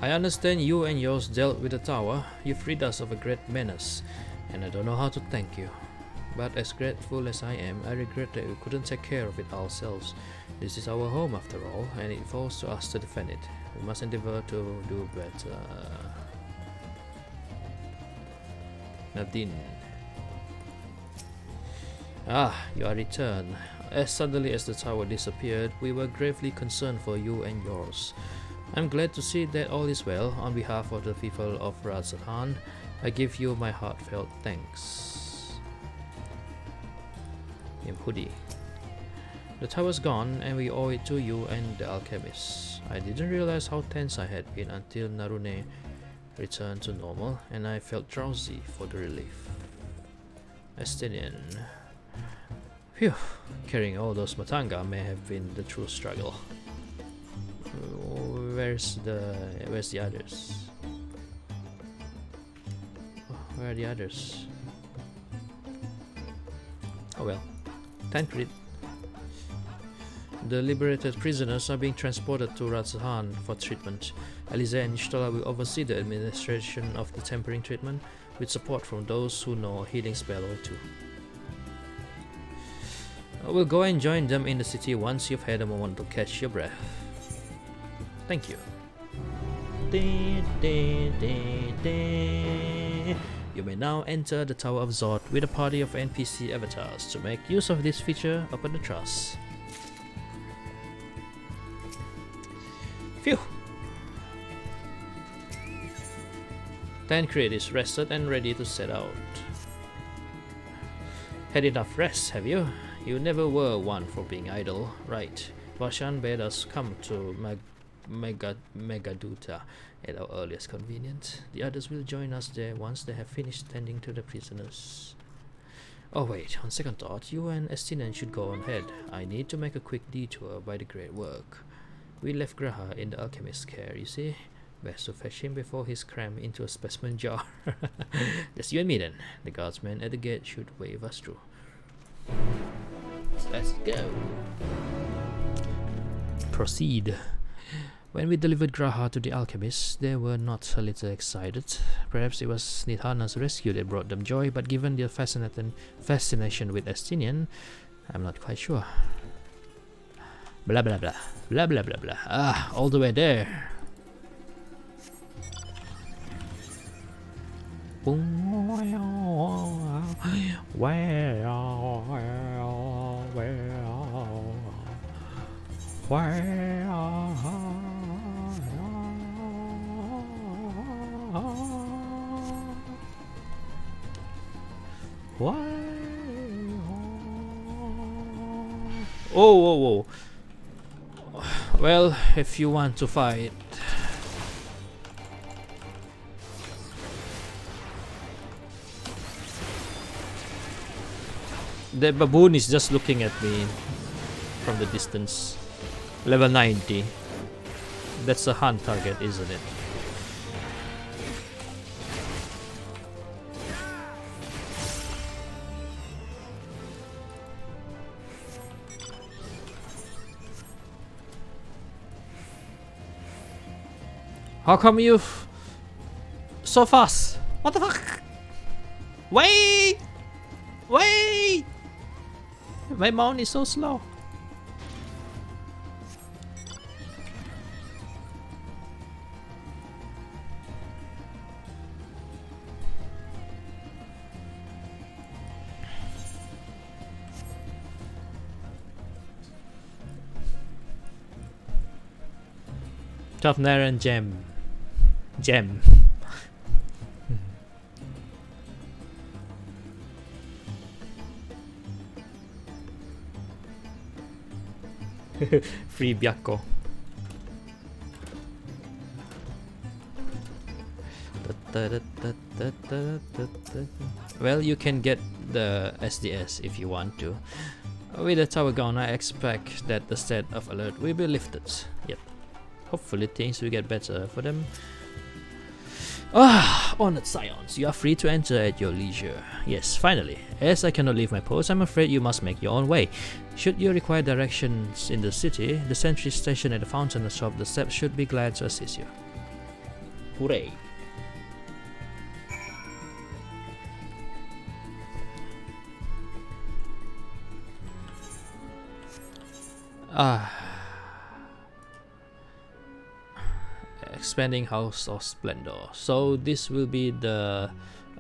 I understand you and yours dealt with the tower. You freed us of a great menace, and I don't know how to thank you. But as grateful as I am, I regret that we couldn't take care of it ourselves. This is our home after all, and it falls to us to defend it. We must endeavor to do better. Nadine. Ah, you are returned. As suddenly as the tower disappeared, we were gravely concerned for you and yours. I'm glad to see that all is well. On behalf of the people of Razathan, I give you my heartfelt thanks. Impudi. The tower's gone, and we owe it to you and the alchemists. I didn't realize how tense I had been until Narune returned to normal, and I felt drowsy for the relief. Estinian. Phew, carrying all those Matanga may have been the true struggle. Where's the others? Where are the others? Oh well. Tancred. The liberated prisoners are being transported to Razathan for treatment. Alize and Ishtola will oversee the administration of the tempering treatment, with support from those who know a healing spell or two. We'll go and join them in the city once you've had a moment to catch your breath. Thank you. You may now enter the Tower of Zod with a party of NPC avatars. To make use of this feature, open the trust. Phew! Tancred is rested and ready to set out. Had enough rest, have you? You never were one for being idle, right? Varshan bade us come to Megaduta at our earliest convenience. The others will join us there once they have finished tending to the prisoners. Oh wait, on second thought, you and Estinian should go on ahead. I need to make a quick detour by the Great Work. We left Graha in the alchemist's care, you see. Best to fetch him before he's crammed into a specimen jar. Just you and me then. The guardsman at the gate should wave us through. Let's go. Proceed. When we delivered Graha to the alchemists, they were not a little excited. Perhaps it was Nidhana's rescue that brought them joy, but given their fascination with Estinian, I'm not quite sure. Blah blah blah. Blah blah blah blah. Ah, all the way there. Oh, whoa, whoa. Well, if you want to fight, the baboon is just looking at me from the distance. Level 90. That's a hunt target, isn't it? How come you so fast? What the fuck? Wait! Wait! My mount is so slow. Thavnair and Gem. Free Byakko. Well, you can get the SDS if you want to. With the tower gone, I expect that the state of alert will be lifted. Yep. Hopefully things will get better for them. Honored Scions, you are free to enter at your leisure. Yes, finally. As I cannot leave my post, I'm afraid you must make your own way. Should you require directions in the city, the sentry stationed at the fountain atop the steps should be glad to assist you. Hooray! Expanding House of Splendor. So this will be the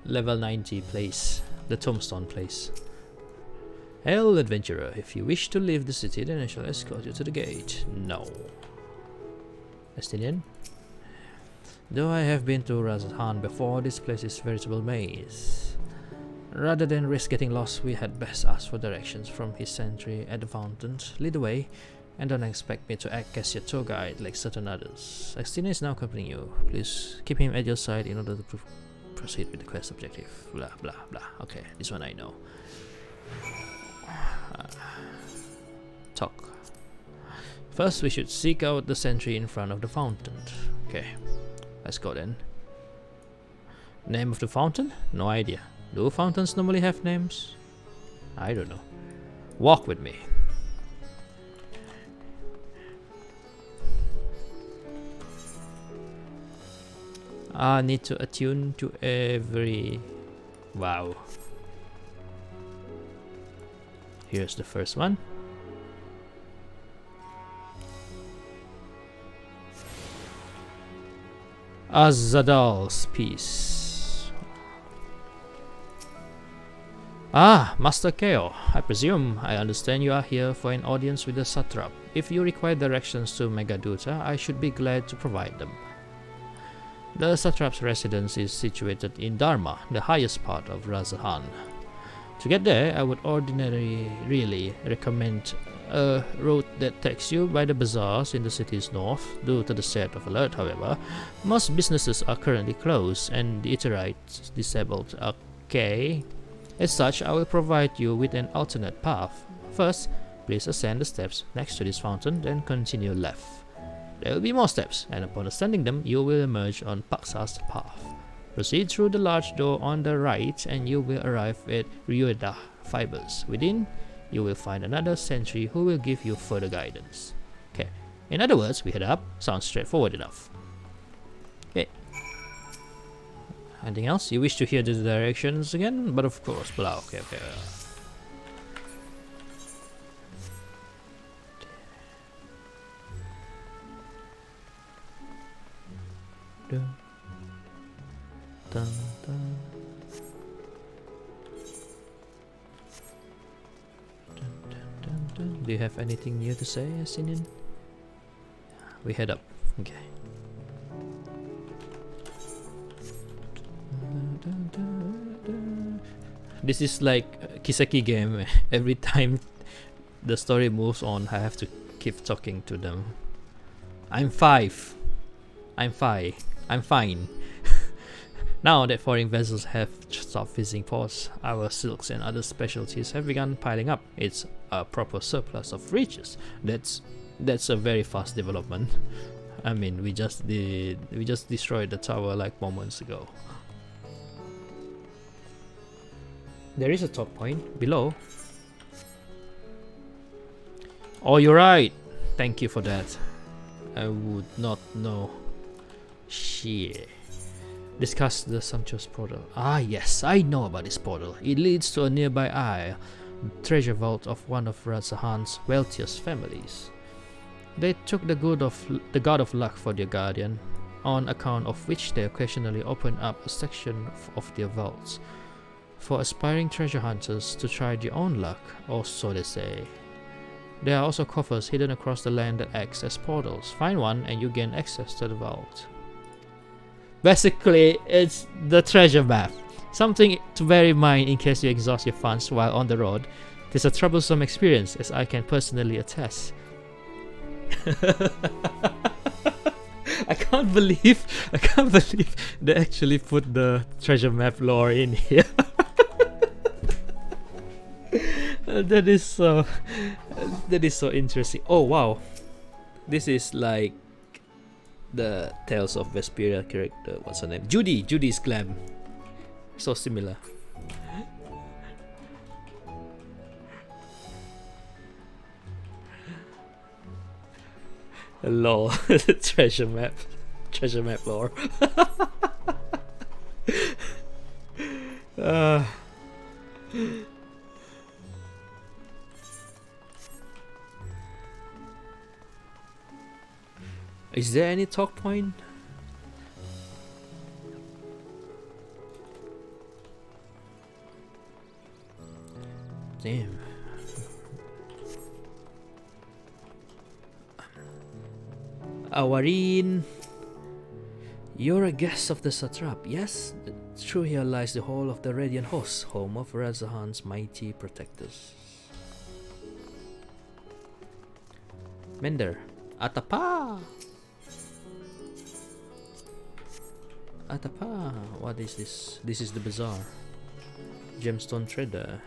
level 90 place, the tombstone place. Hail, adventurer. If you wish to leave the city, then I shall escort you to the gate. No. Estinian. Though I have been to Razhan before, this place is a veritable maze. Rather than risk getting lost, we had best ask for directions from his sentry at the fountain. Lead the way, and don't expect me to act as your tour guide like certain others. Estinian is now accompanying you. Please keep him at your side in order to proceed with the quest objective. Blah blah blah. Okay, this one I know. Talk. First, we should seek out the sentry in front of the fountain. Okay, let's go then. Name of the fountain? No idea. Do fountains normally have names? I don't know. Walk with me. I need to attune to every... Wow. Here's the first one. Azadal's Peace. Master Keio. I presume I understand you are here for an audience with the satrap. If you require directions to Megaduta, I should be glad to provide them. The satrap's residence is situated in Dharma, the highest part of Razhan. To get there, I would ordinarily really recommend a route that takes you by the bazaars in the city's north. Due to the state of alert, however, most businesses are currently closed and the Interride disabled. Okay. As such, I will provide you with an alternate path. First, please ascend the steps next to this fountain, then continue left. There will be more steps, and upon ascending them, you will emerge on Paksa's path. Proceed through the large door on the right, and you will arrive at Ryueda Fibers. Within, you will find another sentry who will give you further guidance. Okay. In other words, we head up. Sounds straightforward enough. Okay. Anything else? You wish to hear the directions again? But of course, blah. Okay. Dun, dun, dun. Dun, dun, dun, dun. Do you have anything new to say, Sinin? We head up. Okay. This is like a Kiseki game. Every time the story moves on, I have to keep talking to them. I'm fine. Now that foreign vessels have stopped visiting ports, our silks and other specialties have begun piling up. It's a proper surplus of riches. That's a very fast development. I mean, we just destroyed the tower like moments ago. There is a top point below. Oh, you're right. Thank you for that. I would not know. Shit. Discuss the Sanchez Portal. Ah yes, I know about this portal. It leads to a nearby isle, treasure vault of one of Razhan's wealthiest families. They took the god of luck for their guardian, on account of which they occasionally open up a section of their vaults for aspiring treasure hunters to try their own luck, or so they say. There are also coffers hidden across the land that acts as portals. Find one and you gain access to the vault. Basically, it's the treasure map. Something to bear in mind in case you exhaust your funds while on the road. It is a troublesome experience, as I can personally attest. I can't believe they actually put the treasure map lore in here. That is so. That is so interesting. Oh wow, this is like the Tales of Vesperia character. What's her name? Judy. Judy's glam. So similar. Lol. Treasure map. Treasure map lore. uh. Is there any talk point? Damn. Awarin, you're a guest of the satrap. Yes, through here lies the hall of the Radiant Host, home of Razahan's mighty protectors. Mender, Atapa! Atapa, what is this? This is the bazaar. Gemstone trader.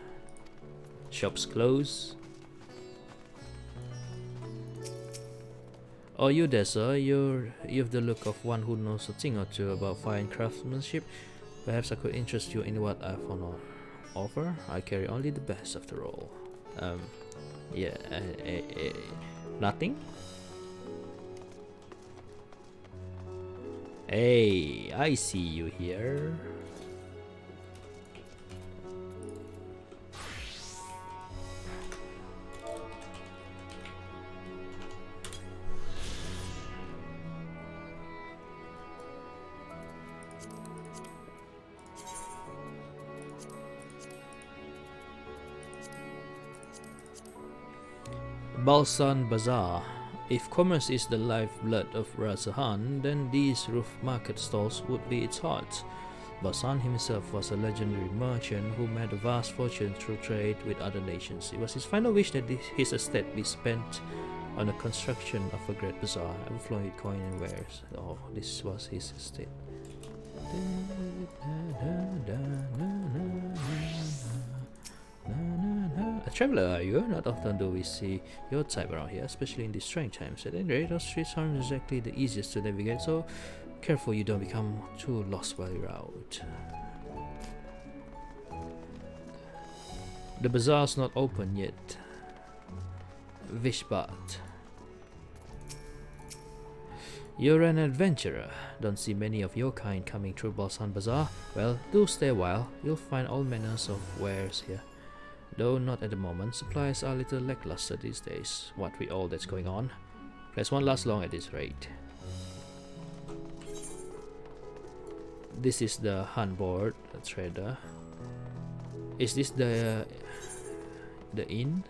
Shops closed. Oh, you there, sir? You've the look of one who knows a thing or two about fine craftsmanship. Perhaps I could interest you in what I've on offer. I carry only the best after all. Yeah, nothing? Hey, I see you here. Balsam Bazaar. If commerce is the lifeblood of Razahan, then these roof market stalls would be its heart. Balsam himself was a legendary merchant who made a vast fortune through trade with other nations. It was his final wish that his estate be spent on the construction of a great bazaar, overflowing with coin and wares. Oh, this was his estate. A traveler, are you? Not often do we see your type around here, especially in these strange times. At any rate, those streets aren't exactly the easiest to navigate, so careful you don't become too lost while you're out. The bazaar's not open yet. Vishbat. You're an adventurer. Don't see many of your kind coming through Balsam Bazaar. Well, do stay a while. You'll find all manners of wares here. Though not at the moment, supplies are a little lackluster these days. What with all that's going on, place won't last long at this rate. This is the handboard trader. Is this the inn?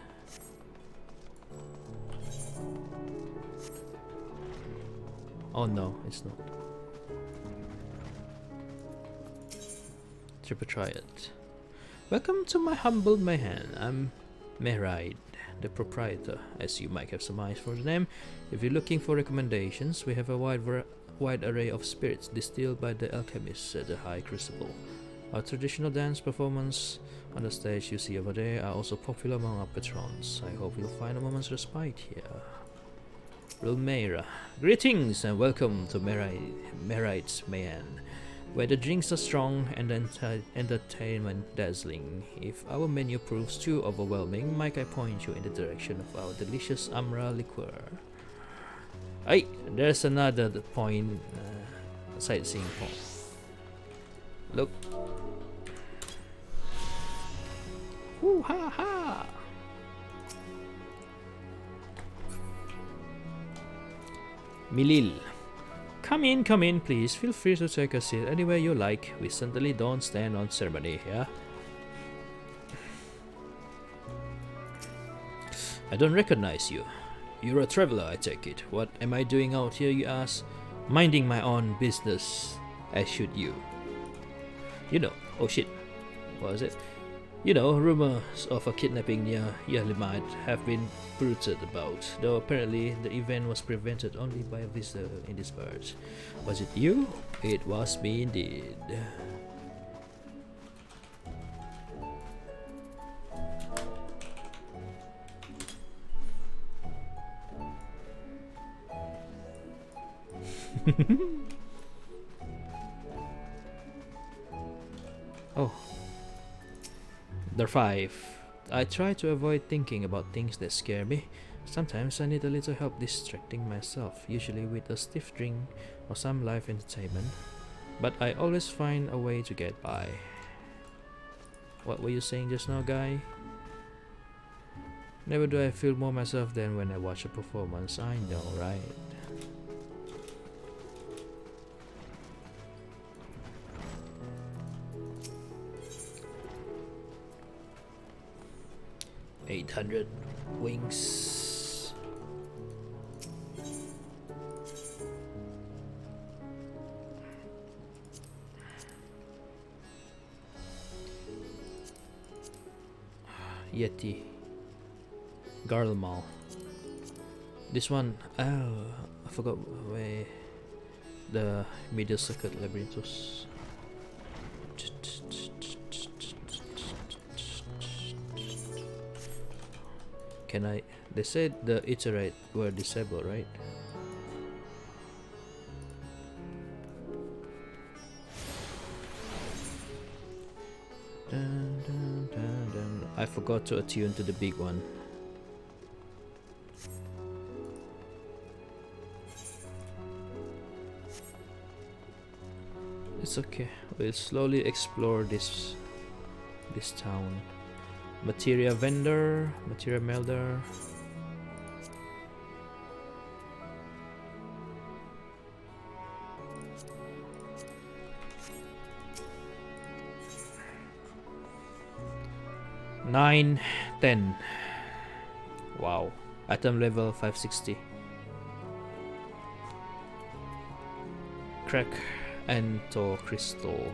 Oh no, it's not. Triple try it. Welcome to my humble mayhem. I'm Meride, the proprietor, as you might have surmised from the name. If you're looking for recommendations, we have a wide array of spirits distilled by the alchemists at the High Crucible. Our traditional dance performance on the stage you see over there are also popular among our patrons. I hope you'll find a moment's respite here. Wilmeira. Greetings and welcome to Meride's Mayhem, where the drinks are strong and the entertainment dazzling. If our menu proves too overwhelming, might I point you in the direction of our delicious Amra liqueur? Hey, there's another point, sightseeing point. Look. Woo ha ha! Milil. Come in, please. Feel free to take a seat anywhere you like. We certainly don't stand on ceremony here. I don't recognize you. You're a traveler, I take it. What am I doing out here, you ask? Minding my own business, as should you. You know, oh shit, what was it? You know, rumors of a kidnapping near Garlemald have been bruited about, though apparently the event was prevented only by a visitor in this part. Was it you? It was me indeed. Oh. Number 5. I try to avoid thinking about things that scare me. Sometimes I need a little help distracting myself, usually with a stiff drink or some live entertainment. But I always find a way to get by. What were you saying just now, guy? Never do I feel more myself than when I watch a performance. I know, right? $800 wings. Yeti. Garlemald. This one, oh, I forgot where the Middle Circuit Labyrinthus. Can I? They said the Interride were disabled, right? Dun, dun, dun, dun. I forgot to attune to the big one. It's okay. We'll slowly explore this town. Materia vendor, materia melder. Nine, 10. Wow. Item level 560. Crack and to crystal.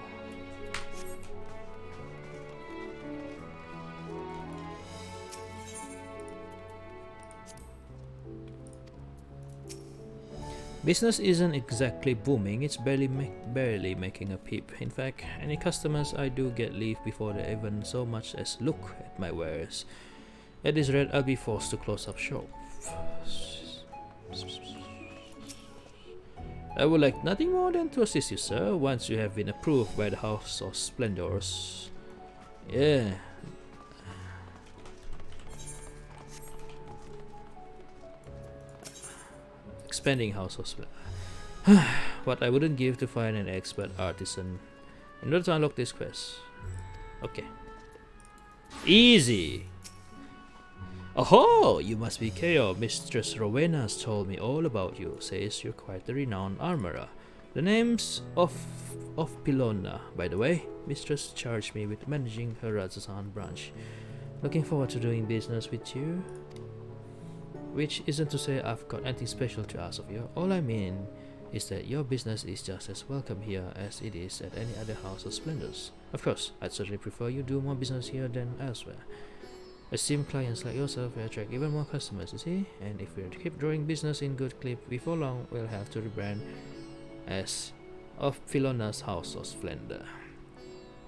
Business isn't exactly booming, it's barely making a peep. In fact, any customers I do get leave before they even so much as look at my wares. At this rate, I'll be forced to close up shop. I would like nothing more than to assist you, sir, once you have been approved by the House of Splendors. Yeah. Expanding House of Splendor. What I wouldn't give to find an expert artisan in order to unlock this quest. Okay. Easy. Oh, you must be Keio. Mistress Rowena's told me all about you. Says you're quite a renowned armorer. The name's of Pilona, by the way. Mistress charged me with managing her Rajasthan branch. Looking forward to doing business with you. Which isn't to say I've got anything special to ask of you. All I mean is that your business is just as welcome here as it is at any other House of Splendors. Of course, I'd certainly prefer you do more business here than elsewhere. Esteemed clients like yourself will attract even more customers, you see? And if we keep drawing business in good clip, before long we'll have to rebrand as of Filona's House of Splendor.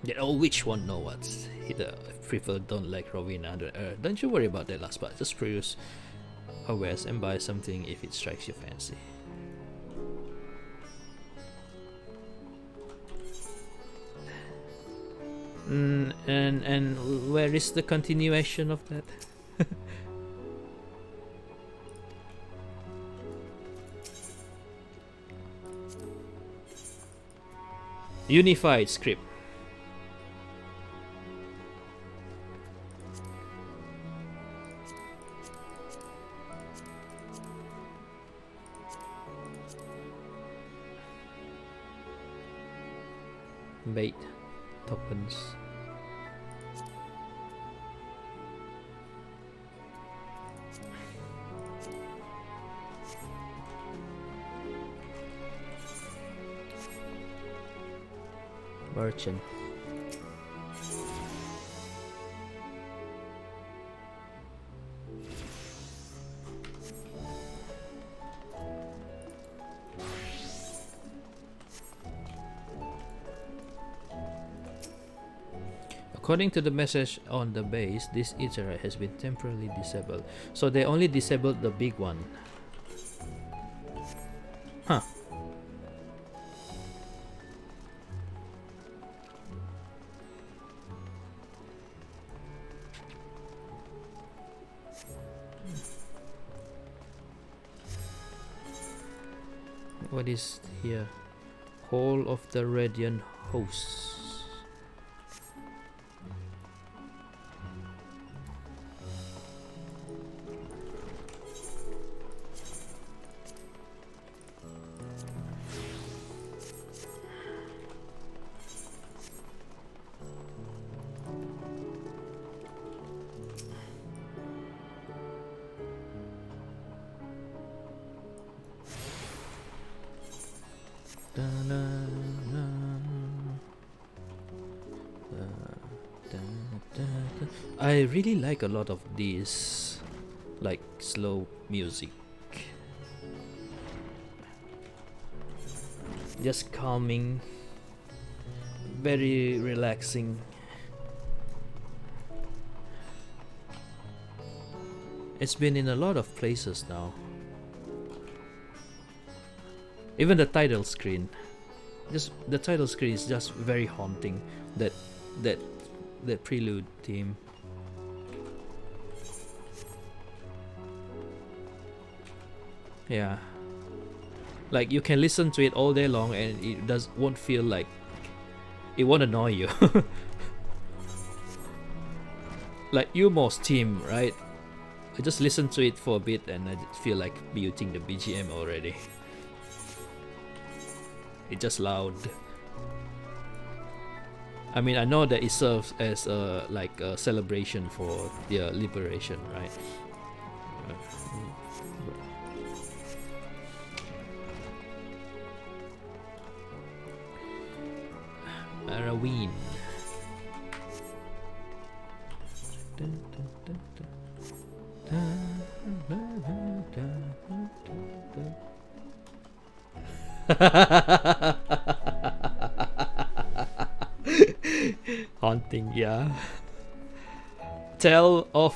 That old witch won't know what's either. People don't like Rowena under earth. Don't you worry about that last part. Just peruse her wares and buy something if it strikes your fancy. And where is the continuation of that? Unified script. Bait tokens. Merchant. According to the message on the base, this Interride has been temporarily disabled. So they only disabled the big one. Huh. What is here? Hall of the Radiant Hosts. I really like a lot of these, like slow music, just calming, very relaxing. It's been in a lot of places now. Even the title screen, just the title screen is just very haunting. That prelude theme. Yeah, like you can listen to it all day long and it won't feel like it won't annoy you. Like Umo's theme, right? I just listen to it for a bit and I feel like muting the BGM already. It's just loud. I mean, I know that it serves as a like a celebration for their liberation, right? Araween. Haunting, yeah. Tell of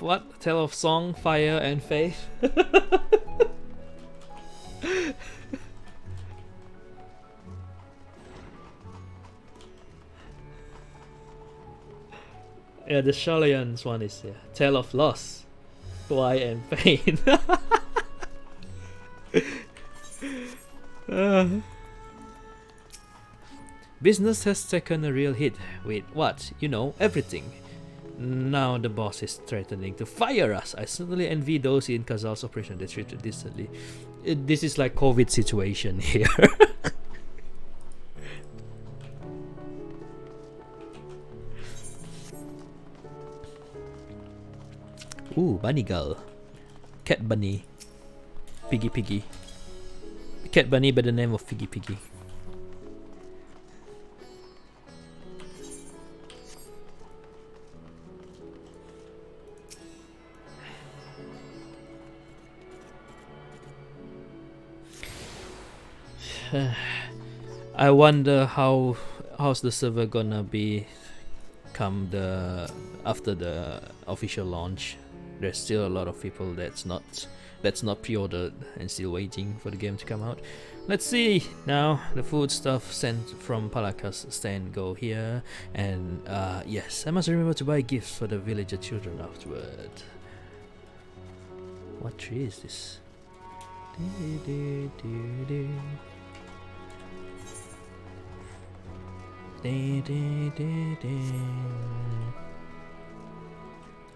what? Tell of song, fire, and faith. Yeah, the Shalians one is here. Tale of loss, why and pain. Business has taken a real hit. Wait, what? You know, everything. Now the boss is threatening to fire us. I certainly envy those in Kazal's operation that treated decently. This is like COVID situation here. Ooh, bunny girl. Cat bunny. Piggy piggy. Cat bunny by the name of Piggy Piggy. I wonder how's the server gonna be come after the official launch. There's still a lot of people that's not pre-ordered and still waiting for the game to come out. Let's see now. The food stuff sent from Palaka's stand go here, and yes, I must remember to buy gifts for the villager children afterward. What tree is this?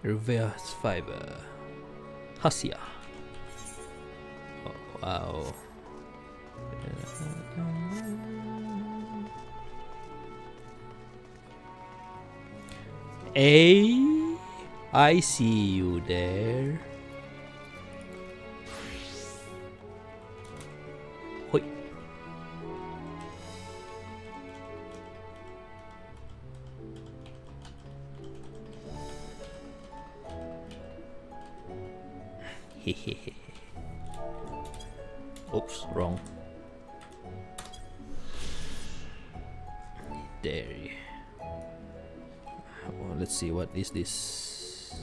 Reverse fiber. Hasia. Oh, wow. I see you there. Hoi. Oops, wrong. There. Well, let's see, what is this?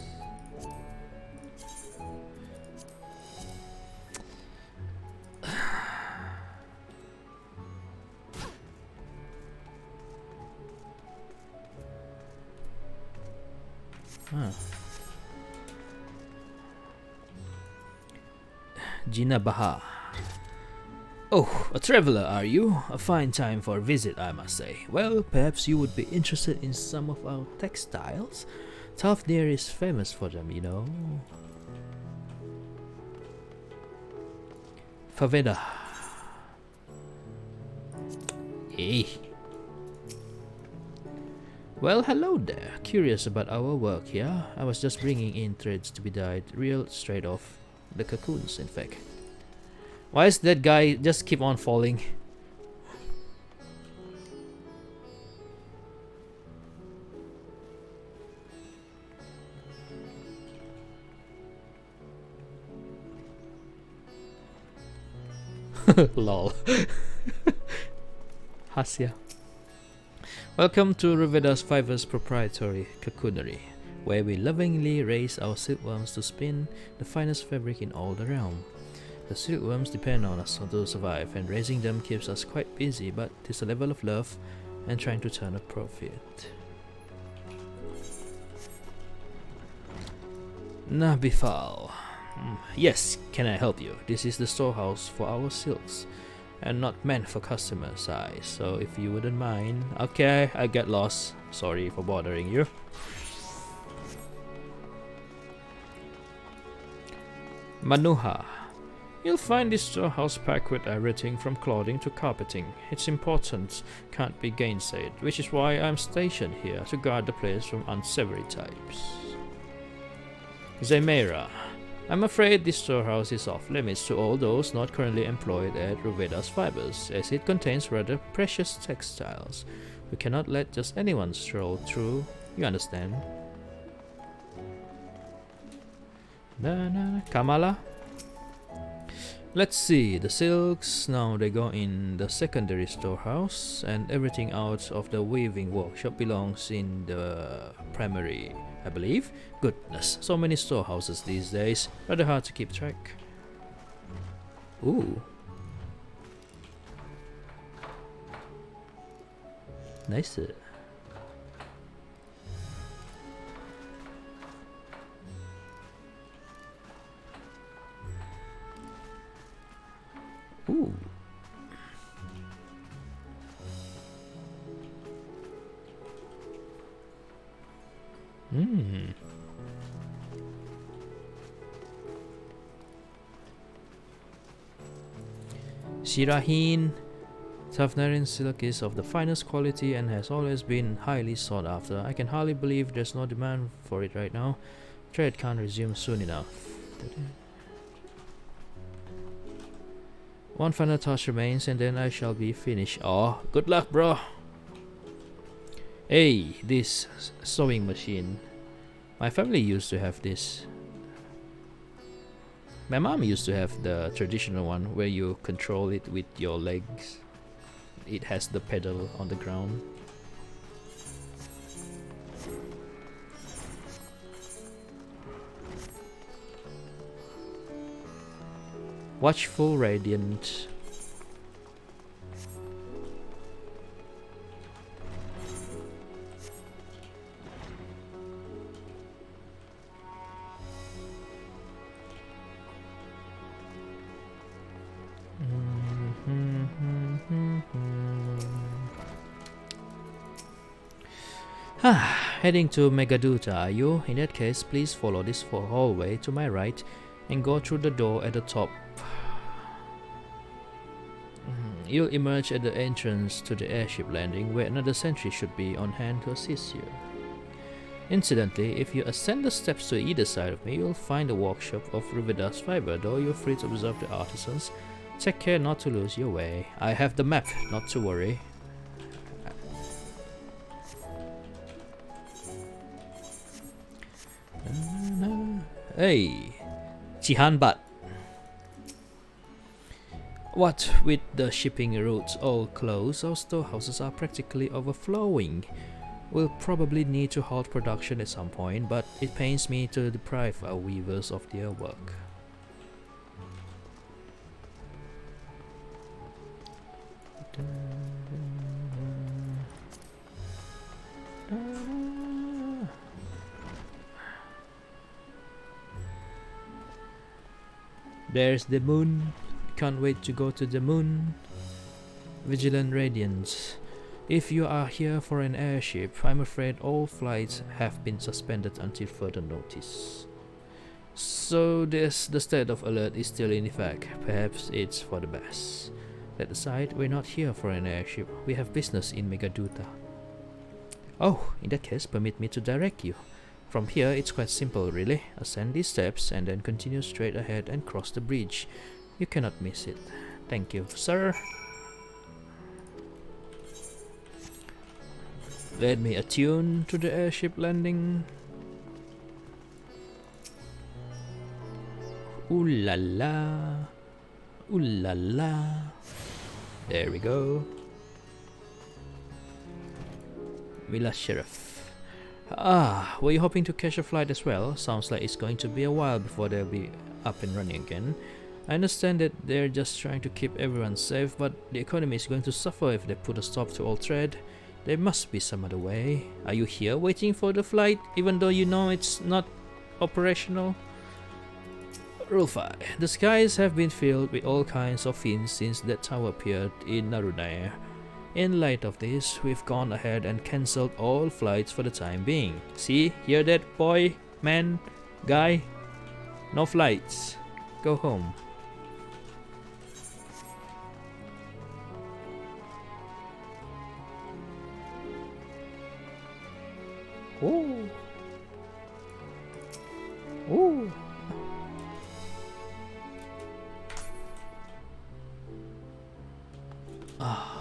Huh. Gina Baha. Oh, a traveler, are you? A fine time for a visit, I must say. Well, perhaps you would be interested in some of our textiles. Thavnair is famous for them, you know. Faveda. Hey. Well, hello there. Curious about our work here? I was just bringing in threads to be dyed real straight off the cocoons, in fact. Why is that guy just keep on falling? Lol. Hasya. Welcome to Riveda's Fiver's proprietary cocoonery, where we lovingly raise our silkworms to spin the finest fabric in all the realm. The silkworms depend on us to survive, and raising them keeps us quite busy, but it is a level of love and trying to turn a profit. Nabifal. Yes, can I help you? This is the storehouse for our silks, and not meant for customer size, so if you wouldn't mind. Okay, I get lost. Sorry for bothering you. Manuha. You'll find this storehouse packed with everything from clothing to carpeting. Its importance can't be gainsaid, which is why I'm stationed here to guard the place from unsavory types. Zemera. I'm afraid this storehouse is off limits to all those not currently employed at Ruveda's Fibers, as it contains rather precious textiles. We cannot let just anyone stroll through, you understand? Kamala? Let's see, the silks, now they go in the secondary storehouse, and everything out of the weaving workshop belongs in the primary, I believe. Goodness, so many storehouses these days, rather hard to keep track. Ooh. Nice. Ooh. Shirahin. Thavnair silk is of the finest quality and has always been highly sought after. I can hardly believe there's no demand for it right now. Trade can't resume soon enough. One final touch remains and then I shall be finished. Oh, good luck, bro. Hey, this sewing machine. My family used to have this. My mom used to have the traditional one where you control it with your legs. It has the pedal on the ground. Watchful Radiant. Heading to Megaduta, are you? In that case, please follow this hallway to my right and go through the door at the top. You'll emerge at the entrance to the Airship Landing, where another sentry should be on hand to assist you. Incidentally, if you ascend the steps to either side of me, you'll find the workshop of Ruveda's Fiber, though you're free to observe the artisans. Take care not to lose your way. I have the map, not to worry. Hey, Jihanbat. What with the shipping routes all closed, our storehouses are practically overflowing. We'll probably need to halt production at some point, but it pains me to deprive our weavers of their work. There's the moon. can't wait to go to the moon. Vigilant Radiance. If you are here for an airship, I'm afraid all flights have been suspended until further notice. So the state of alert is still in effect. Perhaps it's for the best. That aside, we're not here for an airship. We have business in Megaduta. Oh, in that case, permit me to direct you. From here, it's quite simple, really. Ascend these steps and then continue straight ahead and cross the bridge. You cannot miss it. Thank you, sir. Let me attune to the airship landing. Ooh la la. Ooh la la. There we go. Villa Sheriff. Ah, were you hoping to catch a flight as well? Sounds like it's going to be a while before they'll be up and running again. I understand that they're just trying to keep everyone safe, but the economy is going to suffer if they put a stop to all trade. There must be some other way. Are you here waiting for the flight, even though you know it's not operational? Rule 5. The skies have been filled with all kinds of fiends since that tower appeared in Thavnair. In light of this, we've gone ahead and cancelled all flights for the time being. See? Hear that, boy? Man? Guy? No flights. Go home. Ooh. Ooh. Ah.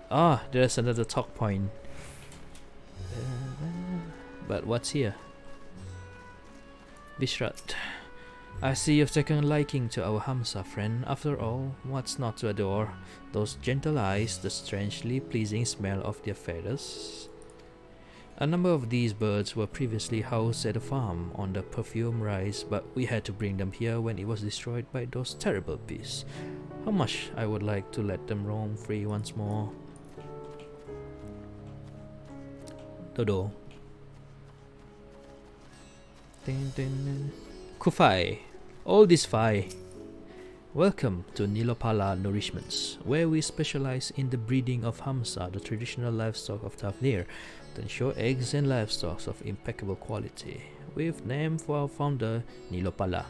Ah, there's another talk point. But what's here? Bishrat. I see you've taken a liking to our Hamsa friend. After all, what's not to adore? Those gentle eyes, the strangely pleasing smell of their feathers. A number of these birds were previously housed at a farm on the Perfume Rise, but we had to bring them here when it was destroyed by those terrible beasts. How much I would like to let them roam free once more. Dodo. Kufai. All this Fai. Welcome to Nilopala Nourishments, where we specialize in the breeding of Hamsa, the traditional livestock of Thavnair, to ensure eggs and livestock of impeccable quality. We've named for our founder Nilopala,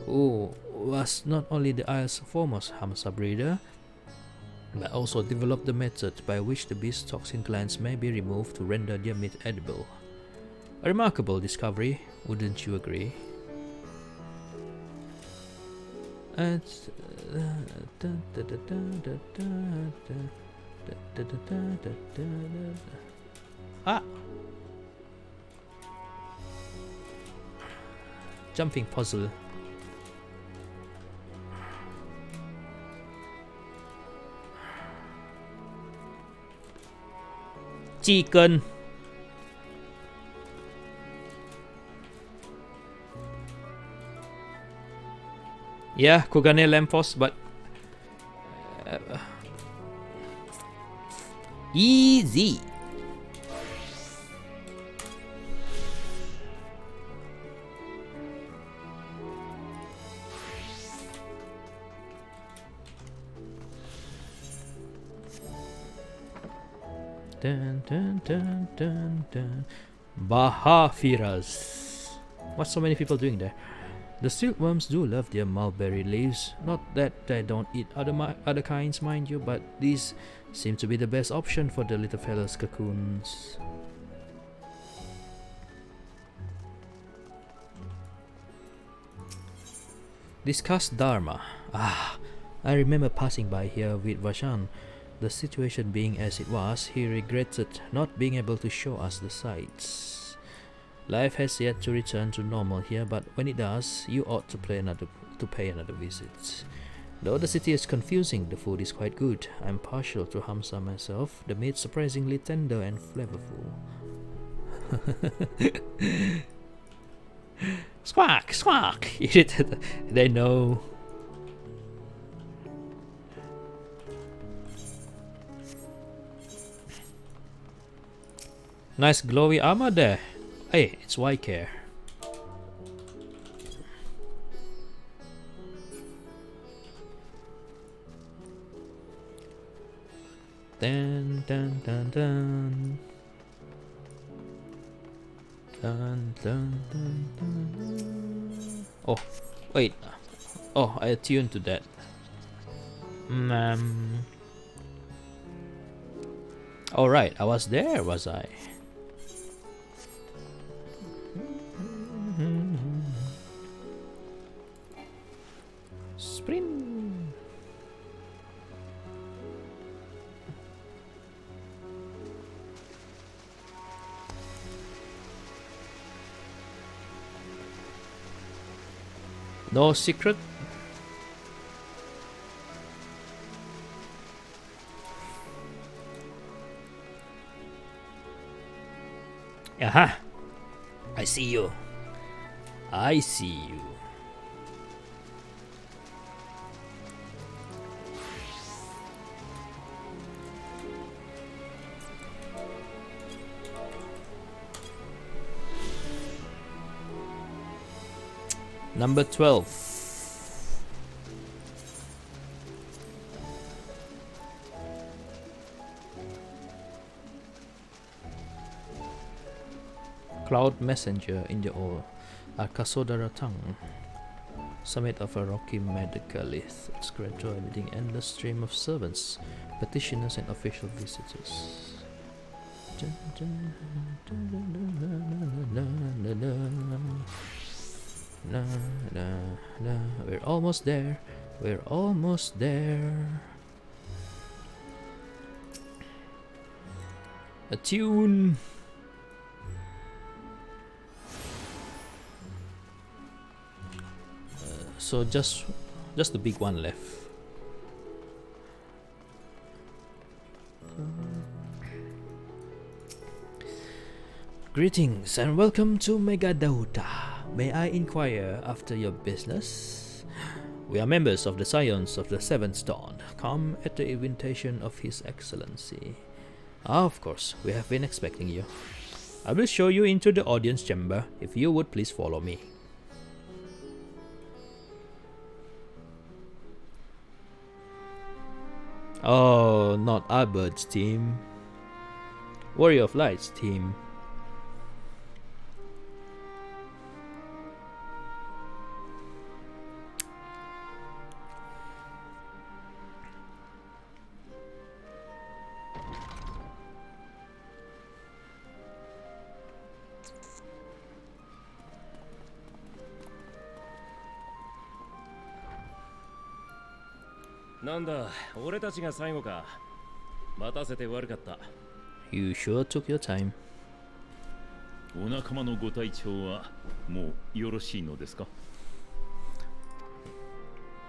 who was not only the Isle's foremost Hamsa breeder, but also developed the method by which the beast's toxin glands may be removed to render their meat edible. A remarkable discovery, wouldn't you agree? Ah! Jumping puzzle. Chicken. Yeah, Kugane lamppost, but easy. Dun, dun, dun, dun, dun. Bahafiras. What's so many people doing there? The silkworms do love their mulberry leaves. Not that they don't eat other kinds, mind you, but these seem to be the best option for the little fella's cocoons. Discuss Dharma. Ah, I remember passing by here with Vashan. The situation being as it was, he regretted not being able to show us the sights. Life has yet to return to normal here, but when it does, you ought to pay another visit. Though the city is confusing, the food is quite good. I'm partial to hamsa myself. The meat surprisingly tender and flavorful. Squawk! Squawk! They know. Nice glowy armor there. Hey, it's Wycare. Dun dun dun dun. Dun dun dun dun. Oh, wait. Oh, I attuned to that. Alright, I was there, was I? Sprint. No secret. Aha! I see you. I see you. Number 12. Cloud Messenger in the All. Arkasodaratang. Summit of a rocky megalith. Its great joy leading endless stream of servants, petitioners and official visitors. We're almost there. We're almost there. A tune. So just the big one left. Greetings and welcome to Megadauta. May I inquire after your business? We are members of the Scions of the Seventh Dawn, come at the invitation of His Excellency. Of course, we have been expecting you. I will show you into the audience chamber, if you would please follow me. Oh, not Albert's team. Warrior of Light's team. You sure took your time.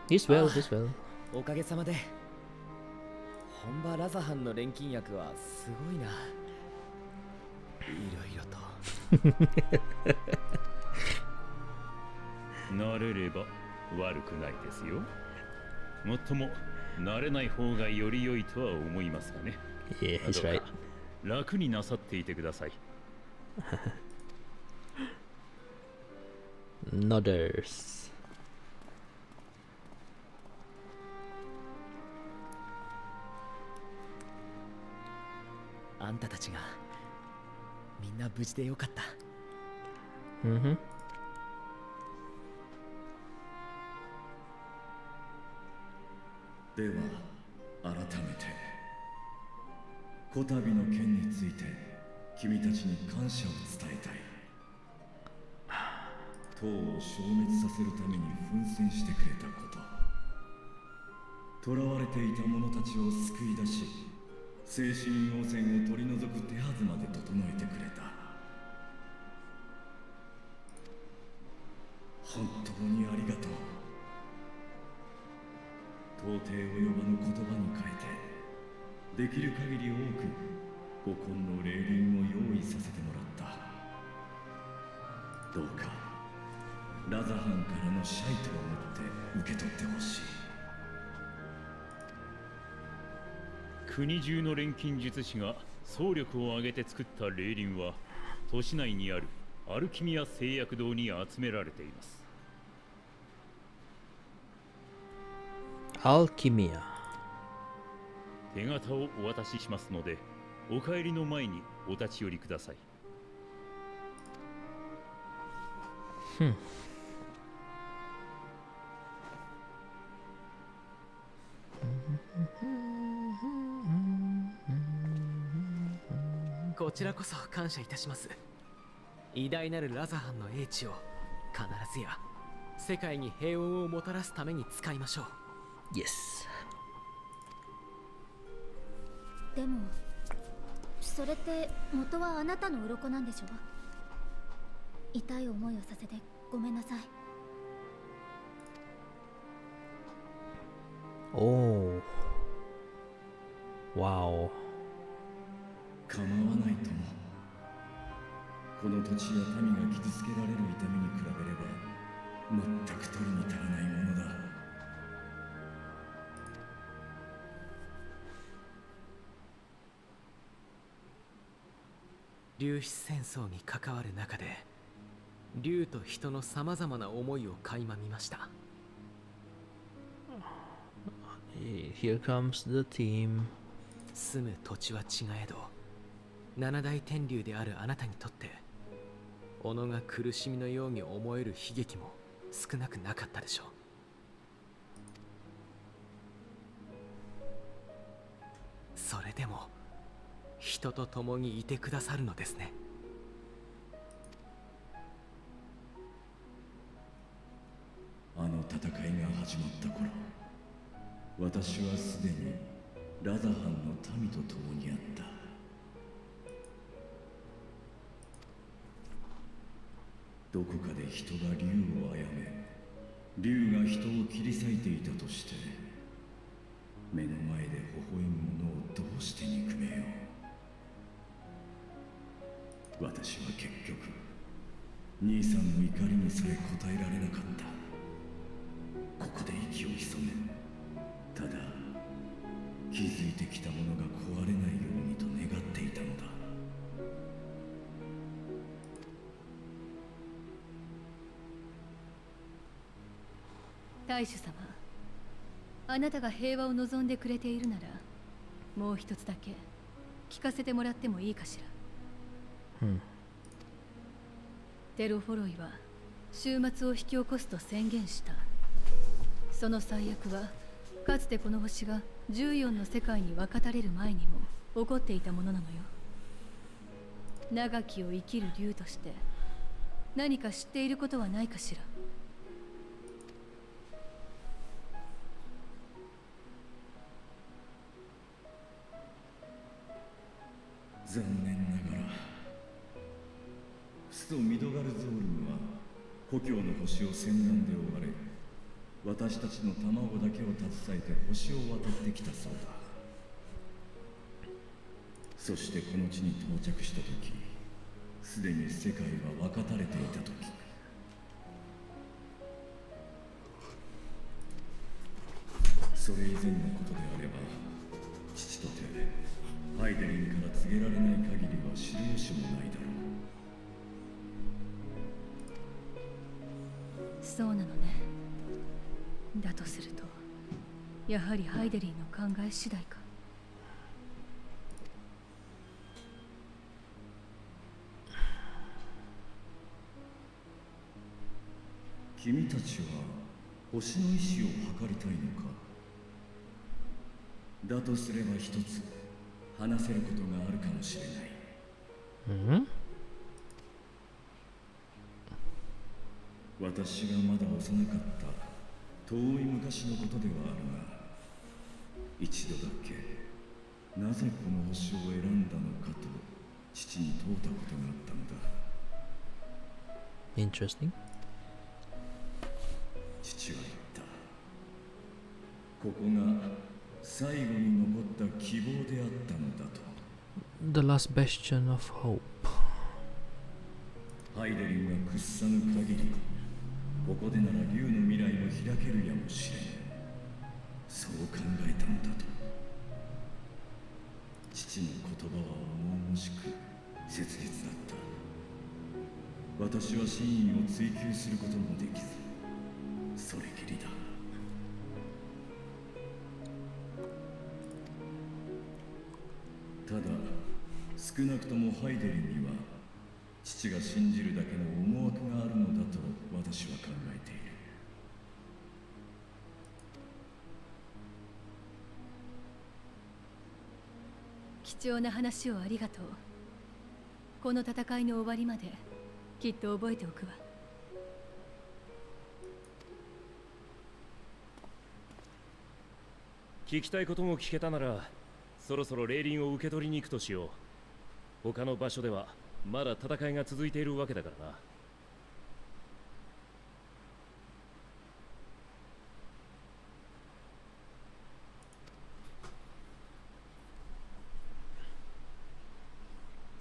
He's well, he's well. おかげさまで本場ラザハンの錬金薬はすごいな。いろいろと慣れれば悪くないですよ。もっとも慣れない方がより良いとは思いますがね。Yeah, he's right. 楽になさっていてください。Nodders. あんたたちがみんな無事でよかった。では改めてこたびの件について君たちに感謝を伝えたい。党を消滅させるために奮戦してくれたこと、囚われていた者たちを救い出し、精神汚染を取り除く手はずまで整えてくれた。本当にありがとう。到底及ばぬ言葉に変えて、できる限り多く五根の霊輪を用意させてもらった。どうかラザハンからのシャイトを持って受け取ってほしい。国中の錬金術師が総力を挙げて作った霊輪は都市内にあるアルキミア製薬堂に集められています。アルキミア。手形をお渡ししますので、お帰りの前にお立ち寄りください。こちらこそ感謝いたします。偉大なるラザハンの英知を必ずや世界に平穏をもたらすために使いましょう。Yes。でもそれって元はあなたの鱗なんでしょ。痛い思いをさせてごめんなさい。おお。わお。構わないとも。この土地や民が傷つけられる痛みに比べれば全く取りに足らないものだ。流出戦争に関わる中で竜と人のさまざまな思いを垣間見ました。Here comes the team。住む土地は違えど七大天竜であるあなたにとって己が苦しみのように思える悲劇も少なくなかったでしょう。それでも人と共にいてくださるのですね。あの戦いが始まった頃、私はすでにラザハンの民と共にあった。どこかで人が竜を殺め、竜が人を切り裂いていたとして、目の前で微笑む者をどうして憎めよう。私は結局兄さんの怒りにさえ応えられなかった。ここで息を潜め、ただ気づいてきたものが壊れないようにと願っていたのだ。大主様、あなたが平和を望んでくれているならもう一つだけ聞かせてもらってもいいかしら。テロフォロイは終末を引き起こすと宣言した。その最悪はかつてこの星が14の世界に分かたれる前にも起こっていたものなのよ。長きを生きる竜として何か知っていることはないかしら。残念ながらスト・ミドガルゾールムは故郷の星を戦乱で追われ、私たちの卵だけを携えて星を渡ってきたそうだ。そしてこの地に到着した時、すでに世界は分かたれていた時、それ以前のことであれば父とてハイデリンから告げられない限りは知る由もないだろう。そうなのね。だとするとやはりハイデリーの考え次第か。君たちは星の意志を測りたいのか。だとすれば一つ話せることがあるかもしれない。私がまだ幼かった遠い昔のことではあるが、一度だけなぜこの星を選んだのかと父に問うたことがあったのだ。Interesting。父は言った。ここが最後に残った希望であったのだと。 The last bastion of hope. ハイデリンが屈さぬ限り、ここでなら竜の未来も開けるやもしれん。そう考えたのだと。父の言葉は重々しく切実だった。私は真意を追求することもできず、それきりだ。ただ、少なくともハイデリンには父が信じるだけの思惑があるのだと私は考えている。貴重な話をありがとう。この戦いの終わりまできっと覚えておくわ。聞きたいことも聞けたなら、そろそろ霊輪を受け取りに行くとしよう。他の場所ではまだ戦いが続いているわけだからな。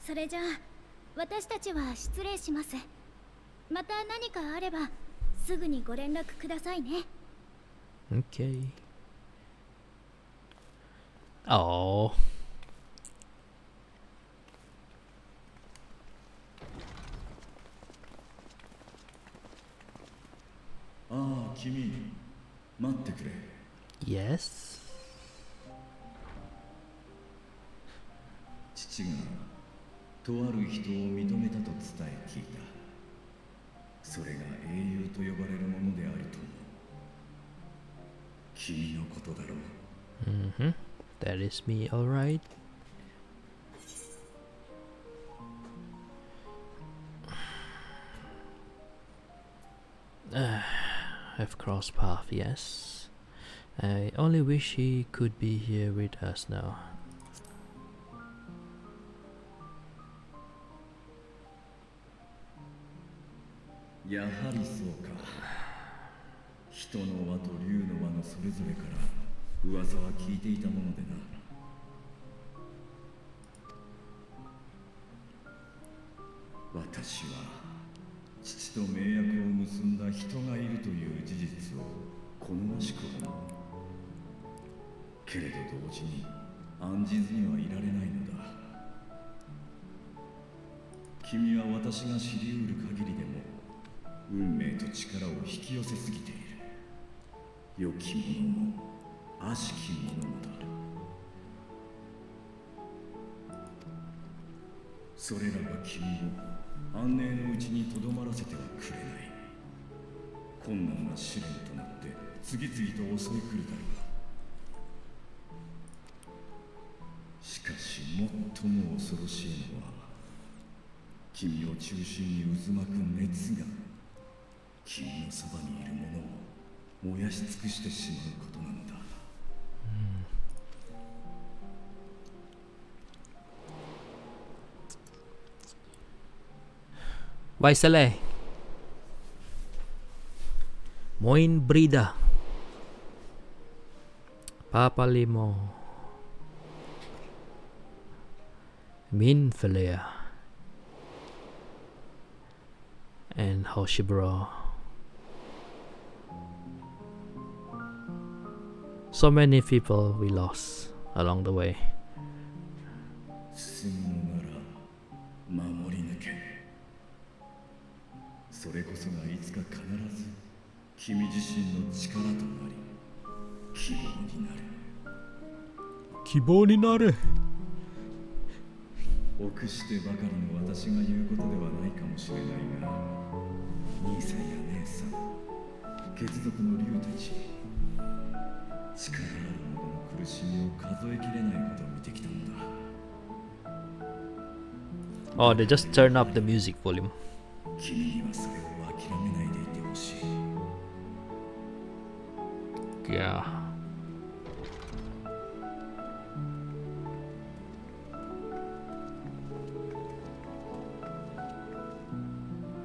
それじゃあ私たちは失礼します。また何かあればすぐにご連絡くださいね。 Okay. Oh. ああ、君、待ってくれ。 Yes. 父がとある人を認めたと伝え聞いた。それが英雄と呼ばれるものであると思う。君のことだろう。Mm-hmm. That is me, alright. Have crossed paths, yes. I only wish he could be here with us now. やはりそうか。人の輪と竜の輪のそれぞれから噂は聞いていたものでな。私は父と盟約を結んだ人がいるという事実を好ましく思う。けれど同時に案じずにはいられないのだ。君は私が知り得る限りでも運命と力を引き寄せすぎている。良きものも悪しきものもだ。それらが君を安寧のうちにとどまらせてはくれない。困難な試練となって次々と襲い来るだろう。しかし最も恐ろしいのは、君を中心に渦巻く熱が君のそばにいるものを燃やし尽くしてしまうことなのだ。Waisale. Moin Brida. Papa Limo. Min Felea. And Hoshibro. So many people we lost along the way. 進むのなら守り抜け。それこそがいつか必ず君自身の力となり希望になる。希望になれ。臆してばかりの私が言うことではないかもしれないが、兄さんや姉さん、血族の竜たち、力ある者の苦しみを数えきれないほど見てきたのだ。Oh, they just turn up the music volume. 君にはそれを諦めないでいてほしい。Yeah.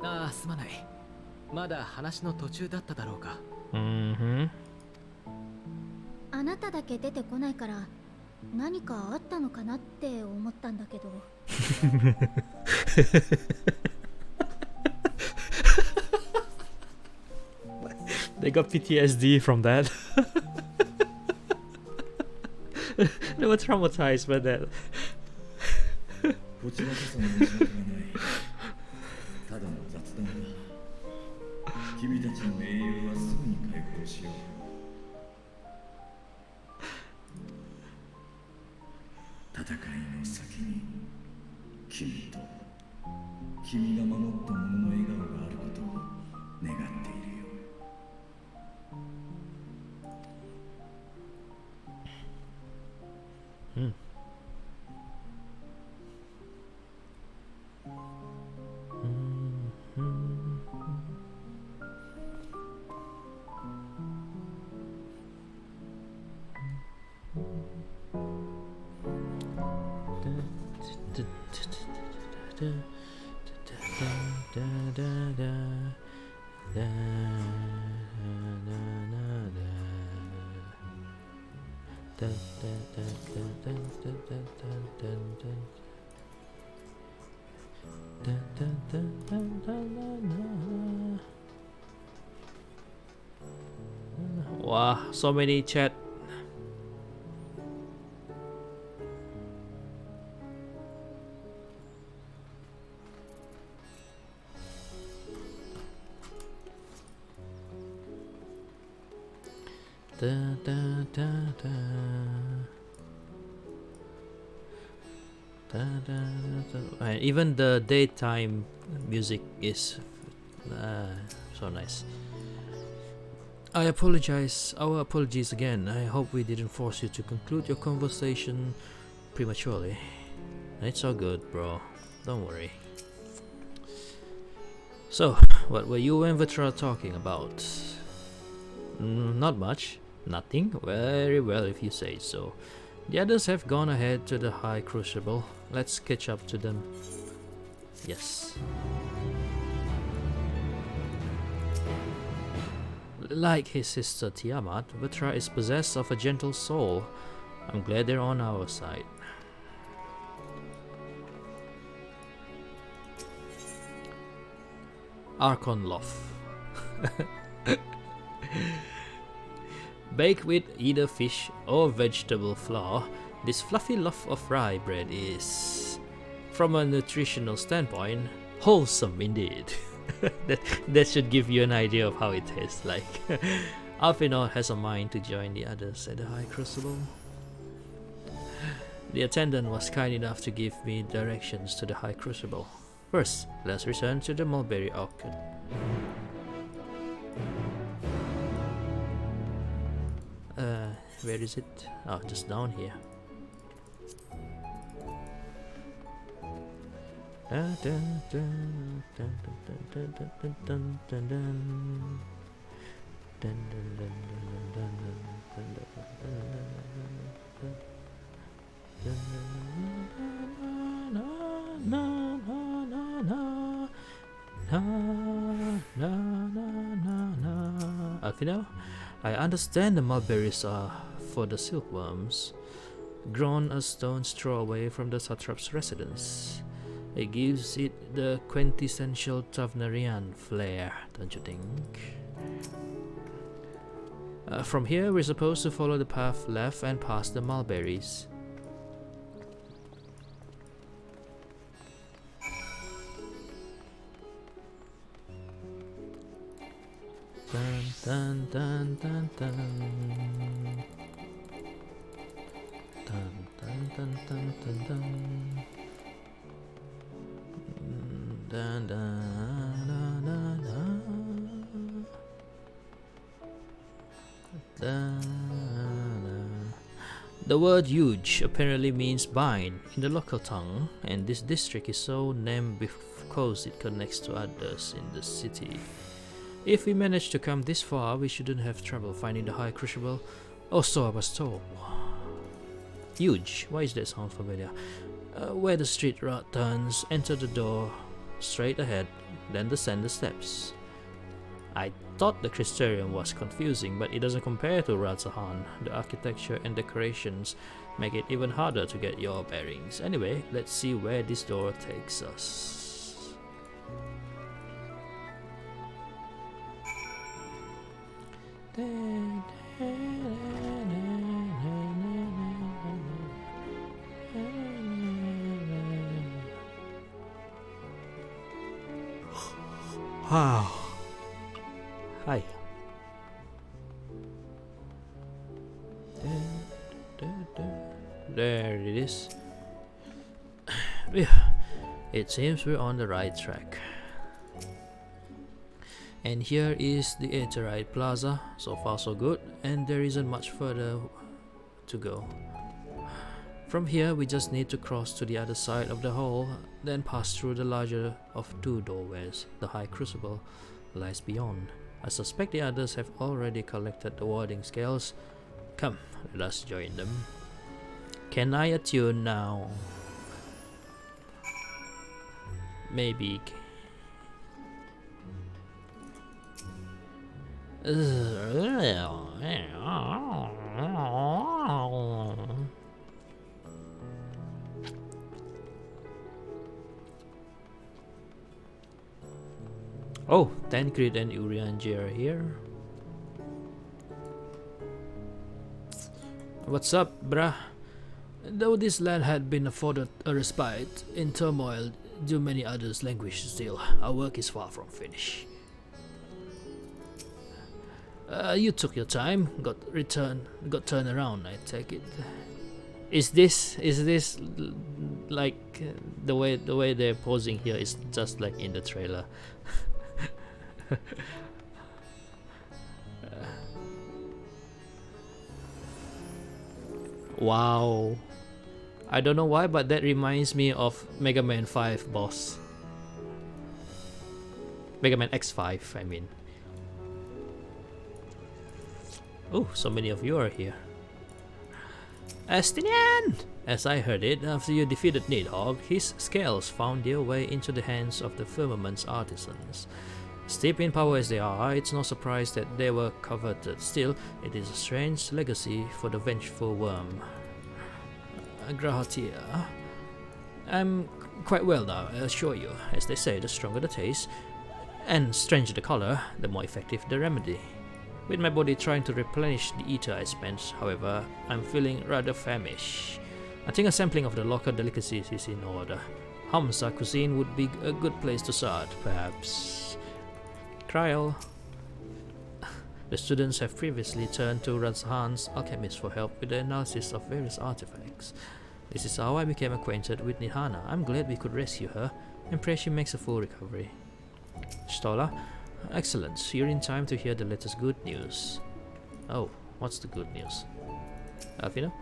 ああ、すまない。まだ話の途中だっただろうか。Mm-hmm. ただけ出てこないから何かあったのかなって思ったんだけど。They got PTSD from that. They were traumatized by that. こちらこそ申し訳がない。ただの雑談だ。君たちの英雄はすぐに解放しよう。戦いの先に君と君が守った者の笑顔があることを願っているよ。Wow, so many chat. And even the daytime music is so nice. I apologize. Our apologies again. I hope we didn't force you to conclude your conversation prematurely. It's all good, bro. Don't worry. So, what were you and Vetra talking about? Not much. Nothing. Very well if you say so. The others have gone ahead to the High Crucible. Let's catch up to them. Yes. Like his sister Tiamat, Vetra is possessed of a gentle soul. I'm glad they're on our side. Archon Loaf. Baked with either fish or vegetable flour, this fluffy loaf of rye bread is, from a nutritional standpoint, wholesome indeed. that should give you an idea of how it tastes like. Alphinaud has a mind to join the others at the High Crucible. The attendant was kind enough to give me directions to the High Crucible. First, let's return to the Mulberry Orchard. Where is it? Oh, just down here. Alphinaud, I understand the mulberries are for the silkworms, grown a stone's throw away from the satrap's residence. It gives it the quintessential Thavnairian flair, don't you think? From here, we're supposed to follow the path left and past the mulberries. Dun dun dun dun dun. Dun dun dun dun dun dun. Dun dun dun dun dun. Dun dun. The word huge apparently means bind in the local tongue, and this district is so named because it connects to others in the city. If we manage to come this far, we shouldn't have trouble finding the High Crucible, or so I was told. Huge, why does that sound familiar? Where the street road turns, enter the door straight ahead, then descend the steps. I thought the Crystarium was confusing, but it doesn't compare to Radzahan. The architecture and decorations make it even harder to get your bearings. Anyway, let's see where this door takes us. Wow. Hi. There it is. It seems we're on the right track. And here is the Interride Plaza. So far so good, and there isn't much further to go. From here we just need to cross to the other side of the hall, then pass through the larger of two doorways. The High Crucible lies beyond. I suspect the others have already collected the warding scales. Come, let us join them. Can I attune now? Maybe. Oh, Tancred and Urianger are here. What's up, bruh? Though this land had been afforded a respite, in turmoil do many others languish still. Our work is far from finished. You took your time, got turned around, I take it. Is this like the way they're posing here is just like in the trailer? Wow. I don't know why, but that reminds me of Mega Man 5 boss. Mega Man X5, I mean. Oh, so many of you are here. Astinian! As I heard it, after you defeated Nidhogg, his scales found their way into the hands of the firmament's artisans. Steep in power as they are, it's no surprise that they were coveted. Still, it is a strange legacy for the vengeful worm. Grahatia. I'm quite well now, I assure you. As they say, the stronger the taste, and stranger the color, the more effective the remedy. With my body trying to replenish the ether I spent, however, I'm feeling rather famished. I think a sampling of the local delicacies is in order. Hamsa cuisine would be a good place to start, perhaps. Cryo. The students have previously turned to Radzahan's alchemist for help with the analysis of various artifacts. This is how I became acquainted with Nihana. I'm glad we could rescue her, and pray she makes a full recovery. Stola. Excellent, you're in time to hear the latest good news. Oh, what's the good news? Alfino?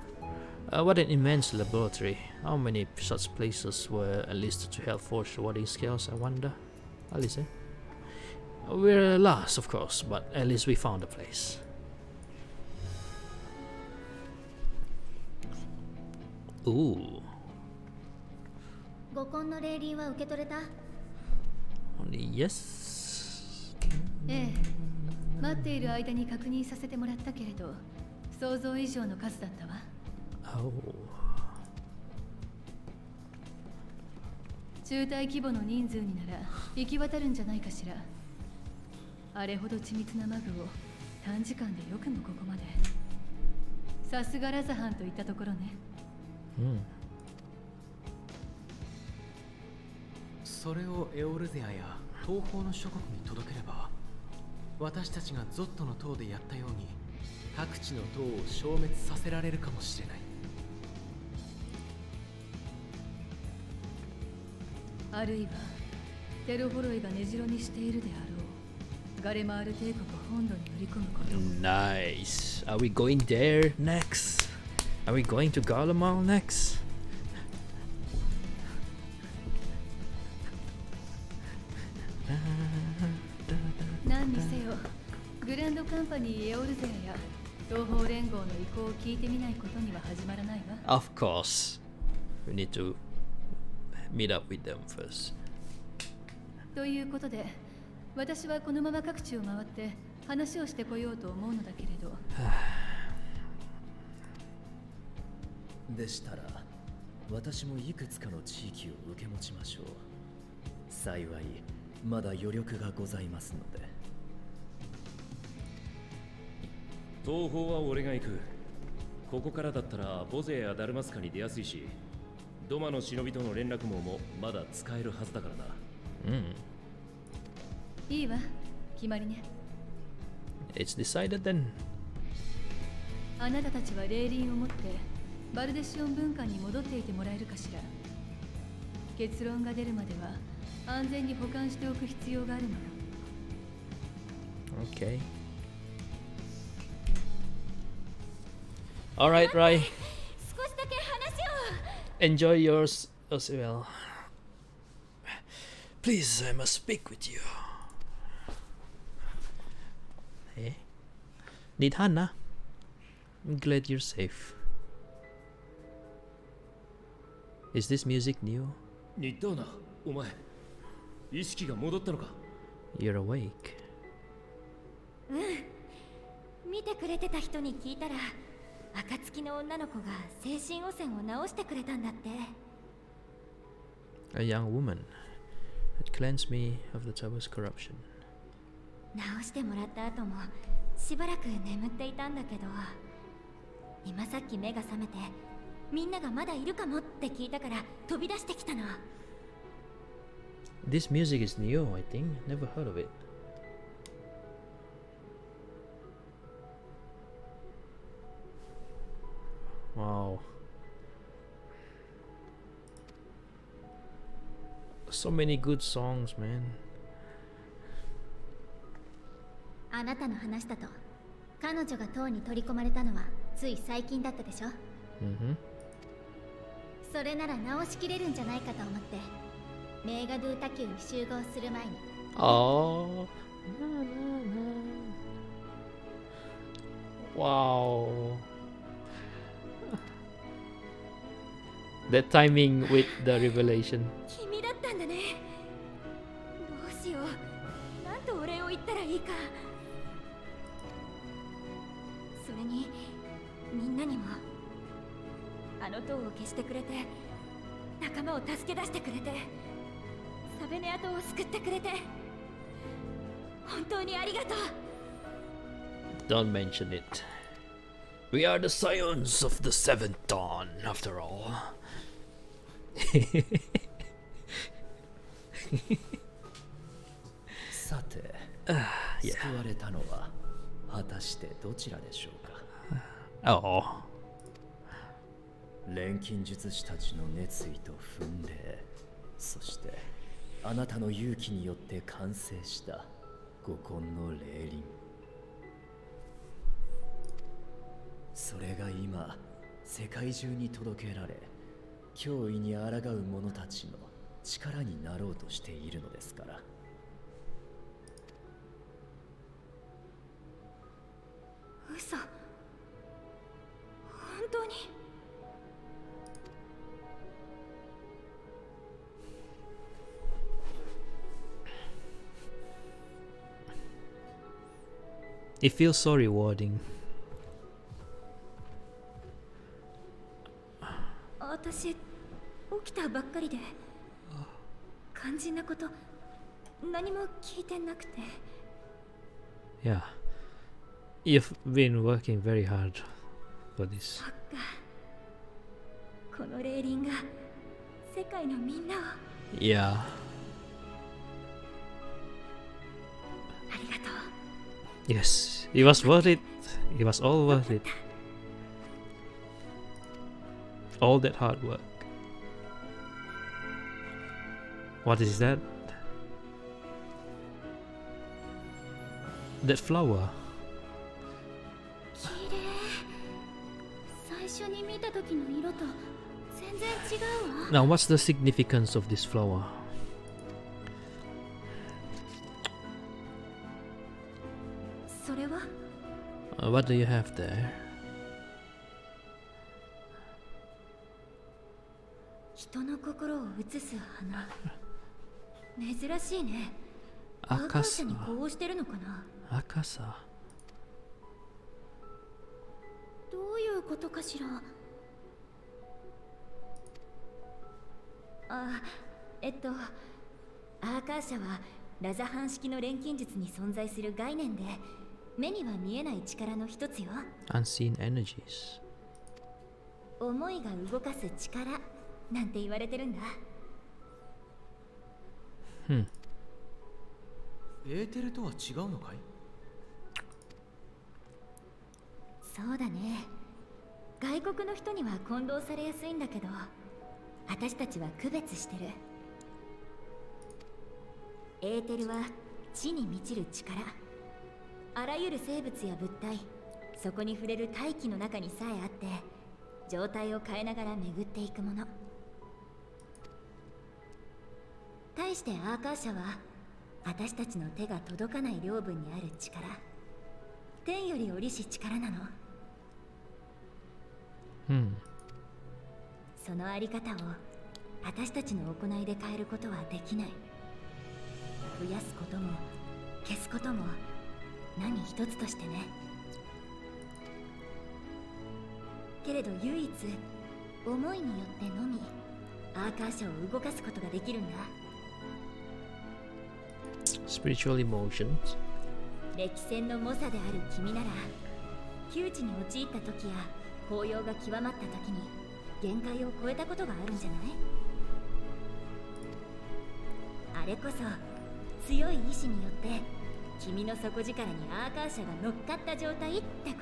What an immense laboratory. How many such places were enlisted to help forge the warding scales, I wonder? Alice? We're last, of course, but at least we found a place. Ooh. Yes. ええ、待っている間に確認させてもらったけれど、想像以上の数だったわ。Oh. 中隊規模の人数になら行き渡るんじゃないかしら。あれほど緻密なマグを短時間でよくもここまで。さすがラザハンといったところね。それをエオルゼアや東方の諸国に届ければ、私たちがゾットの塔でやったように各地の塔を消滅させられるかもしれない。あるいはテルホロイが根城にしているであろうガレマール帝国本土に乗り込むこと。Nice. Are we going there next? Are we going to Garlemald next? 何にせよ、グランドカンパニーエオルゼアや東方連合の意向を聞いてみないことには始まらないわ。Of course. We need to meet up with them first. ということで、私はこのまま各地を回って話をしてこようと思うのだけれど。でしたら私もいくつかの地域を受け持ちましょう。幸いまだ余力がございますので。東方は俺が行く。ここからだったらボゼやダルマスカに出やすいし、ドマの忍びとの連絡網もまだ使えるはずだからな。いいわ、決まりね。It's decided then. あなたたちは霊輪を持ってバルデシオン文化に戻っていてもらえるかしら。結論が出るまでは安全に保管しておく必要があるのよ。Okay. Alright, Rai. 少しだけ話を。 Enjoy yours as well. Please, I must speak with you. Hey. Need Hannah? I'm glad you're safe. Is this music new? ニッドーナ、お前、意識が戻ったのか？ You're awake. 見てくれてた人に聞いたら、暁の女の子が精神汚染を治してくれたんだって。A young woman had cleansed me of the Tower's corruption. 治してもらった後もしばらく眠っていたんだけど、今さっき目が覚めて、みんながまだいるかもって聞いたから飛び出してきたの。This music is new, I think. Never heard of it. Wow. So many good songs, man. あなたの話だと、彼女が塔に取り込まれたのはつい最近だったでしょ。それなら直しきれるんじゃないかと思って、メーガドゥタ級に集合する前に。Oh. Wow. That timing with the revelation. 君だったんだね。どうしよう。なんとお礼を言ったらいいか。それに、みんなにも。あの塔を消してくれて、仲間を助け出してくれて、サベネア島を救ってくれて、本当にありがとう。Don't mention it. We are the scions of the seventh dawn, after all. さて、救われたのは果たしてどちらでしょうか。Oh. 錬金術師たちの熱意と奮励、そしてあなたの勇気によって完成した五根の霊輪。それが今世界中に届けられ、脅威に抗う者たちの力になろうとしているのですから。嘘。本当に。It feels so rewarding. 私、起きたばっかりで肝心なこと何も聞いてなくて。 Yeah. You've been working very hard for this. そっか。この霊輪が世界のみんなを。 Yeah. ありがとう。 Yes. It was worth it. It was all worth it. All that hard work. What is that? That flower. 綺麗。最初に見た時の色と全然違うわ。 Now, what's the significance of this flower? それは What do you have there? 人の心を映す花。珍しいね。アーカー社に呼応してるのかな。赤さ。どういうことかしら。アーカー社はラザハン式の錬金術に存在する概念で、目には見えない力の一つよ。Unseen energies。思いが動かす力なんて言われてるんだ。エーテルとは違うのかい？そうだね。外国の人には混同されやすいんだけど、私たちは区別してる。エーテルは地に満ちる力。あらゆる生物や物体、そこに触れる大気の中にさえあって、状態を変えながら巡っていくもの。対してアーカー社は私たちの手が届かない領分にある力、天より折し力なの。そのあり方を私たちの行いで変えることはできない。増やすことも消すことも何一つとしてね。けれど唯一思いによってのみアーカー社を動かすことができるんだ。Spiritual emotions。 歴戦の猛者である君なら、窮地に陥った時や抱擁が極まった時に限界を超えたことがあるんじゃない？あれこそ強い意志によって君の底力にアーカー社が乗っかった状態ってこ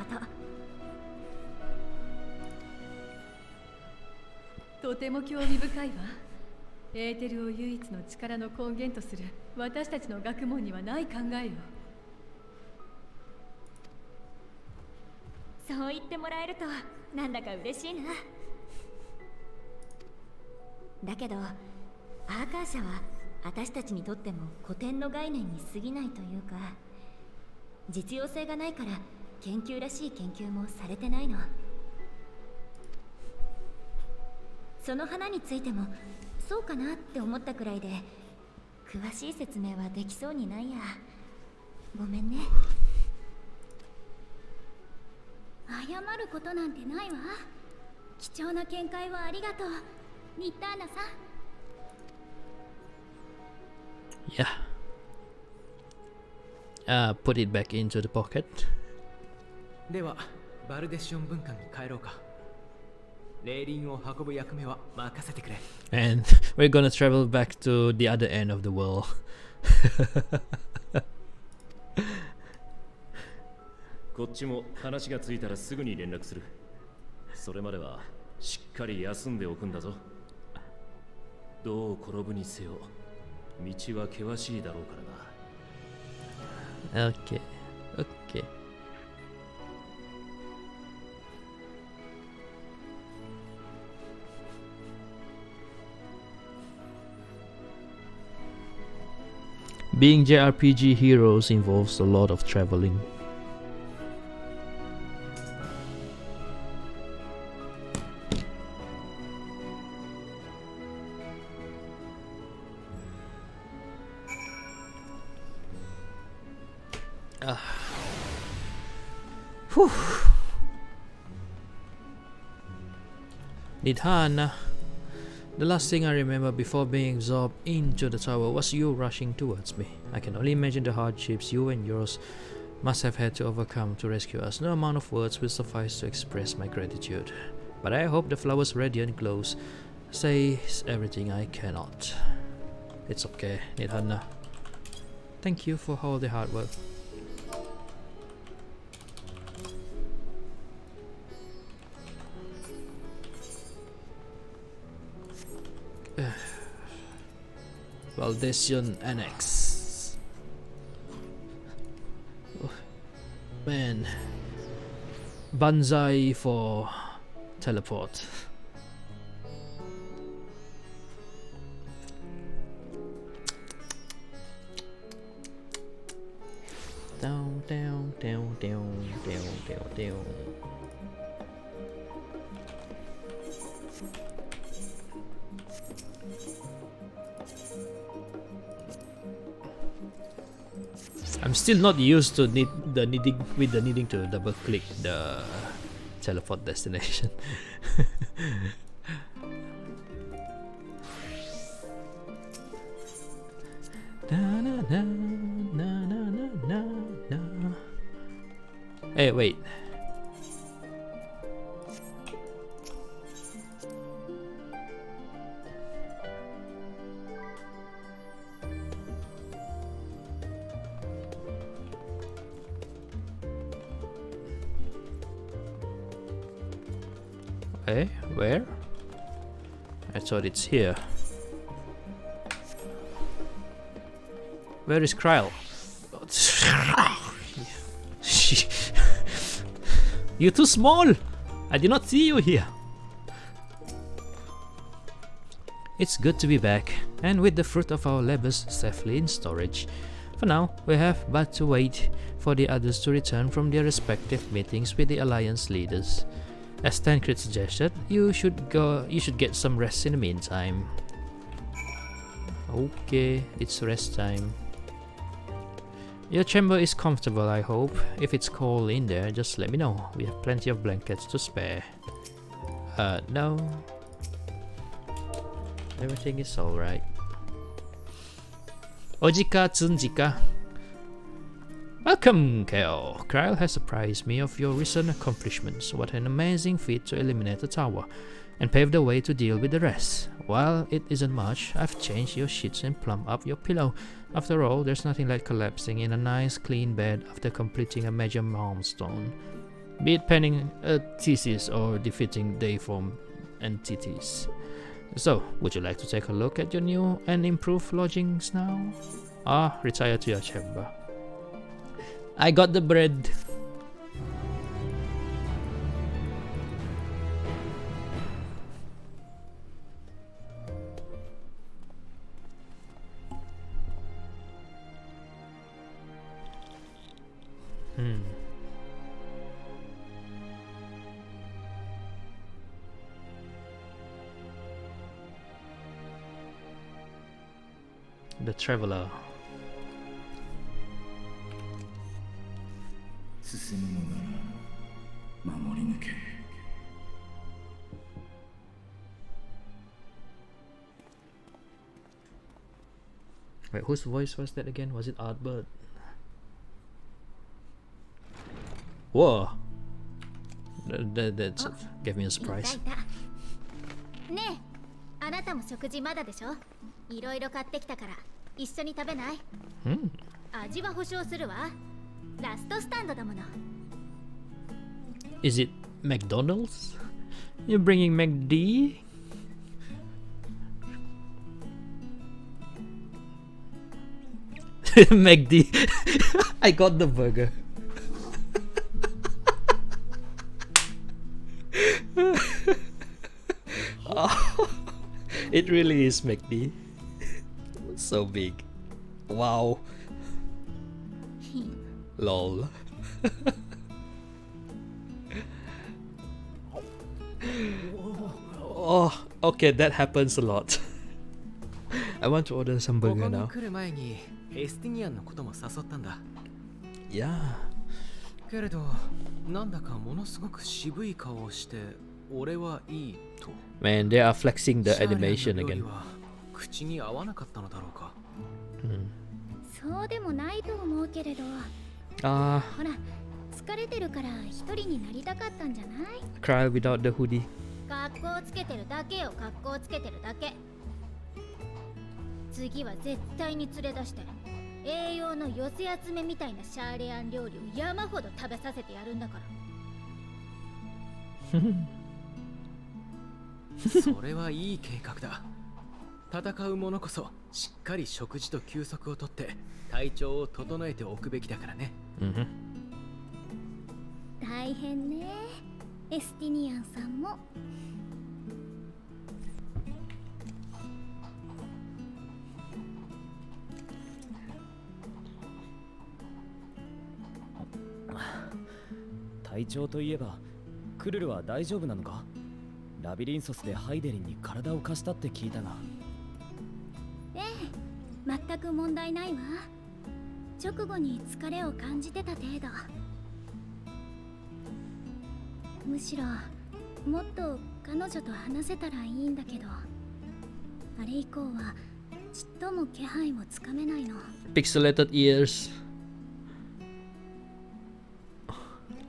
と。とても興味深いわ。エーテルを唯一の力の根源とする私たちの学問にはない考えよ。そう言ってもらえるとなんだか嬉しいな。だけどアーカー社は私たちにとっても古典の概念に過ぎないというか、実用性がないから研究らしい研究もされてないの。その花についてもそうかなって思ったくらいで、詳しい説明はできそうにないや。ごめんね。謝ることなんてないわ。貴重な見解をありがとう、ニッターナさん。Yeah. Put it back into the pocket. ではバルデシオン文館に帰ろうか。霊輪を運ぶ役目は任せてくれ。 And we're gonna travel back to the other end of the world. こっちも話がついたらすぐに連絡する。それまではしっかり休んでおくんだぞ。どう転ぶにせよ道は険しいだろうからな。 Okay. Being JRPG heroes involves a lot of traveling. Whew. Nidhana. The last thing I remember before being absorbed into the tower was you rushing towards me. I can only imagine the hardships you and yours must have had to overcome to rescue us. No amount of words will suffice to express my gratitude. But I hope the flower's radiant glows says everything I cannot. It's okay, Nidhana. Thank you for all the hard work. Valdesian Annex. Oh, man. Banzai for teleport. Down, down, down, down, down, down, down. I'm still not used to needing to double click the teleport destination. Hey, wait. Hey, where? I thought it's here. Where is Kryl? You're too small! I did not see you here. It's good to be back, and with the fruit of our labors safely in storage. For now, we have but to wait for the others to return from their respective meetings with the Alliance leaders. As Tancred suggested, you should get some rest in the meantime. Okay, it's rest time. Your chamber is comfortable, I hope. If it's cold in there, just let me know. We have plenty of blankets to spare. No. Everything is alright. Ojika Tsunjika. Welcome, Keio. Kryl has apprised me of your recent accomplishments. What an amazing feat to eliminate the tower and pave the way to deal with the rest. While it isn't much, I've changed your sheets and plumped up your pillow. After all, there's nothing like collapsing in a nice clean bed after completing a major milestone, be it penning a thesis or defeating deiform entities. So, would you like to take a look at your new and improved lodgings now? Retire to your chamber. I got the bread. The Traveler. 進むのなら守り抜け。Wait, whose voice was that again? Was it Artbird? Whoa! That gave me a surprise. ねえ、あなたも食事まだでしょ？いろいろ買ってきたから一緒に食べない？味は保証するわ。ラストスタンドだもの。Is it McDonald's? You're bringing McD? McD. I got the burger. Oh, it really is McD. So big. Wow. Lol. Oh, okay, that happens a lot. I want to order some burger now. Yeah. けれど、なんだかものすごく渋い顔をして、俺はいいと。Man, they are flexing the animation again. 口に合わなかったのだろうか。そうでもないと思うけれど。ほら、疲れてるから一人になりたかったんじゃない？ Cry without the hoodie. 格好つけてるだけよ、格好つけてるだけ。次は絶対に連れ出して、栄養の寄せ集めみたいなシャーレアン料理を山ほど食べさせてやるんだから。それはいい計画だ。戦う者こそしっかり食事と休息をとって体調を整えておくべきだからね。大変ね、エスティニアンさんも。体調といえば、クルルは大丈夫なのか？ラビリンソスでハイデリンに体を貸したって聞いたが。ええ、全く問題ないわ。直後に疲れを感じてた程度。むしろもっと彼女と話せたらいいんだけど、あれ以降はちっとも気配をつかめないの。 Pixelated ears.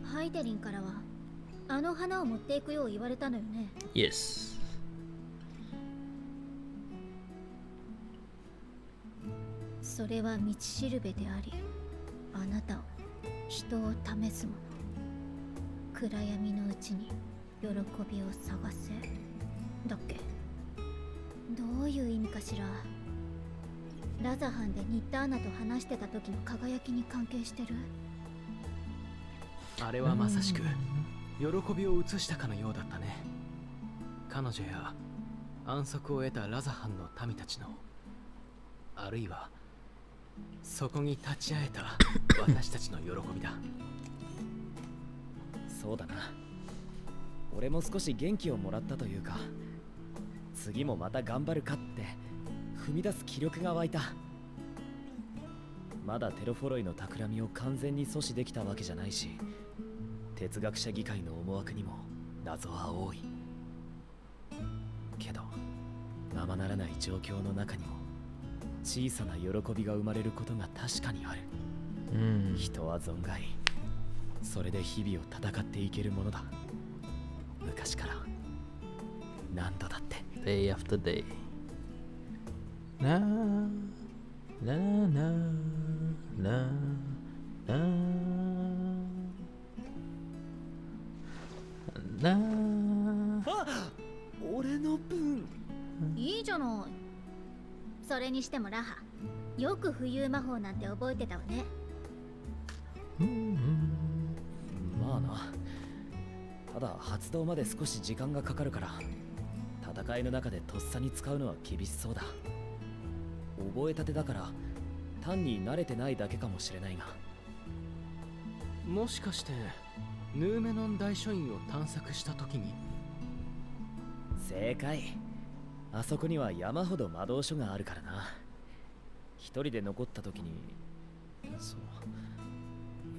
ハイデリンからはあの花を持っていくよう言われたのよね。 Yes. それは道しるべであり、あなたを、人を試すもの。暗闇のうちに喜びを探せだっけ。どういう意味かしら。ラザハンでニッターナと話してた時の輝きに関係してる。あれはまさしく喜びを移したかのようだったね。彼女や安息を得たラザハンの民たちの、あるいはそこに立ち会えた私たちの喜びだ。そうだな。俺も少し元気をもらったというか、次もまた頑張るかって踏み出す気力が湧いた。まだテロフォロイの企みを完全に阻止できたわけじゃないし、哲学者議会の思惑にも謎は多いけど、ままならない状況の中にも小さな喜びが生まれることが確かにある。人は存外それで日々を戦っていけるものだ。昔から何度だって。 Day after day. Na na na na na na. あ、俺の分。いいじゃない。それにしてもラハ、よく浮遊魔法なんて覚えてたわね。まあな。ただ発動まで少し時間がかかるから、戦いの中でとっさに使うのは厳しそうだ。覚えたてだから単に慣れてないだけかもしれないが。もしかしてヌーメノン大書院を探索した時に。正解。あそこには山ほど魔導書があるからな。一人で残った時にそう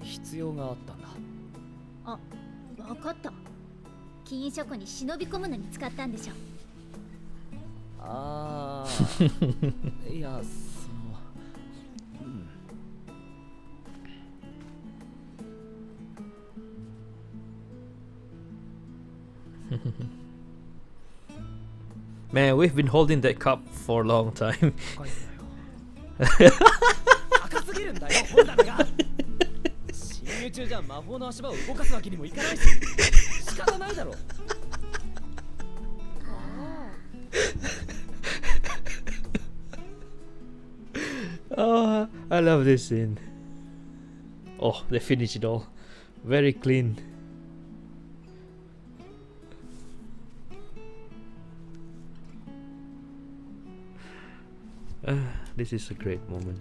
必要があったんだ。あ、わかった。禁書庫に忍び込むのに使ったんでしょ。ああいや、Man, we've been holding that cup for a long time. 赤すぎるんだよ、本棚が。侵入中じゃ魔法の足場を動かすわけにもいかないし、仕方ないだろ。Oh, I love this scene. Oh, they finished it all. Very clean. This is a great moment.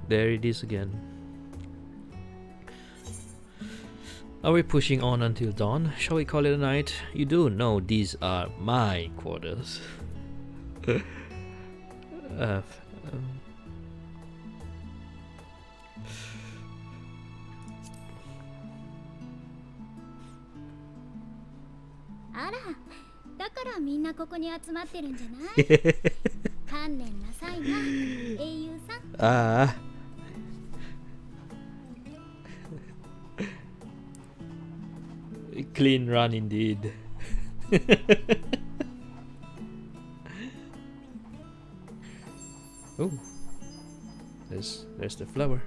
There it is again. Are we pushing on until dawn? Shall we call it a night? You do know these are my quarters.あら、だからみんなここに集まってるんじゃない？観念なさいな、英雄さん。Ah. Clean run indeed. Oh, there's the flower.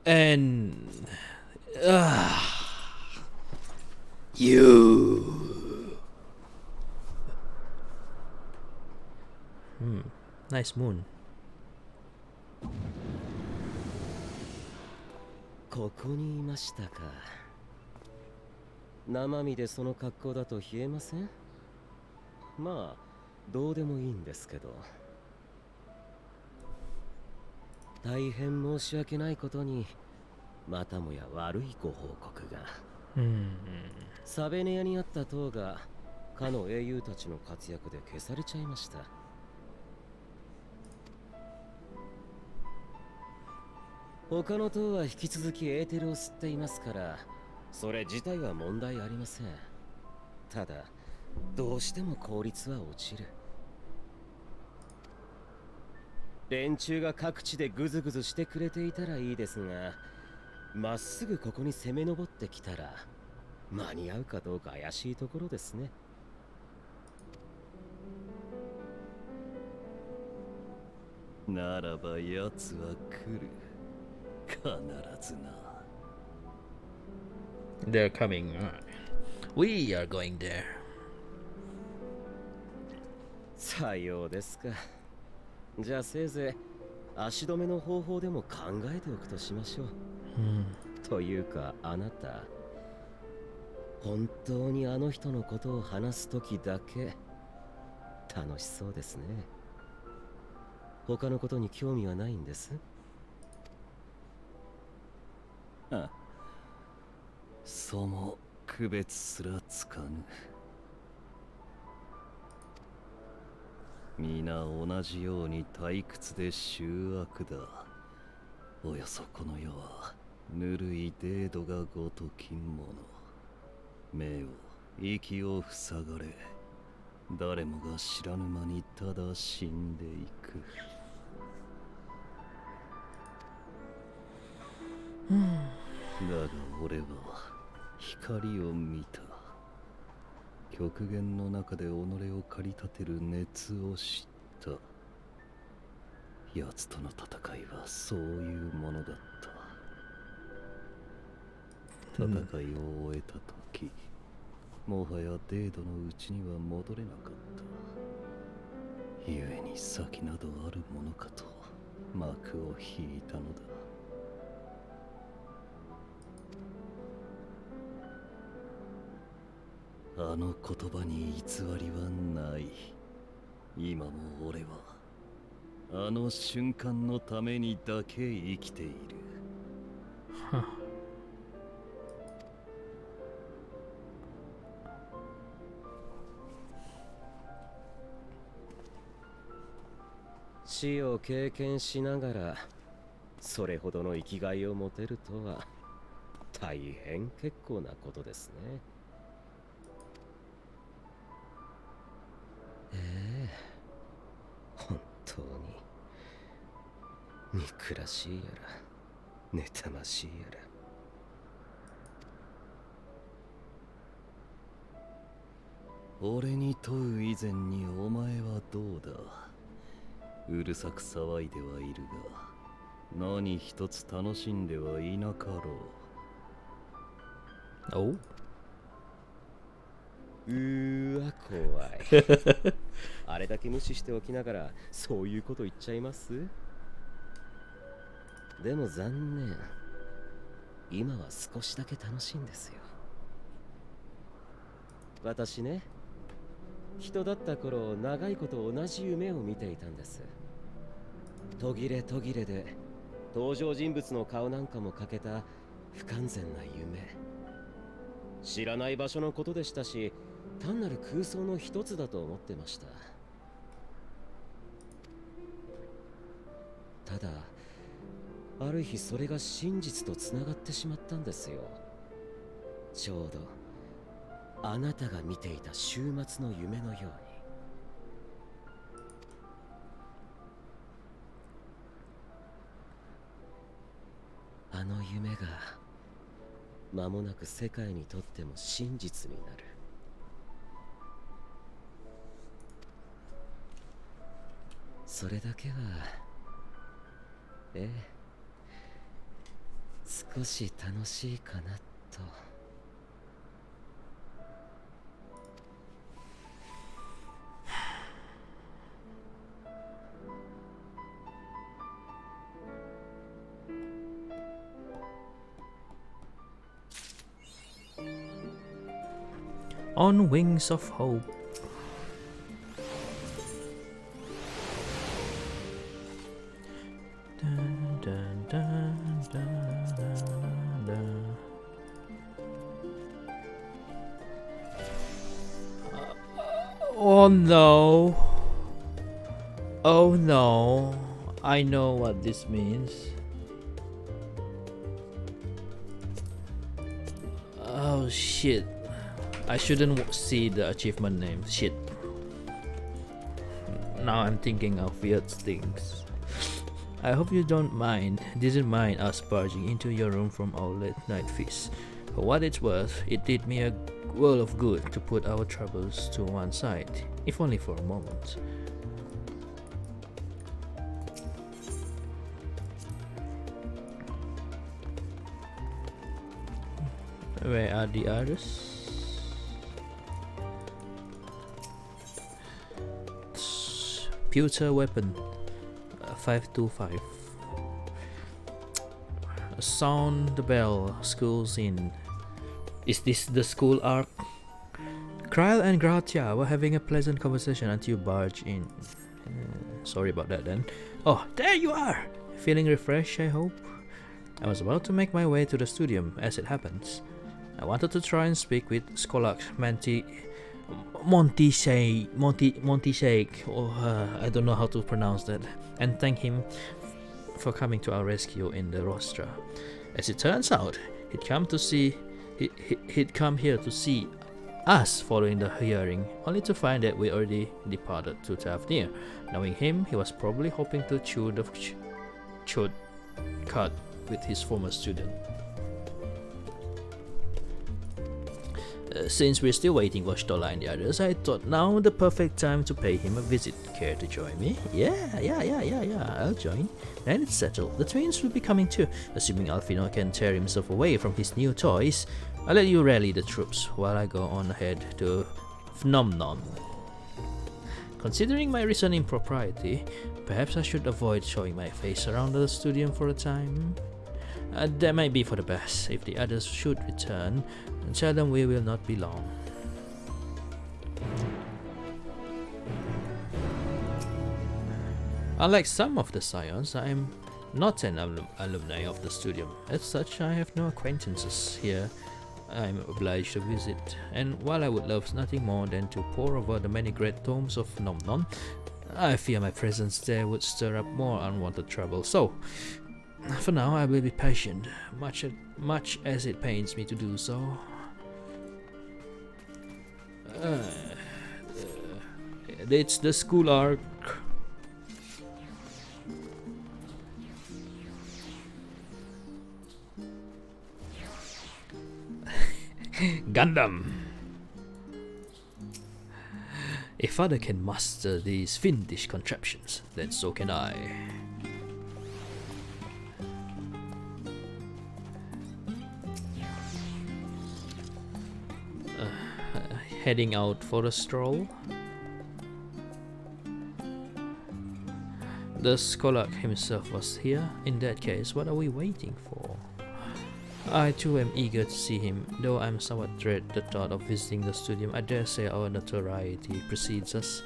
And you. Nice moon. ここにいましたか。生身でその格好だと冷えません？まあどうでもいいんですけど。大変申し訳ないことに、またもや悪いご報告が。サベネアにあった塔がかの英雄たちの活躍で消されちゃいました。他の塔は引き続きエーテルを吸っていますから、それ自体は問題ありません。ただどうしても効率は落ちる。連中が各地でグズグズしてくれていたらいいですが、まっすぐここに攻め上ってきたら間に合うかどうか怪しいところですね。ならば奴は来る。必ずな。They're coming. We are going there. さようですか。じゃあせいぜい足止めの方法でも考えておくとしましょう。というかあなた、本当にあの人のことを話すときだけ楽しそうですね。他のことに興味はないんです。その区別すらつかぬ。皆同じように退屈で醜悪だ。およそこの世はぬるいデードがごときもの。目を息を塞がれ、誰もが知らぬ間にただ死んでいく。だが俺は光を見た。極限の中で己を駆り立てる熱を知った。奴との戦いはそういうものだった。戦いを終えた時、もはやデードのうちには戻れなかった。故に先などあるものかと幕を引いたのだ。あの言葉に偽りはない。今も俺はあの瞬間のためにだけ生きている。死を経験しながらそれほどの生きがいを持てるとは大変結構なことですね。本当に憎らしいやら妬ましいやら。俺に問う以前にお前はどうだ。うるさく騒いではいるが、何一つ楽しんではいなかろう。わ怖い。あれだけ無視しておきながらそういうこと言っちゃいます？でも残念、今は少しだけ楽しいんですよ。私ね、人だった頃長いこと同じ夢を見ていたんです。途切れ途切れで登場人物の顔なんかも欠けた不完全な夢。知らない場所のことでしたし、単なる空想の一つだと思ってました。ただある日それが真実とつながってしまったんですよ。ちょうどあなたが見ていた週末の夢のように。あの夢が間もなく世界にとっても真実になる。それだけは少し楽しいかなと。On Wings of Hope. Oh no. Oh no. I know what this means. Oh shit. I shouldn't see the achievement name. Shit. Now I'm thinking of weird things. I hope you didn't mind us barging into your room from our late night feast. For what it's worth, it did me a world of good to put our troubles to one side, if only for a moment. Where are the others? Pewter weapon 525. Sound the bell. School's in. Is this the school arc? Kryl and Gratia were having a pleasant conversation until you barged in. Sorry about that then. Oh, there you are! Feeling refreshed, I hope? I was about to make my way to the studium as it happens. I wanted to try and speak with Skolak Montisake, or I don't know how to pronounce that, and thank him for coming to our rescue in the Rostra. As it turns out, he'd come here to see us following the hearing, only to find that we already departed to Thavnair. Knowing him, he was probably hoping to chew the cut with his former student. Since we're still waiting for Stola and the others, I thought now the perfect time to pay him a visit. Care to join me? Yeah, I'll join. Then it's settled. The twins will be coming too. Assuming Alfino can tear himself away from his new toys, I'll let you rally the troops while I go on ahead to Phnomnon. Considering my recent impropriety, perhaps I should avoid showing my face around the studio for a time. That might be for the best. If the others should return, tell them we will not be long. Unlike some of the Scions, I am not an alumni of the studium. As such, I have no acquaintances here I am obliged to visit, and while I would love nothing more than to pore over the many great tomes of Phnomnon, I fear my presence there would stir up more unwanted trouble. So, for now, I will be patient, much as it pains me to do so. It's the school arc. Gundam! If father can master these fiendish contraptions, then so can I. Heading out for a stroll. The Skolak himself was here. In that case, what are we waiting for? I too am eager to see him, though I'm somewhat dread the thought of visiting the studium. I dare say our notoriety precedes us.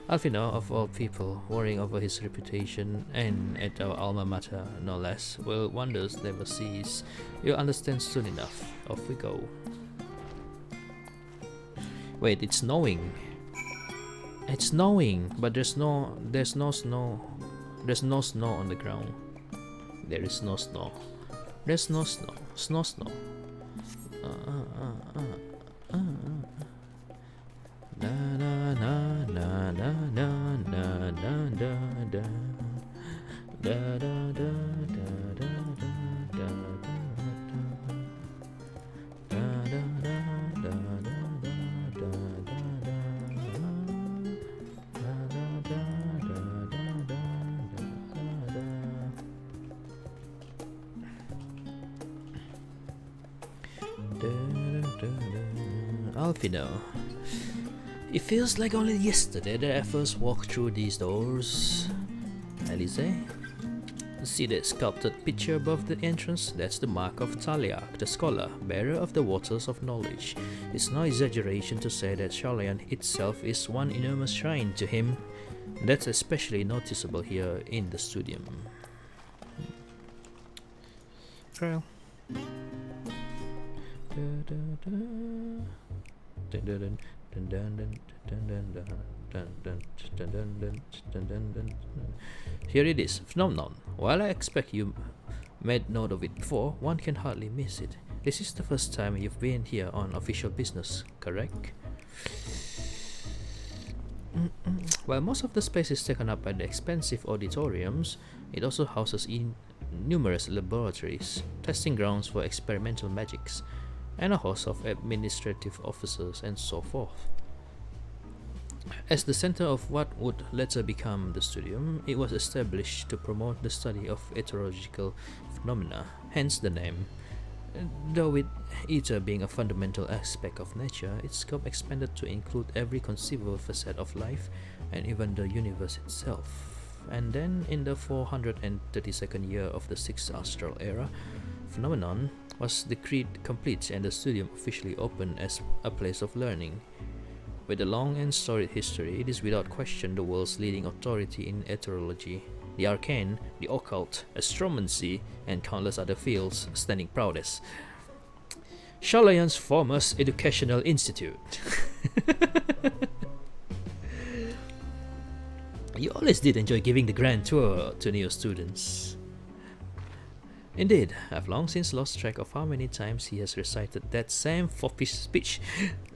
Alfino, of all people, worrying over his reputation, and at our alma mater no less, will wonders never cease. You'll understand soon enough. Off we go. Wait, it's snowing. It's snowing, but there's no snow. There's no snow on the ground. There is no snow. There's no snow. Snow. Na na na na na na na na da da da da da da da Alfino. It feels like only yesterday that I first walked through these doors. Elise? See that sculpted picture above the entrance? That's the mark of Taliak, the scholar, bearer of the waters of knowledge. It's no exaggeration to say that Sharlayan itself is one enormous shrine to him. That's especially noticeable here in the studium. Well. Here it is, phenomenon. While I expect you made note of it before, one can hardly miss it. This is the first time you've been here on official business, correct? While most of the space is taken up by the expensive auditoriums, it also houses numerous laboratories, testing grounds for experimental magics, and a host of administrative officers and so forth. As the center of what would later become the studium, it was established to promote the study of etherological phenomena, hence the name. Though with ether being a fundamental aspect of nature, its scope expanded to include every conceivable facet of life and even the universe itself. And then, in the 432nd year of the 6th Astral Era, Phenomenon was decreed complete and the studium officially opened as a place of learning. With a long and storied history, it is without question the world's leading authority in etherology, the arcane, the occult, astromancy, and countless other fields, standing proudest. Shalayan's foremost educational institute. You always did enjoy giving the grand tour to new students. Indeed, I've long since lost track of how many times he has recited that same foppish speech.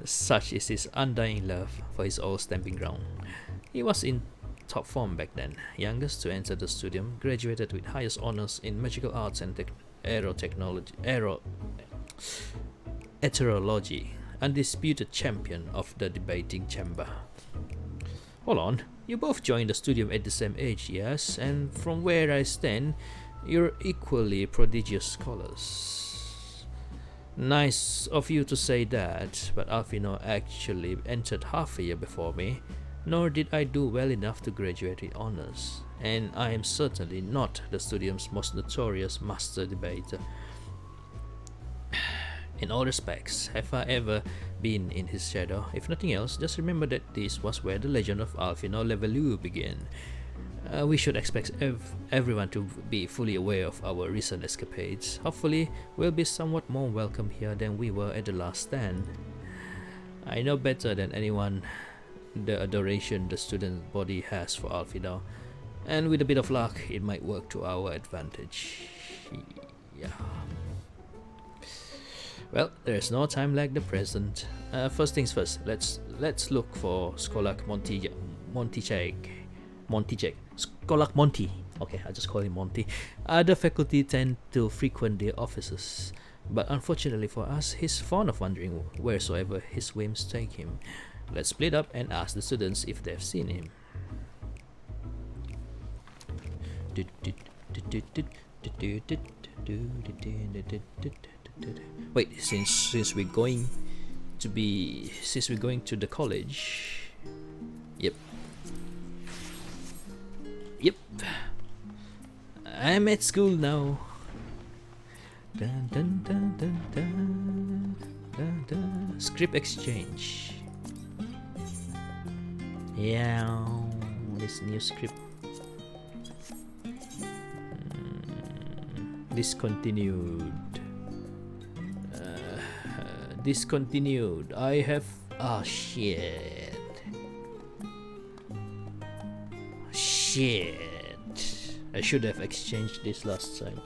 Such is his undying love for his old stamping ground. He was in top form back then, youngest to enter the studium, graduated with highest honors in magical arts and etherology, undisputed champion of the debating chamber. Hold on, you both joined the studium at the same age, yes, and from where I stand, you're equally prodigious scholars. Nice of you to say that, but Alfino actually entered half a year before me, nor did I do well enough to graduate with honors, and I am certainly not the studium's most notorious master debater. In all respects, have I ever been in his shadow? If nothing else, just remember that this was where the legend of Alfino Levelu began. We should expect everyone to be fully aware of our recent escapades. Hopefully, we'll be somewhat more welcome here than we were at the last stand. I know better than anyone the adoration the student body has for Alfino, and with a bit of luck, it might work to our advantage. Yeah. Well, there's no time like the present. First things first, let's look for Skolak Montichek. Skolak Monty. Okay, I'll just call him Monty. Other faculty tend to frequent the offices, but unfortunately for us, he's fond of wandering wheresoever his whims take him. Let's split up and ask the students if they've seen him. Wait, since we're going to the college. Yep. I'm at school now. Dun, dun, dun, dun, dun, dun, dun. Script exchange. Yeah, this new script. Discontinued. Discontinued. I have. Oh shit. Shit. I should have exchanged this last time.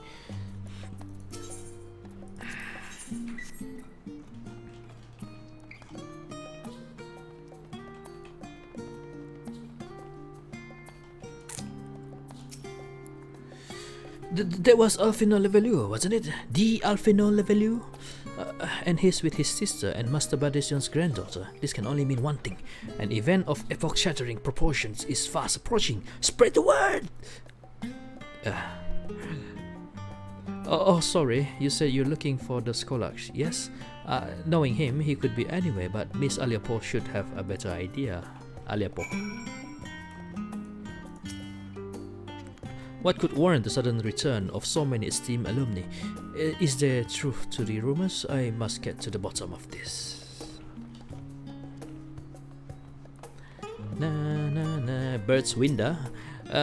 That was Alfino Levelu, wasn't it? The Alfino Levelu? And he's with his sister and Master Badasion's granddaughter. This can only mean one thing. An event of epoch-shattering proportions is fast approaching. Spread the word! Sorry. You said you're looking for the Skolak, yes? Knowing him, he could be anywhere, but Miss Aliapo should have a better idea. Aliapo. What could warrant the sudden return of so many esteemed alumni? Is there truth to the rumors? I must get to the bottom of this. Bird's Window.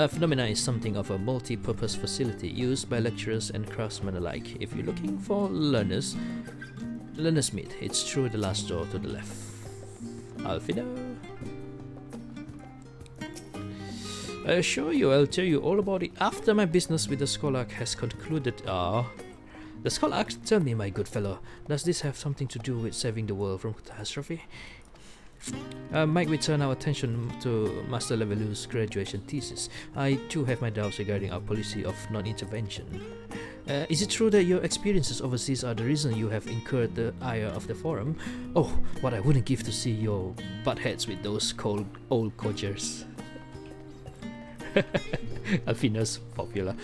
Phenomena is something of a multi-purpose facility used by lecturers and craftsmen alike. If you're looking for learners meet, it's through the last door to the left. Alfino. I assure you I'll tell you all about it after my business with the Scholark has concluded. The Scholark, tell me, my good fellow, does this have something to do with saving the world from catastrophe? Might we turn our attention to Master Levelu's graduation thesis? I too have my doubts regarding our policy of non-intervention. Is it true that your experiences overseas are the reason you have incurred the ire of the Forum? Oh, what I wouldn't give to see your butt heads with those cold old codgers. Alfina's popular.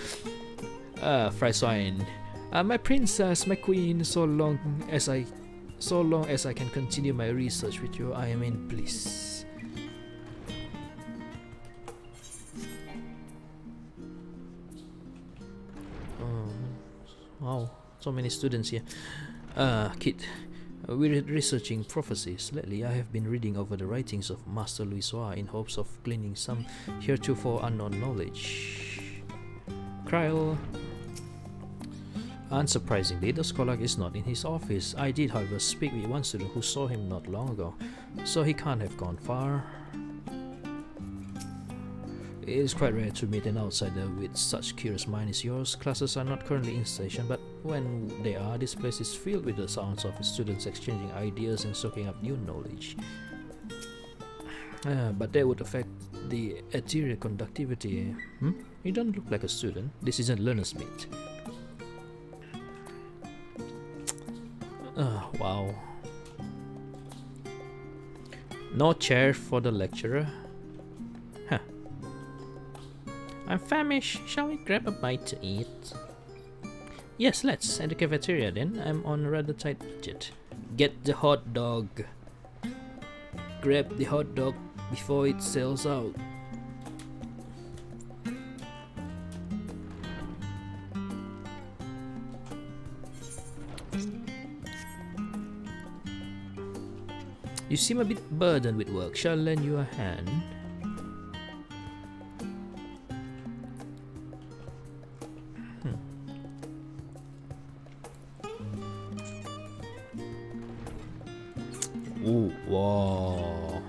Fried swine. My princess, my queen, so long as I can continue my research with you, I am in bliss. Wow, so many students here. Kid, we're researching prophecies. Lately, I have been reading over the writings of Master Louisoix in hopes of gleaning some heretofore unknown knowledge. Kryl. Unsurprisingly, the Scholark is not in his office. I did, however, speak with one student who saw him not long ago, so he can't have gone far. It is quite rare to meet an outsider with such curious mind as yours. Classes are not currently in session, but when they are, this place is filled with the sounds of students exchanging ideas and soaking up new knowledge. But that would affect the ethereal conductivity. You don't look like a student. This isn't learner's meet. Wow. No chair for the lecturer. Huh. I'm famished. Shall we grab a bite to eat? Yes, let's. At the cafeteria then. I'm on a rather tight budget. Get the hot dog. Grab the hot dog before it sells out. You seem a bit burdened with work. Shall I lend you a hand? Ooh, wow.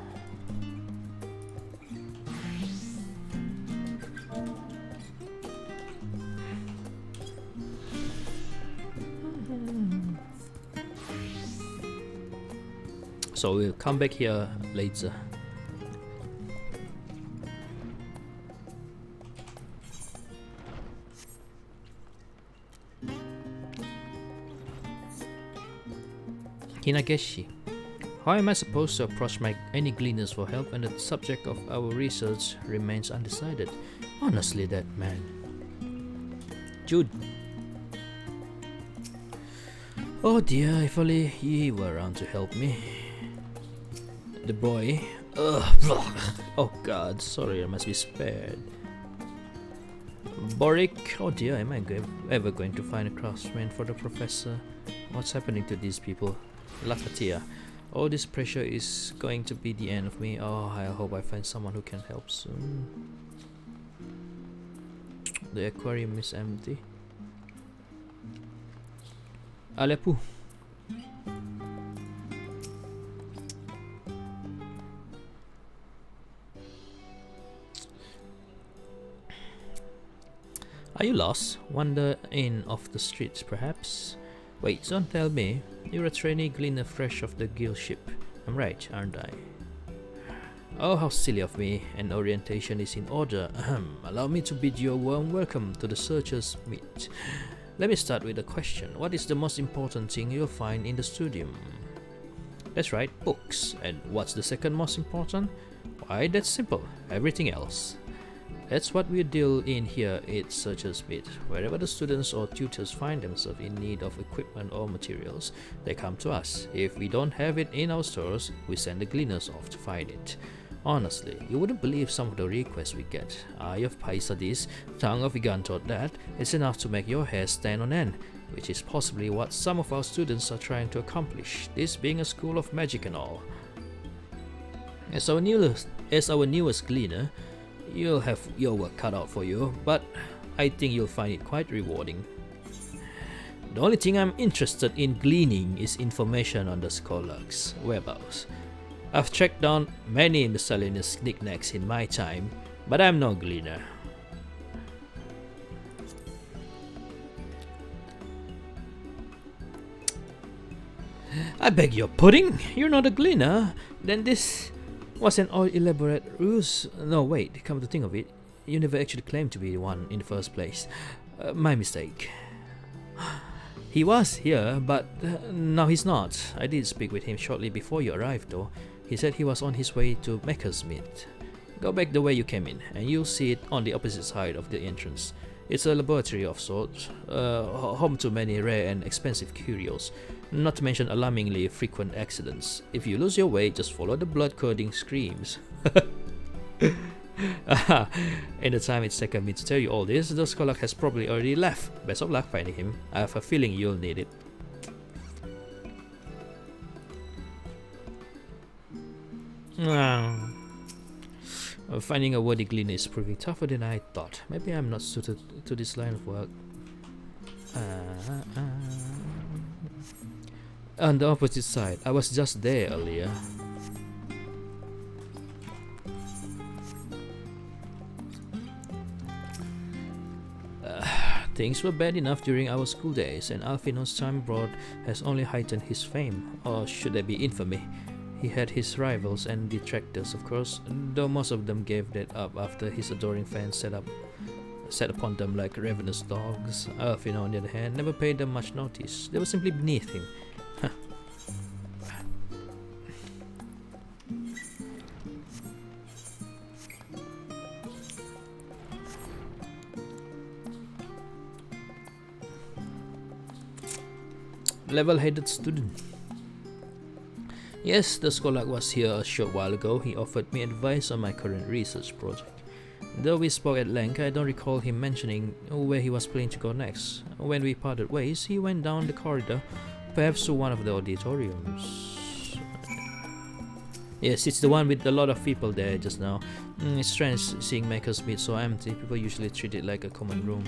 So we'll come back here later. Hinageshi. How am I supposed to approach any gleaners for help when the subject of our research remains undecided? Honestly, that man. Jude. Oh dear, if only he were around to help me. The boy. Oh god, sorry, I must be spared. Boric. Oh dear, am I ever going to find a craftsman for the professor? What's happening to these people? Lakatia. All this pressure is going to be the end of me. Oh, I hope I find someone who can help soon. The aquarium is empty. Aleppo. Are you lost? Wander in off the streets, perhaps? Wait, don't tell me. You're a trainee gleaner fresh off the guild ship. I'm right, aren't I? Oh, how silly of me. An orientation is in order. Allow me to bid you a warm welcome to the Searcher's Meet. Let me start with a question. What is the most important thing you'll find in the studium? That's right, books. And what's the second most important? Why, that's simple. Everything else. That's what we deal in here at Searcher's Meet. Wherever the students or tutors find themselves in need of equipment or materials, they come to us. If we don't have it in our stores, we send the gleaners off to find it. Honestly, you wouldn't believe some of the requests we get. Eye of Paisadis, tongue of Igantot, that it's enough to make your hair stand on end, which is possibly what some of our students are trying to accomplish, this being a school of magic and all. As our newest gleaner, you'll have your work cut out for you, but I think you'll find it quite rewarding. The only thing I'm interested in gleaning is information on the Scholark's whereabouts. I've tracked down many miscellaneous knickknacks in my time, but I'm no gleaner. I beg your pudding? You're not a gleaner? Then this was an all elaborate ruse. No, wait, come to think of it, you never actually claimed to be one in the first place. My mistake. He was here, but now he's not. I did speak with him shortly before you arrived though. He said he was on his way to Maker's Meat. Go back the way you came in, and you'll see it on the opposite side of the entrance. It's a laboratory of sorts, home to many rare and expensive curios, not to mention alarmingly frequent accidents. If you lose your way, just follow the blood-curdling screams. In the time it's taken me to tell you all this, the scholar has probably already left. Best of luck finding him. I have a feeling you'll need it. Finding a worthy gleaner is proving tougher than I thought. Maybe I'm not suited to this line of work. On the opposite side, I was just there earlier. Things were bad enough during our school days, and Alfino's time abroad has only heightened his fame, or should there be infamy. He had his rivals and detractors, of course, though most of them gave that up after his adoring fans set upon them like ravenous dogs. Alfino, on the other hand, never paid them much notice. They were simply beneath him. Level-headed student. Yes, the scholar was here a short while ago. He offered me advice on my current research project. Though we spoke at length, I don't recall him mentioning where he was planning to go next. When we parted ways, he went down the corridor, perhaps to one of the auditoriums. Yes, it's the one with a lot of people there just now. It's strange seeing Maker's Meat so empty. People usually treat it like a common room.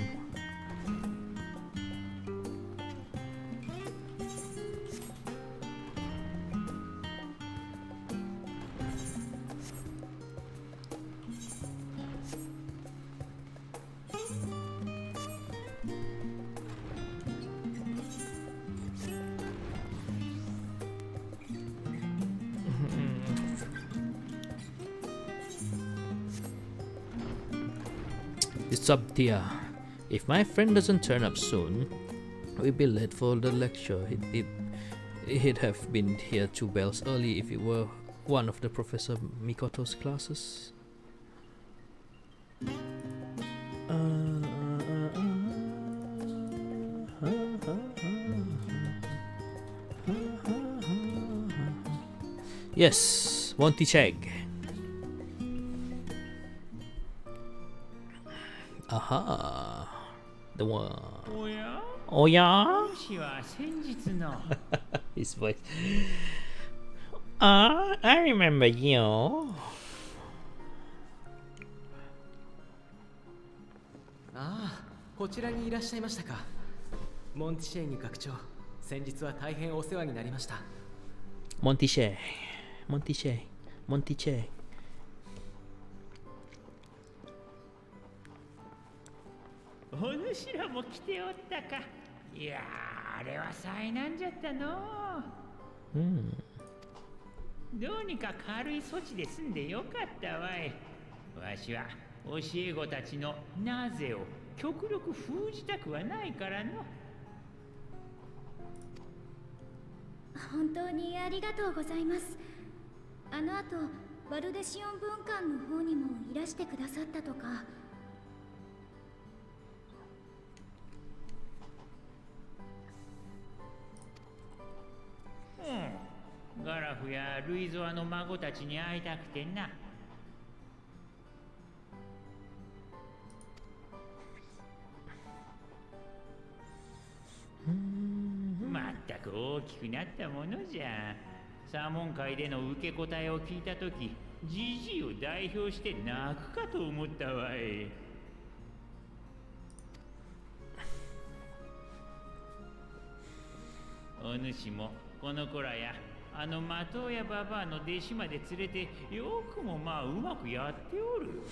It's up there. If my friend doesn't turn up soon, we'll be late for the lecture. He'd have been here 2 bells early if it were one of the Professor Mikoto's classes. Yes, Monty Chegg. Aha, the one. Oh yeah. His voice. I remember you. ああ、こちらにいらっしゃいましたか。モンティシェイニ学長、先日は大変お世話になりました。モンティシェイ、モンティシェイ、モンティシェイ。お主らも来ておったか。いやー、あれは災難じゃったのう。どうにか軽い措置で済んでよかったわい。わしは教え子たちのなぜを極力封じたくはないからの。本当にありがとうございます。あの後、バルデシオン文館の方にもいらしてくださったとか。ガラフやルイゾアの孫たちに会いたくてな。まったく大きくなったものじゃ。サーモン会での受け答えを聞いたとき、ジジイを代表して泣くかと思ったわい。お主もこの子らやあの的親ババアの弟子まで連れてよくもまあうまくやっておる。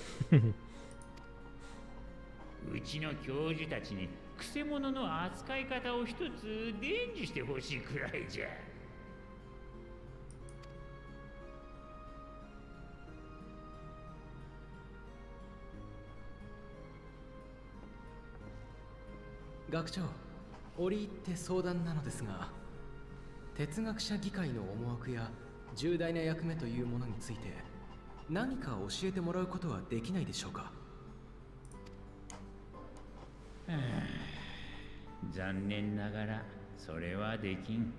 うちの教授たちにくせ者の扱い方を一つ伝授してほしいくらいじゃ。学長、折り入って相談なのですが、哲学者議会の思惑や重大な役目というものについて何か教えてもらうことはできないでしょうか。残念ながらそれはできん。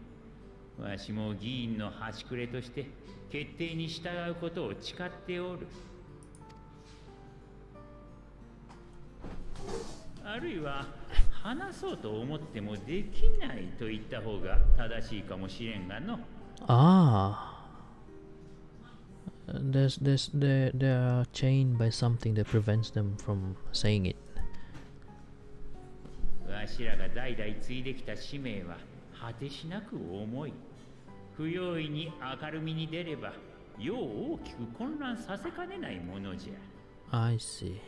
わしも議員の端くれとして決定に従うことを誓っておる。あるいは話そうと思ってもできないと言った方が正しいかもしれんがの。They are chained by something that prevents them from saying it. わしらが代々継いできた使命は果てしなく重い。不用意に明るみに出れば世を大きく混乱させかねないものじゃ。I see.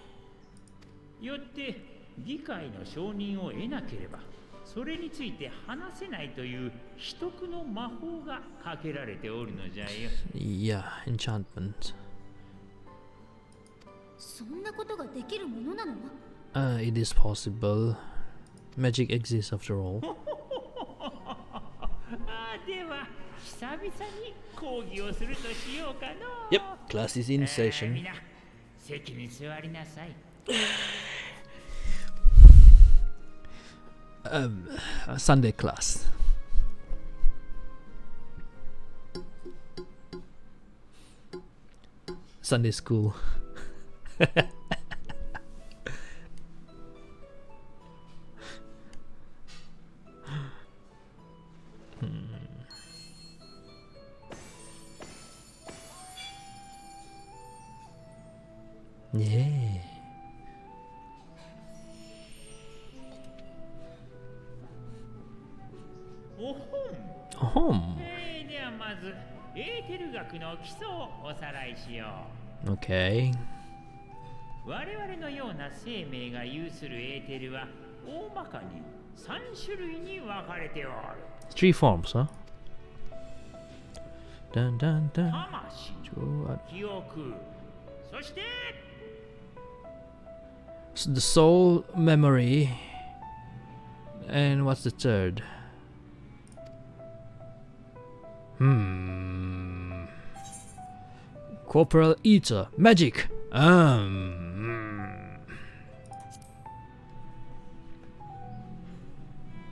よって議会の承認を得なければそれについて話せないという秘匿の魔法がかけられておるのじゃよ。Yeah, enchantment. そんなことができるものなの？ It is possible. Magic exists after all. では久々に講義をするとしようかの。Yep, class is in session. みんな席に座りなさい。Sunday class. Sunday school. Yeah. おほん。ではまずエーテル学の基礎をおさらいしよう。Okay. 我々のような生命が有するエーテルは大まかに3種類に分かれておる。Three forms, huh? Dun dun dun. 魂、記憶、そしてthe soul, memory, and what's the third? Corporal Eater, magic.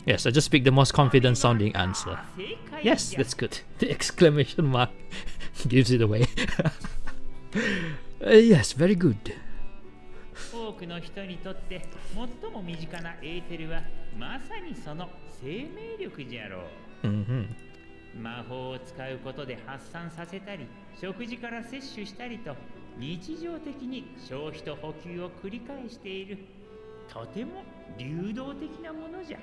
Yes, I just picked the most confident sounding answer. Yes, that's good. The exclamation mark gives it away. Yes, very good. 多くの人にとって最も身近なエーテルはまさにその生命力じゃろう。魔法を使うことで発散させたり、食事から摂取したりと日常的に消費と補給を繰り返している、とても流動的なものじゃ。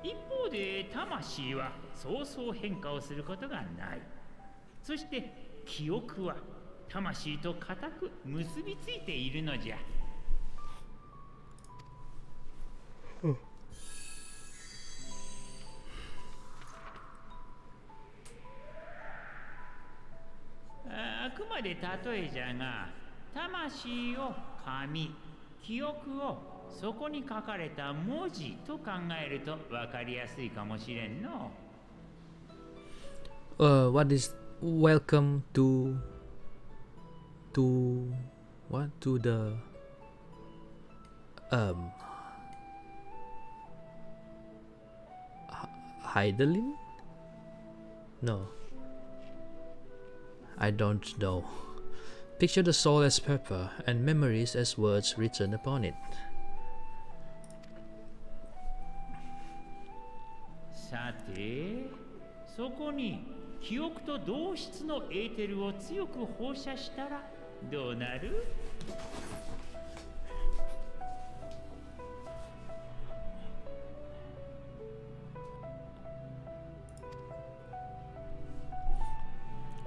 一方で魂はそうそう変化をすることがない。そして記憶は魂と固く結びついているのじゃ。あくまで例えじゃが、魂を紙、記憶をそこに書かれた文字と考えると分かりやすいかもしれんの。What is welcome to what to the Heidelin? No, I don't know. Picture the soul as paper and memories as words written upon it. さて、そこに記憶と同質のエーテルを強く放射したらどうなる？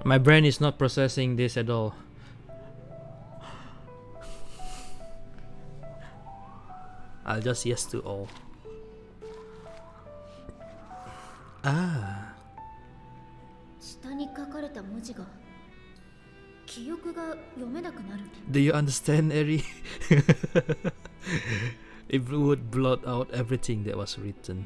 My brain is not processing this at all. I'll just yes to all. Ah. 下に書かれた文字が記憶が読めなくなる。 Do you understand, Eri? It would blot out everything that was written.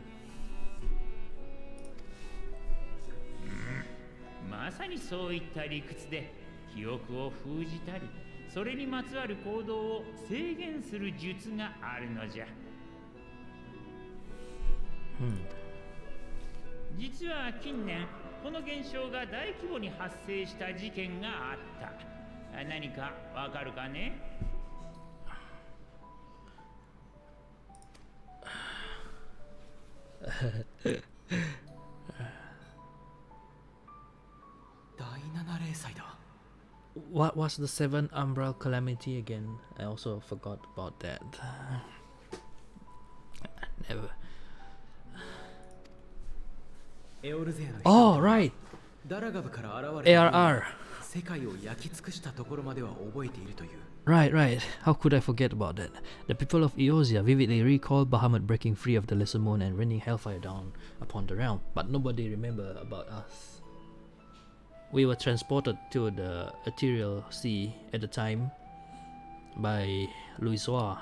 まさにそういった理屈で記憶を封じたり、それにまつわる行動を制限する術があるのじゃ。実は近年この現象が大規模に発生した事件があった。何かわかるかね？第7例祭だ。 What was the seventh umbral calamity again? I also forgot about that. Never. エオルゼアの Oh, right. ダラガブから現れた ARR. 世界を焼き尽くしたところまでは覚えているという。 Right, right. How could I forget about that? The people of Eosia vividly recall Bahamut breaking free of the Lesser Moon and raining hellfire down upon the realm, but nobody remember about us. We were transported to the Ethereal Sea at the time by Louisois.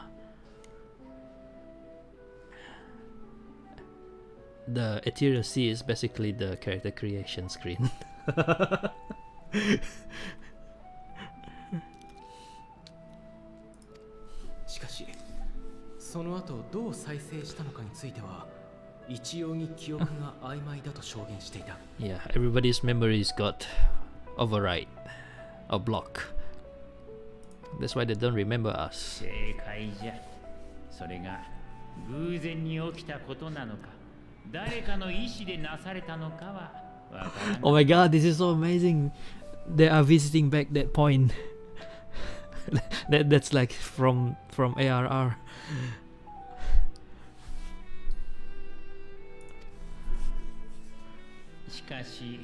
The Ethereal Sea is basically the character creation screen. しかし、その後どう再生したのかについては一様に記憶が曖昧だと証言していた。 Yeah, everybody's memories got override or block. That's why they don't remember us. 正解じゃ。それが偶然に起きたことなのか、誰かの意志でなされたのかはわからない。 Oh my god, this is so amazing. They are visiting back that point. That's like from ARR. しかし、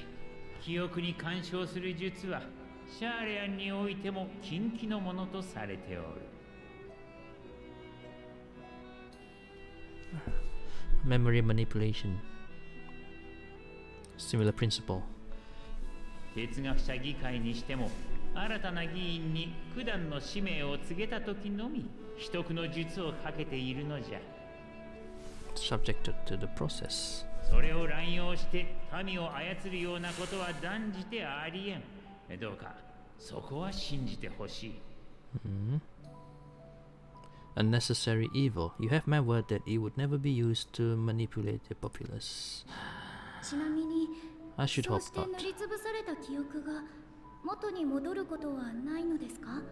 記憶に干渉する術はシャーレアンにおいても禁忌のものとされておる。Memory manipulation. Similar principle. 哲学者議会にしても、新たな議員に九段の使命を告げた時のみ、秘匿の術をかけているのじゃ。Subjected to the process. それを乱用して民を操るようなことは断じてありえん。どうかそこは信じてほしい。Unnecessary evil. You have my word that it would never be used to manipulate the populace. ちなみに I should そう hope して not. 塗りつぶされた記憶が元に戻ることはないのですか？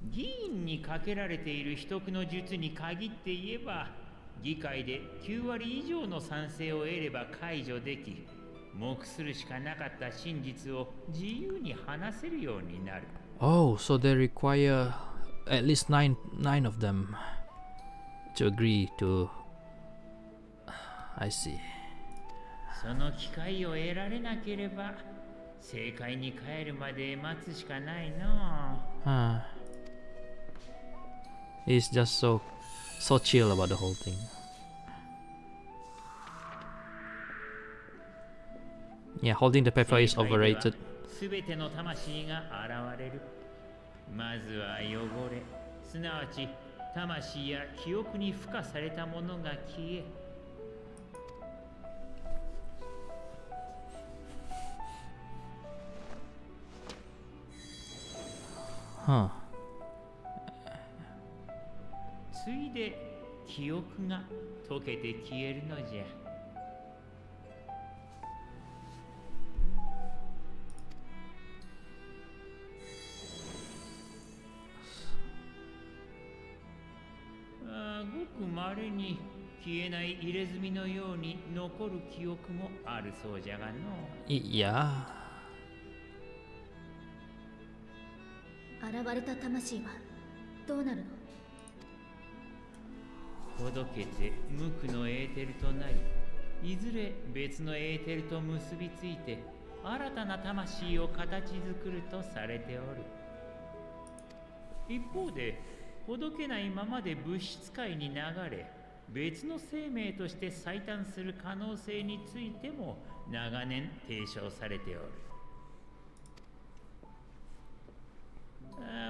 議員にかけられている秘匿の術に限って言えば、議会で9割以上の賛成を得れば解除でき、目するしかなかった真実を自由に話せるようになる。 Oh, so they require at least nine of them to agree to. I see. その機会を得られなければ、正解に帰るまで待つしかないの。He's just so chill about the whole thing. Yeah, holding the paper is overrated. すべての魂が現れる。まずは汚れ、すなわち魂や記憶に付加されたものが消え、 Huh. ついで記憶が溶けて消えるのじゃ。ごく稀に消えない入れ墨のように残る記憶もあるそうじゃがの。Yeah. 現れた魂はどうなるの？ほどけて無垢のエーテルとなり、いずれ別のエーテルと結びついて新たな魂を形作るとされておる。一方でほどけないままで物質界に流れ、別の生命として再誕する可能性についても長年提唱されておる。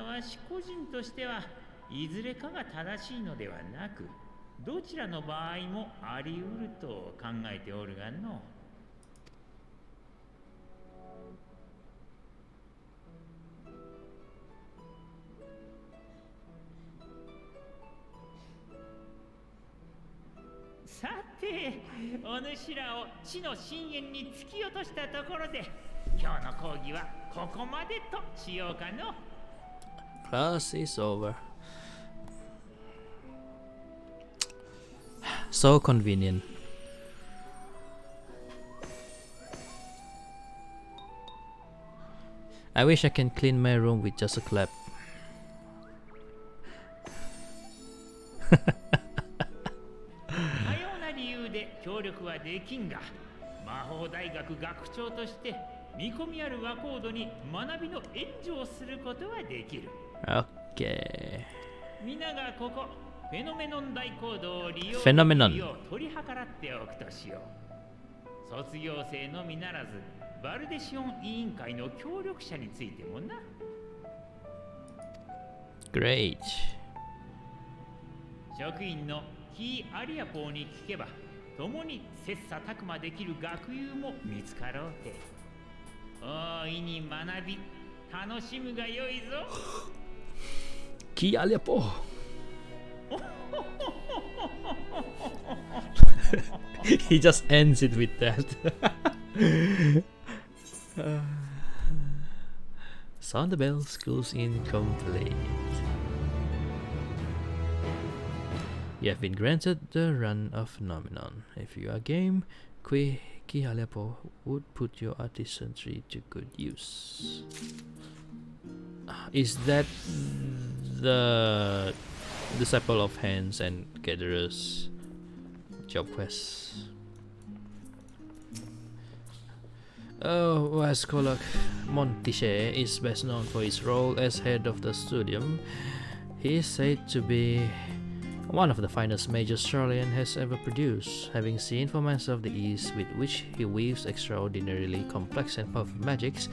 わし個人としてはいずれかが正しいのではなく、どちらの場合もあり得ると考えておるがの。さて、お主らを地の深淵に突き落としたところで、今日の講義はここまでとしようかの。Class is over. So convenient. I wish I can clean my room with just a clap. 多様な理由で協力はできんが、魔法大学学長として見込みある若人に学びの援助をすることはできる。Okay. 皆がここフェノメノン大講堂を利用フェノメノンするよう取り計らっておくとしよう。卒業生のみならずバルデシオン委員会の協力者についてもな。Great. 職員のキー・アリアポーに聞けば、共に切磋琢磨できる学友も見つかろうて。大いに学び楽しむがよいぞ。Ki Aliapo. He just ends it with that. Sound the bell, school's incomplete. You have been granted the run of phenomenon. If you are game, Ki Aliapo would put your artisanry to good use. Is that the Disciple of Hands and Gatherers job quest? Vascolak Montiche is best known for his role as head of the studium. He is said to be one of the finest mages Charlian has ever produced. Having seen for myself the ease with which he weaves extraordinarily complex and powerful magics,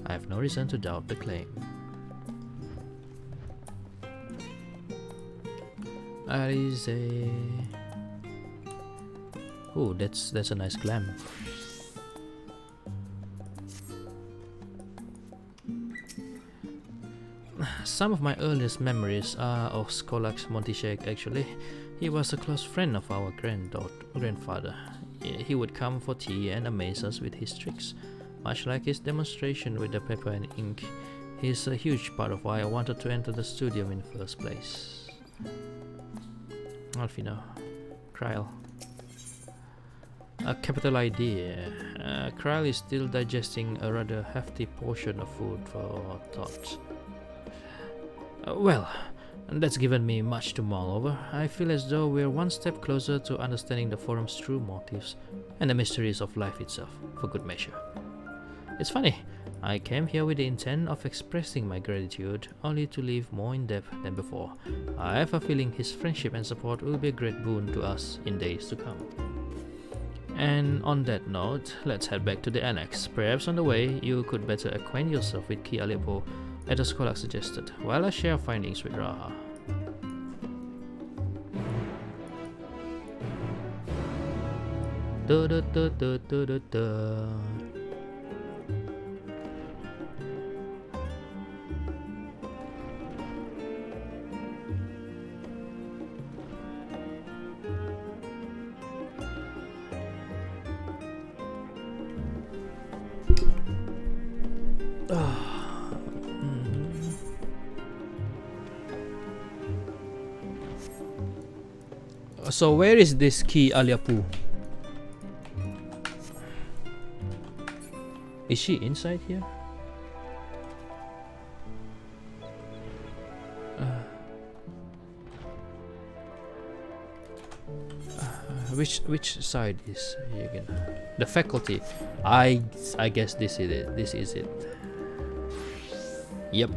I have no reason to doubt the claim. Alize. Oh, that's a nice glam. Some of my earliest memories are of Skolax Montichek. Actually, he was a close friend of our grandfather. He would come for tea and amaze us with his tricks. Much like his demonstration with the paper and ink, he's a huge part of why I wanted to enter the studio in the first place. Alfino, Kryl. A capital idea. Kryl is still digesting a rather hefty portion of food for thought. Well, that's given me much to mull over. I feel as though we're one step closer to understanding the forum's true motives and the mysteries of life itself, for good measure. It's funny, I came here with the intent of expressing my gratitude, only to leave more in depth than before. I have a feeling his friendship and support will be a great boon to us in days to come. And on that note, let's head back to the annex. Perhaps on the way, you could better acquaint yourself with Ki Aliapo, as the scholar suggested, while I share findings with Raha. Da da da da da da da. So where is this Ki Aliapo? Is she inside here? which side is you gonna? The faculty. I guess this is it. This is it. Yep.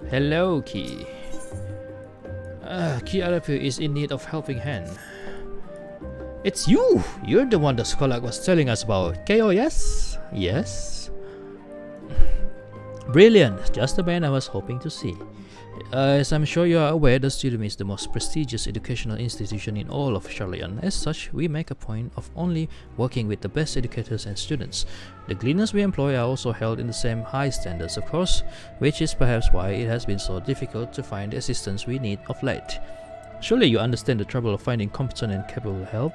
Hello, Key. Key RP is in need of helping hand. It's you! You're the one the scholar was telling us about. Keio, yes? Yes. Brilliant! Just the man I was hoping to see. As I'm sure you are aware, the studium is the most prestigious educational institution in all of Charlian. As such, we make a point of only working with the best educators and students. The cleaners we employ are also held in the same high standards, of course, which is perhaps why it has been so difficult to find the assistance we need of late. Surely you understand the trouble of finding competent and capable help?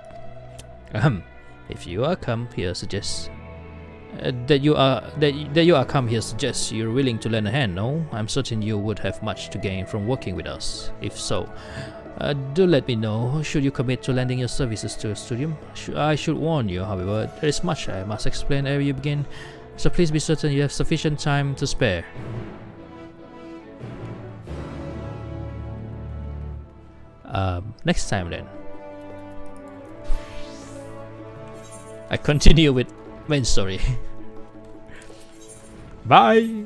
If you are come here suggests that you are come here suggests you're willing to lend a hand, no? I'm certain you would have much to gain from working with us. If so, do let me know should you commit to lending your services to a studium. I should warn you, however, there is much I must explain ere you begin, so please be certain you have sufficient time to spare. Next time then. I continue with main story. Bye.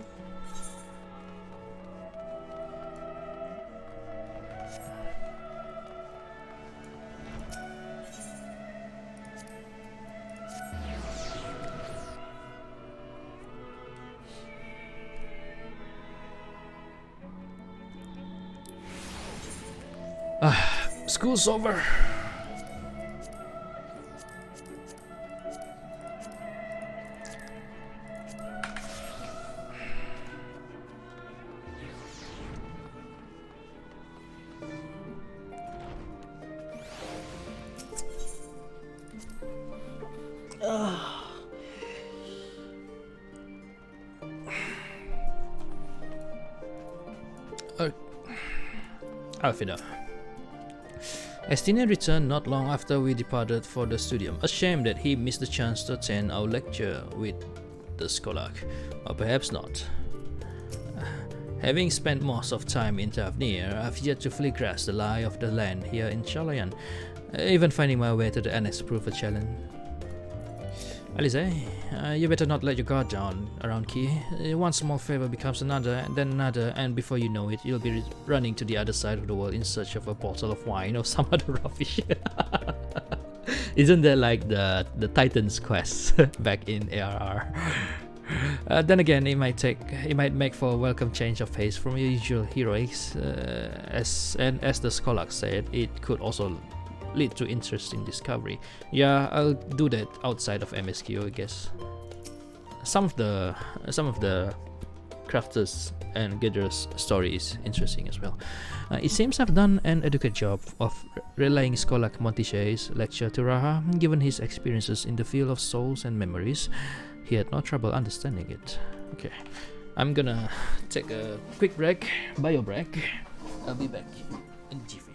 School's over. Alfina. Estinian returned not long after we departed for the studium, ashamed that he missed the chance to attend our lecture with the Scholark, or perhaps not. Having spent most of time in Thavnair, I've yet to fully grasp the lie of the land here in Charlian. Even finding my way to the annex proved a challenge. Alice, you better not let your guard down around Key. One small favor becomes another, and then another, and before you know it, you'll be running to the other side of the world in search of a bottle of wine or some other rubbish. Isn't that like the Titan's quest back in ARR? Then again, it might make for a welcome change of pace from your usual heroics. As the Scholark said, it could also lead to interesting discovery. Yeah, I'll do that outside of MSQ, I guess. Some of the crafters and gatherers story is interesting as well. It seems I've done an adequate job of relaying Scholark Montiche's lecture to Raha. Given his experiences in the field of souls and memories, he had no trouble understanding it. Okay, I'm gonna take a quick break, bio break. I'll be back in jiffy.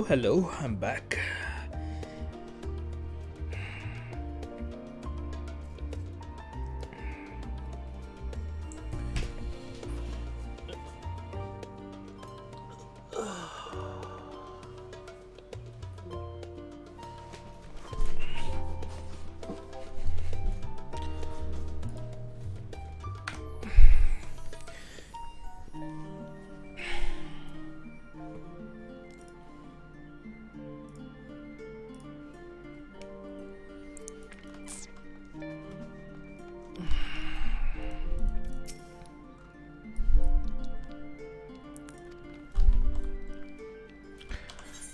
Hello, I'm back.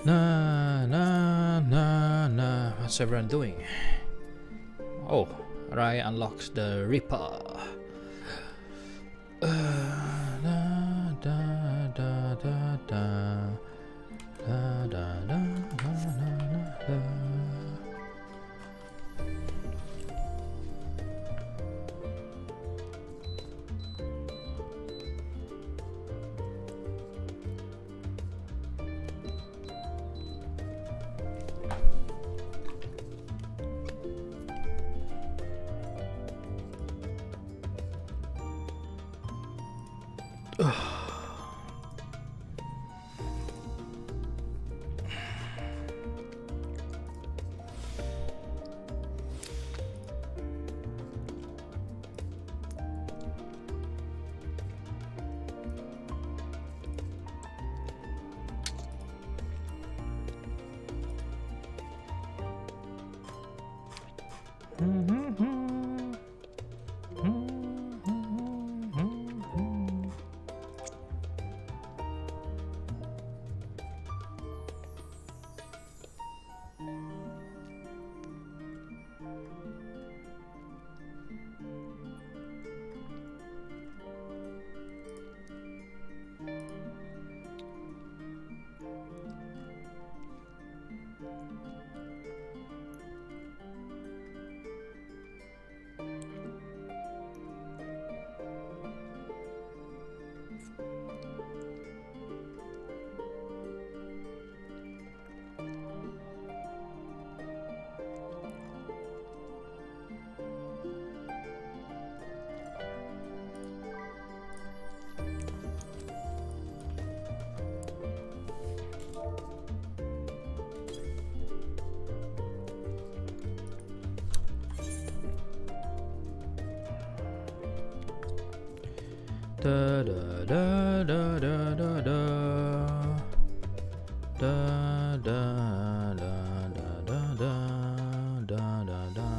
Nah. What's everyone doing? Oh, Rai unlocks the Reaper. Da da da da da da da da da da da da da da da.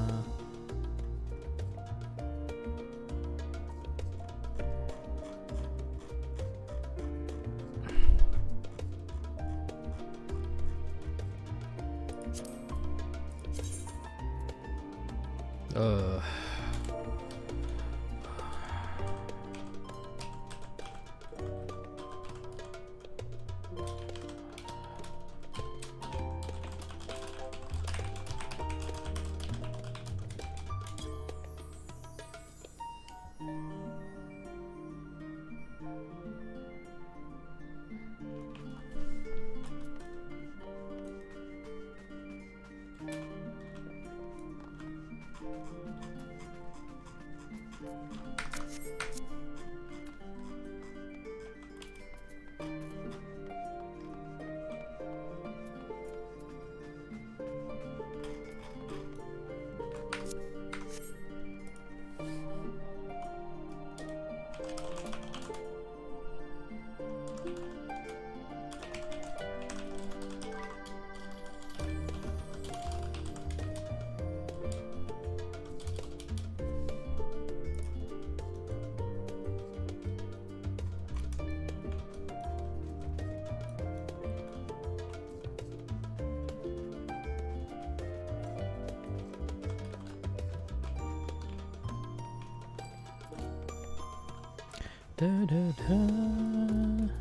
Da da da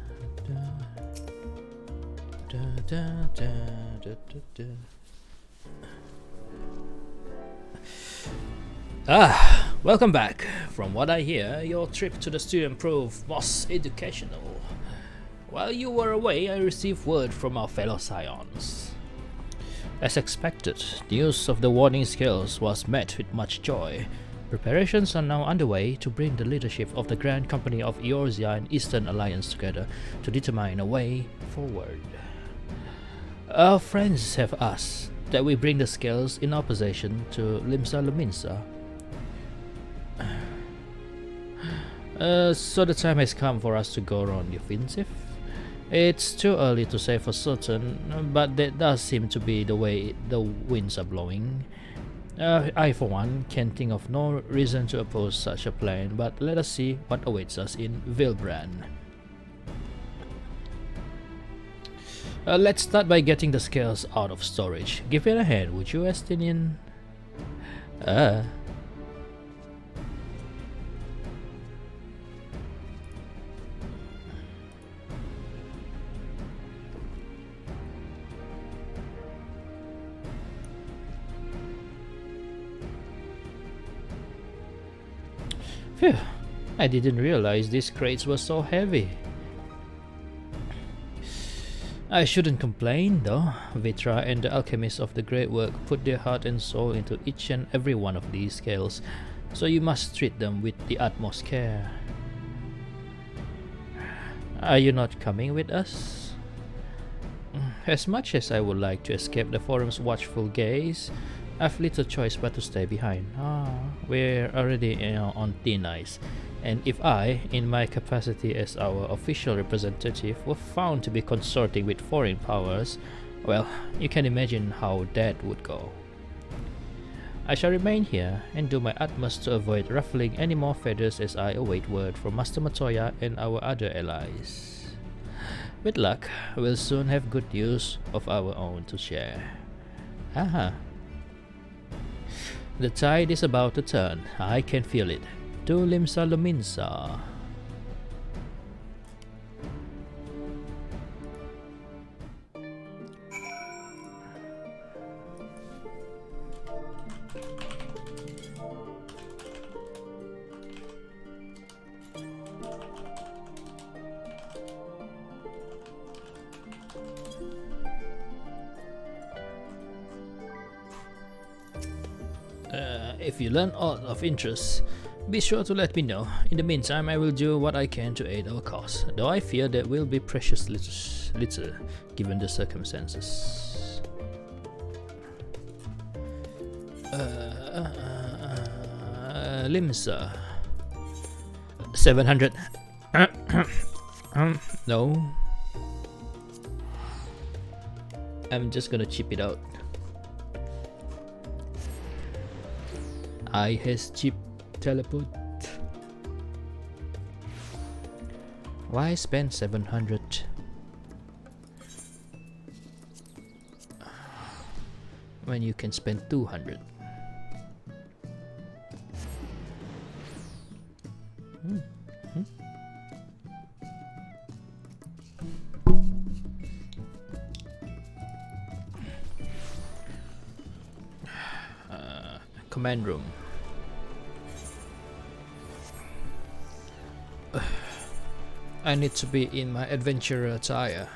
da da da da da da. Welcome back. From what I hear, your trip to the student proved most educational. While you were away, I received word from our fellow scions. As expected, news of the warning skills was met with much joy. Preparations are now underway to bring the leadership of the Grand Company of Eorzea and Eastern Alliance together to determine a way forward. Our friends have asked that we bring the scales in opposition to Limsa Luminsa. So the time has come for us to go on the offensive. It's too early to say for certain, but that does seem to be the way the winds are blowing. I, for one, can think of no reason to oppose such a plan, but let us see what awaits us in Vilbran. Let's start by getting the scales out of storage. Give it a hand, would you, Estinian? Phew, I didn't realize these crates were so heavy. I shouldn't complain though. Vitra and the alchemists of the Great Work put their heart and soul into each and every one of these scales, so you must treat them with the utmost care. Are you not coming with us? As much as I would like to escape the forum's watchful gaze, I've little choice but to stay behind. We're already on thin ice, and if I, in my capacity as our official representative, were found to be consorting with foreign powers, well, you can imagine how that would go. I shall remain here and do my utmost to avoid ruffling any more feathers as I await word from Master Matoya and our other allies. With luck, we'll soon have good news of our own to share. The tide is about to turn. I can feel it. To Limsa Luminsa. If you learn aught of interest, be sure to let me know. In the meantime, I will do what I can to aid our cause, though I fear that will be precious little given the circumstances. Limsa 700. No, I'm just gonna chip it out. I has cheap teleport. Why spend 700 when you can spend 200? Command room. I need to be in my adventurer attire.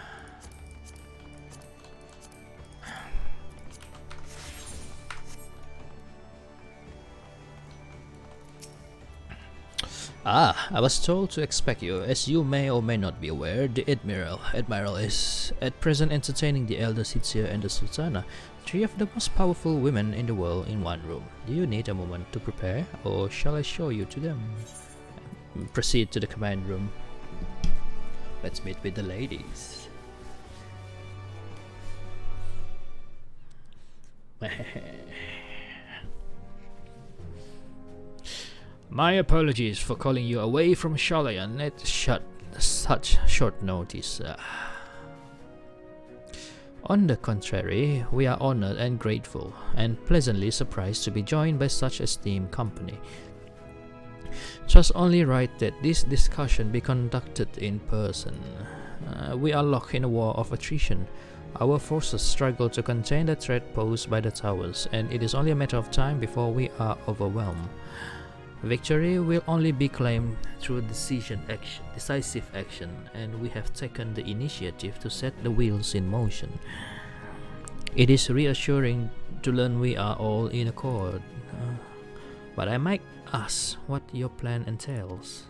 I was told to expect you. As you may or may not be aware, the Admiral is at present entertaining the Elder Sitsia and the Sultana, three of the most powerful women in the world in one room. Do you need a moment to prepare, or shall I show you to them? Proceed to the command room. Let's meet with the ladies. My apologies for calling you away from Shalayan at such short notice. On the contrary, we are honored and grateful, and pleasantly surprised to be joined by such esteemed company. Just only right that this discussion be conducted in person. We are locked in a war of attrition. Our forces struggle to contain the threat posed by the towers, and it is only a matter of time before we are overwhelmed. Victory will only be claimed through decisive action, and we have taken the initiative to set the wheels in motion. It is reassuring to learn we are all in accord, but I might ask what your plan entails.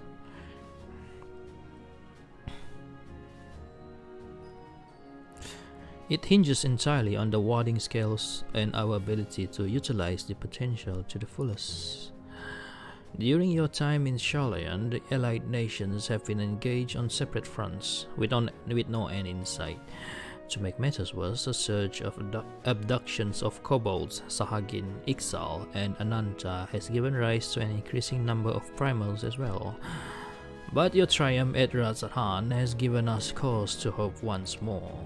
It hinges entirely on the warding skills and our ability to utilize the potential to the fullest. During your time in Sharlayan, the allied nations have been engaged on separate fronts, with no end in sight. To make matters worse, a surge of abductions of kobolds, Sahagin, Ixal, and Ananta has given rise to an increasing number of primals as well. But your triumph at Razathan has given us cause to hope once more.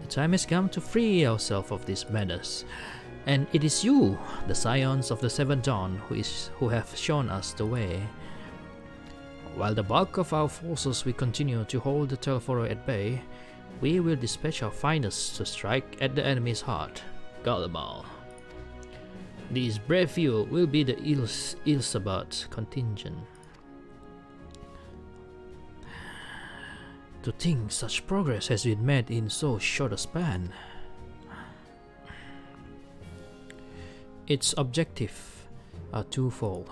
The time has come to free ourselves of this menace, and it is you, the scions of the Seventh Dawn, who have shown us the way. While the bulk of our forces will continue to hold the Telforo at bay, we will dispatch our finest to strike at the enemy's heart, Garlemald. These brave few will be the Ilsabat contingent. To think such progress has been made in so short a span. Its objectives are twofold.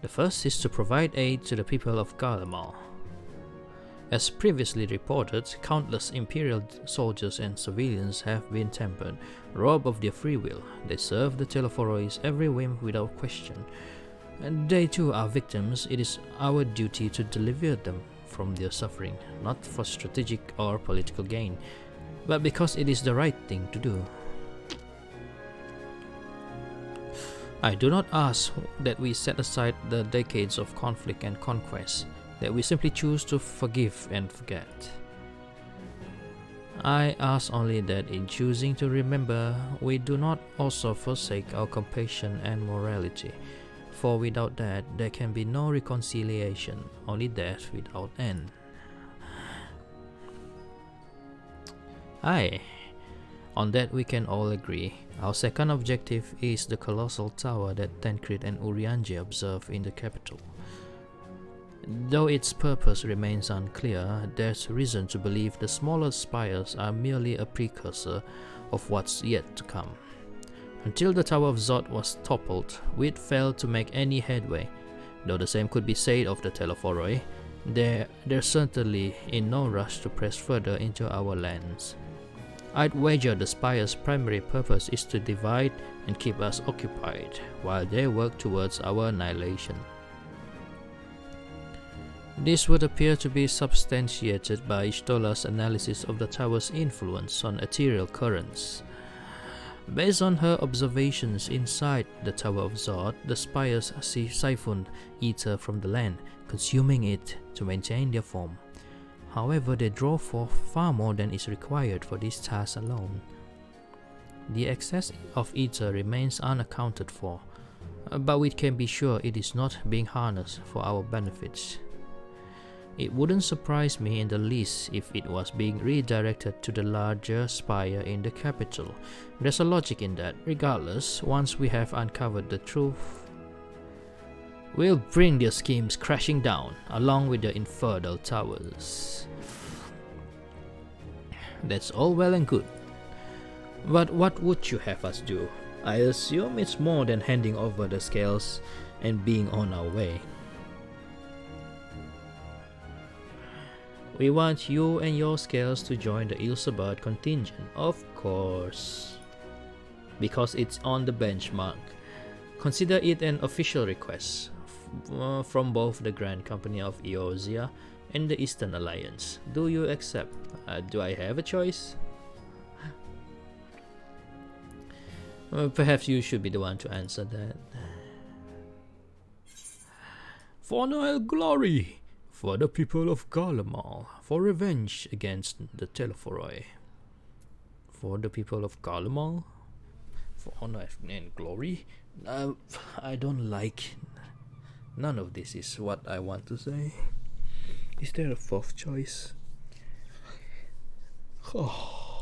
The first is to provide aid to the people of Garlemald. As previously reported, countless Imperial soldiers and civilians have been tempered, robbed of their free will. They serve the Teleforois every whim without question. And they too are victims. It is our duty to deliver them from their suffering, not for strategic or political gain, but because it is the right thing to do. I do not ask that we set aside the decades of conflict and conquest, that we simply choose to forgive and forget. I ask only that in choosing to remember, we do not also forsake our compassion and morality, for without that there can be no reconciliation, only death without end. Aye, on that we can all agree. Our second objective is the colossal tower that Tancred and Urianger observe in the capital. Though its purpose remains unclear, there's reason to believe the smaller spires are merely a precursor of what's yet to come. Until the Tower of Zod was toppled, we'd failed to make any headway. Though the same could be said of the Telephoroi, they're certainly in no rush to press further into our lands. I'd wager the Spire's primary purpose is to divide and keep us occupied, while they work towards our annihilation. This would appear to be substantiated by Ishtola's analysis of the tower's influence on ethereal currents. Based on her observations inside the Tower of Zod, the spires siphon ether from the land, consuming it to maintain their form. However, they draw forth far more than is required for this task alone. The excess of ether remains unaccounted for, but we can be sure it is not being harnessed for our benefits. It wouldn't surprise me in the least if it was being redirected to the larger spire in the capital. There's a logic in that. Regardless, once we have uncovered the truth, we'll bring their schemes crashing down, along with the infernal towers. That's all well and good. But what would you have us do? I assume it's more than handing over the scales and being on our way. We want you and your scales to join the Ilsabad contingent, of course. Because it's on the benchmark. Consider it an official request from both the Grand Company of Eorzea and the Eastern Alliance. Do you accept? Do I have a choice? Perhaps you should be the one to answer that. For Noel glory! For the people of Garlemald, for revenge against the Telephoroi. For the people of Garlemald? For honor and glory? I don't like... None of this is what I want to say. Is there a fourth choice? Oh.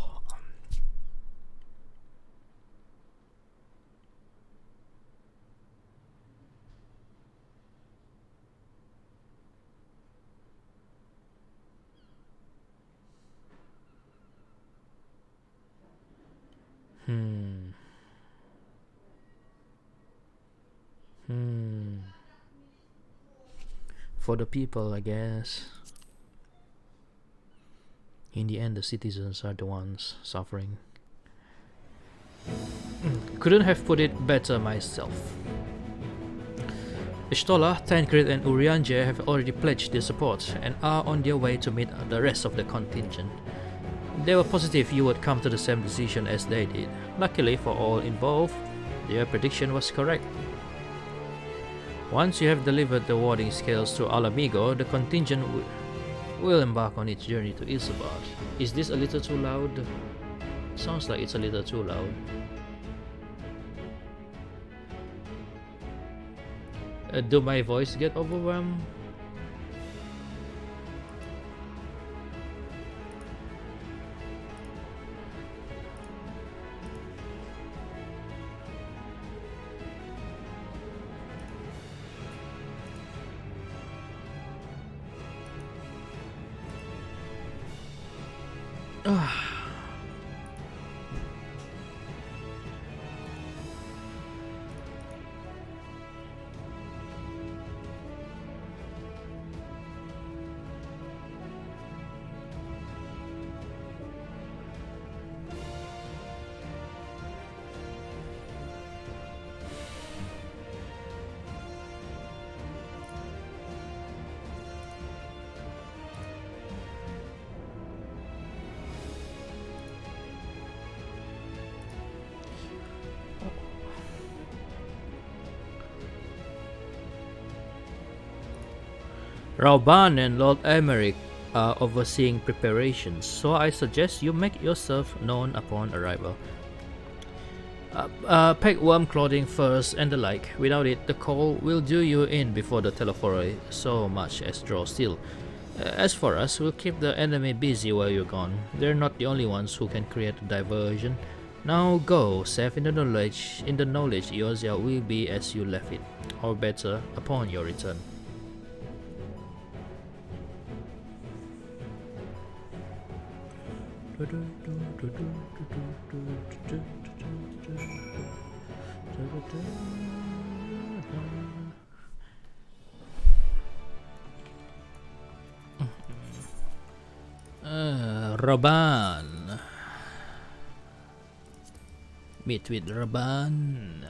for the people, I guess. In the end, the citizens are the ones suffering. Couldn't have put it better myself. Ishtola, Tancred and Urianger have already pledged their support and are on their way to meet the rest of the contingent. They were positive you would come to the same decision as they did. Luckily for all involved, their prediction was correct. Once you have delivered the warding scales to Alamigo, the contingent will embark on its journey to Isabard. Is this a little too loud? Sounds like it's a little too loud. Do my voice get overwhelmed? Rauban and Lord Emmerich are overseeing preparations, so I suggest you make yourself known upon arrival. Pack warm clothing first and the like. Without it, the cold will do you in before the Telephore so much as draw steel. As for us, we'll keep the enemy busy while you're gone. They're not the only ones who can create a diversion. Now go, safe in the knowledge Eorzea will be as you left it, or better, upon your return. Raban. Meet with Raban.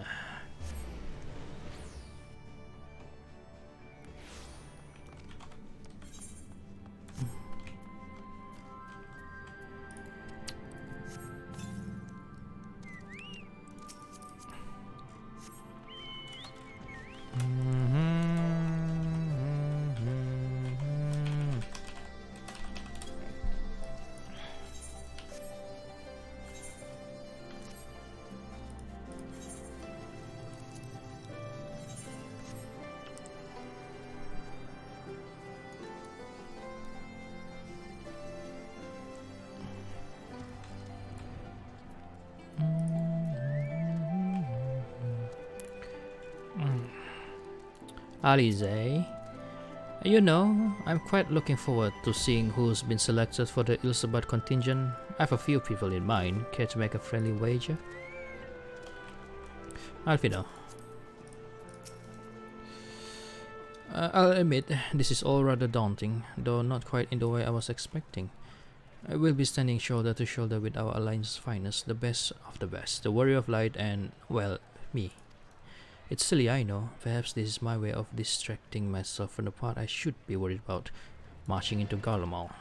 Alize, you know, I'm quite looking forward to seeing who's been selected for the Ilsabad contingent. I have a few people in mind. Care to make a friendly wager? Alfino. I'll admit, this is all rather daunting, though not quite in the way I was expecting. I will be standing shoulder to shoulder with our Alliance's finest, the best of the best, the Warrior of Light and, well, me. It's silly, I know. Perhaps this is my way of distracting myself from the part I should be worried about, marching into Garlemald.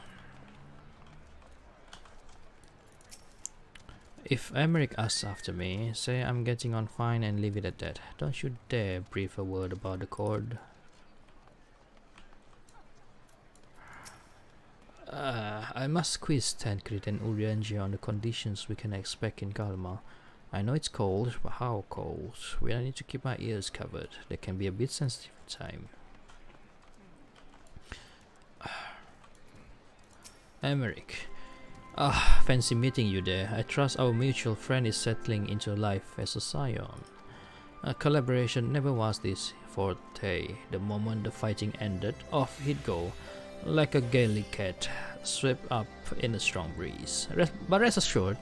If Emmerich asks after me, say I'm getting on fine and leave it at that. Don't you dare breathe a word about the cord. I must quiz Tancred and Urianger on the conditions we can expect in Garlemald. I know it's cold, but how cold? Well, I need to keep my ears covered. They can be a bit sensitive at times. Emmerich. Fancy meeting you there. I trust our mutual friend is settling into life as a scion. Collaboration never was this forte. The moment the fighting ended, off he'd go, like a gaily cat, swept up in a strong breeze. But rest assured,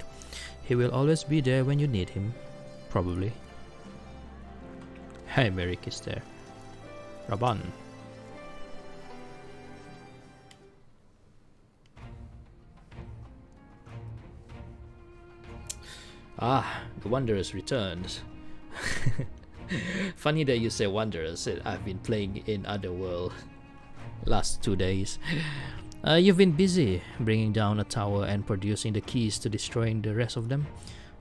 he will always be there when you need him. Probably. Hey, Merrick is there. Raban. Ah, the Wanderers returned. Funny that you say Wanderers. I've been playing in Otherworld last 2 days. You've been busy bringing down a tower and producing the keys to destroying the rest of them.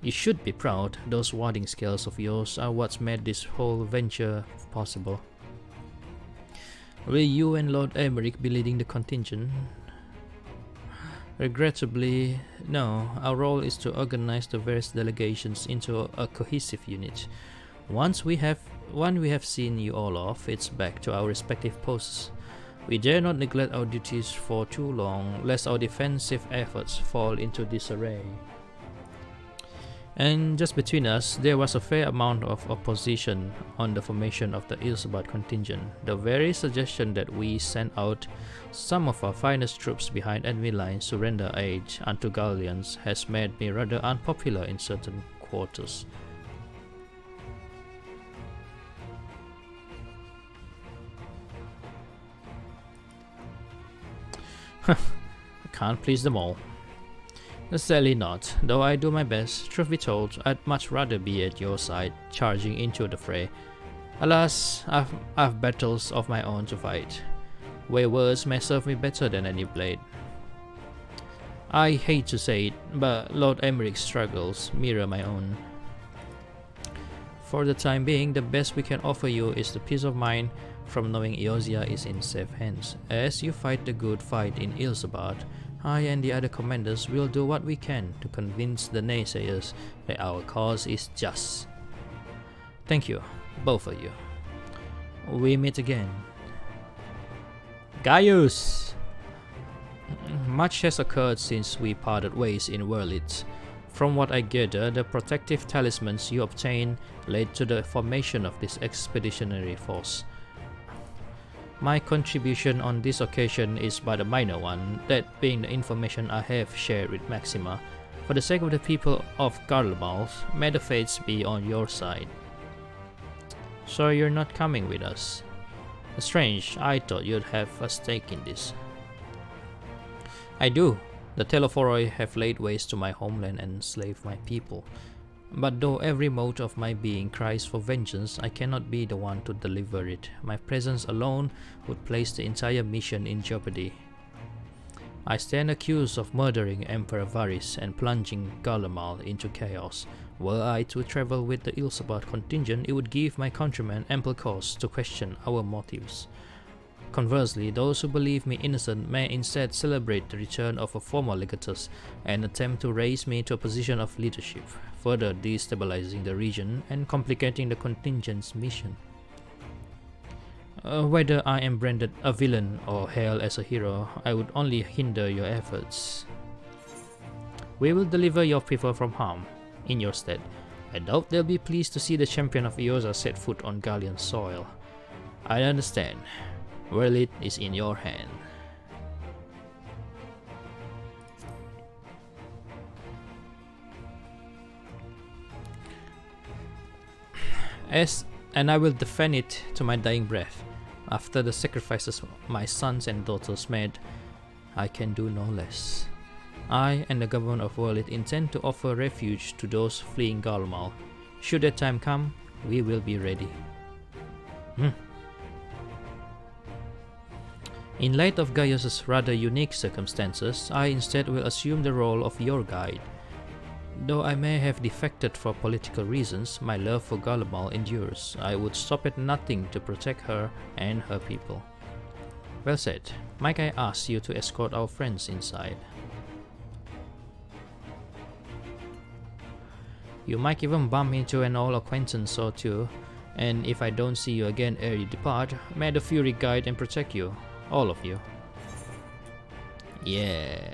You should be proud. Those warding skills of yours are what's made this whole venture possible. Will you and Lord Emmerich be leading the contingent? Regrettably, no. Our role is to organize the various delegations into a cohesive unit. Once we have seen you all off, it's back to our respective posts. We dare not neglect our duties for too long, lest our defensive efforts fall into disarray. And just between us, there was a fair amount of opposition on the formation of the Ilsabad contingent. The very suggestion that we send out some of our finest troops behind enemy lines to render aid unto Gallians has made me rather unpopular in certain quarters. I can't please them all. Sadly not, though I do my best. Truth be told, I'd much rather be at your side, charging into the fray. Alas, I've battles of my own to fight, where words may serve me better than any blade. I hate to say it, but Lord Emmerich's struggles mirror my own. For the time being, the best we can offer you is the peace of mind from knowing Eosia is in safe hands. As you fight the good fight in Ilsabad, I and the other commanders will do what we can to convince the naysayers that our cause is just. Thank you, both of you. We meet again. Gaius! Much has occurred since we parted ways in Wurlitz. From what I gather, the protective talismans you obtained led to the formation of this expeditionary force. My contribution on this occasion is but a minor one, that being the information I have shared with Maxima. For the sake of the people of Garlemald, may the fates be on your side. So you're not coming with us? Strange, I thought you'd have a stake in this. I do. The Telephoroi have laid waste to my homeland and enslaved my people. But though every mote of my being cries for vengeance, I cannot be the one to deliver it. My presence alone would place the entire mission in jeopardy. I stand accused of murdering Emperor Varys and plunging Garlemald into chaos. Were I to travel with the Ilsabad contingent, it would give my countrymen ample cause to question our motives. Conversely, those who believe me innocent may instead celebrate the return of a former legatus and attempt to raise me to a position of leadership, further destabilizing the region and complicating the contingent's mission. Whether I am branded a villain or hailed as a hero, I would only hinder your efforts. We will deliver your people from harm, in your stead. I doubt they'll be pleased to see the champion of Eosa set foot on Gallian soil. I understand. Wurlitz is in your hand. And I will defend it to my dying breath. After the sacrifices my sons and daughters made, I can do no less. I and the government of Wurlitz intend to offer refuge to those fleeing Garlemald. Should that time come, we will be ready. In light of Gaius's rather unique circumstances, I instead will assume the role of your guide. Though I may have defected for political reasons, my love for Garlemald endures. I would stop at nothing to protect her and her people. Well said. Might I ask you to escort our friends inside? You might even bump into an old acquaintance or two, and if I don't see you again ere you depart, may the Fury guide and protect you. All of you. Yeah.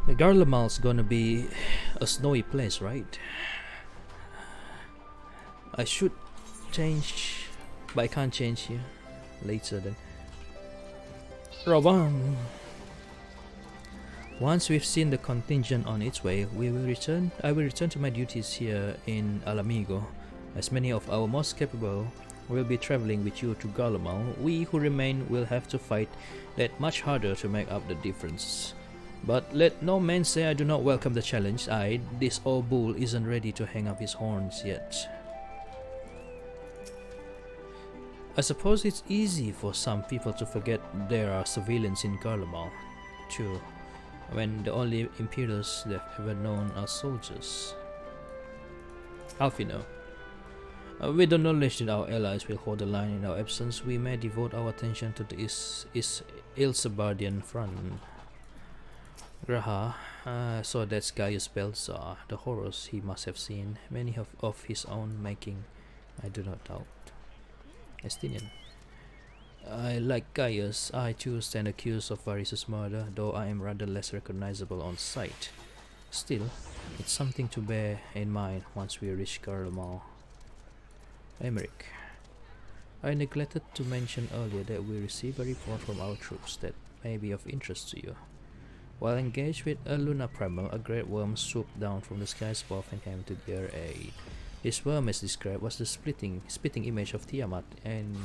The Garlemald's gonna be a snowy place, right? I should change, but I can't change here. Later then. Robin. Once we've seen the contingent on its way, I will return to my duties here in Alamigo. As many of our most capable will be traveling with you to Garlemald. We who remain will have to fight that much harder to make up the difference. But let no man say I do not welcome the challenge. This old bull isn't ready to hang up his horns yet. I suppose it's easy for some people to forget there are civilians in Garlemald, too, when the only Imperials they've ever known are soldiers. Alfino. With the knowledge that our allies will hold the line in our absence, we may devote our attention to the Ilsebardian front. Graha, so that's Gaius Balsam, the horrors he must have seen, many of his own making, I do not doubt. Estinian. Like Gaius, I too stand accused of Varys' murder, though I am rather less recognizable on sight. Still, it's something to bear in mind once we reach Garlemald. Emmerich. I neglected to mention earlier that we received a report from our troops that may be of interest to you. While engaged with a lunar primal, a great worm swooped down from the skies above and came to their aid. This worm, as described, was the spitting image of Tiamat, and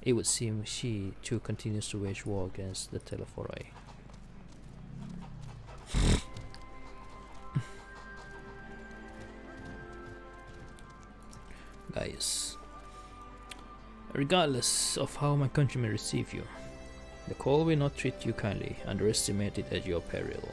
it would seem she too continues to wage war against the Telephoroi. Guys, regardless of how my countrymen receive you, the call will not treat you kindly, underestimate it at your peril.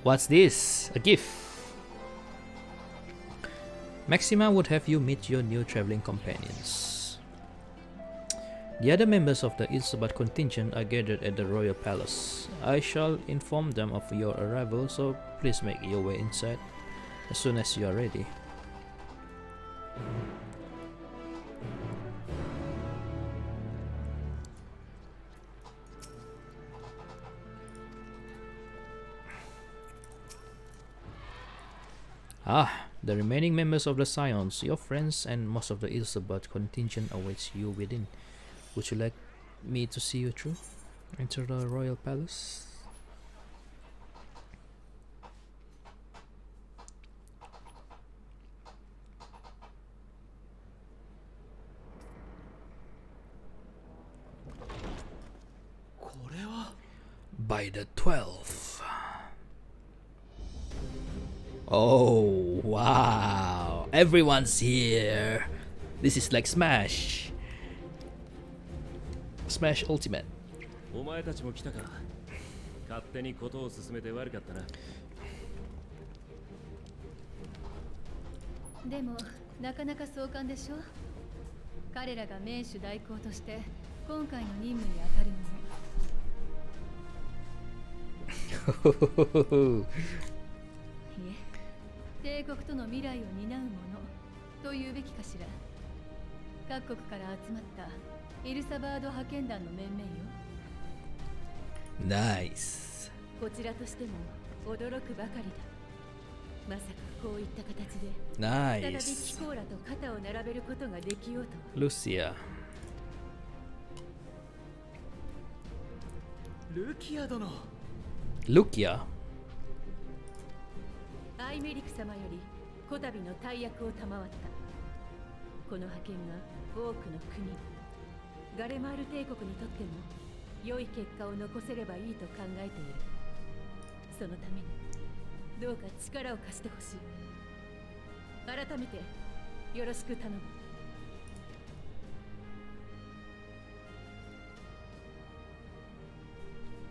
What's this? A gift. Maxima would have you meet your new traveling companions. The other members of the Ilsebardian contingent are gathered at the royal palace. I shall inform them of your arrival, so please make your way inside as soon as you are ready. The remaining members of the Scions, your friends, and most of the Ilsebardian contingent awaits you within. Would you like me to see you through? Enter the royal palace. By the 12th. Oh, wow. Everyone's here. This is like Smash. Smash Ultimate. お前たちも来たか。勝手にことを進めて悪かったな。でもなかなか壮観でしょ。彼らが名手代行として今回の任務に当たるのね。いえ、帝国との未来を担う者というべきかしら。各国から集まったイルサバード派遣団の面々よ。ナイス。こちらとしても驚くばかりだ。まさかこういった形でナ再びイス。キコーラと肩を並べることができようとは。ルシア。ルキア殿。ルキア。アイメリク様よりこたびの大役を賜った。この派遣が多くの国、ガレマール帝国にとっても良い結果を残せればいいと考えている。そのためにどうか力を貸してほしい。改めてよろしく頼む。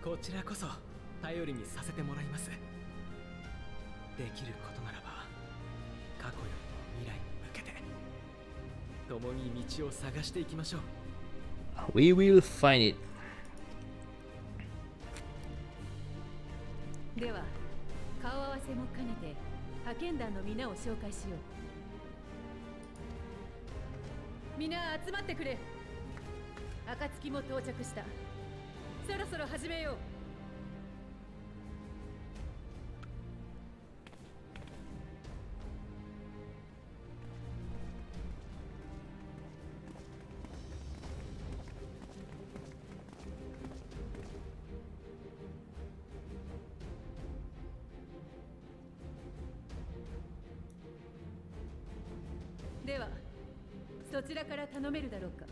こちらこそ頼りにさせてもらいます。できることならば過去よりも未来に向けて共に道を探していきましょう。 We will find it. では顔合わせも兼ねて派遣団の皆を紹介しよう。皆集まってくれ。暁も到着した。そろそろ始めよう。ではそちらから頼めるだろうか。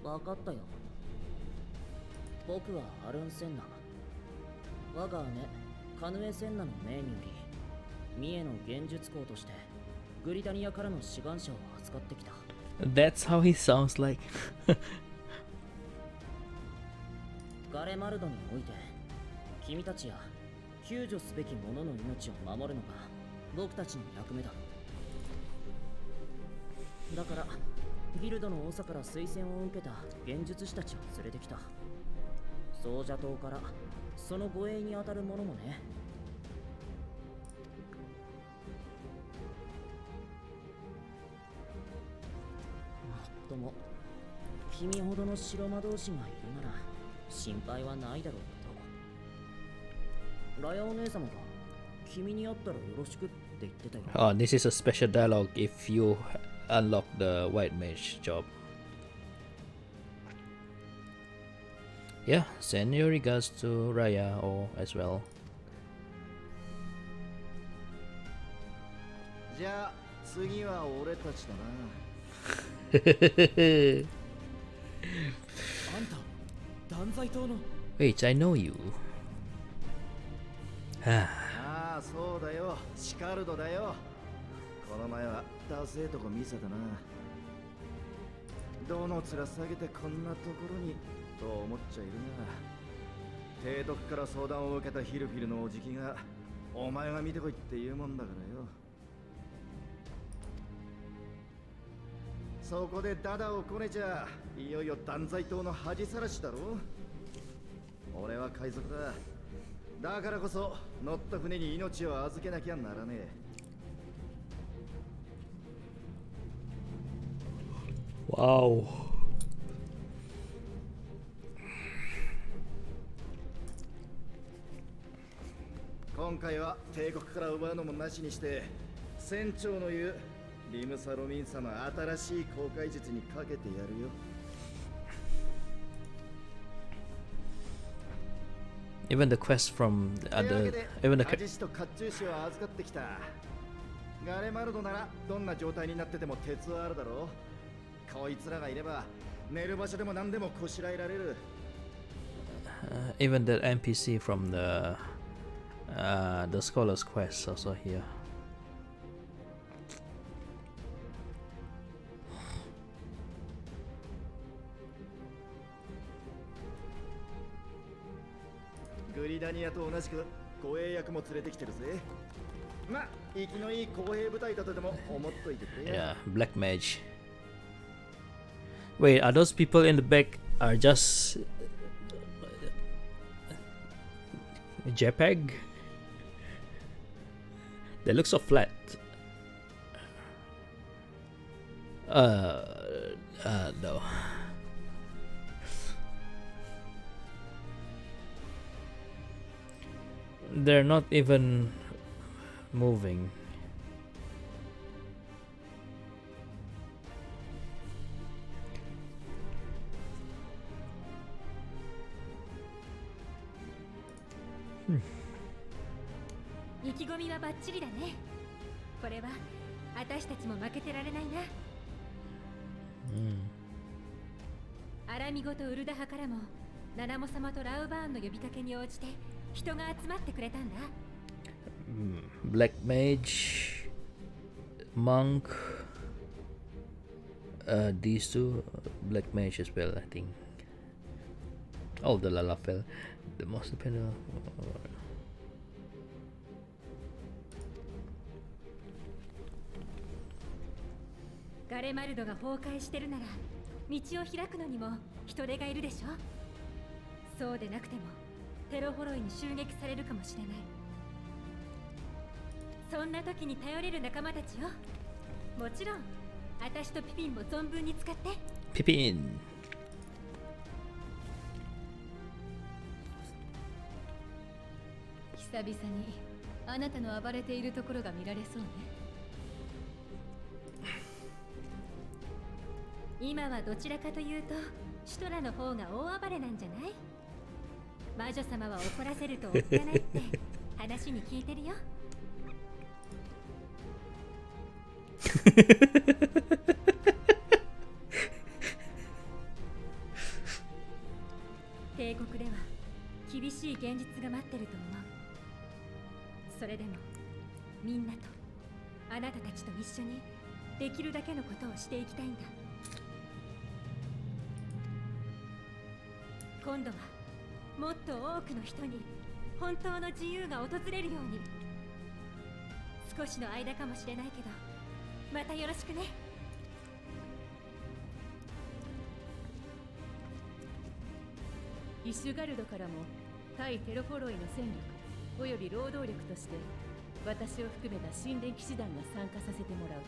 分かったよ。僕はアルン・センナ。我が姉カヌエ・センナの命によりミエの幻術校としてグリタニアからの志願者を扱ってきた。 That's how he sounds like. ガレマルドにおいて君たちや救助すべき者の命を守るのが僕たちの役目だ。だからギルドの長から推薦を受けた幻術師たちを連れてきた。奏者島からその護衛に当たる者もね。もっとも君ほどの白魔導士がいるなら心配はないだろうけど。ラヤお姉様が君に会ったらよろしくって言ってたよ。Oh, this is a special dialogue if you unlock the white mage job. Yeah, send your regards to Raya as well. じゃあ次は俺たちだな。あんた断罪党の。 Wait, I know you. ああ、そうだよ。シカルドだよ。この前はダセえとこ見せたな。どの面下げてこんなところにと思っちゃいるが、提督から相談を受けたヒルフィルのおじきがお前が見てこいって言うもんだからよ。そこでダダをこねちゃいよいよ断罪党の恥さらしだろ。俺は海賊だ。だからこそ乗った船に命を預けなきゃならねえ。 Wow. 今回は帝国から奪うのもなしにして船長の言うリムサロミンサの新しい航海術にかけてやるよ。 Even the quest from the other, even the アジシと甲冑師を預かってきた。ガレマルドならどんな状態になってても鉄はあるだろう。こいつらがいれば寝る場所でも何でもこしらえられる。even the NPC from the scholar's quest also here. グリダニアと同じく護衛役も連れてきてるぜ。ま、生きのいい公兵部隊だとでも思っといてくれ。 Yeah, black mage. Wait, are those people in the back are just JPEG? They look so flat. No. They're not even moving. Hmm. 意気込みはバッチリだね。これは私たちも負けてられないな。アラミゴとウルダ派からもナナモ様とラウバーンの呼びかけに応じて人が集まってくれたんだ。Black mage, monk, these two black mage as well, I think. Oh, the Lalafell, the most dependable. ガレマルドが崩壊してるなら道を開くのにも人手がいるでしょ。そうでなくてもテロ呪いに襲撃されるかもしれない。そんな時に頼れる仲間たちよ。もちろん私とピピンも存分に使って。ピピン。久々にあなたの暴れているところが見られそうね。今はどちらかというとシュトラの方が大暴れなんじゃない？魔女様は怒らせるとおっかないって話に聞いてるよ。帝国では厳しい現実が待ってると思う。それでもみんなとあなたたちと一緒にできるだけのことをしていきたいんだ。今度はもっと多くの人に本当の自由が訪れるように。少しの間かもしれないけどまたよろしくね。イシュガルドからも対テロフォロイの戦力および労働力として私を含めた神殿騎士団が参加させてもらう。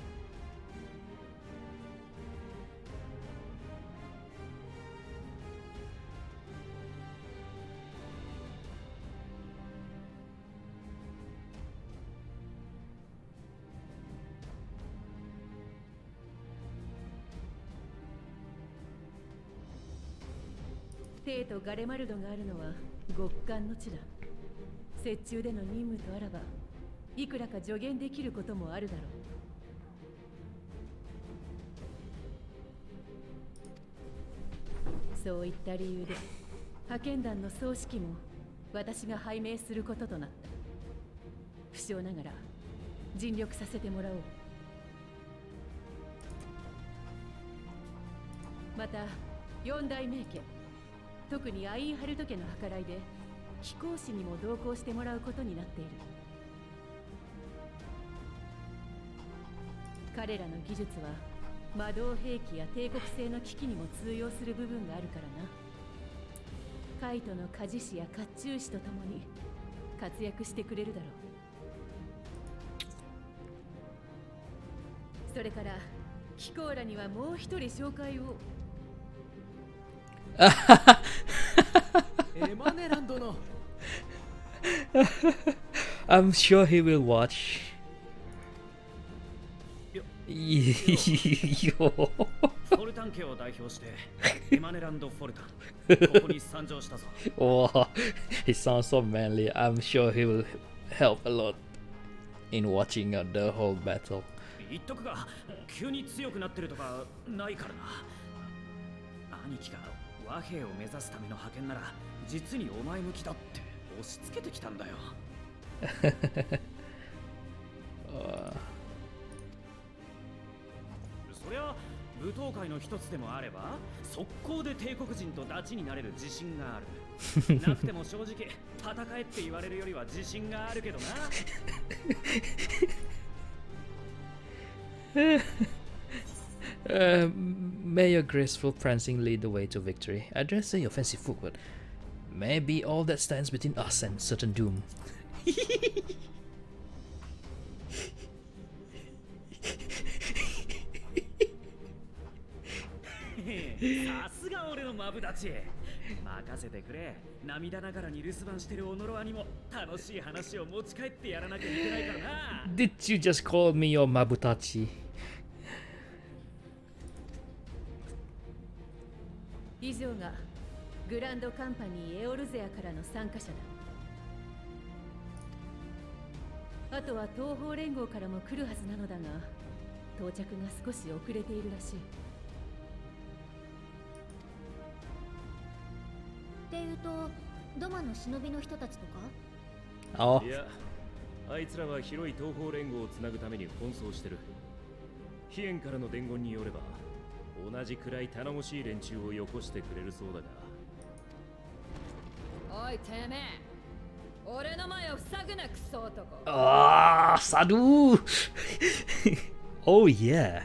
テイとガレマルドがあるのは極寒の地だ。雪中での任務とあらばいくらか助言できることもあるだろう。そういった理由で派遣団の総指揮も私が拝命することとなった。不詳ながら尽力させてもらおう。また四大名家、特にアインハルト家の計らいで飛行士にも同行してもらうことになっている。彼らの技術は魔導兵器や帝国製の機器にも通用する部分があるからな。カイトの鍛冶師や甲冑師と共に活躍してくれるだろう。それからキコーラにはもう一人紹介を。エマネランドのI'm sure he will watch. フォルタン家を代表してエマネランド・フォルタン、ここに参上したぞ。Oh, he sounds so manly. I'm sure he will help a lot in watching the whole battle. 言っとくが、急に強くなってるとかないからな。兄貴が和平を目指すための派遣なら実にお前向きだって押し付けてきたんだよ。そりゃ舞踏会の一つでもあれば速攻で帝国人とダチになれる自信がある。なくても正直戦えって言われるよりは自信があるけどな。May your graceful prancing lead the way to victory. I dare say your fancy footwork may be all that stands between us and certain doom. さすが俺のマブダチ。任せてくれ。涙ながらに留守番してるオノロアにも楽しい話を持ち帰ってやらなきゃいけないからな。Did you just call me your Mabutachi? 以上がグランドカンパニーエオルゼアからの参加者だ。あとは東方連合からも来るはずなのだが、到着が少し遅れているらしい。っていうと、ドマの忍びの人たちとか？あ、いや、あいつらは広い東方連合をつなぐために奔走してる。飛燕からの伝言によれば同じくらい頼もしい連中をよこしてくれるそうだが。おいてめえ、俺の前を塞ぐなクソ男。Ah, Sadu! Oh yeah.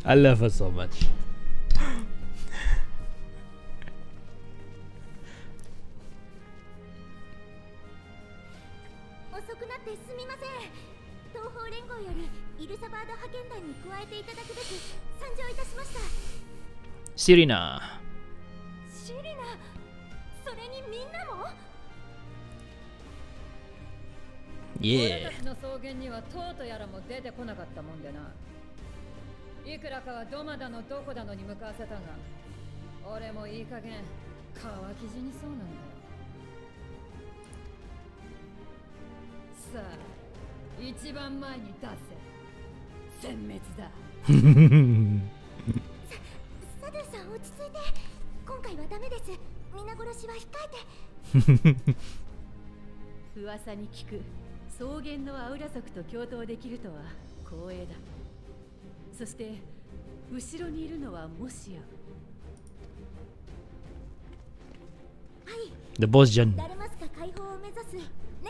I love her so much. 遅くなってすみません。東方連合よりイルサバード派遣団に加えていただくべく参上いたしました。シリナ。シリナ、それにみんなも俺たちの草原にはトウとやらも出てこなかったもんでな。いくらかはどまだのどこだのに向かわせたが、俺もいい加減皮生地にそうなんだよ。さあ、一番前に出せ。殲滅だ。サドゥさん落ち着いて。今回はダメです。皆殺しは控えて。噂に聞く草原のアウラ族と共闘できるとは光栄だ。そして後ろにいるのはもしや。はい。 The boss Jan. ダルマスカ解放を目指すレ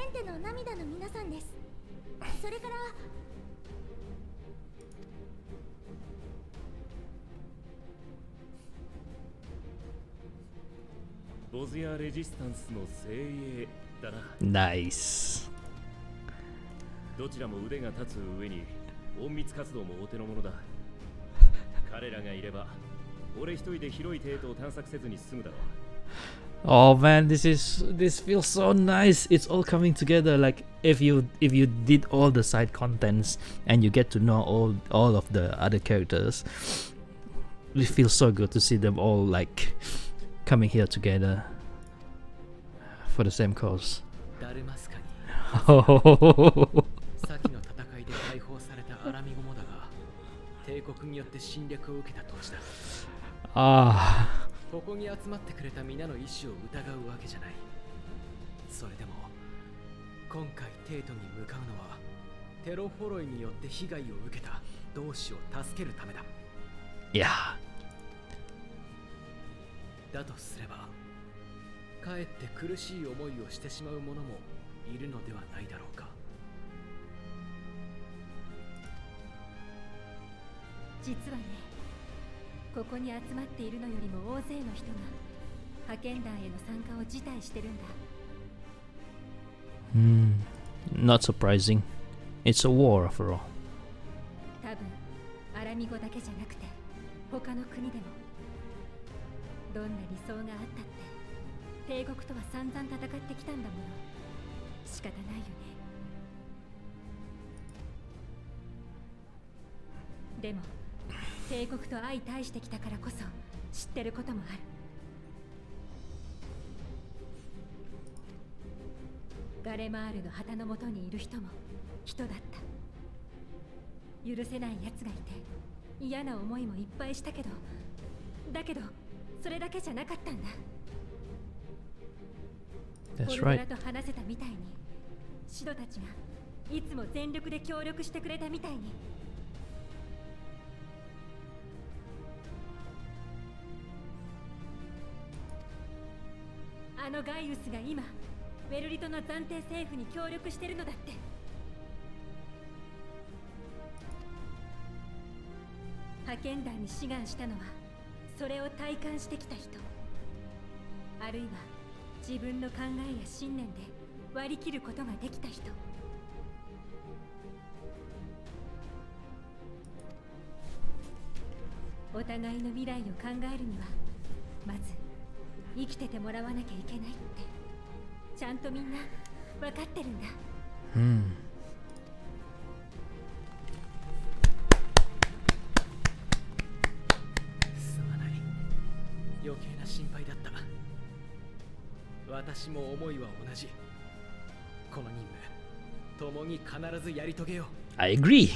ンテの涙の皆さんです。それからボズヤレジスタンスの精鋭だな。Nice. どちらも腕が立つ上に隠密活動もお手の物だ。彼らがいれば俺一人で広い帝都を探索せずに済むだろう。Oh man, this feels so nice. It's all coming together. Like if you did all the side contents and you get to know all of the other characters, it feels so good to see them all like coming here together for the same cause. ダルマスカに Oh. 先の戦いで解放されたアラミゴモだが、帝国によって侵略を受けた土地だ。Ah. ここに集まってくれた皆の意志を疑うわけじゃない。それでも今回帝都に向かうのはテロフォロイによって被害を受けた同志を助けるためだ。Yeah. だとすればかえって苦しい思いをしてしまう者もいるのではないだろうか。実はね、ここに集まっているのよりも大勢の人が派遣団への参加を辞退してるんだ。Not surprising. It's a war after all. 多分アラミゴだけじゃなくて他の国でもどんな理想があったって帝国とは散々戦ってきたんだもの。仕方ないよね。でも帝国と相対してきたからこそ知ってることもある。ガレマールの旗の下にいる人も人だった。許せない奴がいて嫌な思いもいっぱいしたけど、だけどそれだけじゃなかったんだ。That's ポル right. ドラと話せたみたいに、シドたちがいつも全力で協力してくれたみたいに。あのガイウスが今ウェルリトの暫定政府に協力してるのだって。派遣団に志願したのはそれを体感してきた人、あるいは自分の考えや信念で割り切ることができた人。お互いの未来を考えるにはまず生きててもらわなきゃいけないってちゃんとみんな分かってるんだ。すまない。余計な心配だった。私も思いは同じ。この任務共に必ずやり遂げよう。 I agree.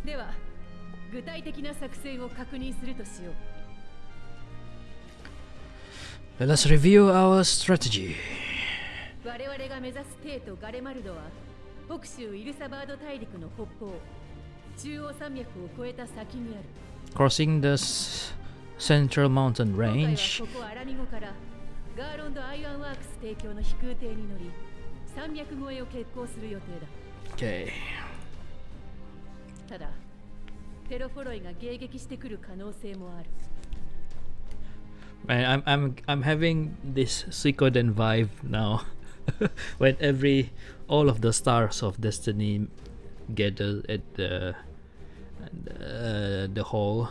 では具体的な作戦を確認するとしよう。 Let us review our strategy. 我々が目指す帝都ガレマルドは北州イルサバード大陸の北方、中央山脈を越えた先にある。 Crossing the Central Mountain 今回は Range. ここアラミゴからガーロンドアイアンワークス提供の飛空艇に乗り山脈越えを決行する予定だ。 Okay. ただテロフォロイが迎撃してくる可能性もある。 Man, I'm having this Suikoden vibe now. When all of the stars of destiny gather at the hall,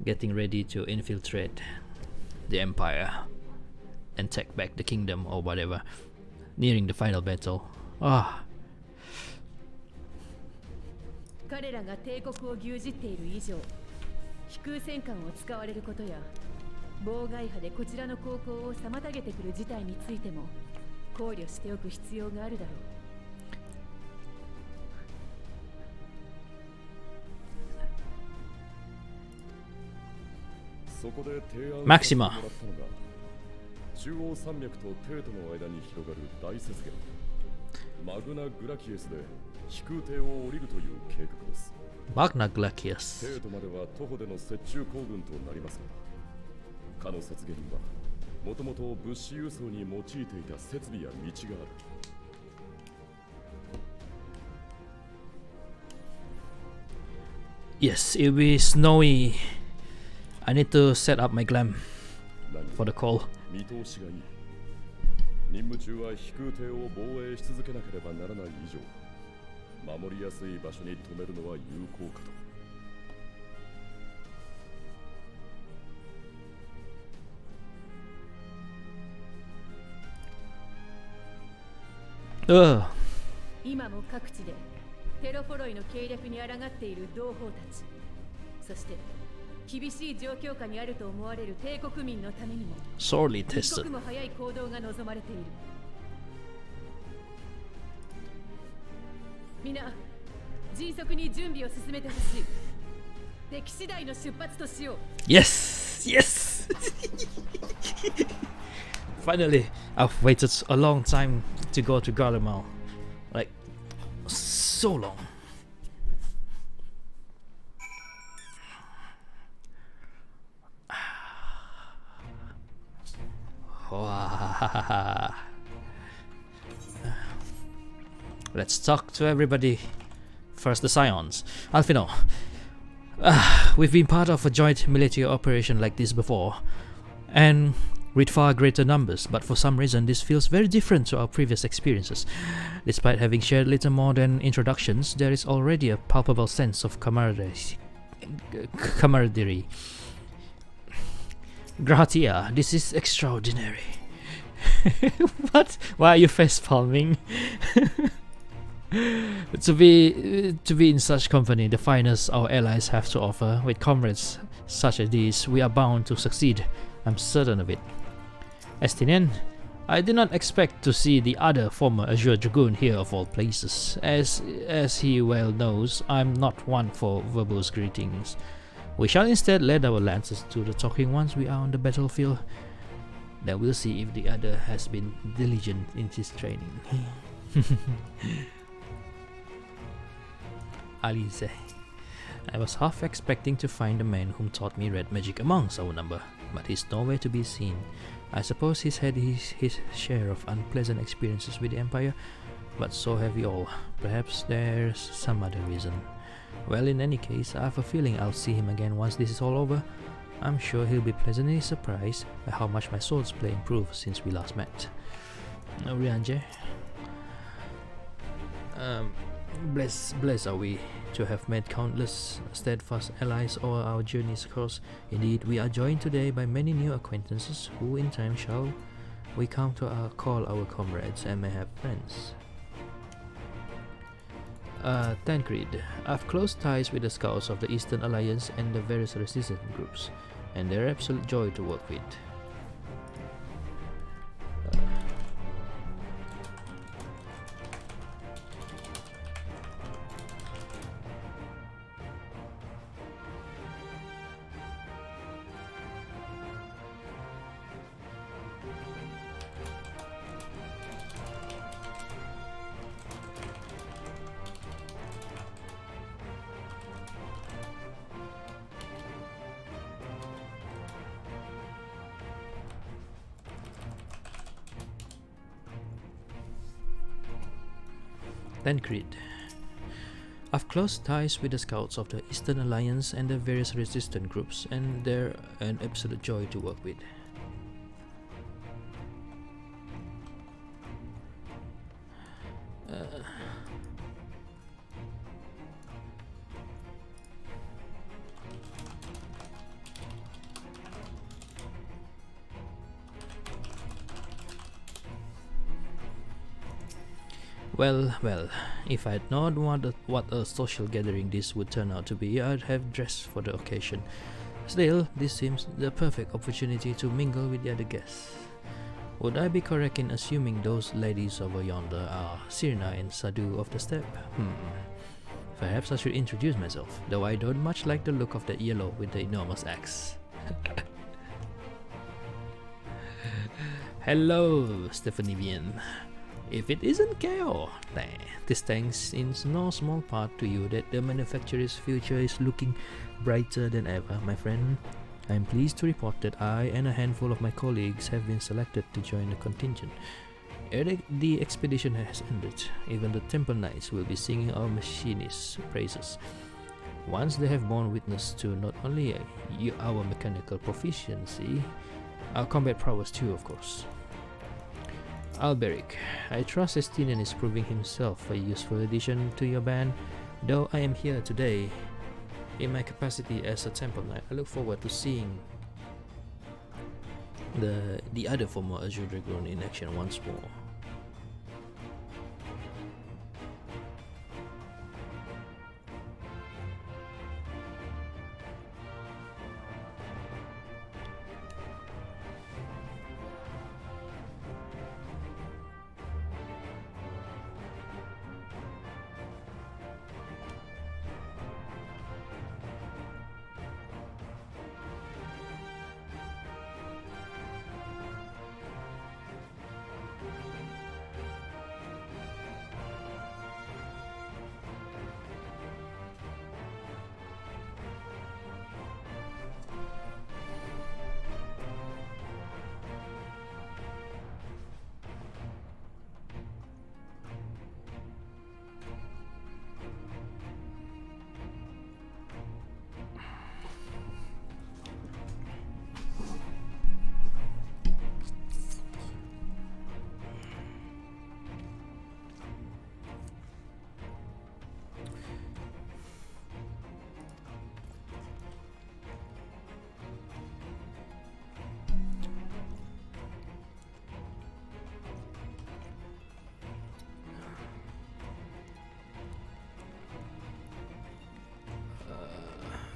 getting ready to infiltrate the empire and take back the kingdom or whatever, nearing the final battle. Ah. 彼らが帝国を牛耳っている以上、飛空戦艦を使われることや妨害波でこちらの航行を妨げてくる事態についても考慮しておく必要があるだろう。そこで提案マキシマさせてもらったのが中央山脈とテートの間に広がる大雪原マグナ・グラキエスで飛空艇を降りるという計画です。マグナ・グラキエス。テートまでは徒歩での雪中行軍となりますが、かの雪原にはもともと物資輸送に用いていた設備や道がある。Yes, it'll be snowy. I need to set up my glam for the call. 見通しがいい。任務中は飛空艇を防衛し続けなければならない以上、守りやすい場所に止めるのは有効かと。今も各地でテロフォロイの計略に抗っている同胞たち、そして厳しい状況下にあると思われる帝国民のためにも Sorely 一 tested. 刻も早い行動が望まれている。皆、迅速に準備を進めてほしい。敵次第の出発としよう。 Yes! Yes! Finally, I've waited a long time to go to Garlemald. Like, so long. Let's talk to everybody. First, the Scions. Alfino, we've been part of a joint military operation like this before, and with far greater numbers, but for some reason this feels very different to our previous experiences. Despite having shared little more than introductions, there is already a palpable sense of camaraderie. Gratia, this is extraordinary. What? Why are you face palming? To be in such company, the finest our allies have to offer, with comrades such as these, we are bound to succeed. I'm certain of it. Estinian, I did not expect to see the other former Azure Dragoon here of all places. As he well knows, I'm not one for verbose greetings. We shall instead let our lances do the talking once we are on the battlefield. Then we'll see if the other has been diligent in his training. Alize. I was half expecting to find the man whom taught me red magic amongst our number, but he's nowhere to be seen. I suppose he's had his share of unpleasant experiences with the Empire, but so have we all. Perhaps there's some other reason. Well, in any case, I have a feeling I'll see him again once this is all over. I'm sure he'll be pleasantly surprised by how much my swordplay improved since we last met. Rianje. Blessed are we to have met countless steadfast allies over our journeys across. Indeed, we are joined today by many new acquaintances who in time shall we come to call our comrades and may have friends. Tancred, I've close ties with the scouts of the Eastern Alliance and the various resistance groups, and they're absolute joy to work with. Tancred, I've close ties with the scouts of the Eastern Alliance and the various resistance groups, and they're an absolute joy to work with. Well, if I'd known what a social gathering this would turn out to be, I'd have dressed for the occasion. Still, this seems the perfect opportunity to mingle with the other guests. Would I be correct in assuming those ladies over yonder are Sirna and Sadu of the steppe? Perhaps I should introduce myself, though I don't much like the look of that yellow with the enormous axe. Hello, Stephanie Vian. If it isn't Keio, this thanks in no small part to you that the manufacturer's future is looking brighter than ever, my friend. I am pleased to report that I and a handful of my colleagues have been selected to join the contingent. Ere the expedition has ended, even the Temple Knights will be singing our machinist's praises. Once they have borne witness to not only our mechanical proficiency, our combat prowess too, of course. Alberic, I trust Estinian is proving himself a useful addition to your band, though I am here today in my capacity as a Temple Knight. I look forward to seeing the other former Azure Dragoon in action once more.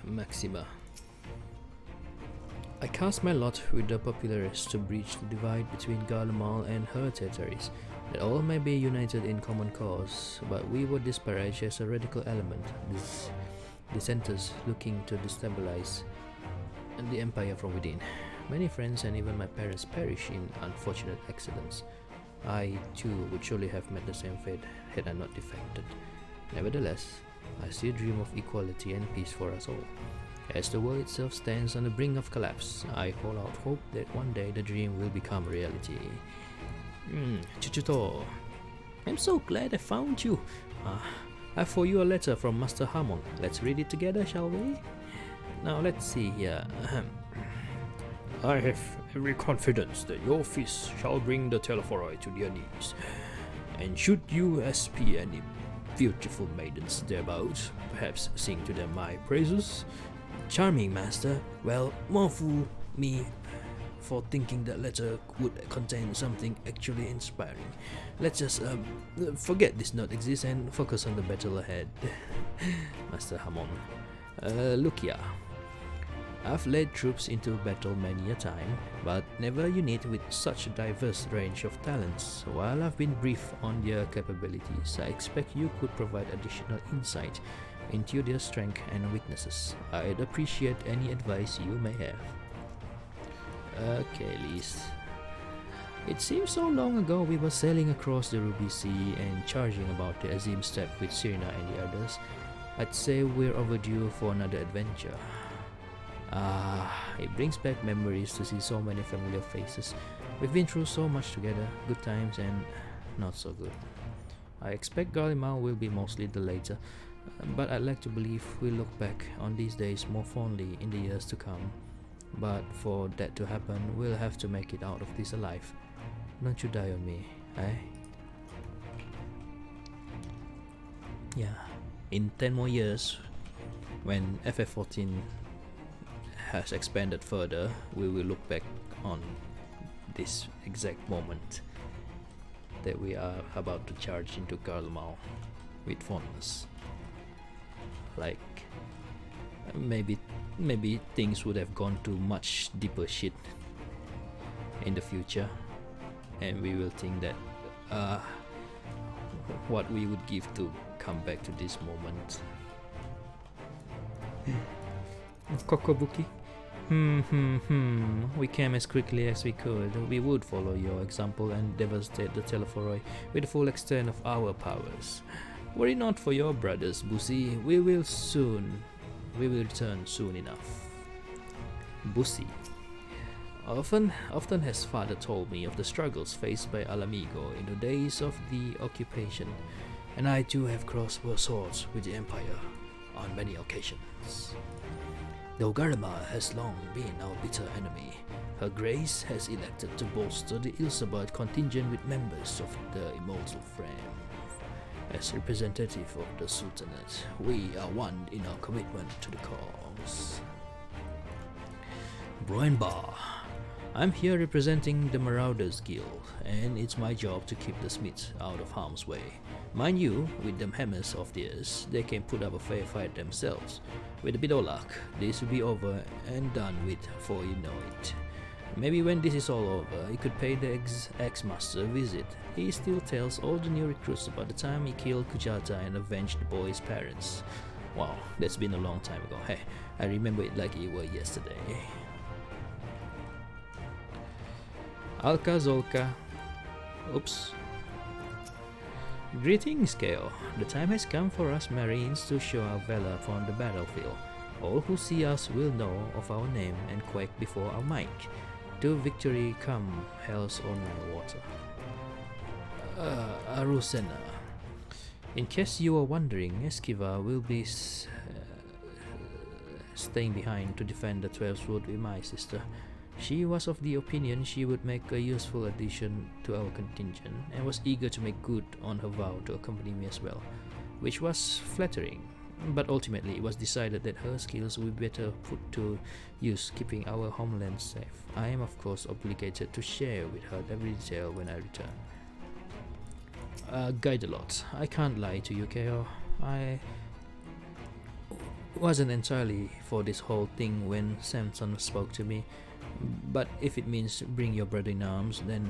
Maxima. I cast my lot with the populares to breach the divide between Garlemald and her territories, that all may be united in common cause, but we were disparaged as a radical element, dissenters looking to destabilize the empire from within. Many friends and even my parents perish in unfortunate accidents. I too would surely have met the same fate had I not defected. Nevertheless, I still dream of equality and peace for us all. As the world itself stands on the brink of collapse, I hold out hope that one day the dream will become reality. Chuchuto, I'm so glad I found you. I have for you a letter from Master Harmon. Let's read it together, shall we? Now let's see here. I have every confidence that your feast shall bring the Telephoroi to their knees. And should you SP any beautiful maidens thereabout, perhaps sing to them my praises. Charming master, well, more fool me for thinking that letter would contain something actually inspiring. Let's just forget this note exists and focus on the battle ahead. Master Harmon. Look here. I've led troops into battle many a time, but never unit with such a diverse range of talents. While I've been briefed on their capabilities, I expect you could provide additional insight into their strengths and weaknesses. I'd appreciate any advice you may have. Okay, Liz. It seems so long ago we were sailing across the Ruby Sea and charging about the Azim Steppe with Sirna and the others. I'd say we're overdue for another adventure. It brings back memories to see so many familiar faces. We've been through so much together, good times and not so good. I expect Garlemald will be mostly the later, but I'd like to believe we'll look back on these days more fondly in the years to come. But for that to happen, we'll have to make it out of this alive. Don't you die on me, eh? Yeah, in 10 more years, when FF14 has expanded further, we will look back on this exact moment. that we are about to charge into Garlemald with fondness. Like, maybe things would have gone to much deeper shit in the future, and we will think that what we would give to come back to this moment. Kokobuki. We came as quickly as we could. We would follow your example and devastate the Telephoroi with the full extent of our powers. Worry not for your brothers, Busi. We will return soon enough. Busi. Often has father told me of the struggles faced by Alamigo in the days of the occupation, and I too have crossed swords with the Empire on many occasions. Though Garlemald has long been our bitter enemy, Her Grace has elected to bolster the Ilsabad contingent with members of the Immortal Frame. As representative of the Sultanate, we are one in our commitment to the cause. Broenbar. I'm here representing the Marauders Guild, and it's my job to keep the Smiths out of harm's way. Mind you, with them hammers of theirs, they can put up a fair fight themselves. With a bit of luck, this will be over and done with before you know it. Maybe when this is all over, he could pay the ex-master a visit. He still tells all the new recruits about the time he killed Kujata and avenged the boy's parents. Wow, that's been a long time ago. Hey, I remember it like it were yesterday. Alka Zolka. Oops. Greetings, Keio. The time has come for us Marines to show our valor upon the battlefield. All who see us will know of our name and quake before our might. To victory come hell's own water. Arusena. In case you are wondering, Esquiva will be staying behind to defend the 12th Wood with my sister. She was of the opinion she would make a useful addition to our contingent, and was eager to make good on her vow to accompany me as well, which was flattering. But ultimately it was decided that her skills would be better put to use keeping our homeland safe. I am of course obligated to share with her every detail when I return. Guide a lot. I can't lie to you, Keio. I wasn't entirely for this whole thing when Samson spoke to me. But if it means bring your brother in arms, then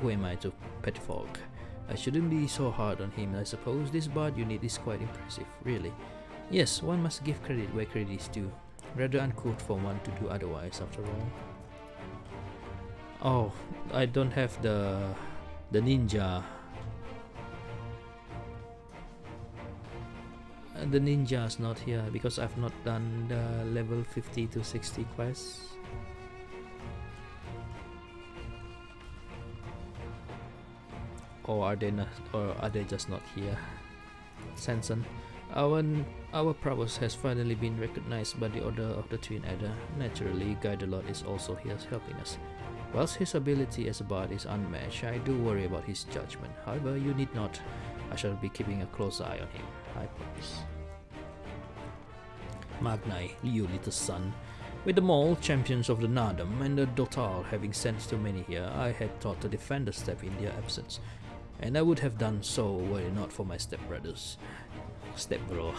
who am I to pettifog? I shouldn't be so hard on him. I suppose this bard unit is quite impressive, really. Yes, one must give credit where credit is due. Rather uncouth for one to do otherwise, after all. Oh, I don't have the ninja. The ninja's not here because I've not done the level 50 to 60 quests. Or are they not? Or are they just not here? Sanson, our prowess has finally been recognized by the Order of the Twin Adder. Naturally, Guidelot is also here helping us. Whilst his ability as a bard is unmatched, I do worry about his judgment. However, you need not. I shall be keeping a close eye on him, I promise. Magnai, you little son. With the Mole, champions of the Nardum, and the Dotal having sent so many here, I had thought to defend the step in their absence. And I would have done so were it not for my stepbrothers. Stepbro.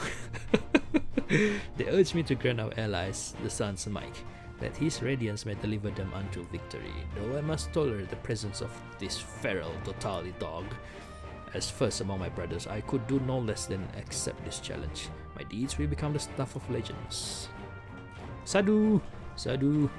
They urged me to grant our allies, the Sun's Mike, that his radiance may deliver them unto victory, though I must tolerate the presence of this feral Dotali dog. As first among my brothers, I could do no less than accept this challenge. My deeds will become the stuff of legends. Sadhu! Sadhu!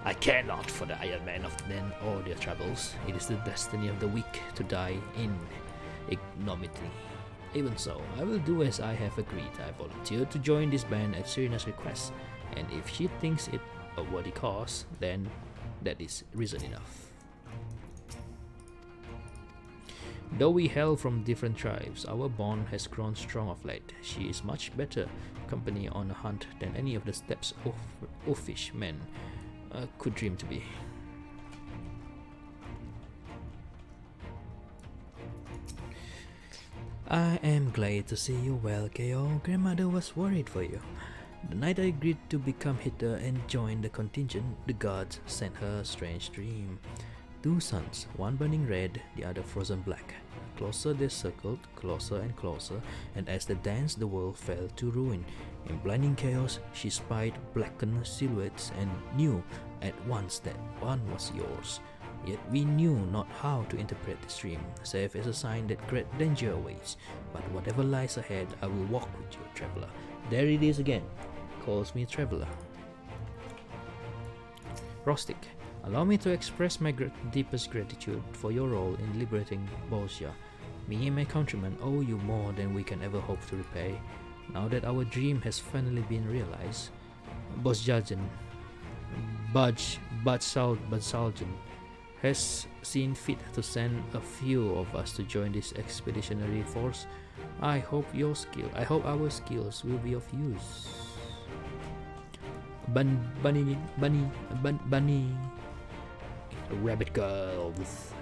I care not for the Iron Man of men or their troubles. It is the destiny of the weak to die in ignominy. Even so, I will do as I have agreed. I volunteered to join this band at Serena's request, and if she thinks it a worthy cause, then that is reason enough. Though we hail from different tribes, our bond has grown strong of late. She is much better company on a hunt than any of the steppes oafish men could dream to be. I am glad to see you well, Keio. Grandmother was worried for you. The night I agreed to become hitter and join the contingent, the gods sent her a strange dream. 2 suns, one burning red, the other frozen black. Closer they circled, closer and closer, and as they danced the world fell to ruin. In blinding chaos, she spied blackened silhouettes and knew at once that one was yours. Yet we knew not how to interpret this dream, save as a sign that great danger awaits. But whatever lies ahead, I will walk with you, traveler. There it is again, calls me traveler. Rostic, allow me to express my deepest gratitude for your role in liberating Bolsha. Me and my countrymen owe you more than we can ever hope to repay. Now that our dream has finally been realized, Bosjajan, Badsaljan has seen fit to send a few of us to join this expeditionary force. I hope our skills will be of use. Bunny, rabbit girls.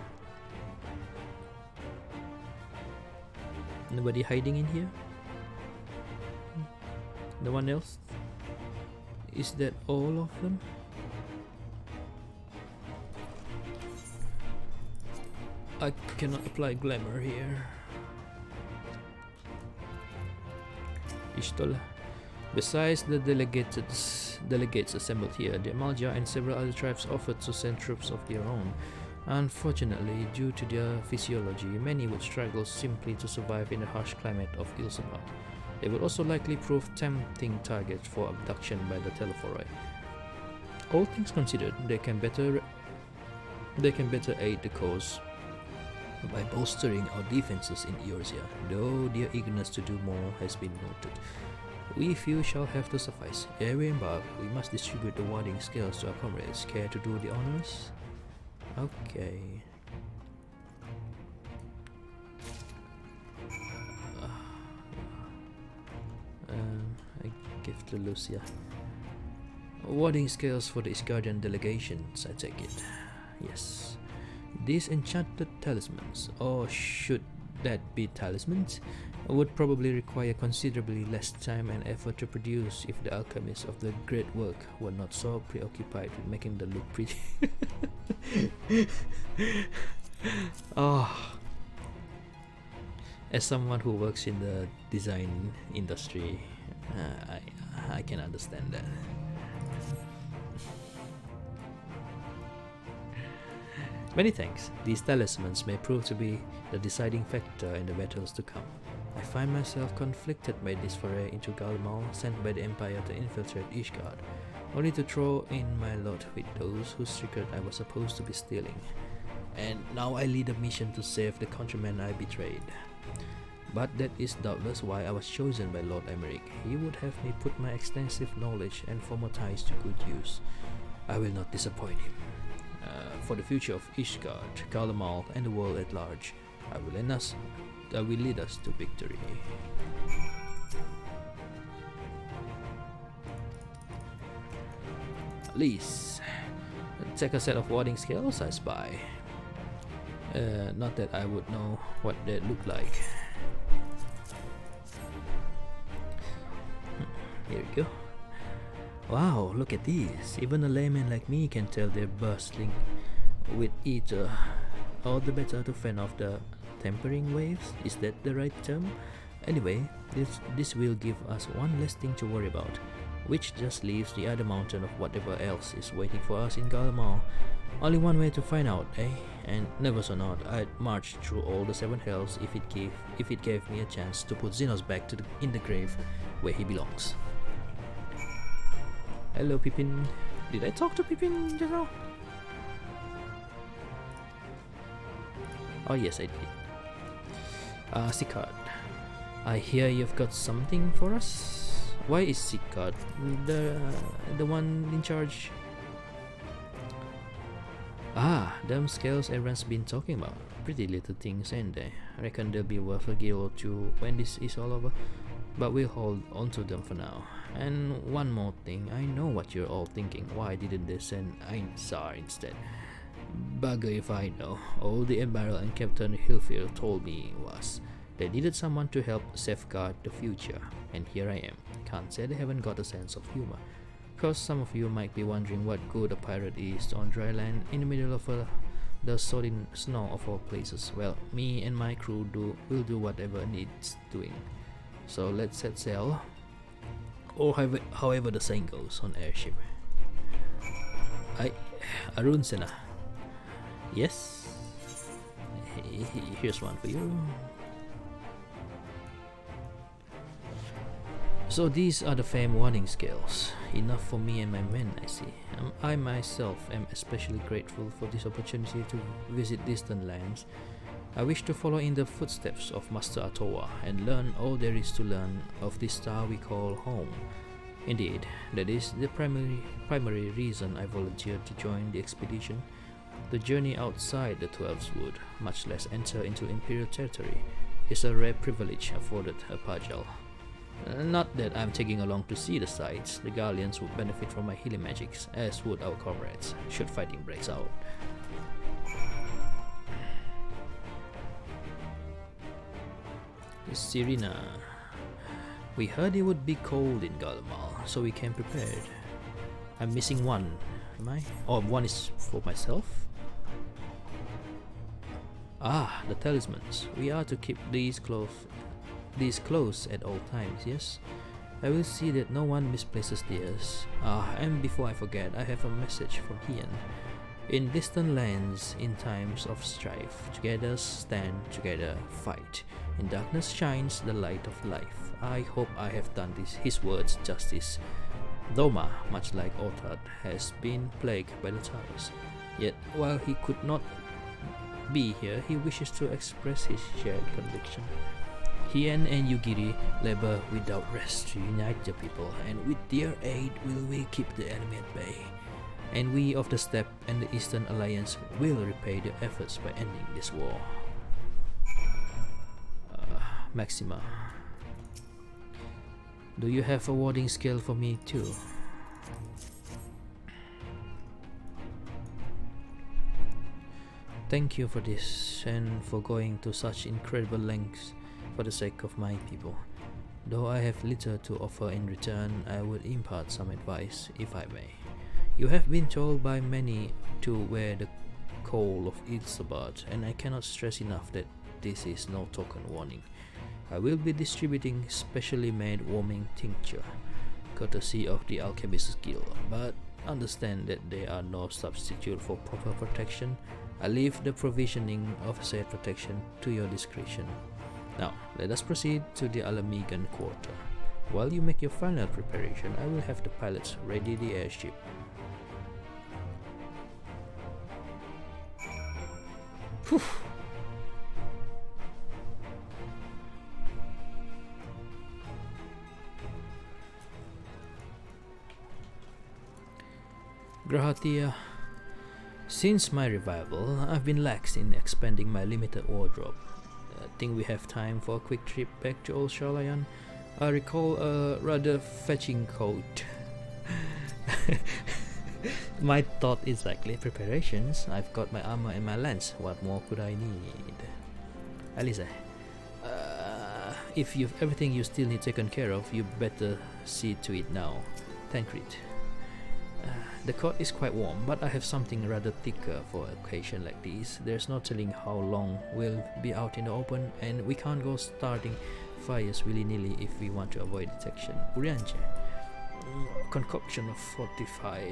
Nobody hiding in here? No one else? Is that all of them? I cannot apply glamour here. Ishtola. Besides the delegates assembled here, the Amalja and several other tribes offered to send troops of their own. Unfortunately, due to their physiology, many would struggle simply to survive in the harsh climate of Ilsabat. They would also likely prove tempting targets for abduction by the Telephoroi. All things considered, they can better aid the cause by bolstering our defenses in Eorzea, though their eagerness to do more has been noted. We few shall have to suffice. Ere we embark, we must distribute the warding scales to our comrades. Care to do the honors? Okay. I give to Lucia. Warding scales for the Isgardian delegations, I take it. Yes. These enchanted talismans, or should that be talismans, would probably require considerably less time and effort to produce if the alchemists of the great work were not so preoccupied with making them look pretty. Oh. As someone who works in the design industry, I can understand that. Many thanks. These talismans may prove to be the deciding factor in the battles to come. I find myself conflicted by this foray into Garlemald sent by the Empire to infiltrate Ishgard, only to throw in my lot with those whose secret I was supposed to be stealing. And now I lead a mission to save the countrymen I betrayed. But that is doubtless why I was chosen by Lord Emmerich. He would have me put my extensive knowledge and former ties to good use. I will not disappoint him. For the future of Ishgard, Garlemald, and the world at large, I will lead us to victory. Please take a set of warding scales, I spy. Not that I would know what they look like. Here we go. Wow, look at these. Even a layman like me can tell they're bustling with ether. All the better to fend off the tempering waves. Is that the right term? Anyway, this will give us one less thing to worry about, which just leaves the other mountain of whatever else is waiting for us in Garlemald. Only one way to find out, eh? And nervous or not, I'd march through all the 7 hells if it gave me a chance to put Xenos back in the grave where he belongs. Hello, Pippin. Did I talk to Pippin just now? Oh yes, I did. Sicard, I hear you've got something for us. Why is Sicard the one in charge? Ah, them scales everyone's been talking about. Pretty little things, ain't they? I reckon they'll be worth a gil or two when this is all over. But we'll hold on to them for now. And one more thing, I know what you're all thinking. Why didn't they send Ainsar instead? Bugger if I know. All the Admiral and Captain Hilfield told me was, They needed someone to help safeguard the future, and here I am. Can't say they haven't got a sense of humor. Because some of you might be wondering what good a pirate is on dry land in the middle of the sodden snow of all places. Well, me and my crew will do whatever needs doing. So let's set sail, or however the saying goes on Airship. Arun Sena. Yes. Here's one for you. So these are the fame warning scales. Enough for me and my men, I see. I myself am especially grateful for this opportunity to visit distant lands. I wish to follow in the footsteps of Master Atoa and learn all there is to learn of this star we call home. Indeed, that is the primary reason I volunteered to join the expedition. The journey outside the 12's Wood, much less enter into Imperial territory, is a rare privilege afforded a Pajal. Not that I'm taking along to see the sights. The Guardians would benefit from my healing magics, as would our comrades, should fighting breaks out. Serena. We heard it would be cold in Garlemald, so we came prepared. I'm missing one, am I? Oh, one is for myself? Ah, the talismans. We are to keep these close at all times, yes? I will see that no one misplaces theirs. And before I forget, I have a message from Hien. In distant lands, in times of strife, together stand, together fight. In darkness shines the light of life. I hope I have done his words justice. Doma, much like Otad, has been plagued by the towers. Yet, while he could not be here, he wishes to express his shared conviction. Hien and Yugiri labor without rest to unite the people, and with their aid will we keep the enemy at bay. And we of the Steppe and the Eastern Alliance will repay their efforts by ending this war. Maxima. Do you have a warding skill for me too? Thank you for this, and for going to such incredible lengths for the sake of my people. Though I have little to offer in return, I would impart some advice, if I may. You have been told by many to wear the coal of Ilsabad, and I cannot stress enough that this is no token warning. I will be distributing specially made warming tincture, courtesy of the Alchemist's Guild, but understand that they are no substitute for proper protection. I leave the provisioning of said protection to your discretion. Now, let us proceed to the Alamigan quarter. While you make your final preparation, I will have the pilots ready the airship. Whew. Grahatia. Since my revival, I've been lax in expanding my limited wardrobe. I think we have time for a quick trip back to Old Sharlayan. I recall a rather fetching coat. My thought exactly. Preparations. I've got my armor and my lance. What more could I need? Aliza. If you've everything you still need taken care of, you better see to it now. Tancred. The coat is quite warm, but I have something rather thicker for an occasion like this. There's no telling how long we'll be out in the open, and we can't go starting fires willy-nilly if we want to avoid detection. Urianche. Concoction of fortify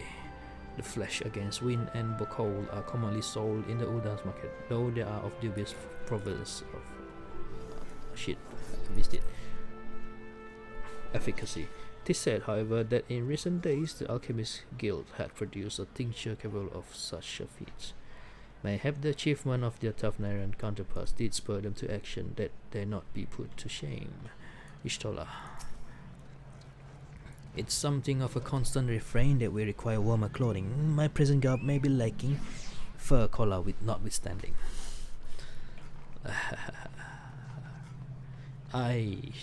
the flesh against wind and cold are commonly sold in the Udan's market, though they are of dubious provenance of shit, I missed it. Efficacy. It is said, however, that in recent days the Alchemist Guild had produced a tincture capable of such a feat. Mayhap the achievement of their Thavnairan counterparts did spur them to action that they not be put to shame. Ishtola. It's something of a constant refrain that we require warmer clothing. My present garb may be lacking, fur collar with notwithstanding.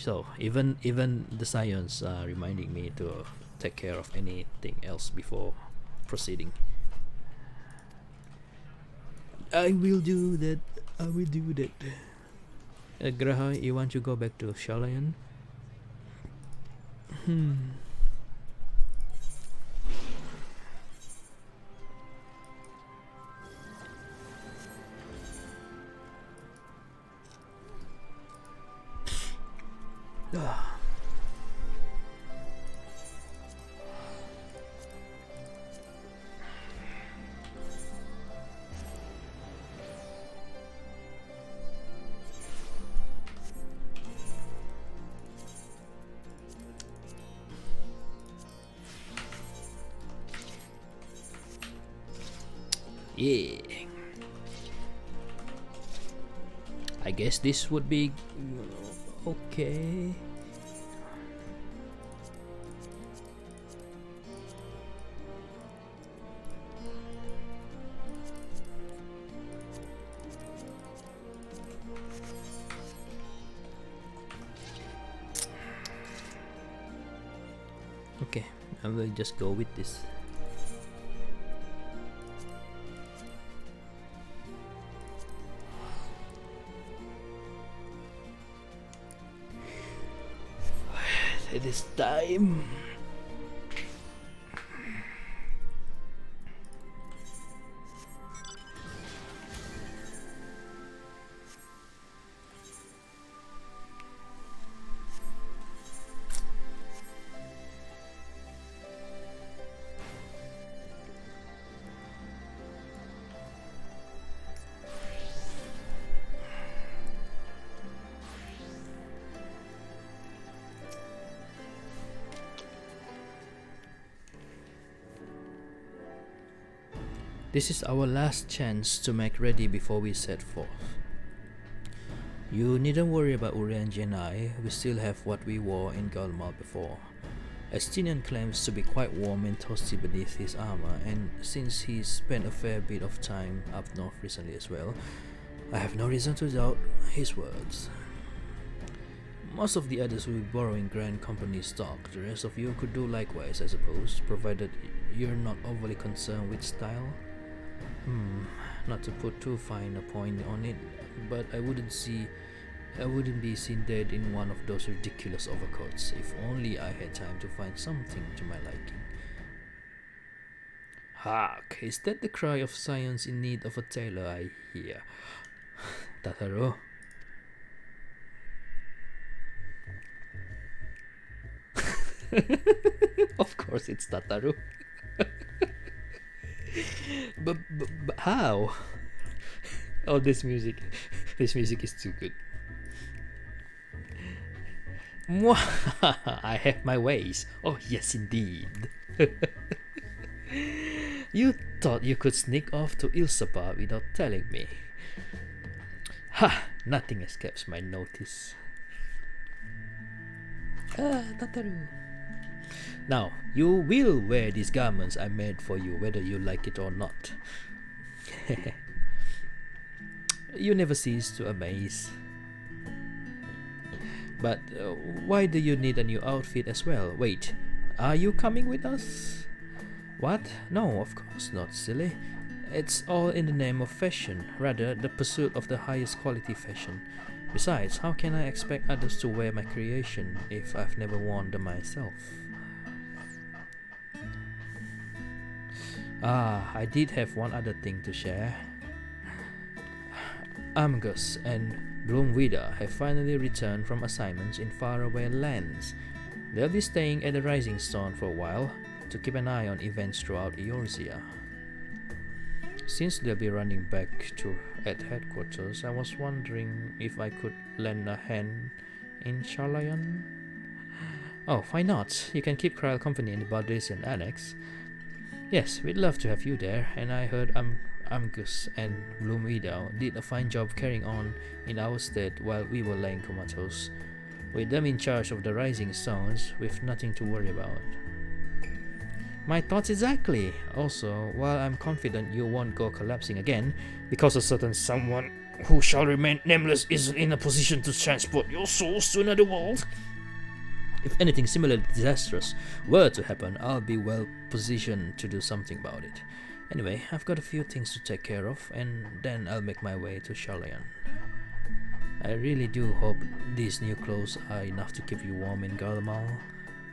So even the scions are reminding me to take care of anything else before proceeding. I will do that. Graha, you want to go back to Shalayan? Yeah. I guess this would be okay. Okay, I will just go with this. It is time. This is our last chance to make ready before we set forth. You needn't worry about Uranji and I, we still have what we wore in Garlemald before. Estinian claims to be quite warm and toasty beneath his armor, and since he's spent a fair bit of time up north recently as well, I have no reason to doubt his words. Most of the others will be borrowing Grand Company stock, the rest of you could do likewise I suppose, provided you're not overly concerned with style. Not to put too fine a point on it, but I wouldn't be seen dead in one of those ridiculous overcoats. If only I had time to find something to my liking. Hark! Is that the cry of science in need of a tailor I hear? Tataru? Of course it's Tataru. but how? Oh, this music is too good. I have my ways. Oh yes, indeed. You thought you could sneak off to Ilsapa without telling me. Ha! Nothing escapes my notice. Tataru. Now, you will wear these garments I made for you, whether you like it or not. You never cease to amaze. But why do you need a new outfit as well? Wait, are you coming with us? What? No, of course not, silly. It's all in the name of fashion, rather the pursuit of the highest quality fashion. Besides, how can I expect others to wear my creation if I've never worn them myself? I did have one other thing to share. Amgus and Bloomwida have finally returned from assignments in faraway lands. They'll be staying at the Rising Stone for a while to keep an eye on events throughout Eorzea. Since they'll be running back at headquarters, I was wondering if I could lend a hand in Shalayan. Oh, why not? You can keep Kryl company in the Bardasian Annex. Yes, we'd love to have you there, and I heard Amgus and Bloomwida did a fine job carrying on in our stead while we were laying comatose. With them in charge of the Rising Stones, we've nothing to worry about. My thoughts exactly. Also, while I'm confident you won't go collapsing again, because a certain someone who shall remain nameless isn't in a position to transport your souls to another world, if anything similarly disastrous were to happen, I'll be well positioned to do something about it. Anyway, I've got a few things to take care of, and then I'll make my way to Shalayan. I really do hope these new clothes are enough to keep you warm in Garlemald.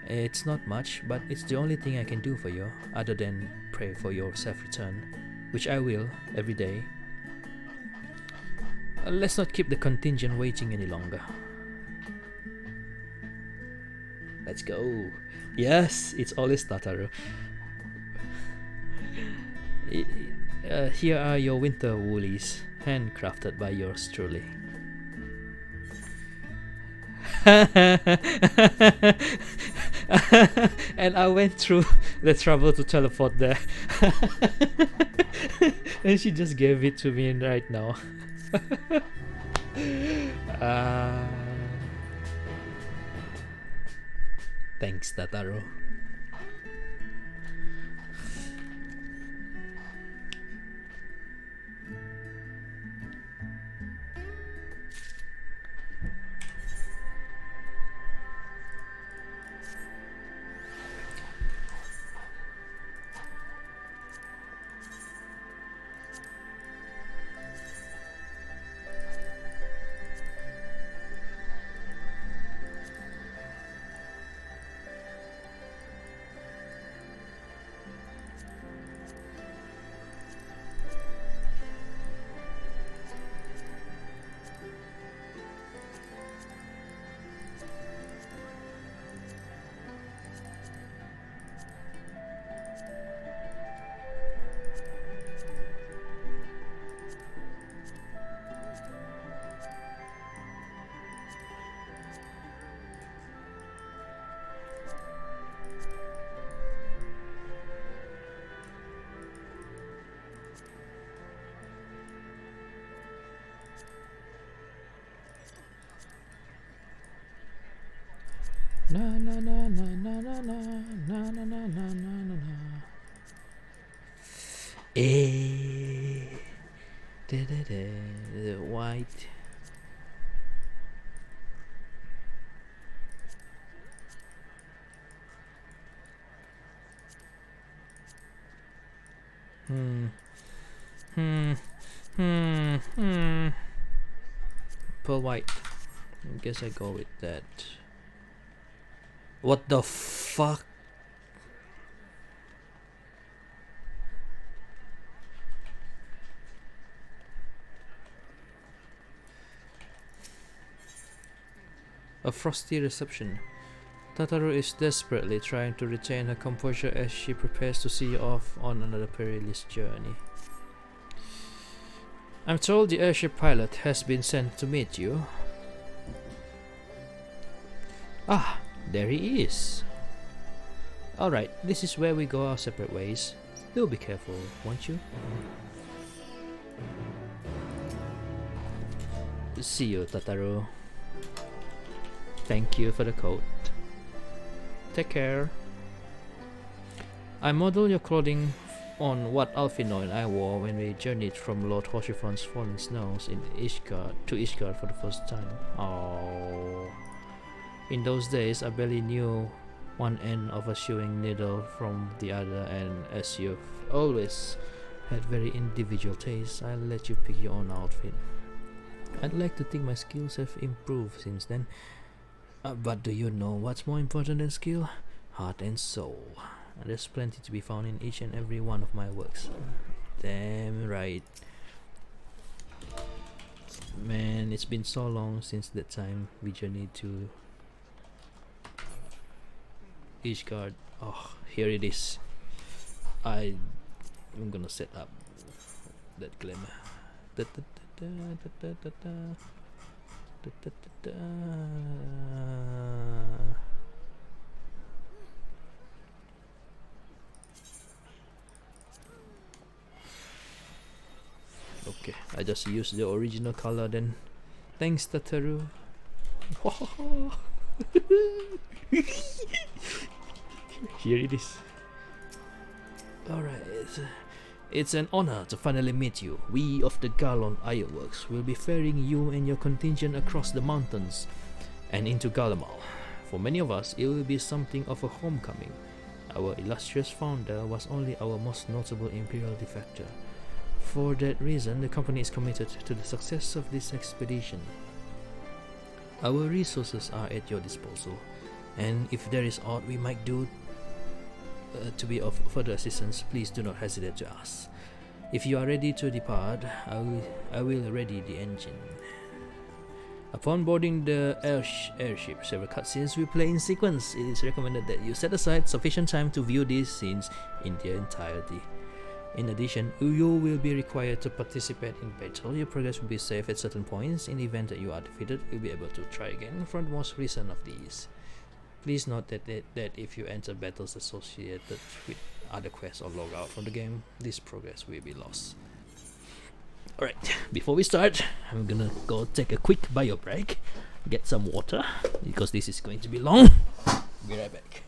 It's not much, but it's the only thing I can do for you, other than pray for your safe return, which I will, every day. Let's not keep the contingent waiting any longer. Let's go. Yes, it's always Tataru. Here are your winter woolies, handcrafted by yours truly. And I went through the trouble to teleport there. And she just gave it to me right now. Thanks, Tataru. Na na na na na na na na na na na na na. The white. Pearl white. I guess I go with that. What the fuck? A frosty reception. Tataru is desperately trying to retain her composure as she prepares to see you off on another perilous journey. I'm told the airship pilot has been sent to meet you. Ah, there he is. Alright, this is where we go our separate ways. You'll be careful, won't you? See you, Tataru. Thank you for the coat. Take care. I model your clothing on what Alphino and I wore when we journeyed from Lord Hoshifron's fallen snows in Ishgard to Ishgard for the first time. Oh. In those days, I barely knew one end of a sewing needle from the other, and as you've always had very individual tastes, I'll let you pick your own outfit. I'd like to think my skills have improved since then. But do you know what's more important than skill? Heart and soul. There's plenty to be found in each and every one of my works. Damn right. Man, it's been so long since that time we journeyed to Ishgard. Oh, here it is. I'm gonna set up that glamour. Okay, I just used the original color then. Thanks, Tataru. Here it is. Alright, it's an honor to finally meet you. We of the Garlemald Ironworks will be ferrying you and your contingent across the mountains and into Garlemald. For many of us, it will be something of a homecoming. Our illustrious founder was only our most notable imperial defector. For that reason, the company is committed to the success of this expedition. Our resources are at your disposal, and if there is aught we might do to be of further assistance, please do not hesitate to ask. If you are ready to depart, I will ready the engine. Upon boarding the airship, several cutscenes will play in sequence. It is recommended that you set aside sufficient time to view these scenes in their entirety. In addition, you will be required to participate in battle. Your progress will be saved at certain points. In the event that you are defeated, you'll be able to try again from the most recent of these. Please note that if you enter battles associated with other quests or log out from the game, this progress will be lost. Alright, before we start, I'm gonna go take a quick bio break, get some water, because this is going to be long. Be right back.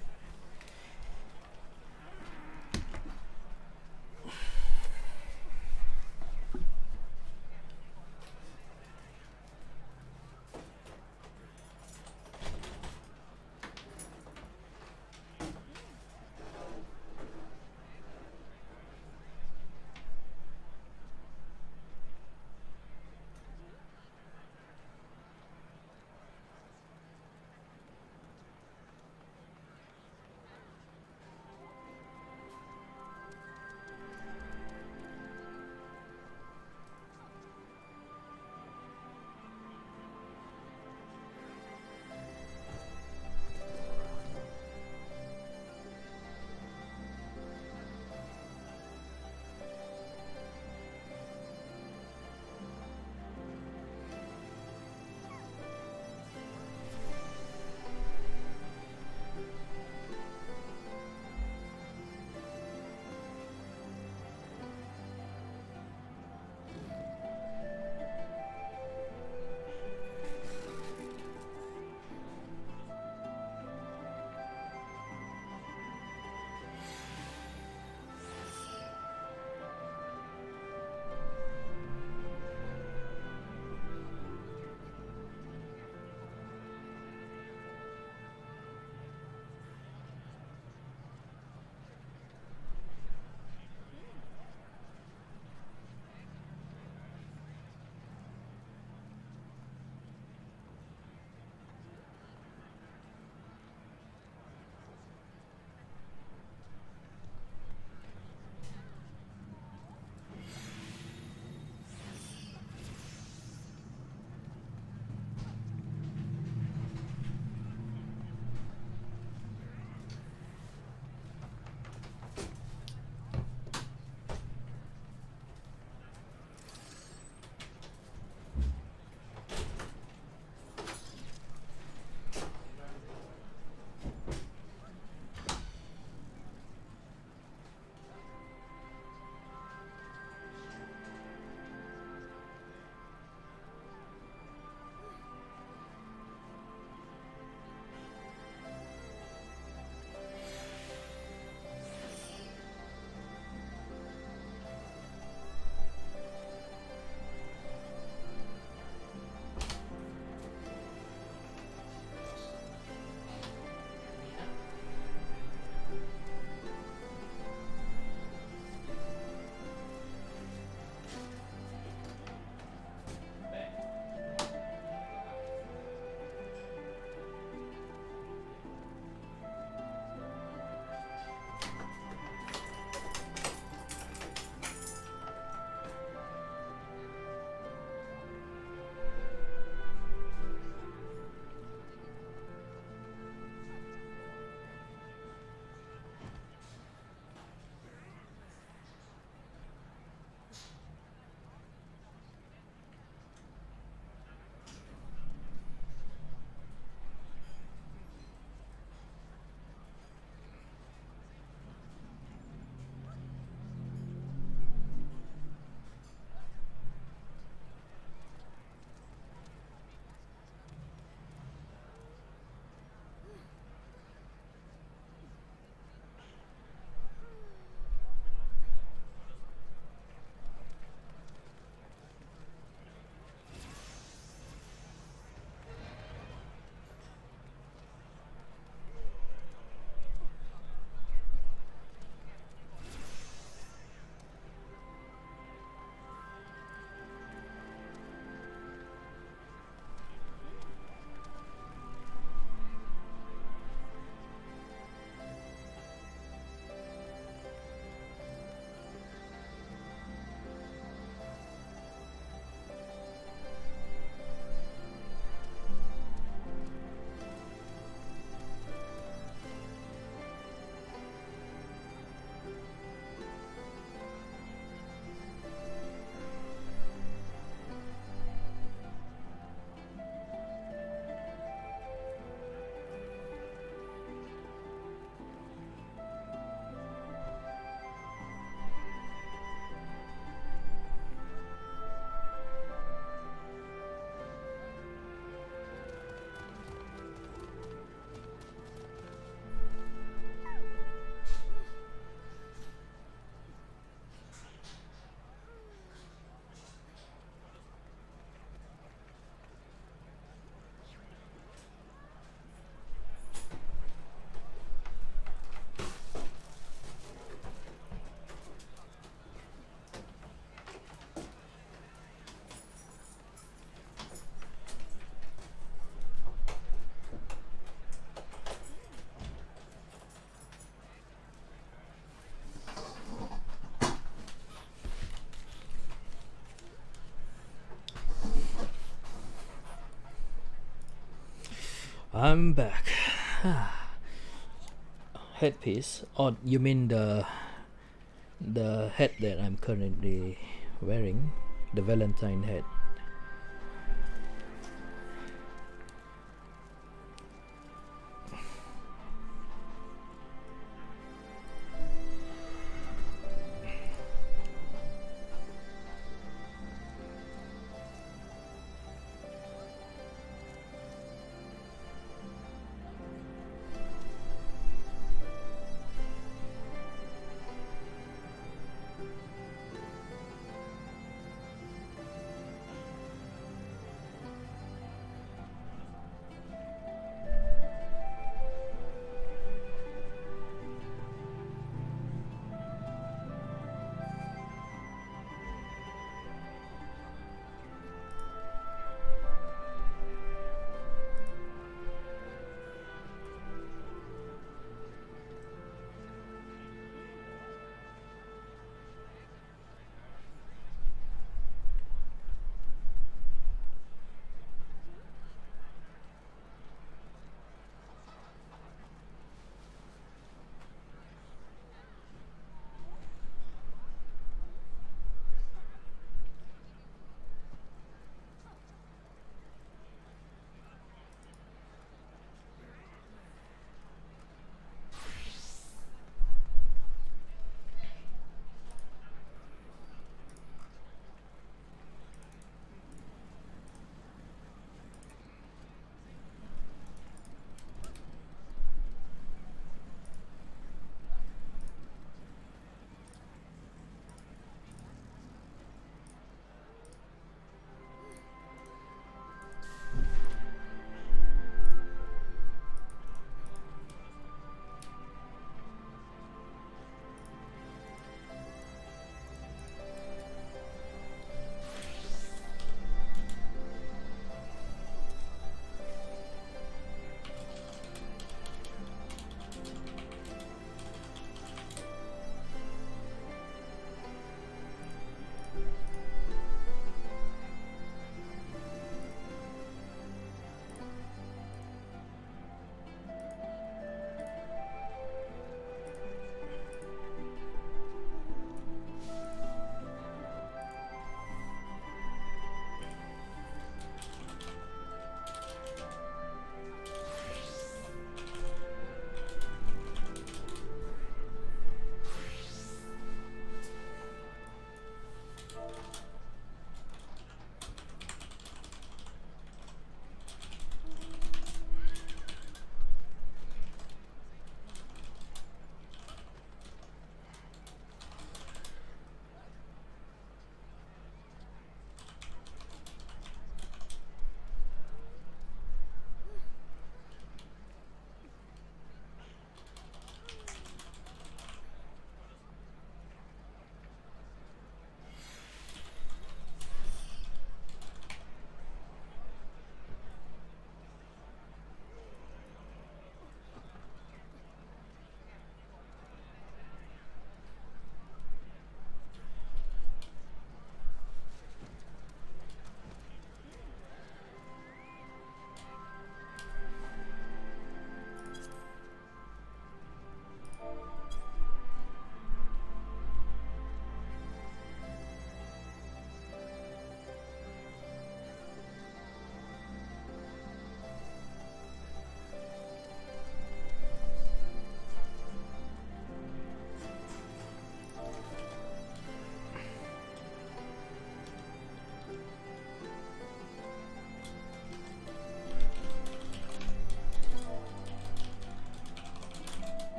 I'm back. Headpiece? Oh, you mean the head that I'm currently wearing? The Valentine head.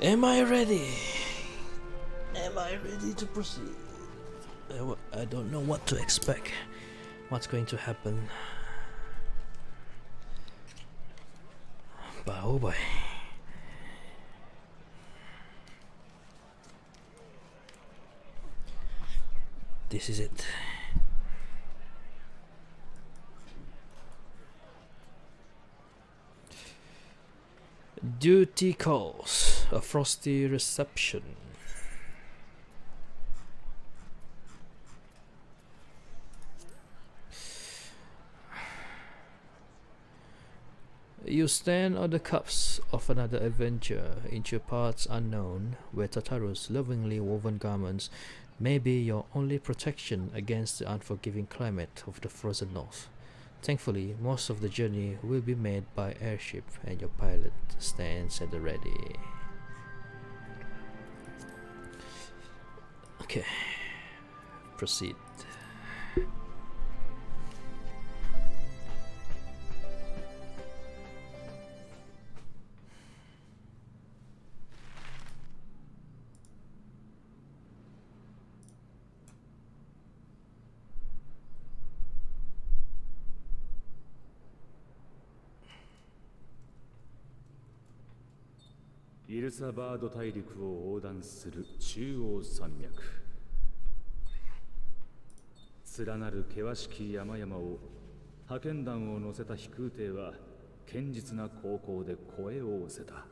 Am I ready? Am I ready to proceed? I don't know what to expect. What's going to happen? But oh boy. This is it. Duty calls. A frosty reception. You stand on the cusp of another adventure into parts unknown, where Tataru's lovingly woven garments may be your only protection against the unforgiving climate of the frozen north. Thankfully, most of the journey will be made by airship, and your pilot stands at the ready. Okay, proceed.イルサバード大陸を横断する中央山脈。連なる険しき山々を派遣団を乗せた飛空艇は堅実な航行で越えを押せた。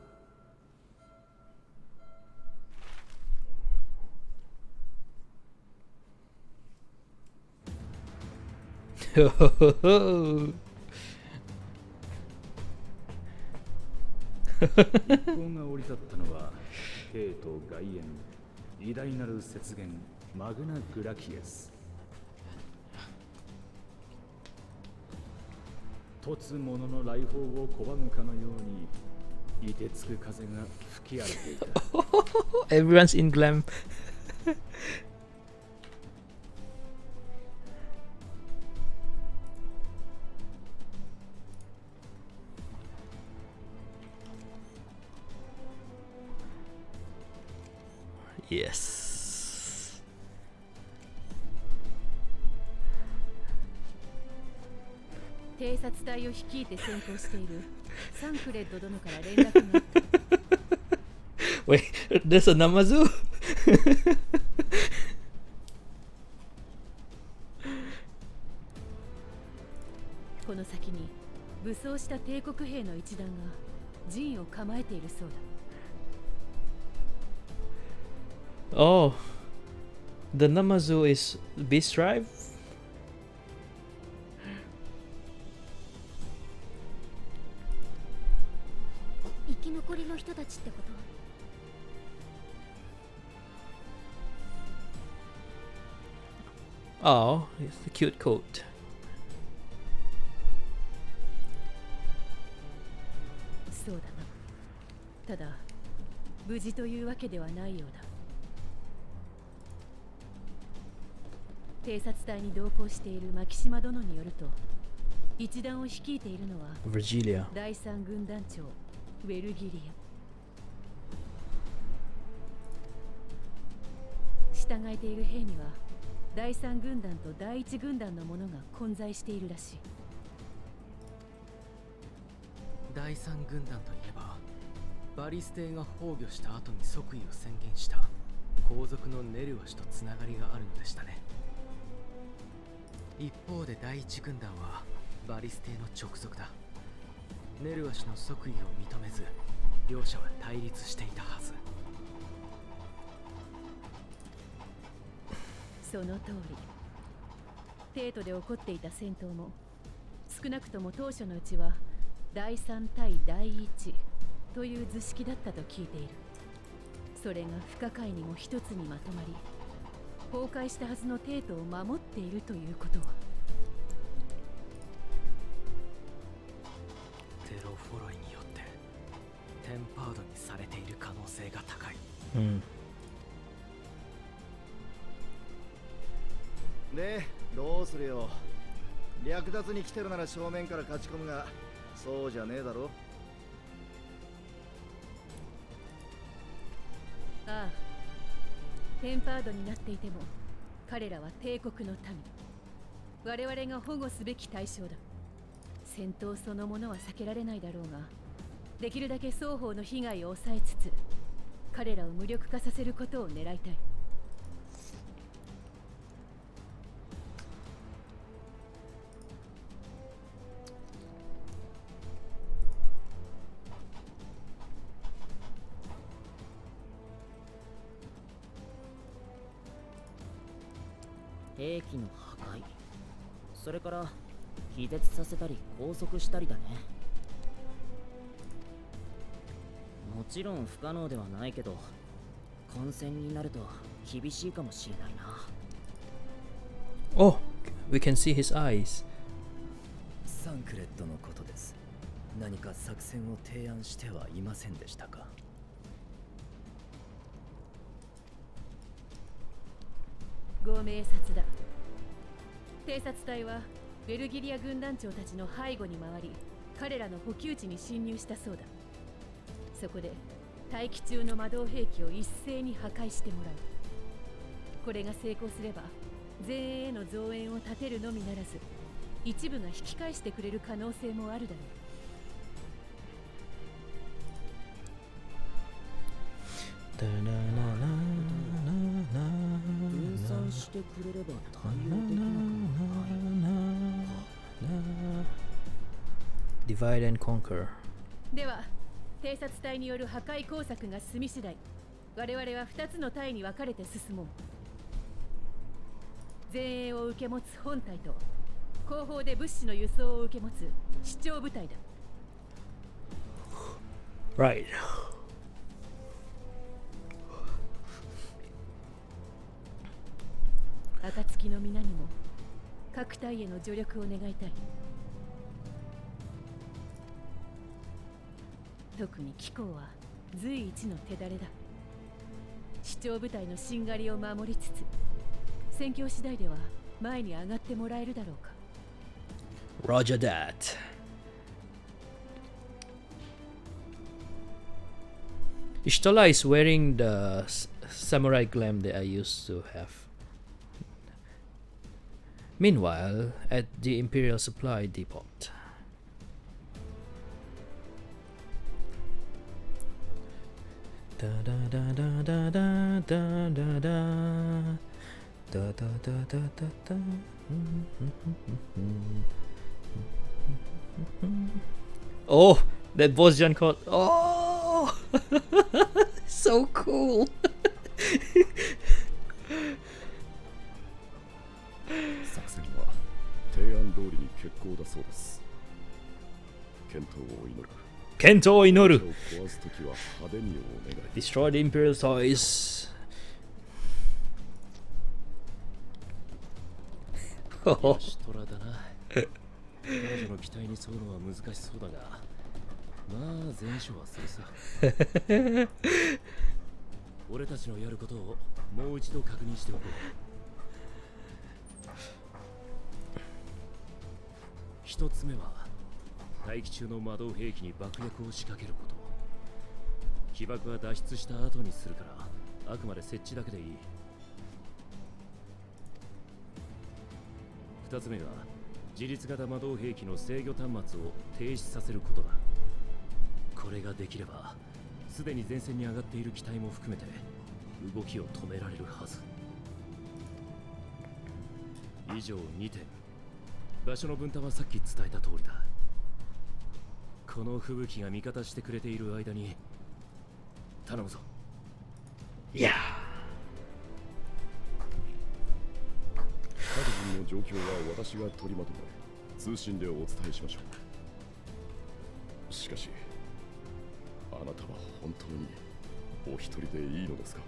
一行が降り立ったのは帝都外縁偉大なる雪原マグナ・グラキエス。突者の来訪を拒むかのように凍てつく風が吹き荒れていた。Everyone's in glam. Yes. 偵察隊を率いて先行しているサンクレッド殿から連絡があった。Wait, there's a Namazu? この先に武装した帝国兵の一団が陣を構えているそうだ。Oh, the Namazu is Beast Tribe? 生き残りの人たちってこと？ Oh, it's a cute coat. そうだな。ただ、無事というわけではないようだ。偵察隊に同行している牧島殿によると、一団を率いているのは Virgilia. 第三軍団長ウェルギリア。従えている兵には第三軍団と第一軍団の者が混在しているらしい。第三軍団といえばバリス艇が崩御した後に即位を宣言した皇族のネルワ氏とつながりがあるのでしたね。一方で第一軍団はバリス艇の直属だ。ネルワ氏の即位を認めず両者は対立していたはず。その通り。帝都で起こっていた戦闘も少なくとも当初のうちは第3対第1という図式だったと聞いている。それが不可解にも一つにまとまり、崩壊したはずの帝都を守っているということは。テロフォロイによってテンパードにされている可能性が高い。で、どうするよ。略奪に来てるなら正面から勝ち込むが、そうじゃねえだろ。ああ、テンパードになっていても彼らは帝国の民、我々が保護すべき対象だ。戦闘そのものは避けられないだろうが、できるだけ双方の被害を抑えつつ彼らを無力化させることを狙いたい。兵器の破壊、それから気絶させたり拘束したりだね。もちろん不可能ではないけど、混戦になると厳しいかもしれないな。Oh, we can see his eyes. サンクレットのことです。何か作戦を提案してはいませんでしたか？ご明察だ。偵察隊はベルギリア軍団長たちの背後に回り、彼らの補給地に侵入したそうだ。そこで待機中の魔導兵器を一斉に破壊してもらう。これが成功すれば前衛への増援を立てるのみならず、一部が引き返してくれる可能性もあるだろう。分散してくれれば対応できなくもない。 Divide and conquer. では偵察隊による破壊工作が済み次第、我々は2つの隊に分かれて進もう。前衛を受け持つ本隊と後方で物資の輸送を受け持つ主張部隊だ。 Right. 暁の皆にも各隊への助力を願いたい。特に機構は随一の手だれだ。主張部隊のしんがりを守りつつ、戦況次第では前に上がってもらえるだろうか。 Roger that. Ishtola is wearing the samurai glam that I used to have. Meanwhile, at the Imperial Supply Depot. Da da da da da da da da da da da da da da. Oh, that Bosjan caught. Oh, so cool. 作戦は提案通りに決行だそうです。健闘を祈る。健闘を祈る。壊すときは派手にお願い。Destroy the Imperial toys. よしトラだな。彼女の期待に沿うのは難しそうだが、まあ全勝はするさ。俺たちのやることをもう一度確認しておこう。一つ目は待機中の魔導兵器に爆薬を仕掛けること。起爆は脱出した後にするから、あくまで設置だけでいい。二つ目が自律型魔導兵器の制御端末を停止させることだ。これができれば、すでに前線に上がっている機体も含めて動きを止められるはず。以上2点。場所の分担はさっき伝えた通りだ。この吹雪が味方してくれている間に頼むぞ。いや。各人の状況は私が取りまとめ、通信でお伝えしましょう。しかし、あなたは本当にお一人でいいのですか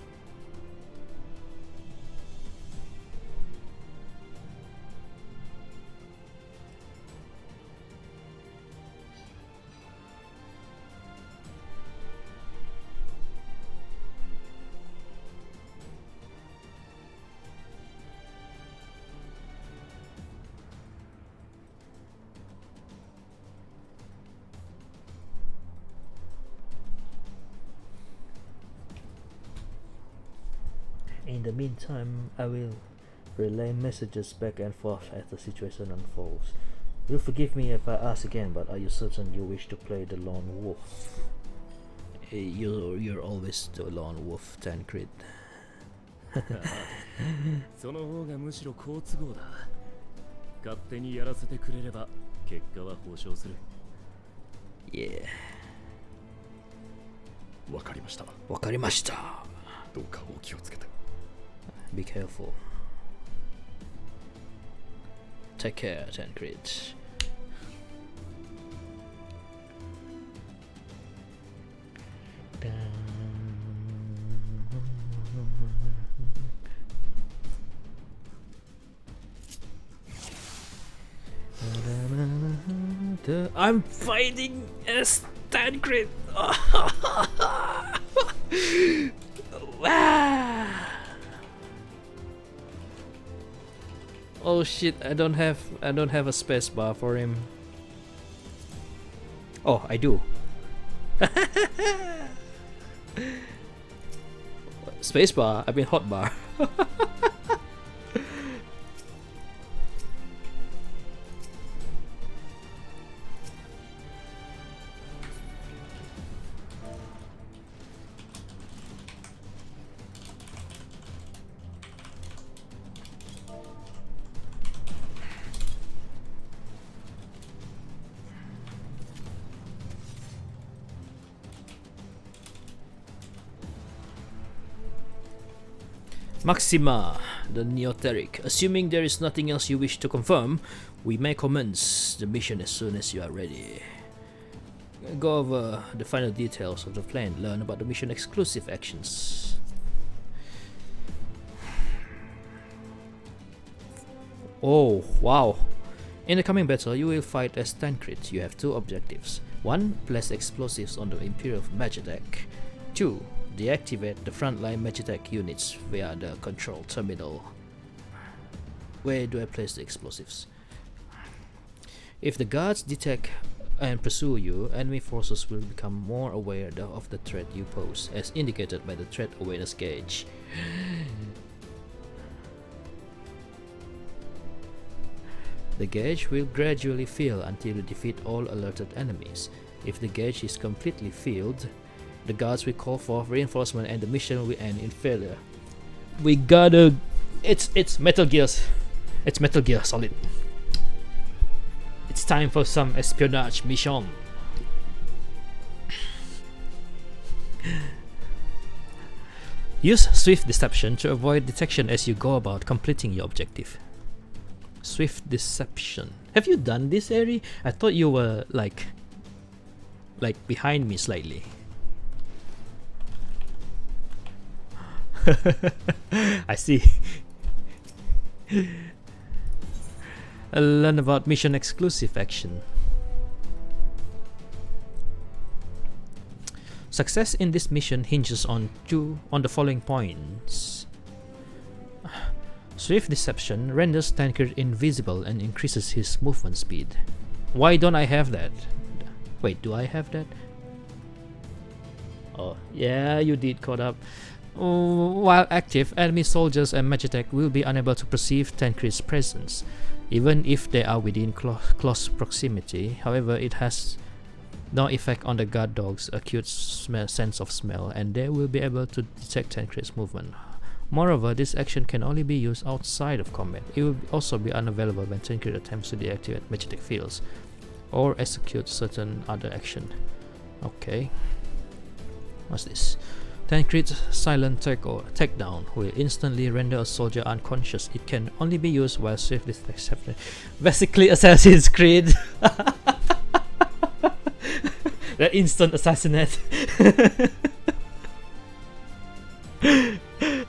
？In the meantime, I will relay messages back and forth as the situation unfolds. You'll forgive me if I ask again, but are you certain you wish to play the lone wolf? You're always the lone wolf, Tancred. その方がむしろ好都合だ。勝手にやらせてくれれば結果は保証する。Yeah. わかりました。わかりました。どうかお気をつけて。Be careful. Take care, Tancred. I'm fighting as Tancred. Oh shit! I don't have a space bar for him. Oh, I do. Space bar. I mean hot bar. Maxima, the Neoteric. Assuming there is nothing else you wish to confirm, we may commence the mission as soon as you are ready. Go over the final details of the plan, learn about the mission exclusive actions. Oh, wow. In the coming battle, you will fight as Tancred. You have two objectives. 1. Place explosives on the Imperial Magitech. 2. Deactivate the frontline Magitech units via the control terminal. Where do I place the explosives? If the guards detect and pursue you, enemy forces will become more aware of the threat you pose, as indicated by the threat awareness gauge. The gauge will gradually fill until you defeat all alerted enemies. If the gauge is completely filled, the guards will call for reinforcement and the mission will end in failure. We gotta... It's Metal Gears. It's Metal Gear Solid. It's time for some espionage mission. Use swift deception to avoid detection as you go about completing your objective. Swift deception. Have you done this, Eri? I thought you were like behind me slightly. I see. Learn about mission exclusive action. Success in this mission hinges on the following points. Swift deception renders Tancred invisible and increases his movement speed. Why don't I have that? Wait, do I have that? Oh, yeah, you did caught up. While active, enemy soldiers and Magitech will be unable to perceive Tancred's presence, even if they are within close proximity. However, it has no effect on the guard dog's acute sense of smell, and they will be able to detect Tancred's movement. Moreover, this action can only be used outside of combat. It will also be unavailable when Tancred attempts to deactivate Magitech fields or execute certain other action. Okay. What's this? Tancred's silent takedown will instantly render a soldier unconscious. It can only be used while swift deception. Basically, Assassin's Creed. That instant assassinate.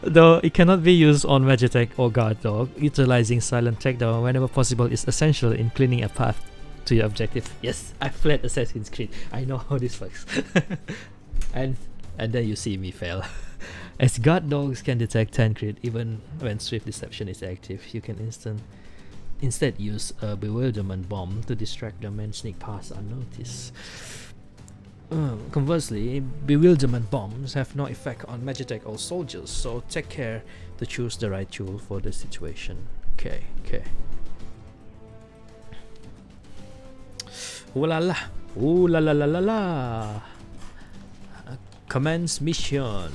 Though it cannot be used on Magitech or guard dog, utilizing silent takedown whenever possible is essential in cleaning a path to your objective. Yes, I've played Assassin's Creed. I know how this works. and then you see me fail. As guard dogs can detect Tancred even when swift deception is active, you can instead use a bewilderment bomb to distract them and sneak past unnoticed. Conversely, bewilderment bombs have no effect on Magitech or soldiers, so take care to choose the right tool for the situation. Okay. Ooh la la. Ooh la la la la la. Commence mission.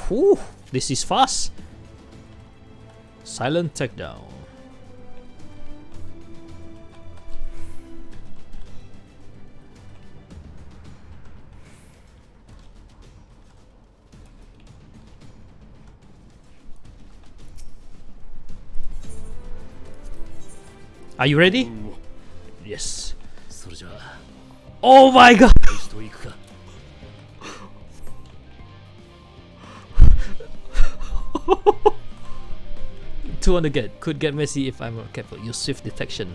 Whew, this is fast. Silent takedown. Are you ready? Yes. それじゃあ Oh my god! 開始と行くか Two on the get could get messy if I'm not careful. Use swift detection.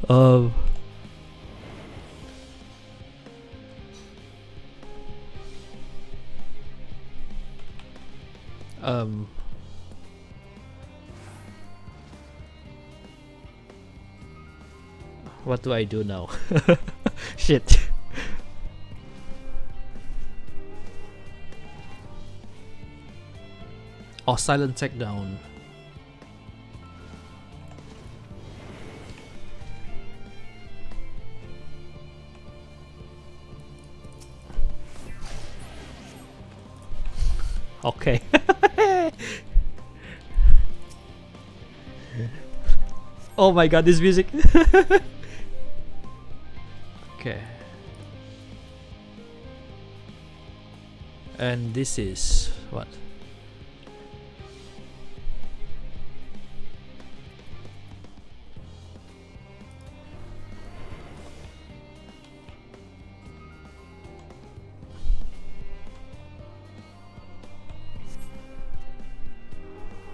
Um. What do I do now? Shit. Or silent takedown. Okay. Oh my god, this music. Okay. And this is what?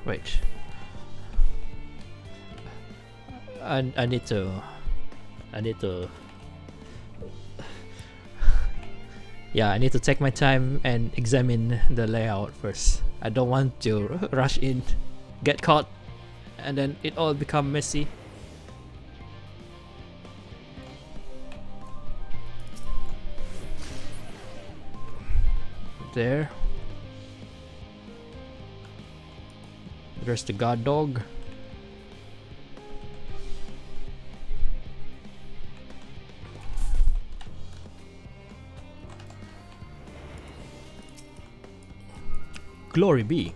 Wait. I need to yeah, I need to take my time and examine the layout first. I don't want to rush in, get caught, and then it all become messy. There. There's the guard dog. Glory be.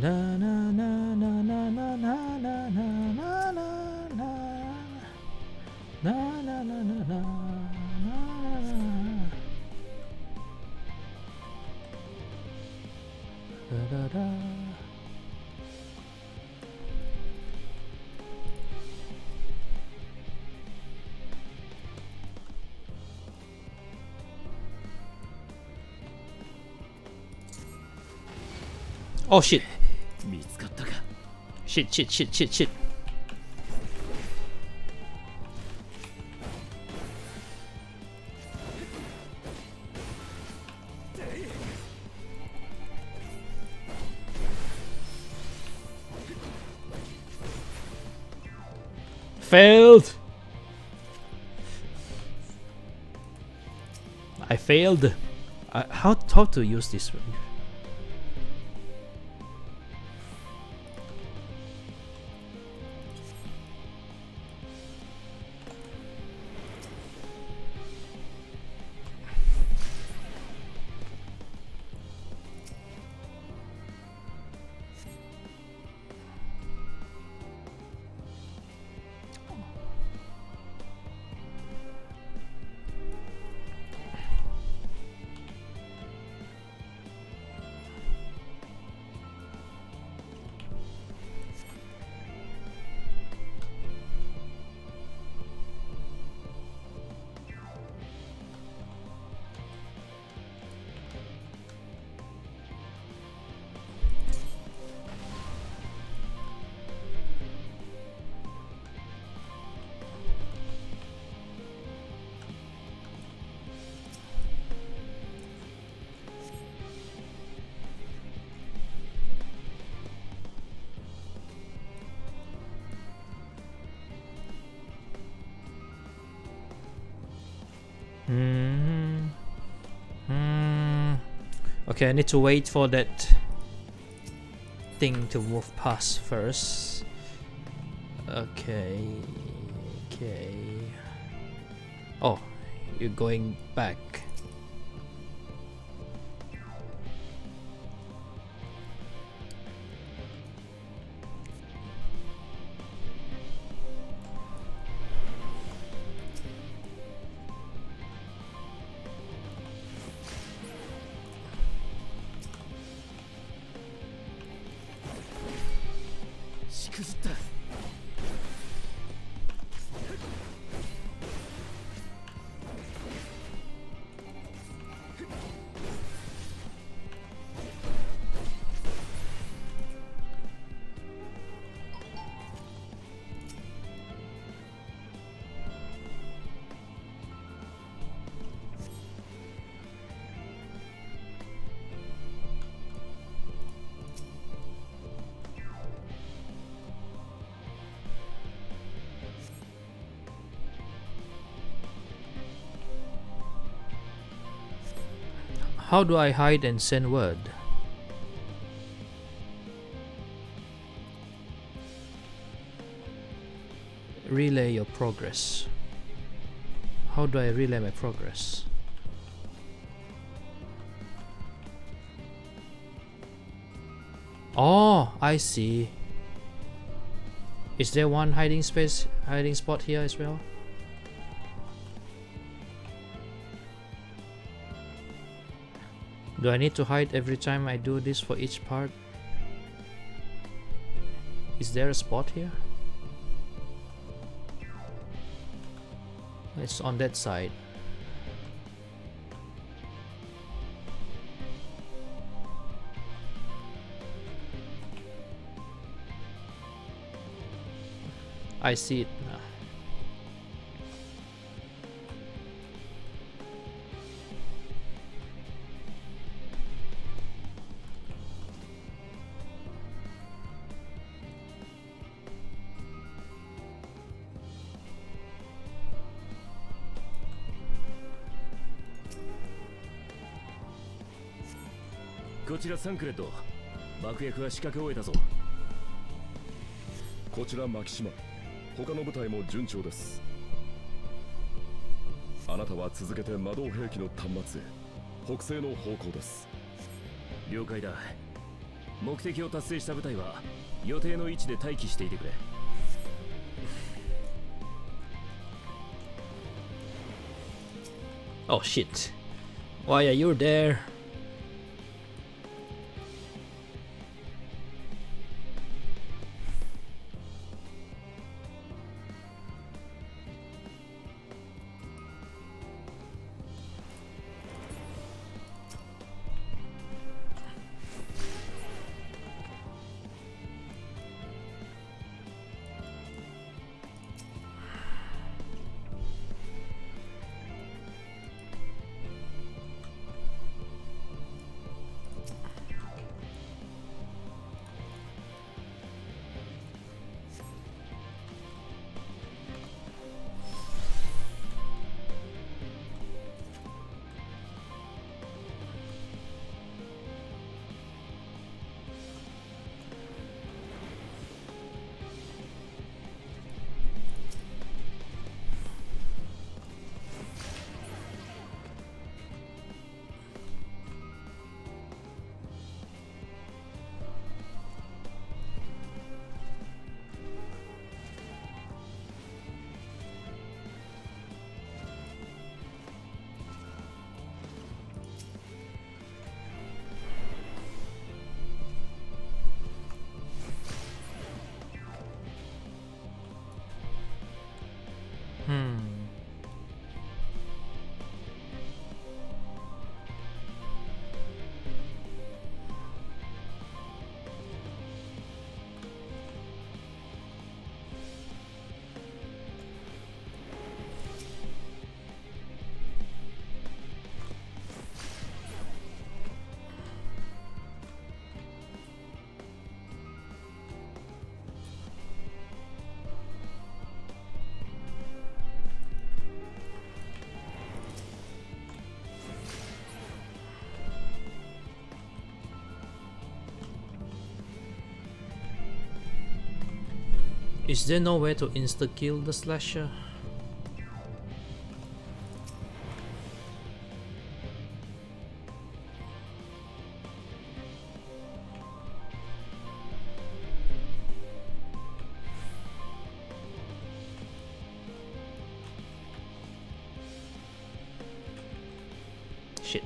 Na na na na na na na na na na na na na na na. Da, da, da. Oh shit. 見つかったか Shit, shit, shit, shit, shit. Failed. I failed. How to use this one? Okay, I need to wait for that thing to move past first. Okay. Oh, you're going back. くじった。How do I hide and send word? Relay your progress. How do I relay my progress? Oh, I see. Is there one hiding spot here as well? Do I need to hide every time I do this for each part? Is there a spot here? It's on that side. I see it now.こちらサンクレッド、爆薬は仕掛け終えたぞ。こちらマキシマ、他の部隊も順調です。あなたは続けて魔導兵器の端末へ、北西の方向です。了解だ。目的を達成した部隊は予定の位置で待機していてくれ。Oh shit. Why are you there? Is there no way to insta-kill the slasher? Shit.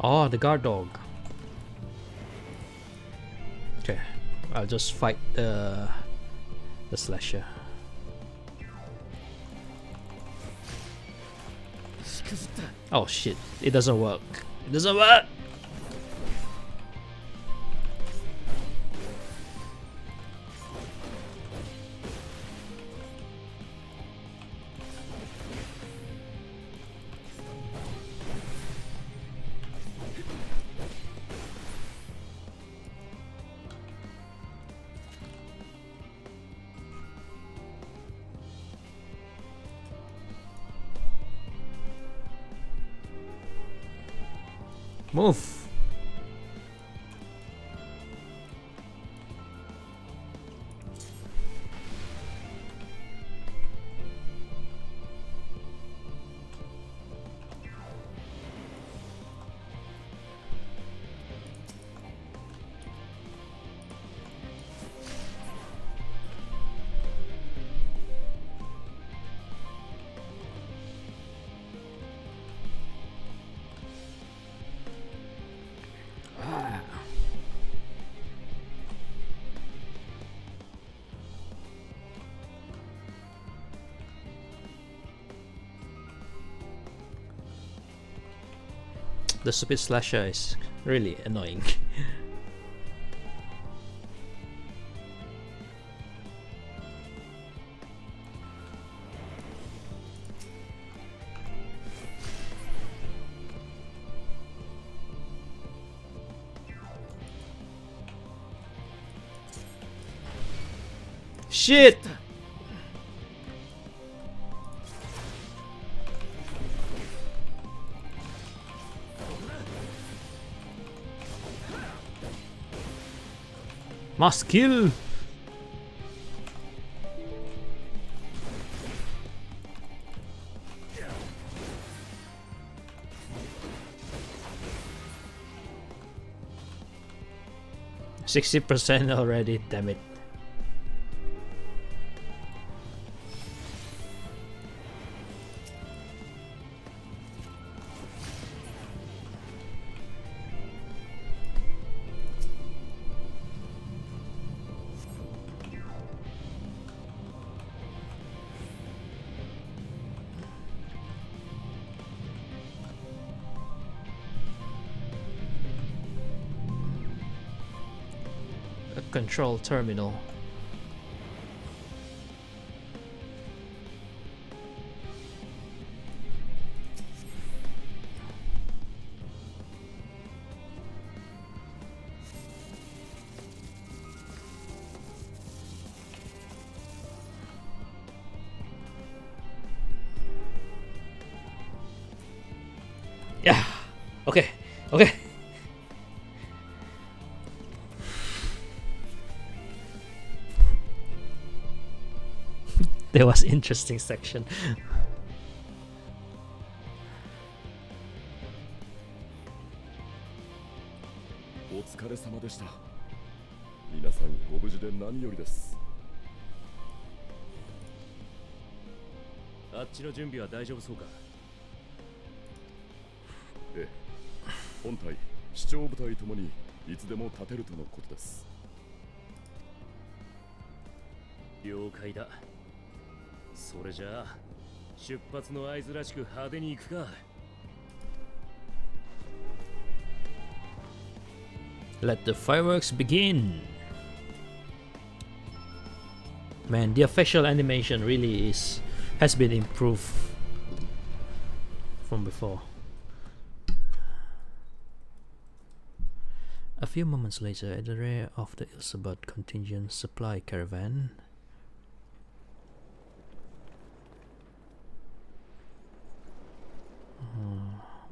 Oh, the guard dog. Okay, I'll just fight the slasher. Oh shit, it doesn't work. It doesn't work! Move! The stupid slasher is really annoying. Shit! Must kill! %60 already, damn it. Control terminal. Yeah. Okay. Okay. There was interesting section. お疲れ様でした。皆さんご無事で何よりです。あっちの準備は大丈夫そうか。ええ、本隊、視聴部隊ともにいつでも立てるとのことです。了解だ。それじゃあ出発の合図らしく派手に行くか。Let the fireworks begin. Man, the facial animation really has been improved from before. A few moments later, at the rear of the Ilsabad contingent supply caravan,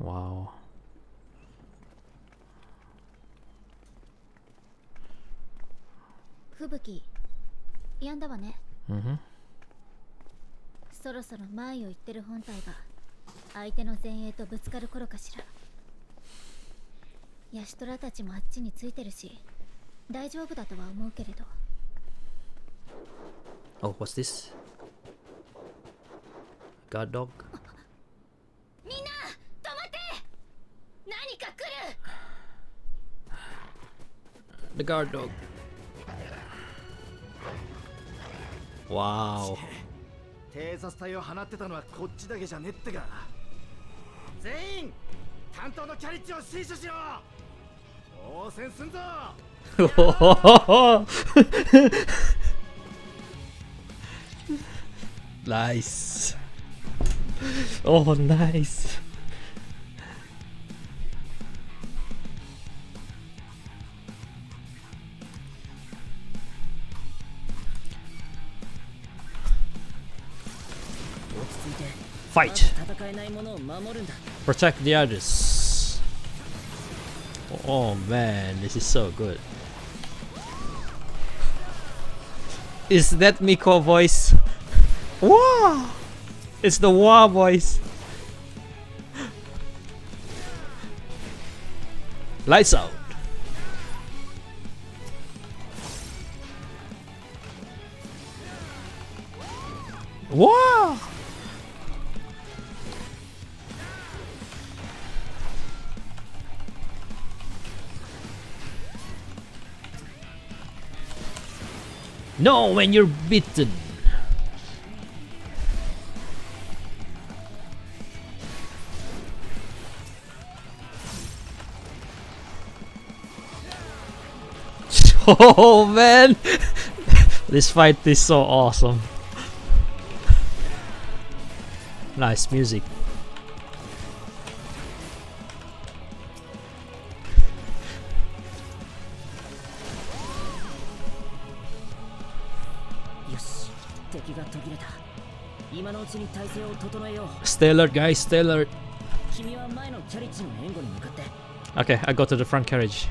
wow. Fubuki, やんだわね。そろそろ前を行ってる本体が相手の前衛とぶつかる頃かしら。ヤシトラたちもあっちについてるし、大丈夫だとは思うけれど。Oh, what's this? Guard dog? みんな、止まって！何 The guard dog. Wow. 偵察隊を放ってたのはこっちだけじゃねってか。全員担当のキャリッジを死守しろ。応戦すんぞ。Nice. Oh, nice. Fight. Protect the others. Oh man, this is so good. Is that Miko voice? Wow! It's the Wah voice. Lights out. Wow! No, when you're bitten. Oh man, this fight is so awesome. Nice music. Stay alert, guys, stay alert. Okay, I go to the front carriage.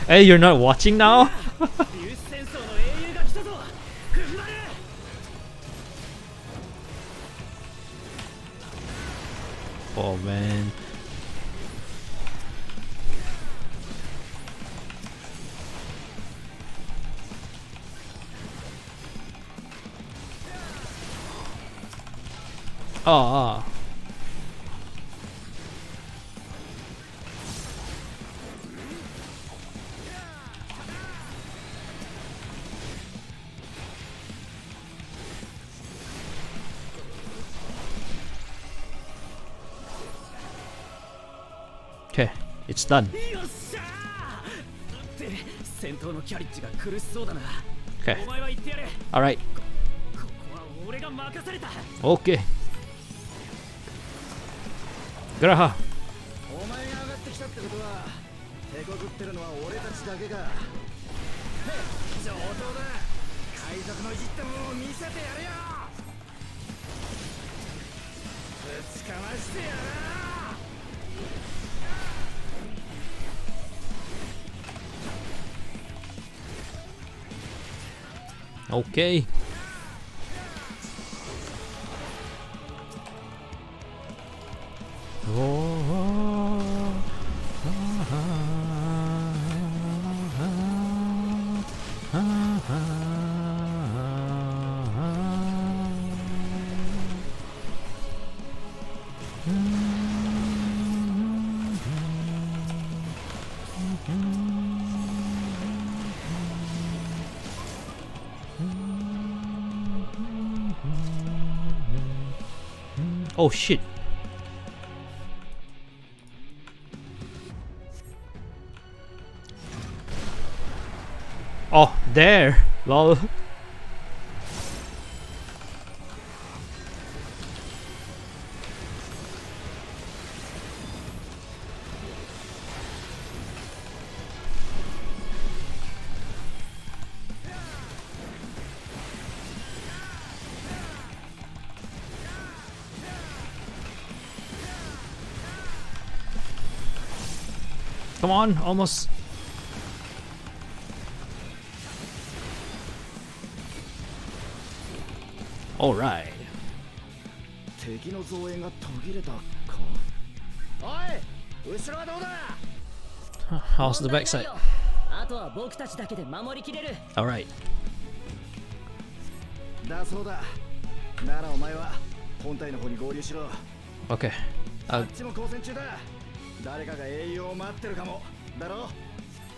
Hey, you're not watching now? Oh man. Oh. Okay, it's done. Okay. Alright. Okay. Graha. お前が上がってきたってことは手こずってるのは俺たちだけか。上等だ。海賊の意地ってもんを見せてやるよ。ぶちかましてやら。 Okay. Oh shit. Oh, there. Lol. Come on, almost. All right. 敵の増援が途切れたか。おい、後ろはどうだ。How's the backside? あとは僕たちだけで守りきれる。 Alright. だそうだ。ならお前は本体の方に合流しろ。 Okay. あっちも交戦中だ。誰かが英雄を待ってるかも。だろ。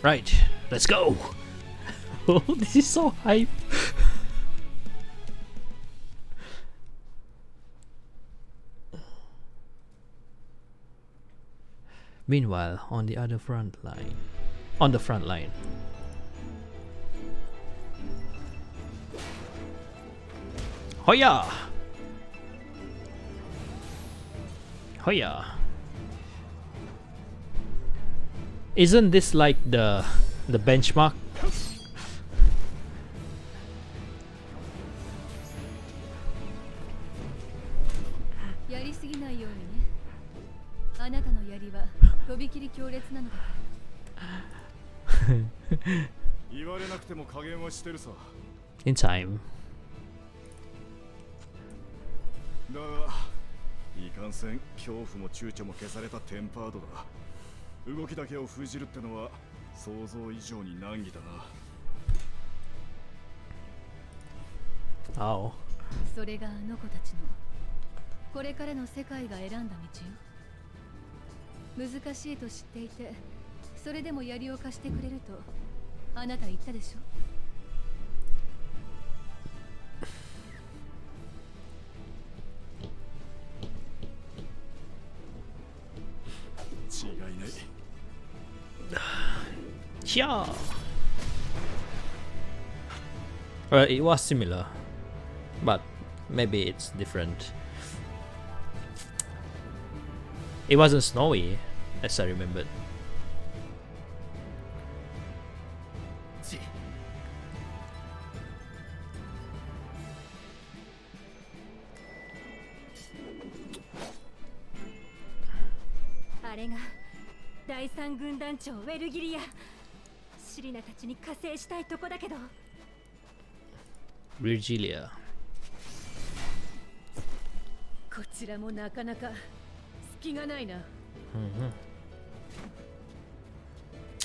Right. Let's go. Oh, this is so hype. Meanwhile, on the front line. Hoya! Hoya! Isn't this like the benchmark? やりすぎないようにね。あなたの槍はとびきり強烈なのだから。言われなくても加減はしてるさ。 In time. だが、いかんせん恐怖も躊躇も消されたテンパードだ。動きだけを封じるってのは想像以上に難儀だな。Oh. それがあの子たちのこれからの世界が選んだ道よ。難しいと知っていて、それでも槍を貸してくれるとあなた言ったでしょ。違いない。 Yeah. It was similar, but maybe it's different. It wasn't snowy, as I remembered. あれが第三軍団長ウェルギリア。シリナたちに加勢したいとこだけど。 Virgilia. こちらもなかなか隙がないな。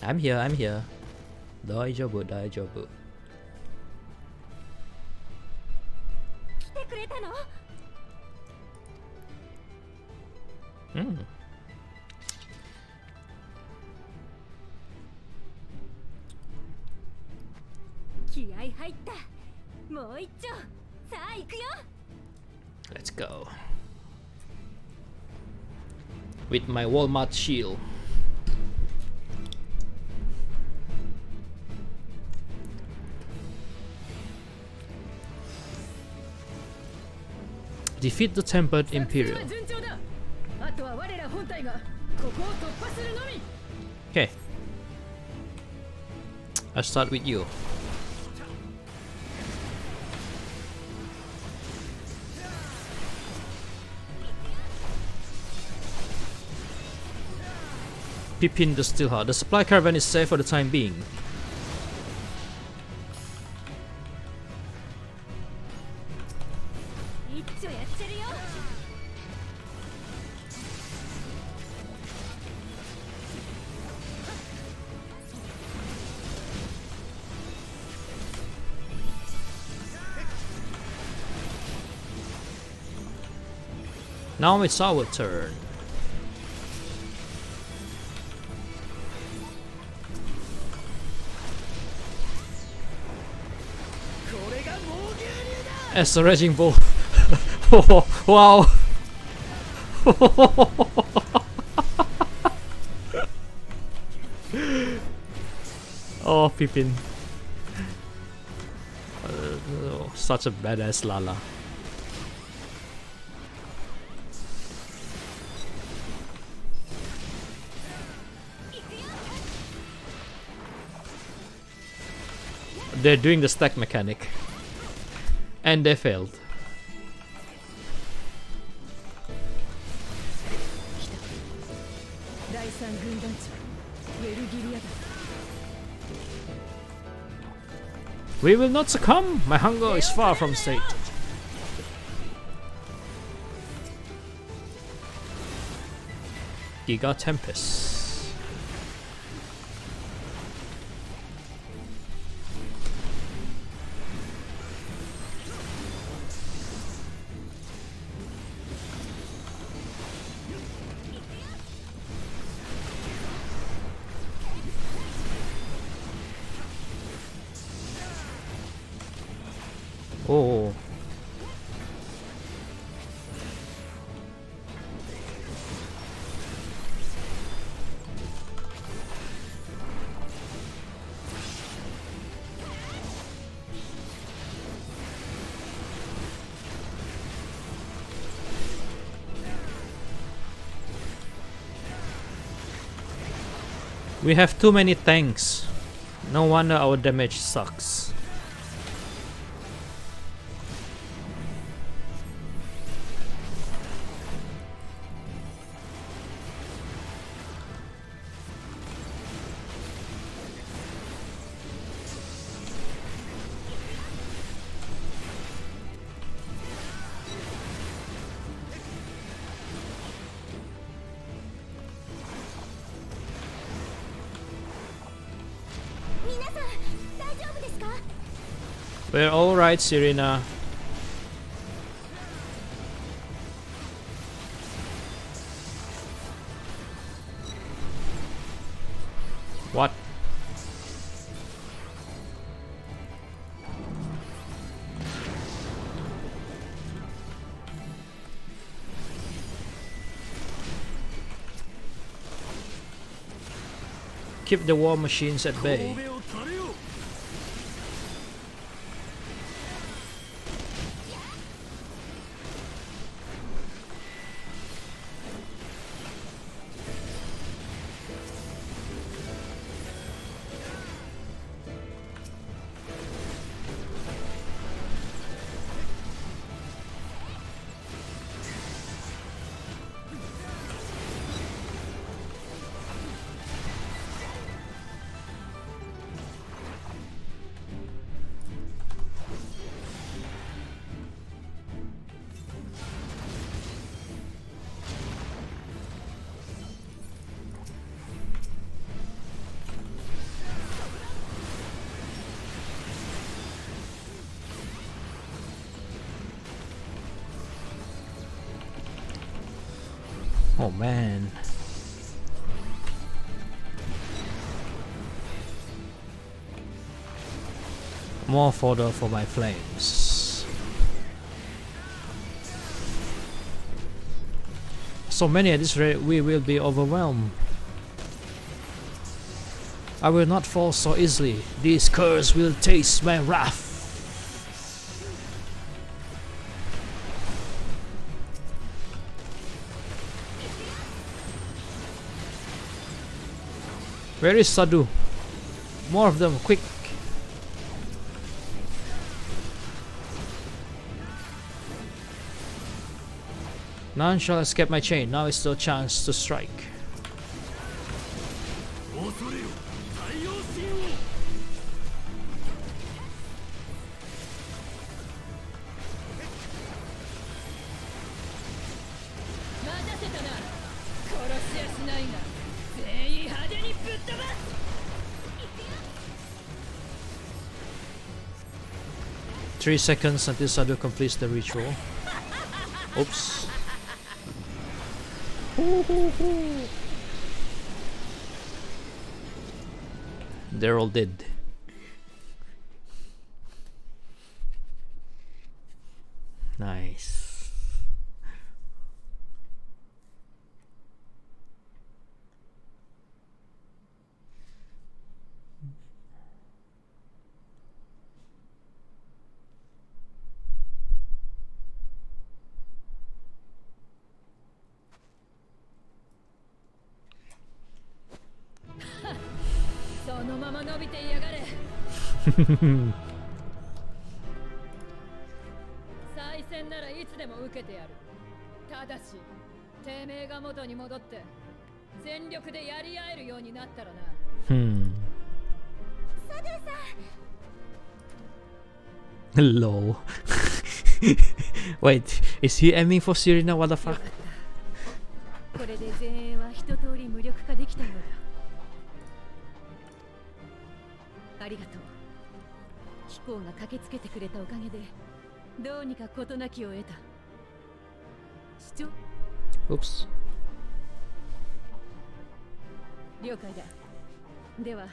I'm here, I'm here. 大丈夫、大丈夫。来てくれたの？気合入った。もう一丁。さあ行くよ。 Let's go. With my Walmart shield. Defeat the Tempered Imperial. Okay. I'll start with you. Pippin the Steelheart. The supply caravan is safe for the time being. Now it's our turn. As a raging bull. Oh, wow. Oh, Pippin. Such a badass Lala. They're doing the stack mechanic. And they failed. We will not succumb. My hunger is far from sated. Giga Tempest. Oh. We have too many tanks. No wonder our damage sucks. We're alright, Serena. What? Keep the war machines at bay. Oh man. More fodder for my flames. So many at this rate, we will be overwhelmed. I will not fall so easily. These curs will taste my wrath. Where is Sadu? More of them, quick! None shall escape my chain. Now is the chance to strike. Three seconds until Sadu completes the ritual. Oops. They're all dead. Nice. Hello. Wait, is he aiming for Serena? What the fuck? Oops. 了解だ。では、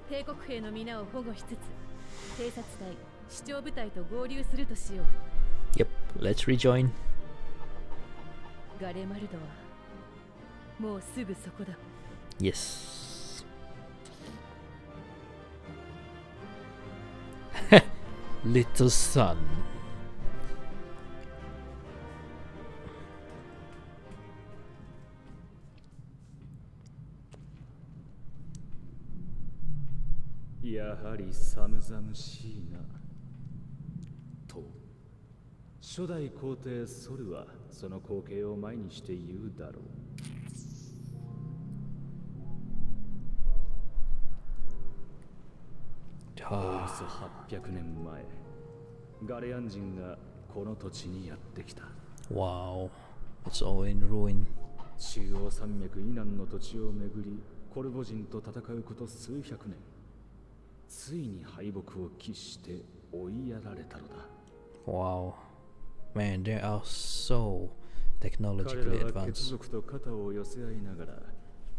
帝国兵の皆を保護しつつ、偵察隊、視聴部隊と合流するとしよう。 Yep, let's rejoin. ガレマルドはもうすぐそこだ。 Yes. Little son. やはり寒々しいな。と、初代皇帝ソルはその光景を前にして言うだろう。およそ800年前、ガレアン人がこの土地にやってきた。Wow, it's all in ruin. 中央山脈以南の土地をめぐり、コルボ人と戦うこと数百年。ついに敗北を喫して追いやられたのだ。Wow, man, they are so technologically 彼らは血 advanced. 族と肩を寄せ合いながら、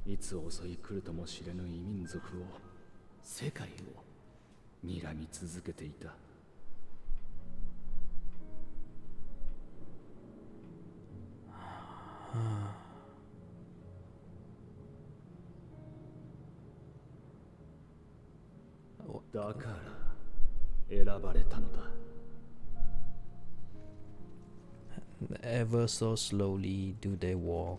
いつ襲い来るとも知れぬ異民族を、世界を睨み続けていた。だから選ばれたのだ。Ever so slowly do they walk.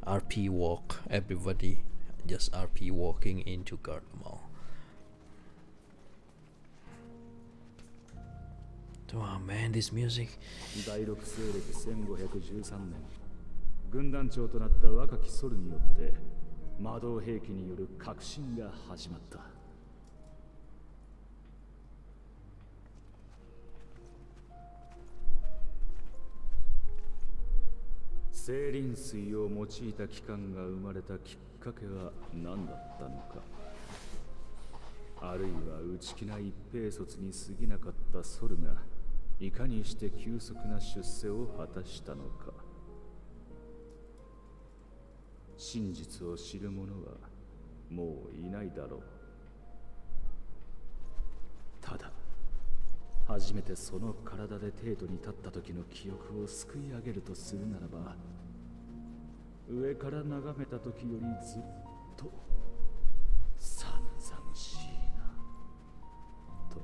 RP walk, everybody. Just RP walking into Garlemald. Oh man, this music. 第六西暦1513年、軍団長となった若きソルによって魔導兵器による革新が始まった。精靈水を用いた機関が生まれたきっかけは何だったのか。あるいは内気な一兵卒に過ぎなかったソルがいかにして急速な出世を果たしたのか。真実を知る者はもういないだろう。ただ初めてその体で帝都に立った時の記憶をすくい上げるとするならば、上から眺めた時よりずっと寒々しいなと、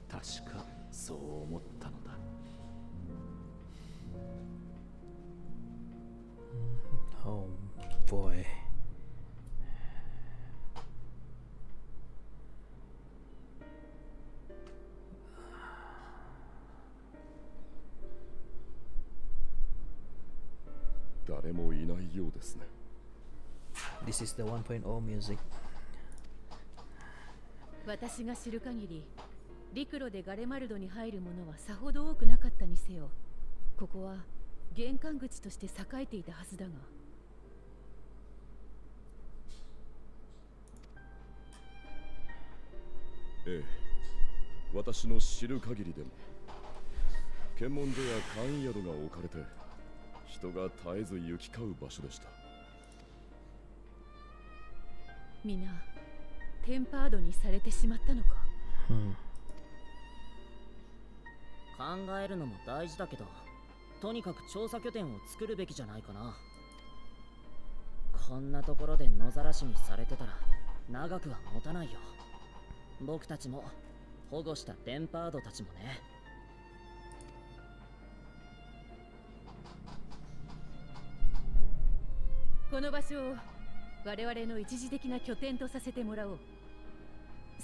確かそう思ったのだ。Oh boy. This is the 1.0 music. 私が知る限り、陸路でガレマルドに入る者はさほど多くなかったにせよ、ここは玄関口として栄えていたはずだが。ええ、私の知る限りでも検問所や簡易宿が置かれて人が絶えず行き交う場所でした。皆テンパードにされてしまったのか。考えるのも大事だけど、とにかく調査拠点を作るべきじゃないかな。こんなところで野ざらしにされてたら長くは持たないよ。僕たちも保護したテンパードたちもね。この場所を我々の一時的な拠点とさせてもらおう。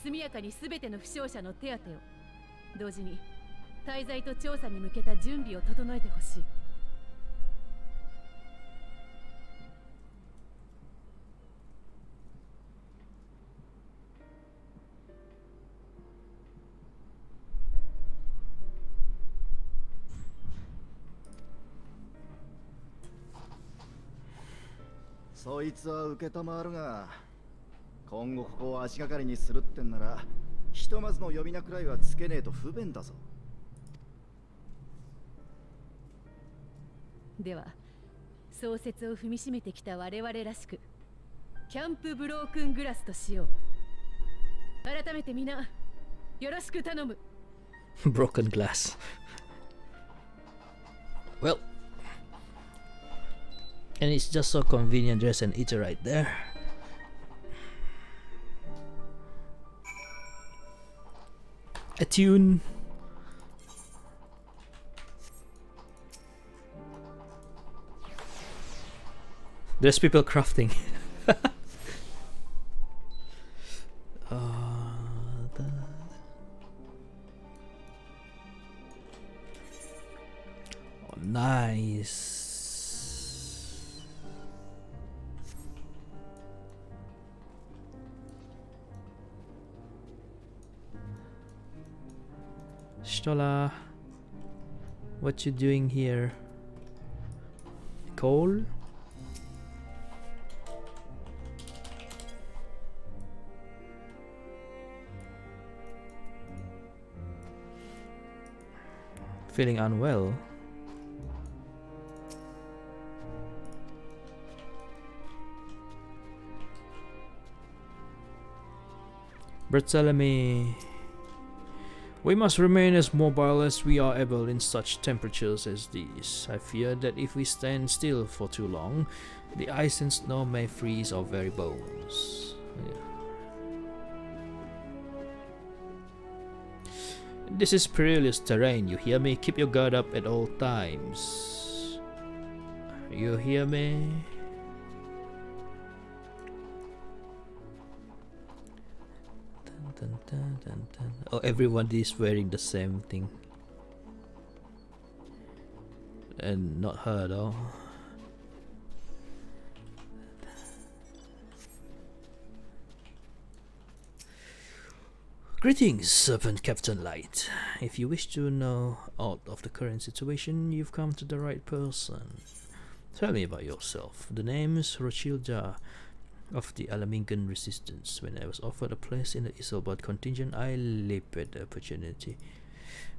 速やかに全ての負傷者の手当てを、同時に滞在と調査に向けた準備を整えてほしい。そいつは受けたまわるが、今後ここを足がかりにするってんならひとまずの呼び名くらいはつけねえと不便だぞ。では創設を踏みしめてきた我々らしく、キャンプブロークングラスとしよう。改めてみんなよろしく頼む。 Broken glass. Well, and it's just so convenient. There's an eater right there. A tune. There's people crafting. Nice. Stola, what you doing here? Coal? Feeling unwell? Bartholomew, we must remain as mobile as we are able in such temperatures as these. I fear that if we stand still for too long, the ice and snow may freeze our very bones. Yeah. This is perilous terrain, you hear me? Keep your guard up at all times. You hear me? Dun, dun, dun, dun. Oh, everyone is wearing the same thing. And not her though. Greetings, Serpent Captain Light. If you wish to know out of the current situation, you've come to the right person. Tell me about yourself. The name is Rochilda of the Alamingan Resistance. When I was offered a place in the Isilbad contingent, I leaped at the opportunity.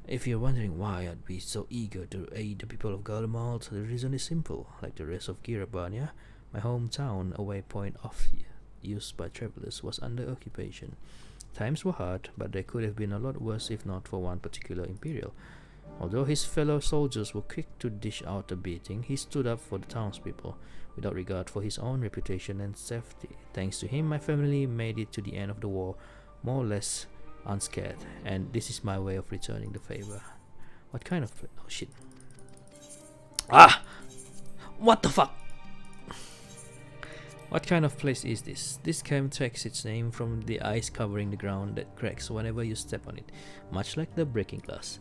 If you're wondering why I'd be so eager to aid the people of Garlemald, the reason is simple. Like the rest of Girabania, my hometown, a waypoint of used by travelers, was under occupation. Times were hard, but they could have been a lot worse if not for one particular Imperial. Although his fellow soldiers were quick to dish out a beating, he stood up for the townspeople, without regard for his own reputation and safety. Thanks to him, my family made it to the end of the war, more or less unscared, and this is my way of returning the favor. What kind of... oh shit. Ah! What the fuck? What kind of place is this? This camp takes its name from the ice covering the ground that cracks whenever you step on it, much like the breaking glass.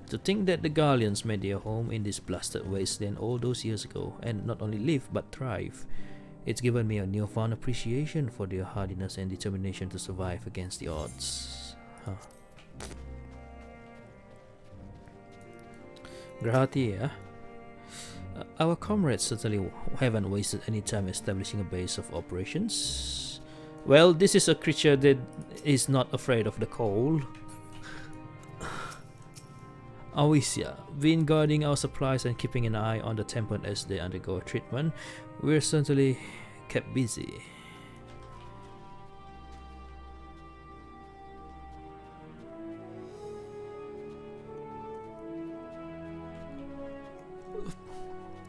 To think that the Galleons made their home in this blasted wasteland all those years ago, and not only live but thrive, it's given me a newfound appreciation for their hardiness and determination to survive against the odds. Huh. Grahati, yeah? Our comrades certainly haven't wasted any time establishing a base of operations. Well, this is a creature that is not afraid of the cold. Awisia, been guarding our supplies and keeping an eye on the temple as they undergo treatment. We're certainly kept busy.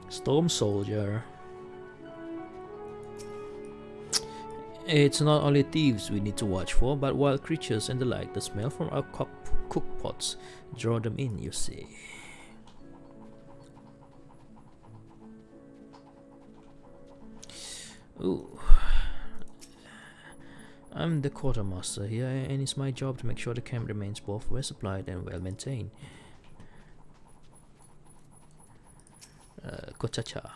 Storm Soldier. It's not only thieves we need to watch for, but wild creatures and the like. The smell from our cook pots draw them in, you see. Ooh. I'm the quartermaster here, and it's my job to make sure the camp remains both well supplied and well maintained. Kochacha.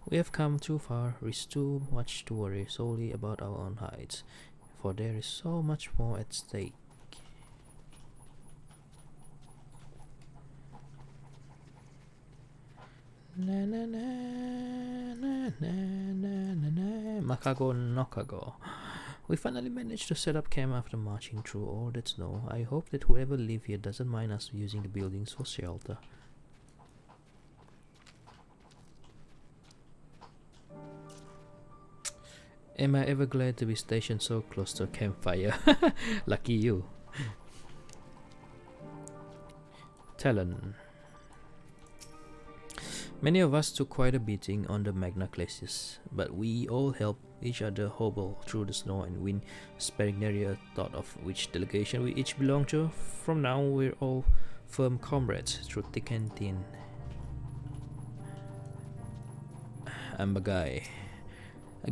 We have come too far. It's too much to worry solely about our own hides, for there is so much more at stake. Na na na na na na na na. Makago Nokago. We finally managed to set up camp after marching through all that snow. I hope that whoever lives here doesn't mind us using the buildings for shelter. Am I ever glad to be stationed so close to a campfire? Lucky you. Talon. Many of us took quite a beating on the Magna Glaciers, but we all helped each other hobble through the snow and win, sparing nary a thought of which delegation we each belong to. From now we're all firm comrades through thick and thin. I'm a guy.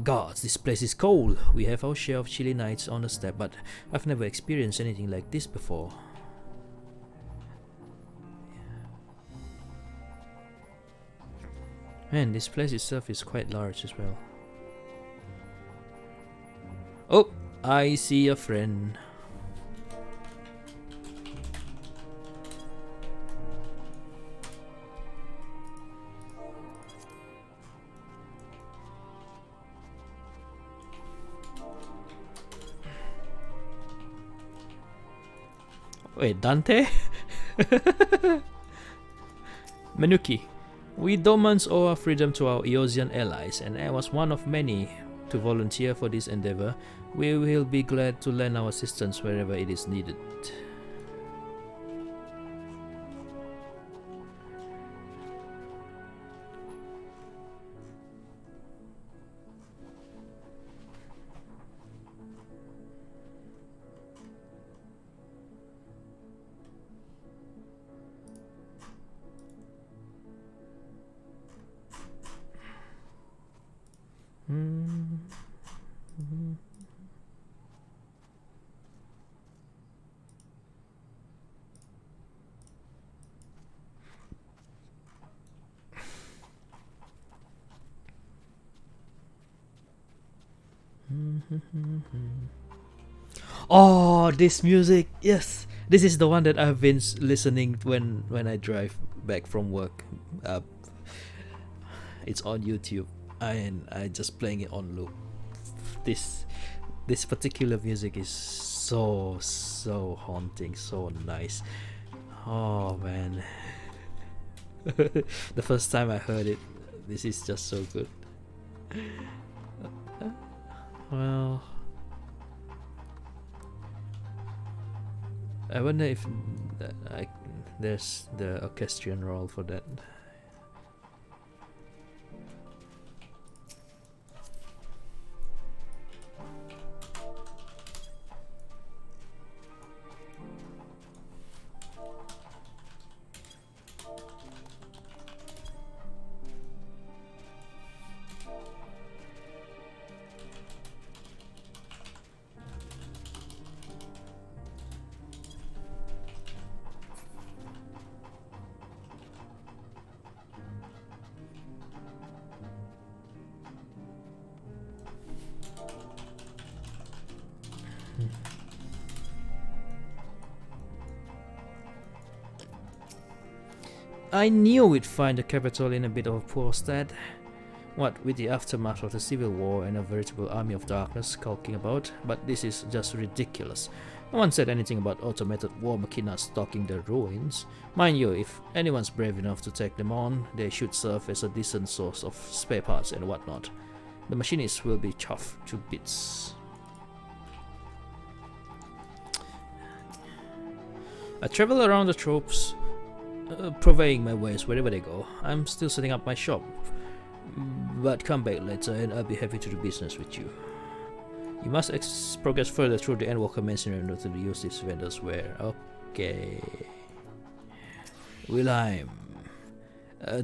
Gods, this place is cold. We have our share of chilly nights on the steppe, but I've never experienced anything like this before. Man, this place itself is quite large as well. Oh, I see a friend. Wait, Dante? Menuki. We Domans owe our freedom to our Eosian allies, and I was one of many to volunteer for this endeavor. We will be glad to lend our assistance wherever it is needed. Oh, this music! Yes, this is the one that I've been listening when I drive back from work. It's on YouTube, and I just playing it on loop. This particular music is so haunting, so nice. Oh man, the first time I heard it, this is just so good. Well, I wonder if there's the orchestrion role for that. I knew we'd find the capital in a bit of a poor state. What with the aftermath of the Civil War and a veritable army of darkness skulking about, but this is just ridiculous. No one said anything about automated war machinas stalking the ruins. Mind you, if anyone's brave enough to take them on, they should serve as a decent source of spare parts and whatnot. The machinists will be chuffed to bits. I travel around the tropes, purveying my wares wherever they go. I'm still setting up my shop, but come back later and I'll be happy to do business with you. You must progress further through the Endwalker mansion in order to use this vendor's ware. Okay. Wilhelm.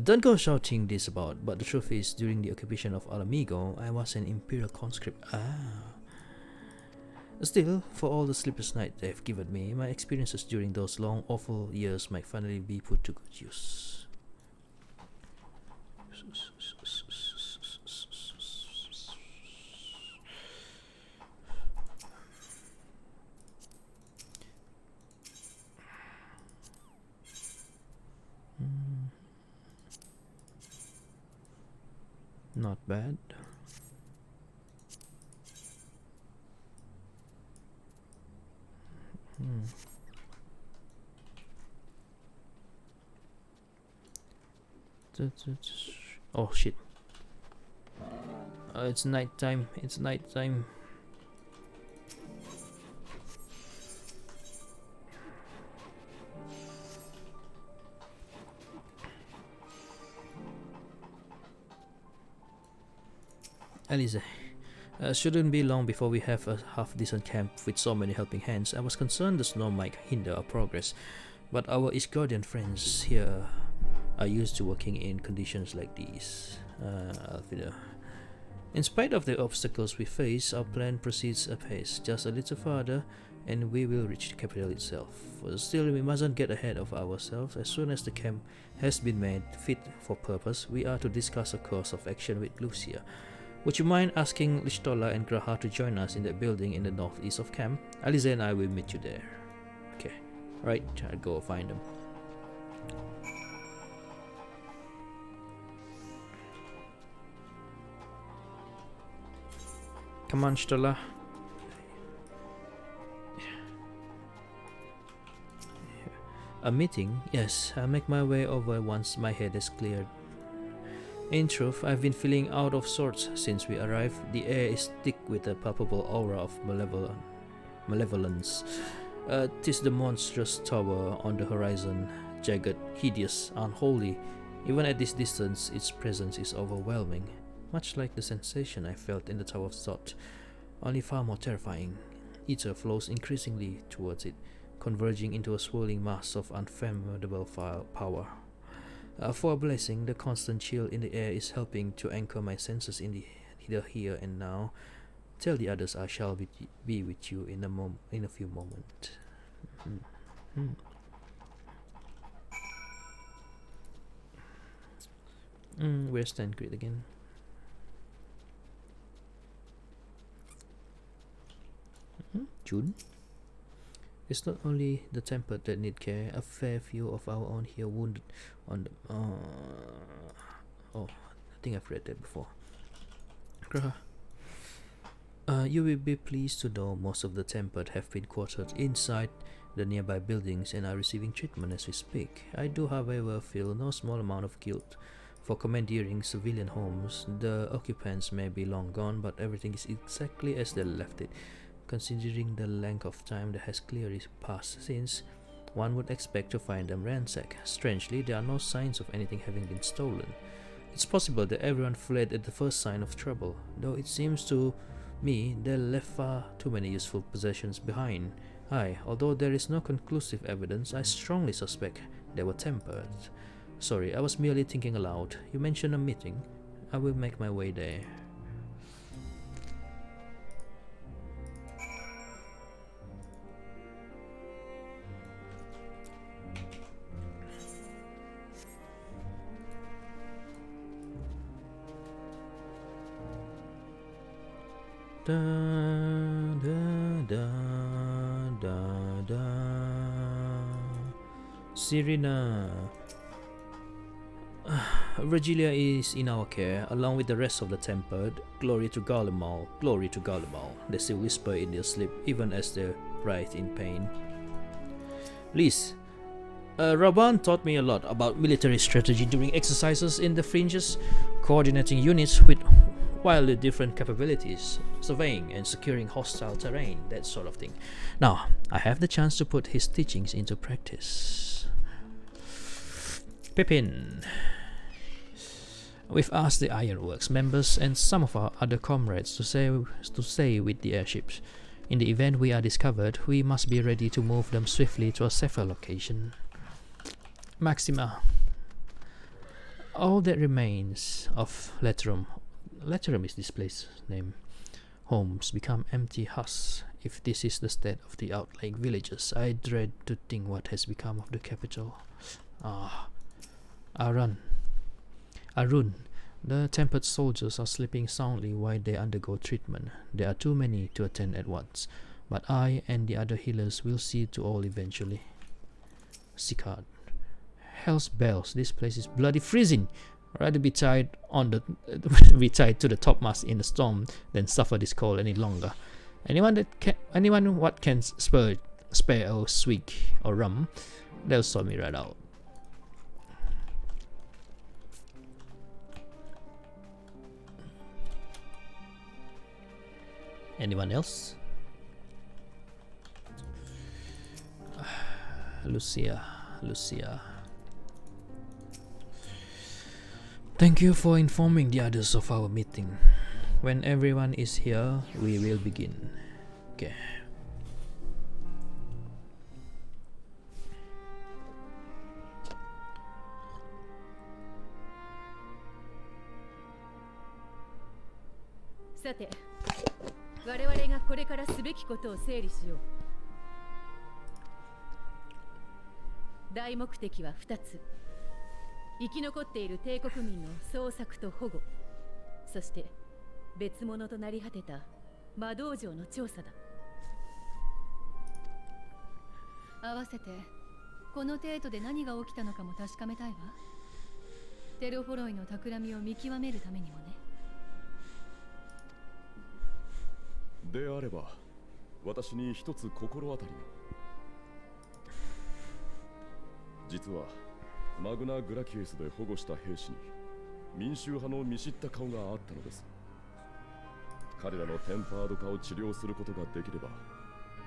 Don't go shouting this about, but the truth is, during the occupation of Alamigo, I was an Imperial conscript. Still, for all the sleepless nights they've given me, my experiences during those long, awful years might finally be put to good use. Not bad. Oh shit. It's night time. It's night time. Alize, shouldn't be long before we have a half-decent camp with so many helping hands. I was concerned the snow might hinder our progress, but our Isgardian friends here are used to working in conditions like these. Alfida. In spite of the obstacles we face, our plan proceeds apace. Just a little farther, and we will reach the capital itself. Still, we mustn't get ahead of ourselves. As soon as the camp has been made fit for purpose, we are to discuss a course of action with Lucia. Would you mind asking Listola and Graha to join us in that building in the northeast of camp? Alize and I will meet you there. Okay, right, I'll go find them. Come on, Stola. A meeting? Yes, I'll make my way over once my head is cleared. In truth, I've been feeling out of sorts since we arrived. The air is thick with a palpable aura of malevolence. 'Tis the monstrous tower on the horizon, jagged, hideous, unholy. Even at this distance, its presence is overwhelming, much like the sensation I felt in the Tower of Thoth, only far more terrifying. Ether flows increasingly towards it, converging into a swirling mass of unfathomable power. For a blessing, the constant chill in the air is helping to anchor my senses in the here and now. Tell the others I shall be with you in a few moments. Where's Tancred again? June? It's not only the tempered that need care. A fair few of our own here wounded on the... oh, I think I've read that before. Graha. You will be pleased to know most of the tempered have been quartered inside the nearby buildings and are receiving treatment as we speak. I do, however, feel no small amount of guilt for commandeering civilian homes. The occupants may be long gone, but everything is exactly as they left it. Considering the length of time that has clearly passed since, one would expect to find them ransacked. Strangely, there are no signs of anything having been stolen. It's possible that everyone fled at the first sign of trouble, though it seems to me they left far too many useful possessions behind. Although there is no conclusive evidence, I strongly suspect they were tempered. Sorry, I was merely thinking aloud. You mentioned a meeting. I will make my way there. Da da da da da. Serena. Regilia is in our care, along with the rest of the tempered. Glory to Garlemald, glory to Garlemald. They still whisper in their sleep, even as they writhe in pain. Liz. Raban taught me a lot about military strategy during exercises in the fringes, coordinating units with wildly different capabilities, surveying and securing hostile terrain, that sort of thing. Now, I have the chance to put his teachings into practice. Pippin. We've asked the Ironworks members and some of our other comrades to stay with the airships. In the event we are discovered, we must be ready to move them swiftly to a safer location. Maxima. All that remains of Leterum is this place's name. Homes become empty husks. If this is the state of the outlying villages, I dread to think what has become of the capital. Arun. The tempered soldiers are sleeping soundly while they undergo treatment. There are too many to attend at once, but I and the other healers will see to all eventually. Sicard. Hell's bells, this place is bloody freezing. Rather be tied to the topmast in the storm than suffer this cold any longer. Anyone what can spare a swig or rum, they'll sort me right out. Anyone else? Lucia. Thank you for informing the others of our meeting. When everyone is here, we will begin. Okay.さて、我々がこれからすべきことを整理しよう。大目的は2つ。生き残っている帝国民の捜索と保護、そして別物となり果てた魔道場の調査だ。合わせてこの程度で何が起きたのかも確かめたいわ。テロフォロイの企みを見極めるためにもね。であれば私に一つ心当たりが。実はマグナ・グラキエスで保護した兵士に民衆派の見知った顔があったのです。彼らのテンパード化を治療することができれば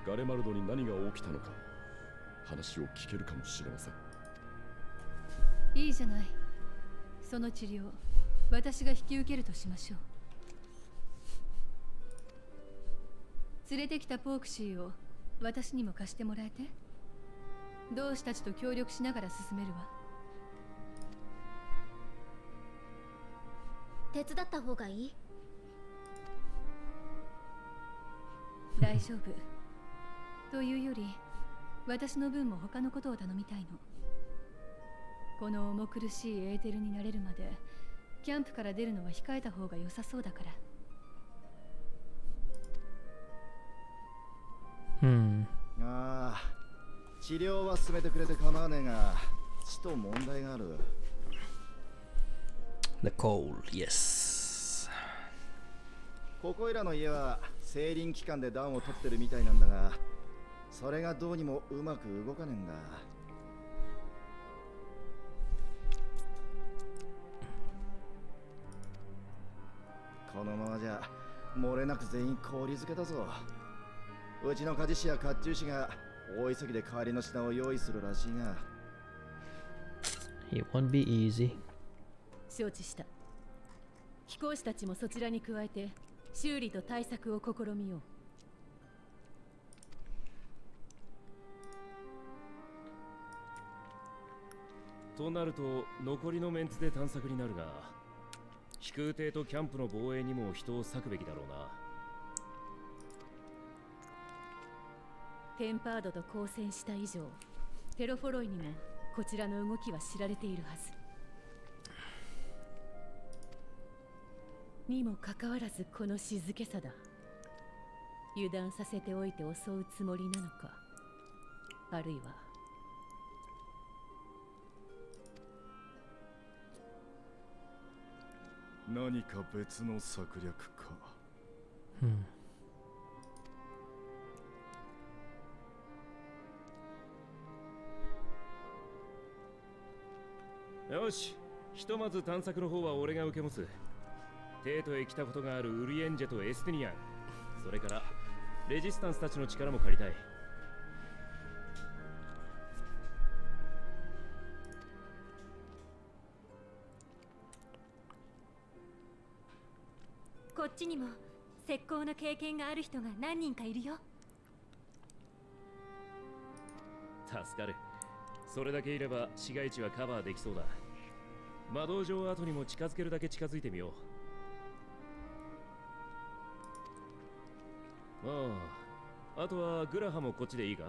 ガレマルドに何が起きたのか話を聞けるかもしれません。いいじゃない。その治療私が引き受けるとしましょう。連れてきたポークシーを私にも貸してもらえて。同志たちと協力しながら進めるわ。手伝った方がいい？大丈夫。というより、私の分も他のことを頼みたいの。この重苦しいエーテルになれるまで、キャンプから出るのは控えた方が良さそうだから。ああ、治療は進めてくれて構わねえが、ちと問題がある。The coal, yes. ここいらの家は整輪期間で暖を取ってるみたいなんだが、それがどうにもうまく動かねえんだ。このままじゃ漏れなく全員氷漬けだぞ。うちの鍛冶師や甲冑師が大急ぎで代わりの品を用意するらしいが。It won't be easy. 承知した。飛行士たちもそちらに加えて修理と対策を試みよう。となると残りのメンツで探索になるが、飛空艇とキャンプの防衛にも人を割くべきだろうな。テンパードと交戦した以上、テロフォロイにもこちらの動きは知られているはず。にもかかわらずこの静けさだ。油断させておいて襲うつもりなのか、あるいは何か別の策略か。よし、ひとまず探索の方は俺が受け持つ。テートへ来たことがあるウリエンジェとエステニアン、それからレジスタンスたちの力も借りたい。こっちにも石膏の経験がある人が何人かいるよ。助かる。それだけいれば市街地はカバーできそうだ。魔道場跡にも近づけるだけ近づいてみよう。あとはグラハもこっちでいいか。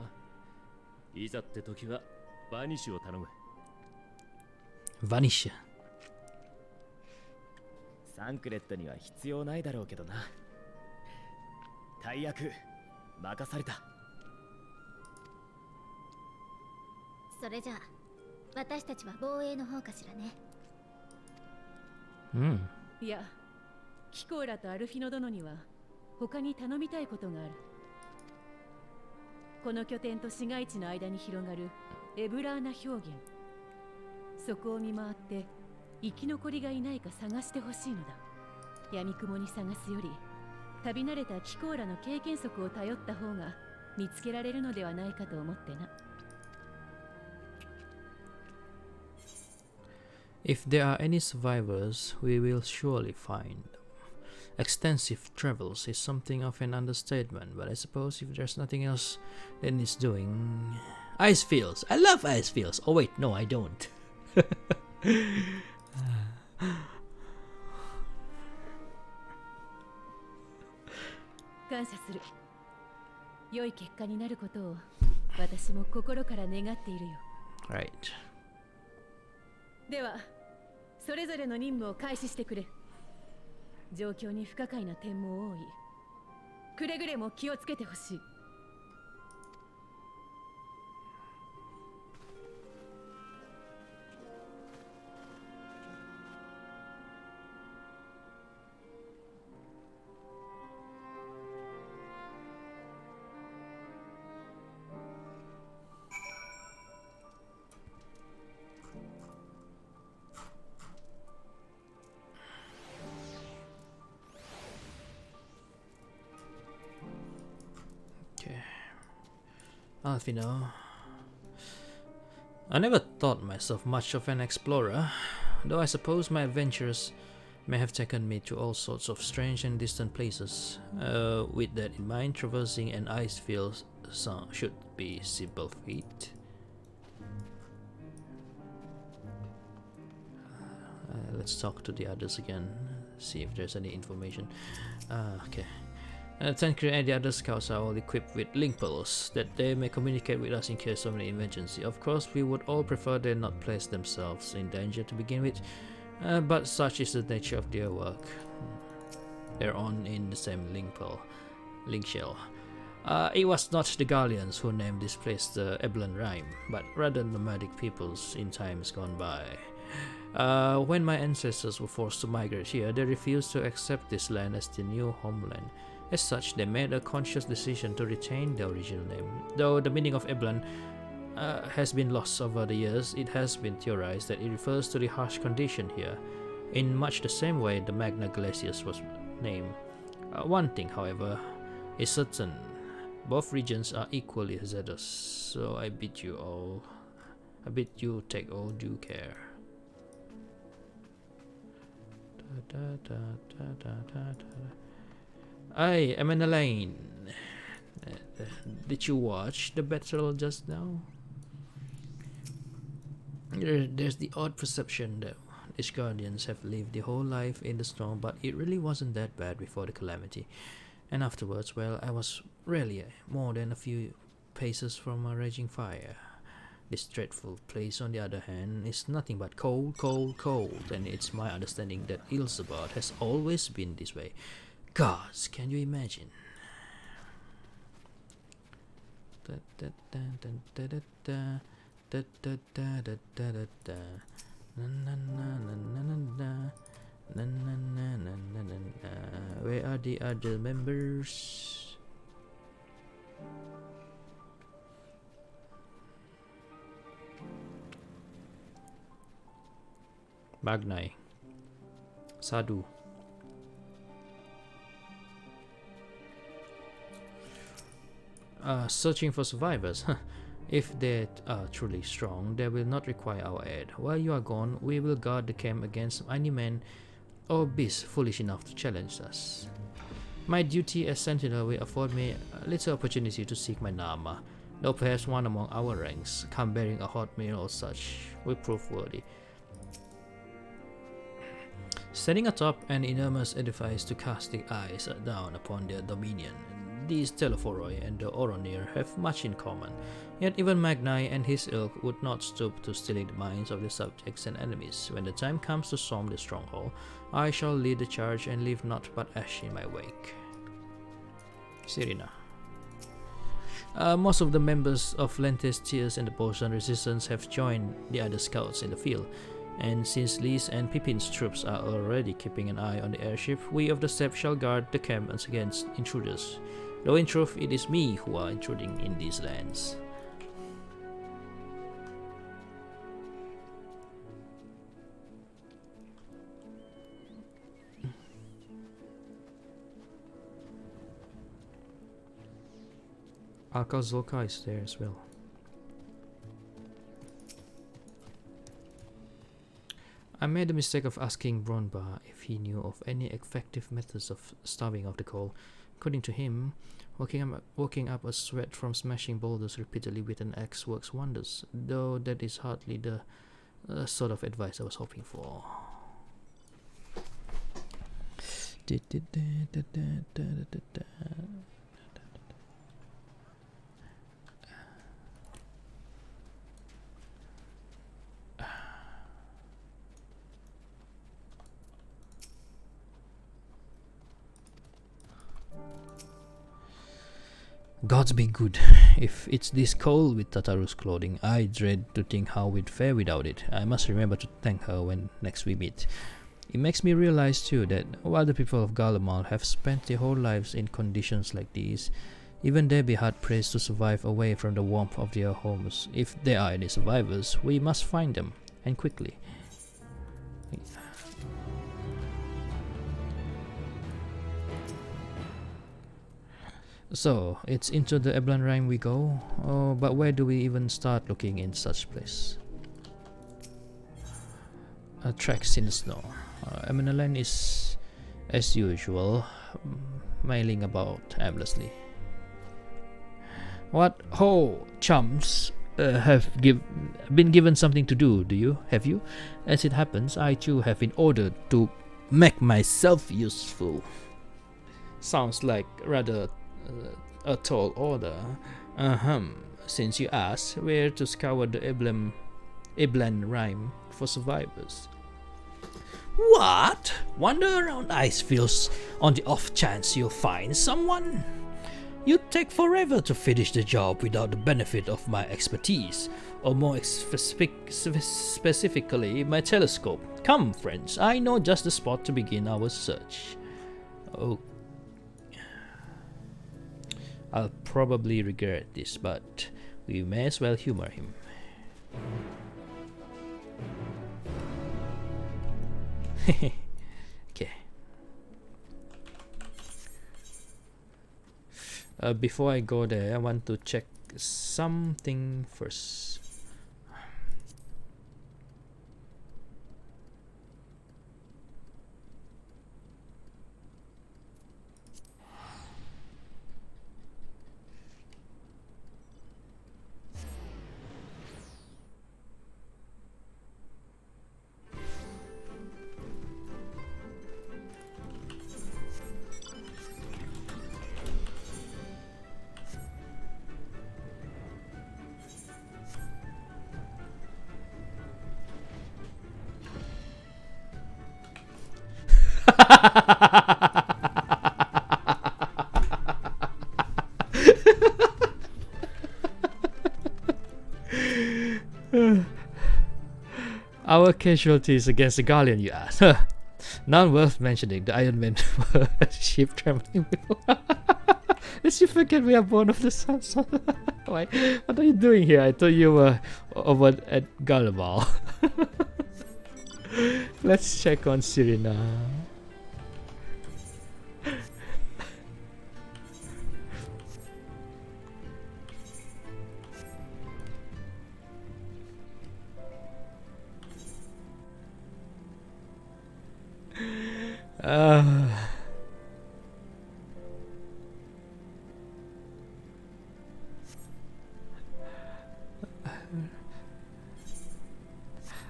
いざって時はバニッシュを頼む。バニッシュ。サンクレットには必要ないだろうけどな。大役任された。それじゃあ私たちは防衛の方かしらね。いや、キコーラとアルフィノ殿には他に頼みたいことがある。この拠点と市街地の間に広がるエブラーナ表現、そこを見回って生き残りがいないか探してほしいのだ。闇雲に探すより旅慣れた貴公らの経験則を頼った方が見つけられるのではないかと思ってな。If there are any survivors, we will surely find them. Extensive travels is something of an understatement, but I suppose if there's nothing else, then it's doing... Ice fields! I love ice fields! Oh wait, no I don't. 感謝する。良い結果になることを私も心から願っているよ。Right. では、それぞれの任務を開始してくれ。状況に不可解な点も多い。くれぐれも気をつけてほしい。Alfino. I never thought myself much of an explorer, though I suppose my adventures may have taken me to all sorts of strange and distant places. With that in mind, traversing an ice field should be simple feat. Let's talk to the others again, see if there's any information. Okay. Thancred and the other scouts are all equipped with link pearls that they may communicate with us in case of an emergency. Of course, we would all prefer they not place themselves in danger to begin with, but such is the nature of their work. They're on in the same link shell. It was not the Garleans who named this place the Eblan Rime, but rather nomadic peoples in times gone by. When my ancestors were forced to migrate here, they refused to accept this land as their new homeland. As such, they made a conscious decision to retain the original name. Though the meaning of Eblan has been lost over the years, it has been theorized that it refers to the harsh condition here, in much the same way the Magna Glacius was named. One thing, however, is certain. Both regions are equally hazardous, so I bid you take all due care. I am in a lane. Did you watch the battle just now? There's the odd perception that these guardians have lived their whole life in the storm, but it really wasn't that bad before the calamity. And afterwards, well, I was really more than a few paces from a raging fire. This dreadful place, on the other hand, is nothing but cold, cold, cold, and it's my understanding that Ilsabard has always been this way. Gods, can you imagine? Where are the other members? Magnai, Sadhu. Searching for survivors. If they are truly strong, they will not require our aid. While you are gone, we will guard the camp against any man or beast foolish enough to challenge us. My duty as sentinel will afford me a little opportunity to seek my Nama, though perhaps one among our ranks, come bearing a hot meal or such, will prove worthy. Standing atop an enormous edifice to cast the eyes down upon their dominion, these Telephoroi and the Oronir have much in common, yet even Magnai and his ilk would not stoop to stealing the minds of their subjects and enemies. When the time comes to storm the stronghold, I shall lead the charge and leave naught but ash in my wake. Serena. Most of the members of Lentes, Tears and the Potion Resistance have joined the other scouts in the field, and since Lee's and Pippin's troops are already keeping an eye on the airship, we of the Steppe shall guard the camp against intruders. Though in truth it is me who are intruding in these lands. Alcazolka is there as well. I made the mistake of asking Bronba if he knew of any effective methods of starving of the coal. According to him, working up a sweat from smashing boulders repeatedly with an axe works wonders, though that is hardly the sort of advice I was hoping for. Gods be good. If it's this cold with Tataru's clothing, I dread to think how we'd fare without it. I must remember to thank her when next we meet. It makes me realize too that while the people of Garlemald have spent their whole lives in conditions like these, even they be hard pressed to survive away from the warmth of their homes. If there are any survivors, we must find them, and quickly. So, it's into the Eblan Rime we go, but where do we even start looking in such place? Tracks in the snow. Emenalan is, as usual, mailing about aimlessly. What ho, chums, been given something to do, have you? As it happens, I too have been ordered to make myself useful. Sounds like rather a tall order. Since you asked where to scour the Eblan Rime for survivors. What? Wander around ice fields on the off chance you'll find someone? You'd take forever to finish the job without the benefit of my expertise, or more specifically my telescope. Come, friends, I know just the spot to begin our search. Oh, I'll probably regret this, but we may as well humor him. Okay. Before I go there, I want to check something first. Our casualties against the Guardian, you ask? None worth mentioning. The Iron Man ship trembling below. Did you forget we are born of the sun? Why? What are you doing here? I thought you were over at Garlemald. Let's check on Serena.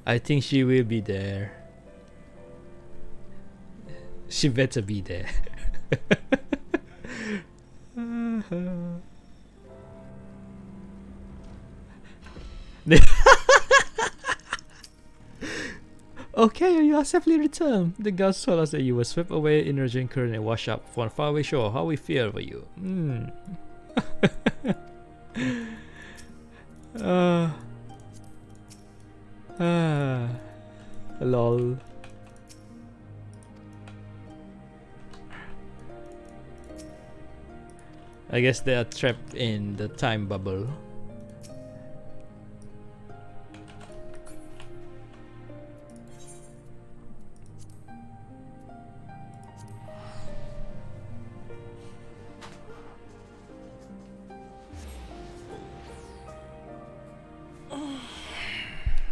I think she will be there. She better be there. Okay, you are safely returned. The guards told us that you were swept away in a current and washed up from a faraway shore. How we fear for you. Lol. I guess they are trapped in the time bubble.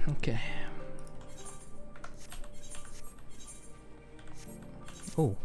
Okay. Oh.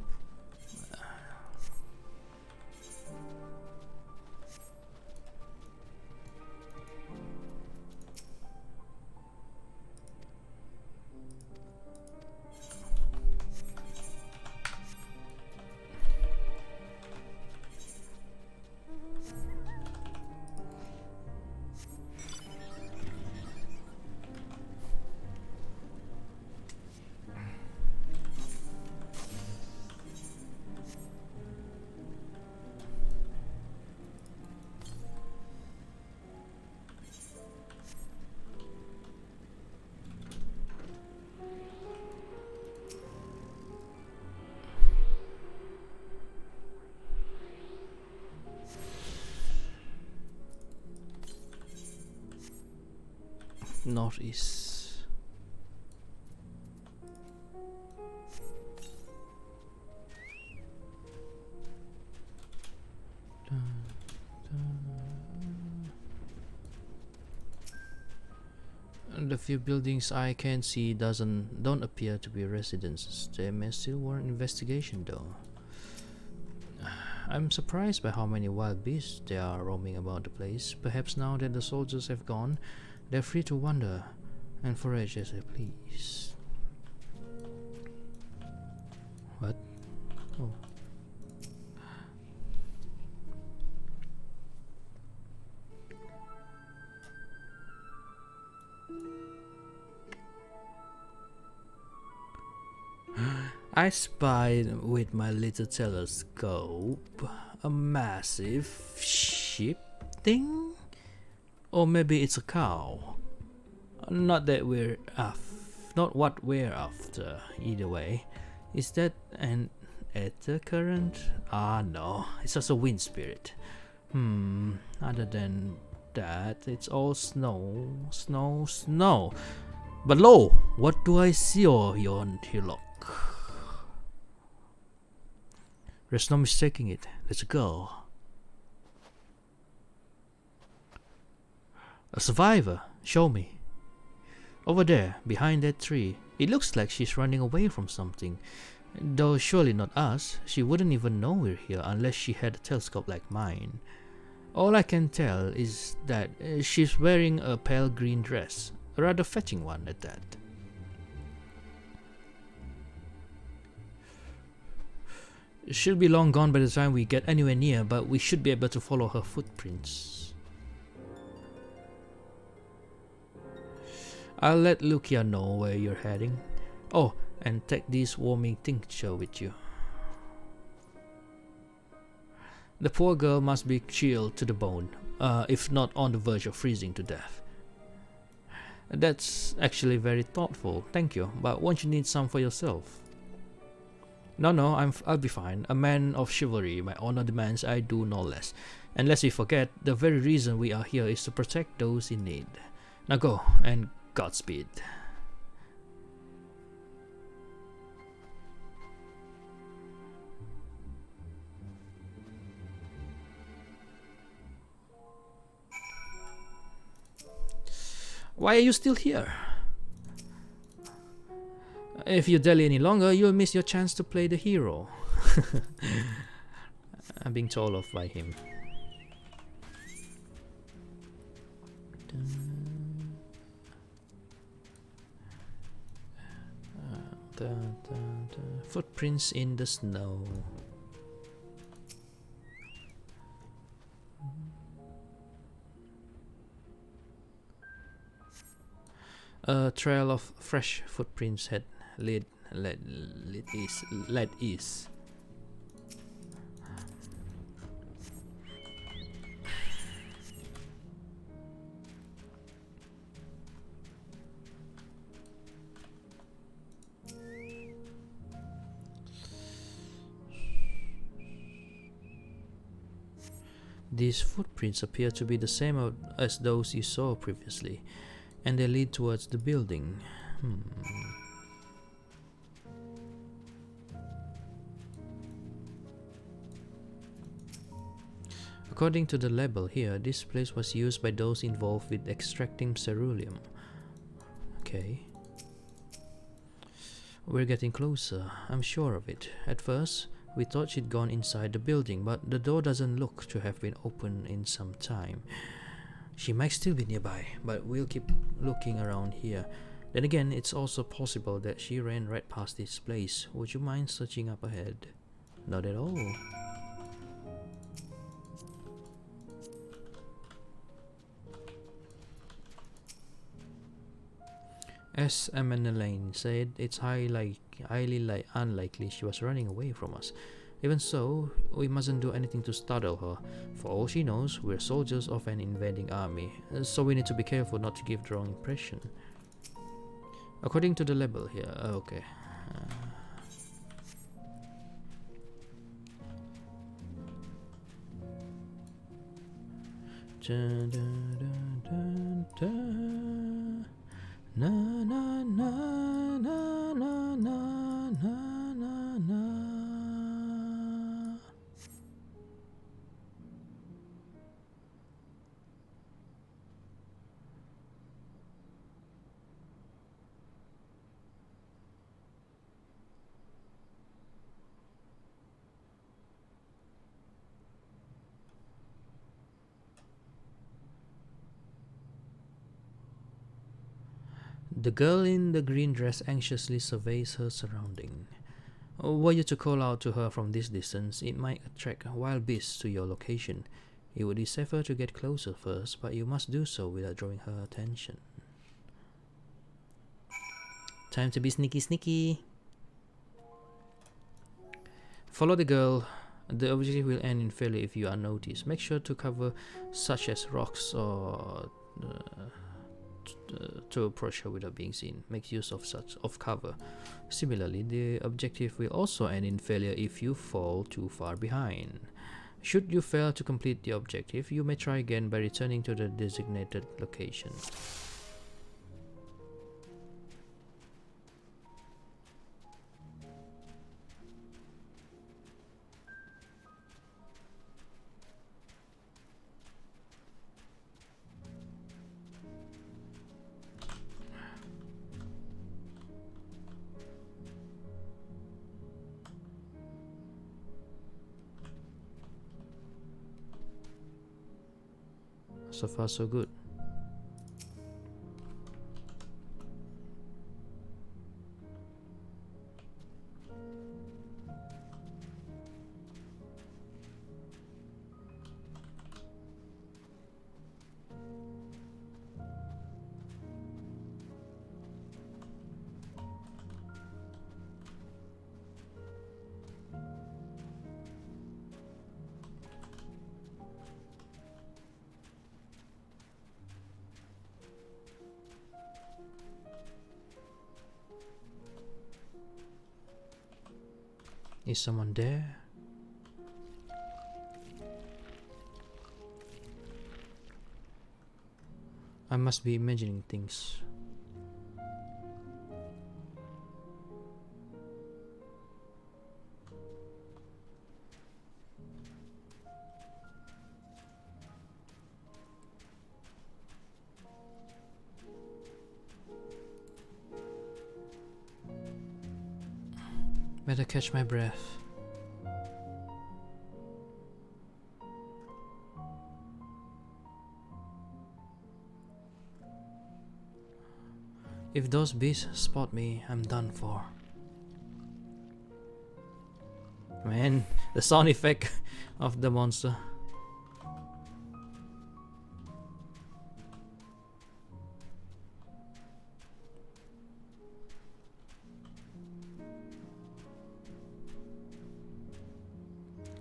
Northeast. The few buildings I can see don't appear to be residences. They may still warrant investigation though. I'm surprised by how many wild beasts there are roaming about the place. Perhaps now that the soldiers have gone, they're free to wander and forage as they please. What? Oh. I spied with my little telescope a massive ship thing? Or maybe it's a cow. Not what we're after, either way. Is that an ether current? Ah no, it's just a wind spirit. Other than that, it's all snow, snow, snow. But lo, what do I see yon hillock? There's no mistaking it. There's a girl. A survivor? Show me. Over there, behind that tree. It looks like she's running away from something. Though surely not us. She wouldn't even know we're here unless she had a telescope like mine. All I can tell is that she's wearing a pale green dress. A rather fetching one at that. She'll be long gone by the time we get anywhere near, but we should be able to follow her footprints. I'll let Lucia know where you're heading. Oh, and take this warming tincture with you. The poor girl must be chilled to the bone, if not on the verge of freezing to death. That's actually very thoughtful, thank you, but won't you need some for yourself? No, I'll be fine. A man of chivalry, my honor demands I do no less. And lest we forget, the very reason we are here is to protect those in need. Now go, and Godspeed. Why are you still here? If you dally any longer, you'll miss your chance to play the hero. I'm being told off by him. Footprints in the snow. A trail of fresh footprints had led east. These footprints appear to be the same as those you saw previously, and they lead towards the building. According to the label here, this place was used by those involved with extracting ceruleum. Okay. We're getting closer, I'm sure of it. At first, we thought she'd gone inside the building, but the door doesn't look to have been open in some time. She might still be nearby, but we'll keep looking around here. Then again, it's also possible that she ran right past this place. Would you mind searching up ahead? Not at all. As Lane said, it's highly unlikely she was running away from us. Even so, we mustn't do anything to startle her. For all she knows, we're soldiers of an invading army, so we need to be careful not to give the wrong impression. According to the label here, okay. Na na na na na na na na. The girl in the green dress anxiously surveys her surrounding. Were you to call out to her from this distance, it might attract wild beasts to your location. It would be safer to get closer first, but you must do so without drawing her attention. Time to be sneaky. Follow the girl. The objective will end in failure if you are noticed. Make sure to cover such as rocks or to approach her without being seen. Make use of cover. Similarly, the objective will also end in failure if you fall too far behind. Should you fail to complete the objective, you may try again by returning to the designated location. So far, so good. Is someone there? I must be imagining things. Better catch my breath. If those beasts spot me, I'm done for. Man, the sound effect of the monster.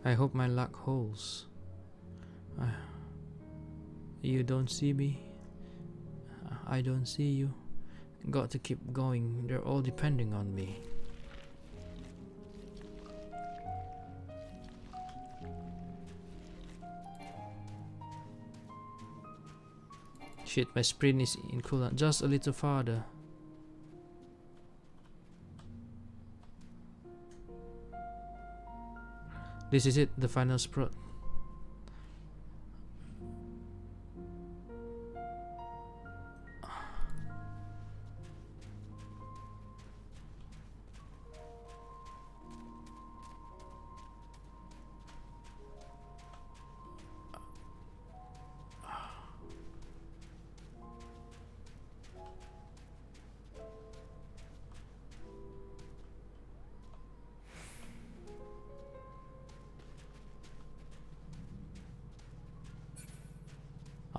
I hope my luck holds. You don't see me. I don't see you. Got to keep going. They're all depending on me. Shit, my sprint is in cooldown. Just a little farther. This is it, the final sprint.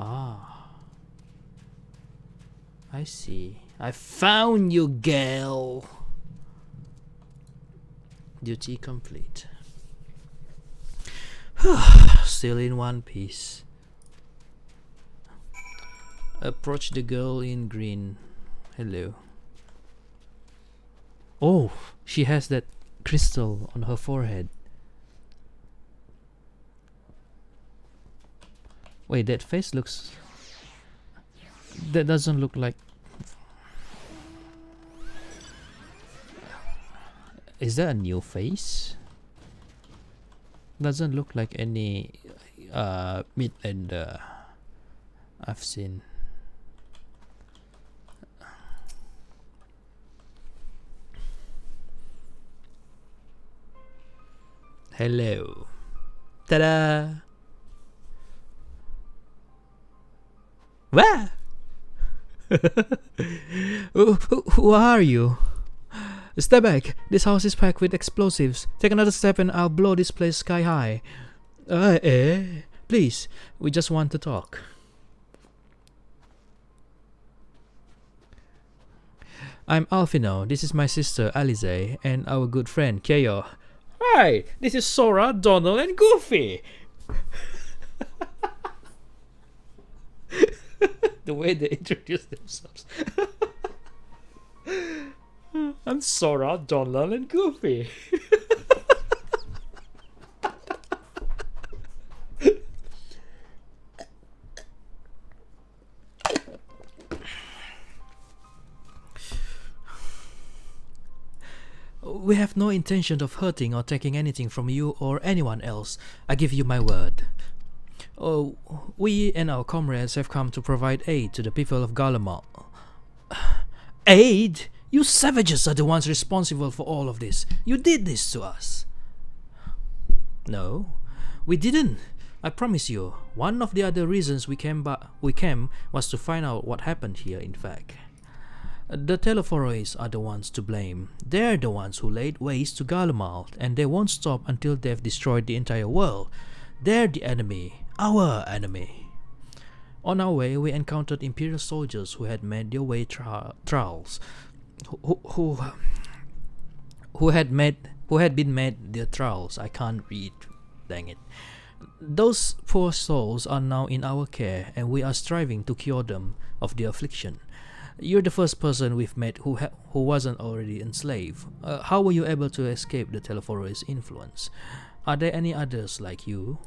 Ah. I see. I found you, girl. Duty complete. Still in one piece. Approach the girl in green. Hello. Oh, she has that crystal on her forehead. Wait, that face looks... That doesn't look like... Is that a new face? Doesn't look like any mid-ender I've seen. Hello. Ta-da! Wah! Who are you? Step back. This house is packed with explosives. Take another step and I'll blow this place sky high. Please, we just want to talk. I'm Alfino. This is my sister Alize and our good friend Keio. Hi, this is Sora, Donald, and Goofy. The way they introduce themselves. I'm Sora, Donald, and Goofy. We have no intention of hurting or taking anything from you or anyone else. I give you my word. Oh, we and our comrades have come to provide aid to the people of Garlemald. Aid? You savages are the ones responsible for all of this. You did this to us. No, we didn't. I promise you. One of the other reasons we came was to find out what happened here, in fact. The Telephoroids are the ones to blame. They're the ones who laid waste to Garlemald, and they won't stop until they've destroyed the entire world. They're the enemy. Our enemy. On our way, we encountered Imperial soldiers who had made their way trials. Who had been made their trials. I can't read. Dang it. Those poor souls are now in our care, and we are striving to cure them of their affliction. You're the first person we've met who wasn't already enslaved. How were you able to escape the Telephoroid's influence? Are there any others like you?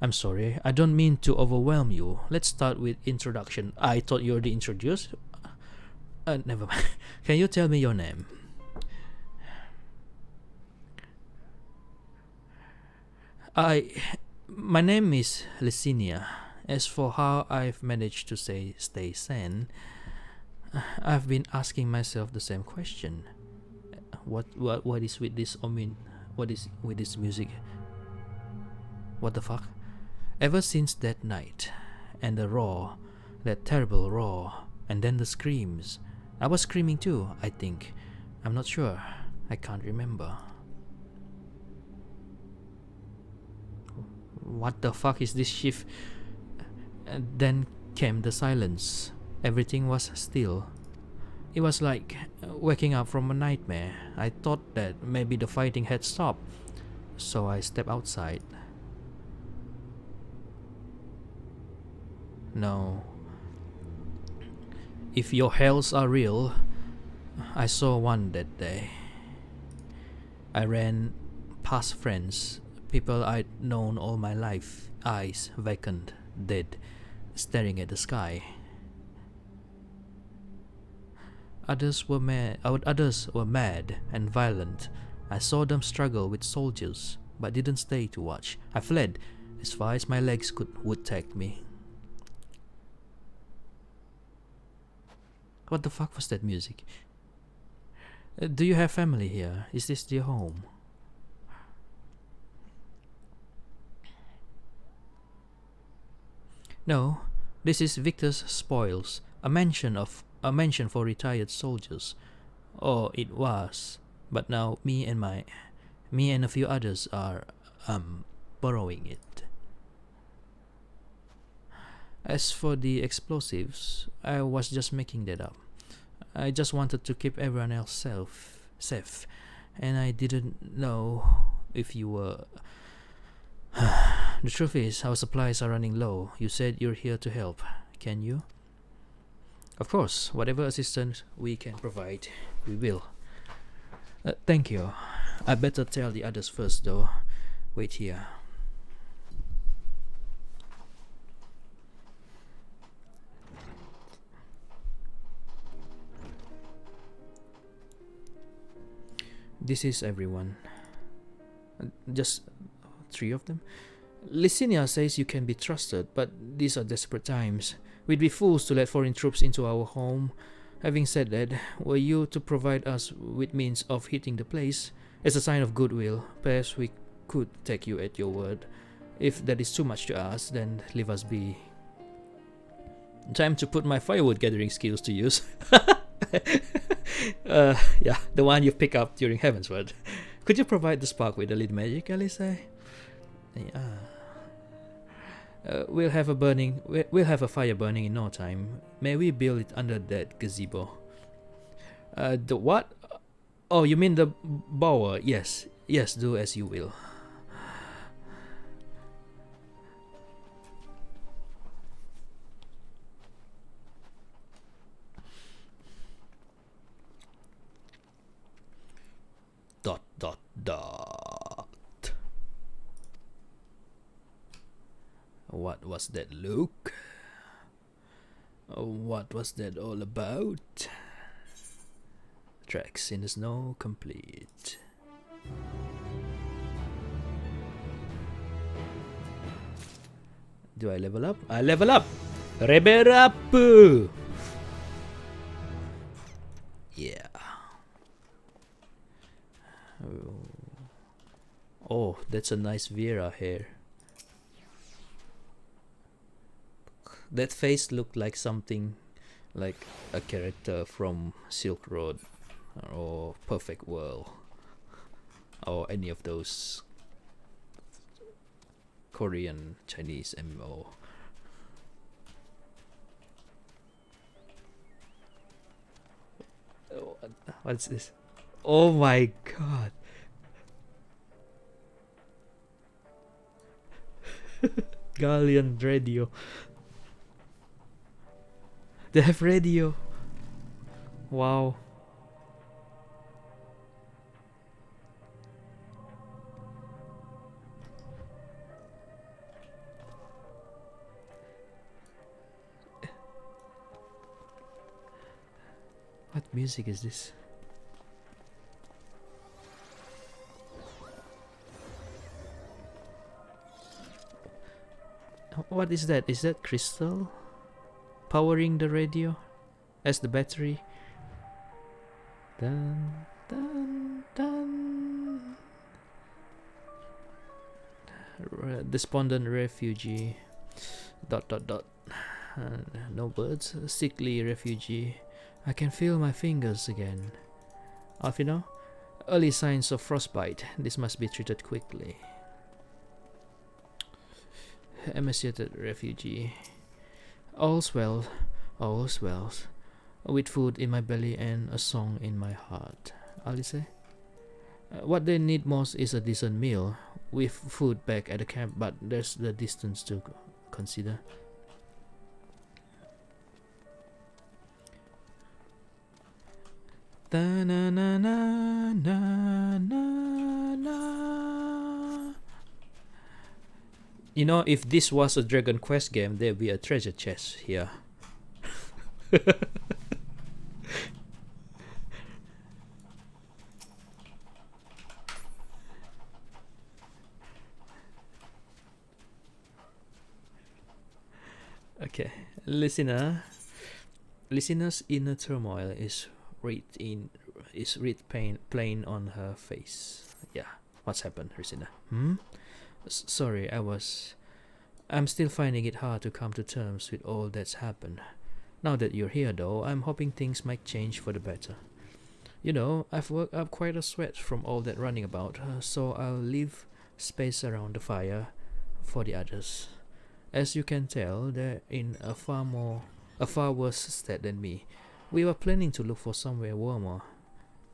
I'm sorry, I don't mean to overwhelm you. Let's start with introduction. I thought you already introduced. Never mind. Can you tell me your name? My name is Licinia. As for how I've managed to stay sane, I've been asking myself the same question. What is with this what is with this music? What the fuck? Ever since that night, and the roar, that terrible roar, and then the screams. I was screaming too, I think. I'm not sure. I can't remember. What the fuck is this shift? And then came the silence. Everything was still. It was like waking up from a nightmare. I thought that maybe the fighting had stopped, so I stepped outside. No. If your hells are real, I saw one that day. I ran past friends, people I'd known all my life, eyes vacant, dead, staring at the sky. Others were mad and violent. I saw them struggle with soldiers, but didn't stay to watch. I fled as far as my legs would take me. What the fuck was that music? Do you have family here? Is this your home? No, this is Victor's Spoils, a mansion for retired soldiers. Oh, it was, but now me and a few others are borrowing it. As for the explosives, I was just making that up. I just wanted to keep everyone else safe, and I didn't know if you were. The truth is, our supplies are running low. You said you're here to help. Can you? Of course, whatever assistance we can provide, we will. Thank you. I better tell the others first, though. Wait here. This is everyone. Just 3 of them? Licinia says you can be trusted, but these are desperate times. We'd be fools to let foreign troops into our home. Having said that, were you to provide us with means of hitting the place, as a sign of goodwill, perhaps we could take you at your word. If that is too much to ask, then leave us be. Time to put my firewood gathering skills to use. Yeah, the one you pick up during Heavensward. Could you provide the spark with the lead magic, Alice? Yeah. We'll have a fire burning in no time. May we build it under that gazebo? The what? Oh, you mean the bower? Yes, do as you will. Dot. What was that, Luke? What was that all about? Tracks in the snow complete. Do I level up? I level up! Rebel up! Yeah. Oh, that's a nice Vera hair. That face looked like something like a character from Silk Road or Perfect World or any of those Korean, Chinese MMO. What's this? Oh my god. Galleon radio. They have radio. Wow. What music is this? What is that? Is that crystal powering the radio as the battery? Dun dun dun. Despondent refugee. ... No birds. Sickly refugee. I can feel my fingers again. Alfino? Early signs of frostbite. This must be treated quickly. Emaciated refugee. All's well. All's well. With food in my belly and a song in my heart. Alice? What they need most is a decent meal. With food back at the camp, but there's the distance to consider. Da na na na na na na. You know, if this was a Dragon Quest game, there'd be a treasure chest here. Okay, listener's inner turmoil is plain on her face. Yeah, what's happened, listener? Sorry, I'm still finding it hard to come to terms with all that's happened. Now that you're here, though, I'm hoping things might change for the better. You know, I've worked up quite a sweat from all that running about, so I'll leave space around the fire for the others. As you can tell, they're in a far worse state than me. We were planning to look for somewhere warmer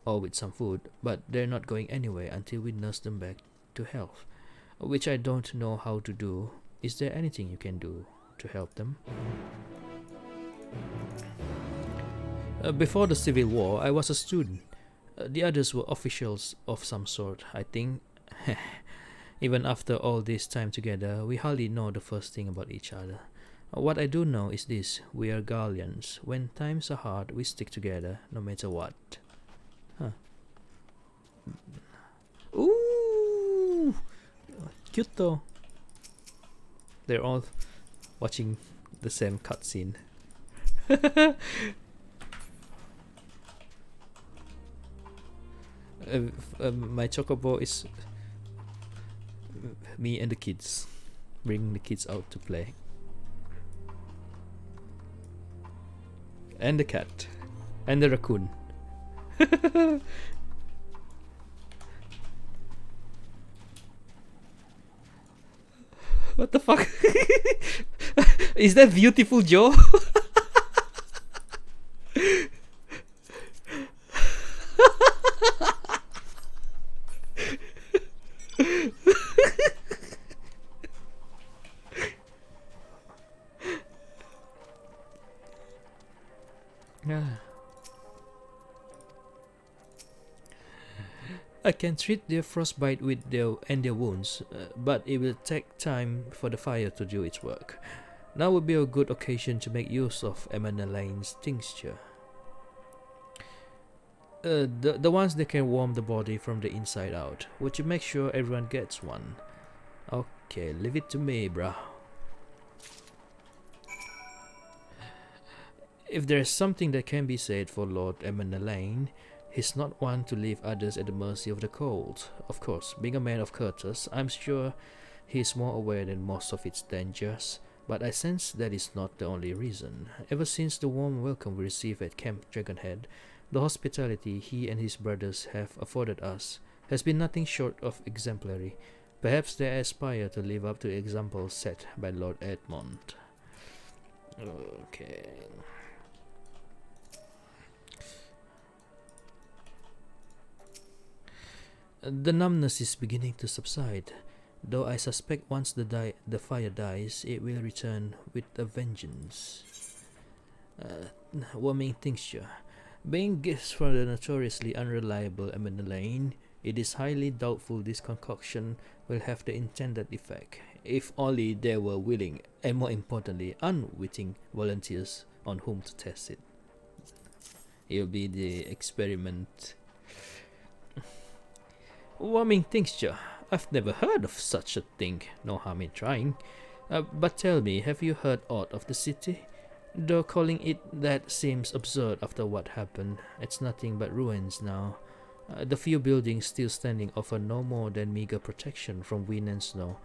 or with some food, but they're not going anywhere until we nurse them back to health, which I don't know how to do. Is there anything you can do to help them? Before the Civil War, I was a student. The others were officials of some sort, I think. Even after all this time together, we hardly know the first thing about each other. What I do know is this: we are Garleans. When times are hard, we stick together, no matter what. Huh. Ooh! Cute though. They're all watching the same cutscene. My chocobo is me and the kids. Bring the kids out to play. And the cat. And the raccoon. What the fuck? Is that Beautiful Joe? I can treat their frostbite with their wounds, but it will take time for the fire to do its work. Now would be a good occasion to make use of Emanalane's tincture. The ones that can warm the body from the inside out. Would you make sure everyone gets one? Okay, leave it to me, bruh. If there's something that can be said for Lord Emanalane, he's not one to leave others at the mercy of the cold. Of course, being a man of Curtis, I'm sure he's more aware than most of its dangers, but I sense that is not the only reason. Ever since the warm welcome we received at Camp Dragonhead, the hospitality he and his brothers have afforded us has been nothing short of exemplary. Perhaps they aspire to live up to the example set by Lord Edmond. Okay. The numbness is beginning to subside, though I suspect once the fire dies, it will return with a vengeance. Warming tincture. Being gifts from the notoriously unreliable Emanalane, it is highly doubtful this concoction will have the intended effect, if only there were willing, and more importantly, unwitting volunteers on whom to test it. It'll be the experiment. Warming tincture. I've never heard of such a thing. No harm in trying. But tell me, have you heard aught of the city? Though calling it that seems absurd after what happened. It's nothing but ruins now. The few buildings still standing offer no more than meager protection from wind and snow.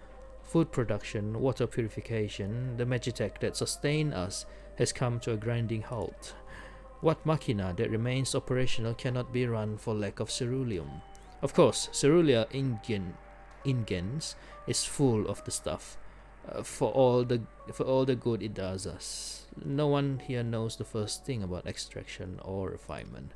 Food production, water purification, the magitech that sustained us has come to a grinding halt. What machina that remains operational cannot be run for lack of ceruleum. Of course, Cerulean Ingens is full of the stuff, for all the good it does us. No one here knows the first thing about extraction or refinement.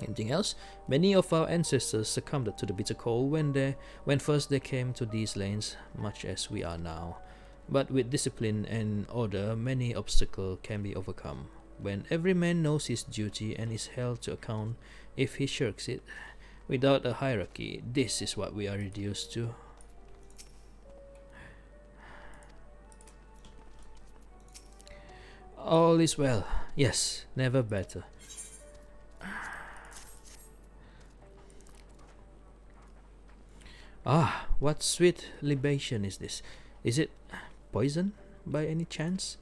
Anything else? Many of our ancestors succumbed to the bitter cold when first they came to these lands, much as we are now. But with discipline and order, many obstacles can be overcome. When every man knows his duty and is held to account if he shirks it, without a hierarchy, this is what we are reduced to. All is well. Yes, never better. Ah, what sweet libation is this? Is it poison by any chance?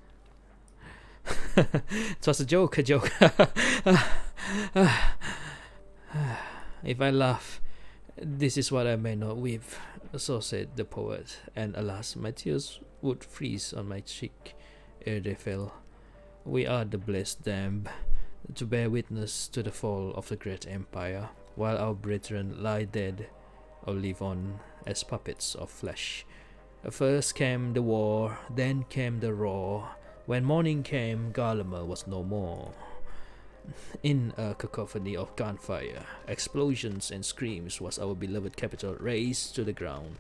It was a joke, If I laugh, this is what I may not weep, so said the poet, and alas, my tears would freeze on my cheek ere they fell. We are the blessed damned, to bear witness to the fall of the great empire, while our brethren lie dead or live on as puppets of flesh. First came the war, then came the roar. When morning came, Garlemald was no more. In a cacophony of gunfire, explosions and screams was our beloved capital razed to the ground.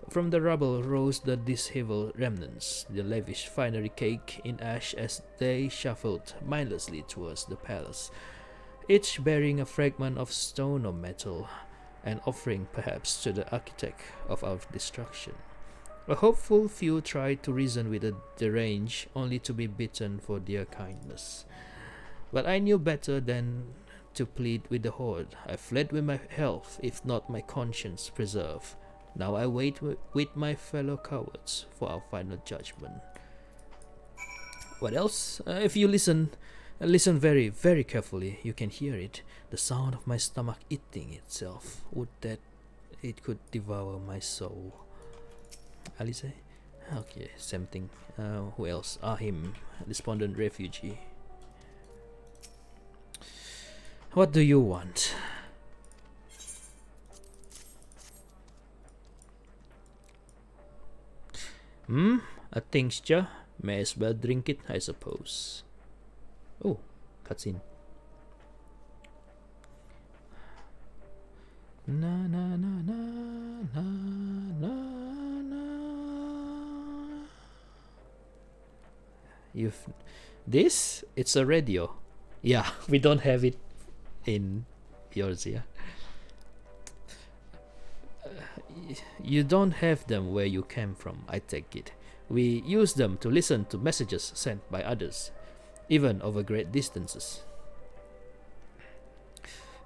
From the rubble rose the disheveled remnants, the lavish finery cake in ash as they shuffled mindlessly towards the palace, each bearing a fragment of stone or metal, an offering perhaps to the architect of our destruction. A hopeful few tried to reason with the deranged, only to be beaten for their kindness. But I knew better than to plead with the horde. I fled with my health, if not my conscience preserved. Now I wait with my fellow cowards for our final judgment. What else? If you listen very, very carefully, you can hear it. The sound of my stomach eating itself. Would that it could devour my soul. Alice? Okay, same thing. Who else? Ahim, despondent refugee. What do you want? A tincture? May as well drink it, I suppose. Oh, cutscene. Na na na na na na na. This? It's a radio. Yeah, we don't have it in yours, yeah. You don't have them where you came from, I take it. We use them to listen to messages sent by others, even over great distances.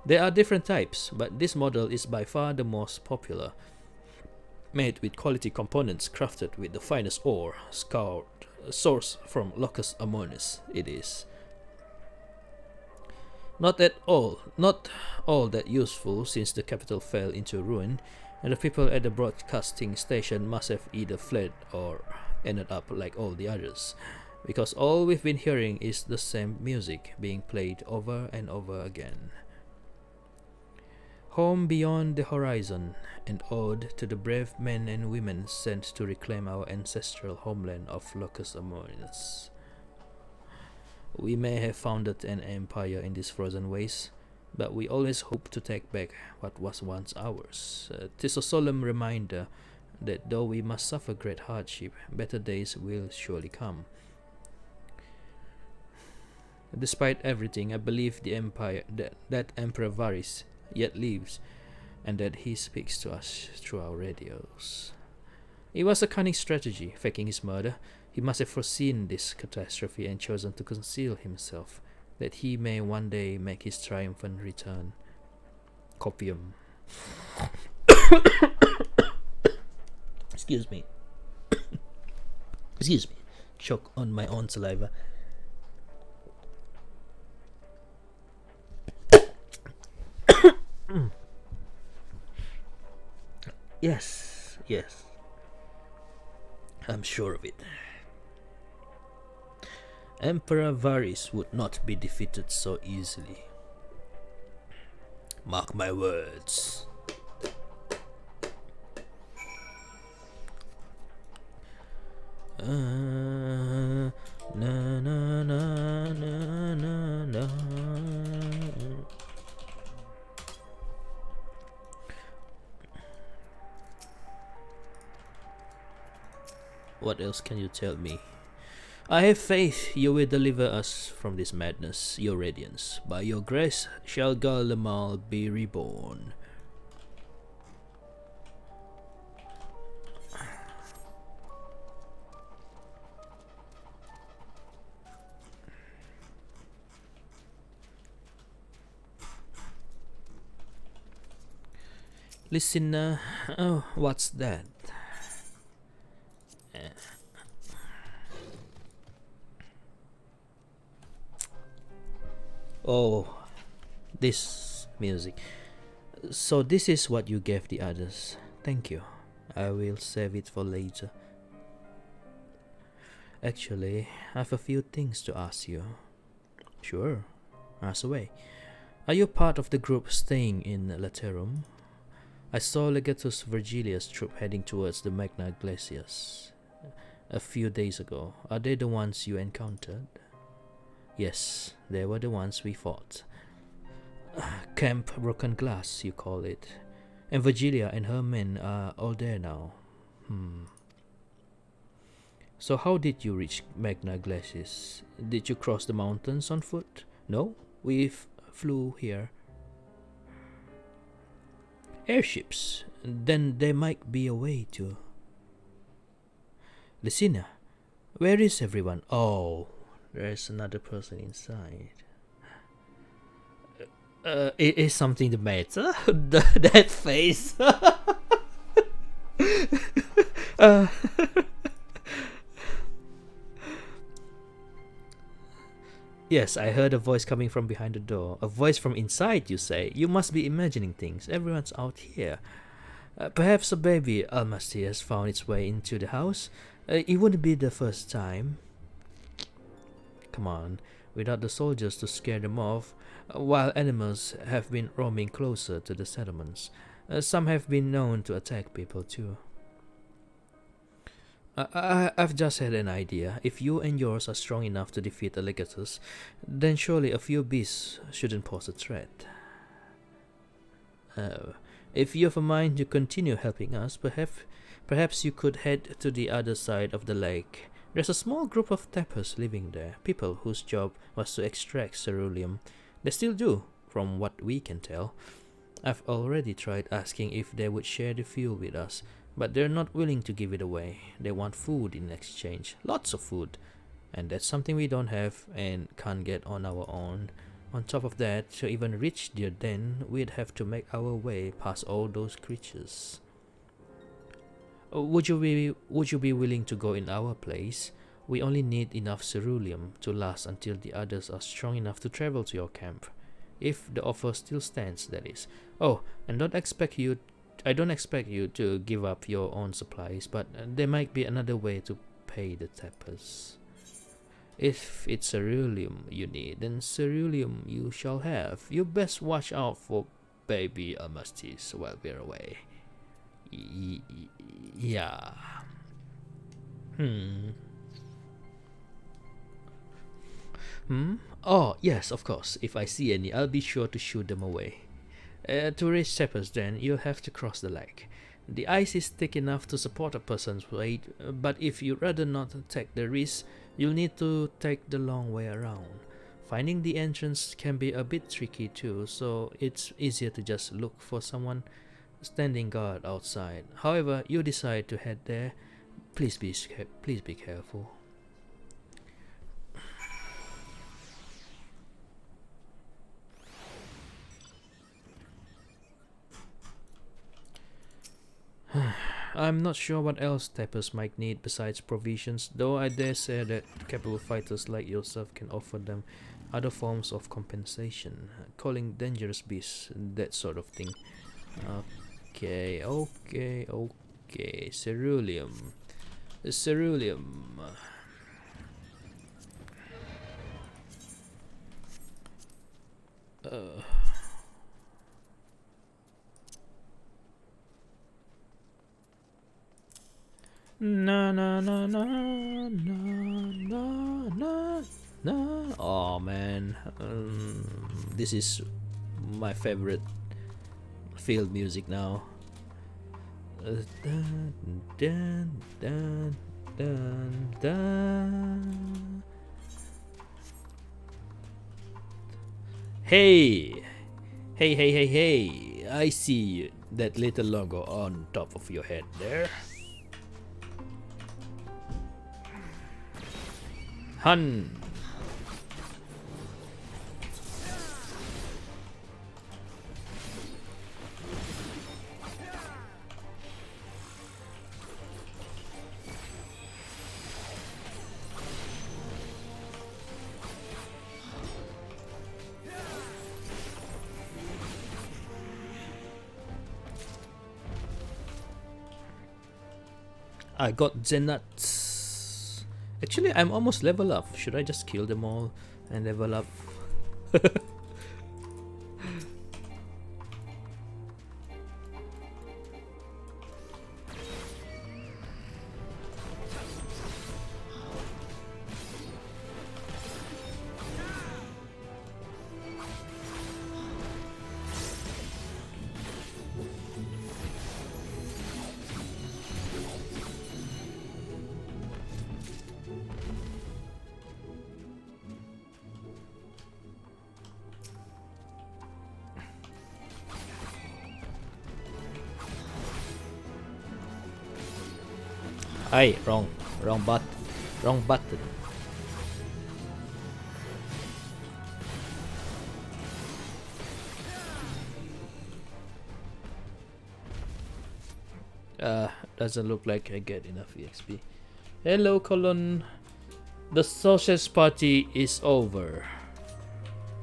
There are different types, but this model is by far the most popular. Made with quality components crafted with the finest ore, sourced from Locus Amonis, it is. Not all that useful, since the capital fell into ruin, and the people at the broadcasting station must have either fled or ended up like all the others, because all we've been hearing is the same music being played over and over again. Home beyond the horizon, an ode to the brave men and women sent to reclaim our ancestral homeland of Locus Amoris. We may have founded an empire in this frozen waste, but we always hope to take back what was once ours. 'Tis a solemn reminder that though we must suffer great hardship, better days will surely come. Despite everything, I believe the empire that Emperor Varys yet lives, and that he speaks to us through our radios. It was a cunning strategy, faking his murder. He must have foreseen this catastrophe and chosen to conceal himself, that he may one day make his triumphant return. Copium. Excuse me. Excuse me. Choke on my own saliva. Yes, yes. I'm sure of it. Emperor Varys would not be defeated so easily. Mark my words. Na na na na na na. What else can you tell me? I have faith you will deliver us from this madness, your radiance. By your grace shall Garlemald be reborn. Listener, oh, what's that? Oh, this music. So this is what you gave the others. Thank you. I will save it for later. Actually, I have a few things to ask you. Sure, ask away. Are you part of the group staying in Laterum? I saw Legatus Virgilius' troop heading towards the Magna Glaciers a few days ago. Are they the ones you encountered? Yes, they were the ones we fought. Camp Broken Glass, you call it. And Virgilia and her men are all there now. So how did you reach Magna Glaciers? Did you cross the mountains on foot? No, we flew here. Airships. Then there might be a way to... Lucina, where is everyone? Oh, there's another person inside. Is something the matter? That face. Yes, I heard a voice coming from behind the door. A voice from inside, you say? You must be imagining things. Everyone's out here. Perhaps a baby Almasty has found its way into the house. It wouldn't be the first time. Come on, without the soldiers to scare them off. Wild animals have been roaming closer to the settlements. Some have been known to attack people too. I've just had an idea. If you and yours are strong enough to defeat the Legatus, then surely a few beasts shouldn't pose a threat. If you have a mind to continue helping us, perhaps you could head to the other side of the lake. There's a small group of tappers living there, people whose job was to extract ceruleum. They still do, from what we can tell. I've already tried asking if they would share the fuel with us, but they're not willing to give it away. They want food in exchange, lots of food, and that's something we don't have and can't get on our own. On top of that, to even reach their den, we'd have to make our way past all those creatures. Would you be willing to go in our place? We only need enough ceruleum to last until the others are strong enough to travel to your camp. If the offer still stands, that is. Oh, and I don't expect you to give up your own supplies, but there might be another way to pay the tappers. If it's ceruleum you need, then ceruleum you shall have. You best watch out for baby Almasties while we're away. Yeah. Oh, yes, of course. If I see any, I'll be sure to shoot them away. To reach tappers, then, you'll have to cross the lake. The ice is thick enough to support a person's weight, but if you'd rather not take the risk, you'll need to take the long way around. Finding the entrance can be a bit tricky too, so it's easier to just look for someone standing guard outside. However you decide to head there, please be careful. I'm not sure what else tappers might need besides provisions, though I dare say that capable fighters like yourself can offer them other forms of compensation, calling dangerous beasts, that sort of thing. Okay. Ceruleum. Oh man, this is my favorite field music now. Hey, I see that little logo on top of your head there. Hun. I got Zenats. Actually, I'm almost level up. Should I just kill them all and level up? Aye, wrong button. Wrong button. Doesn't look like I get enough EXP. Hello, Colon. The sausage party is over.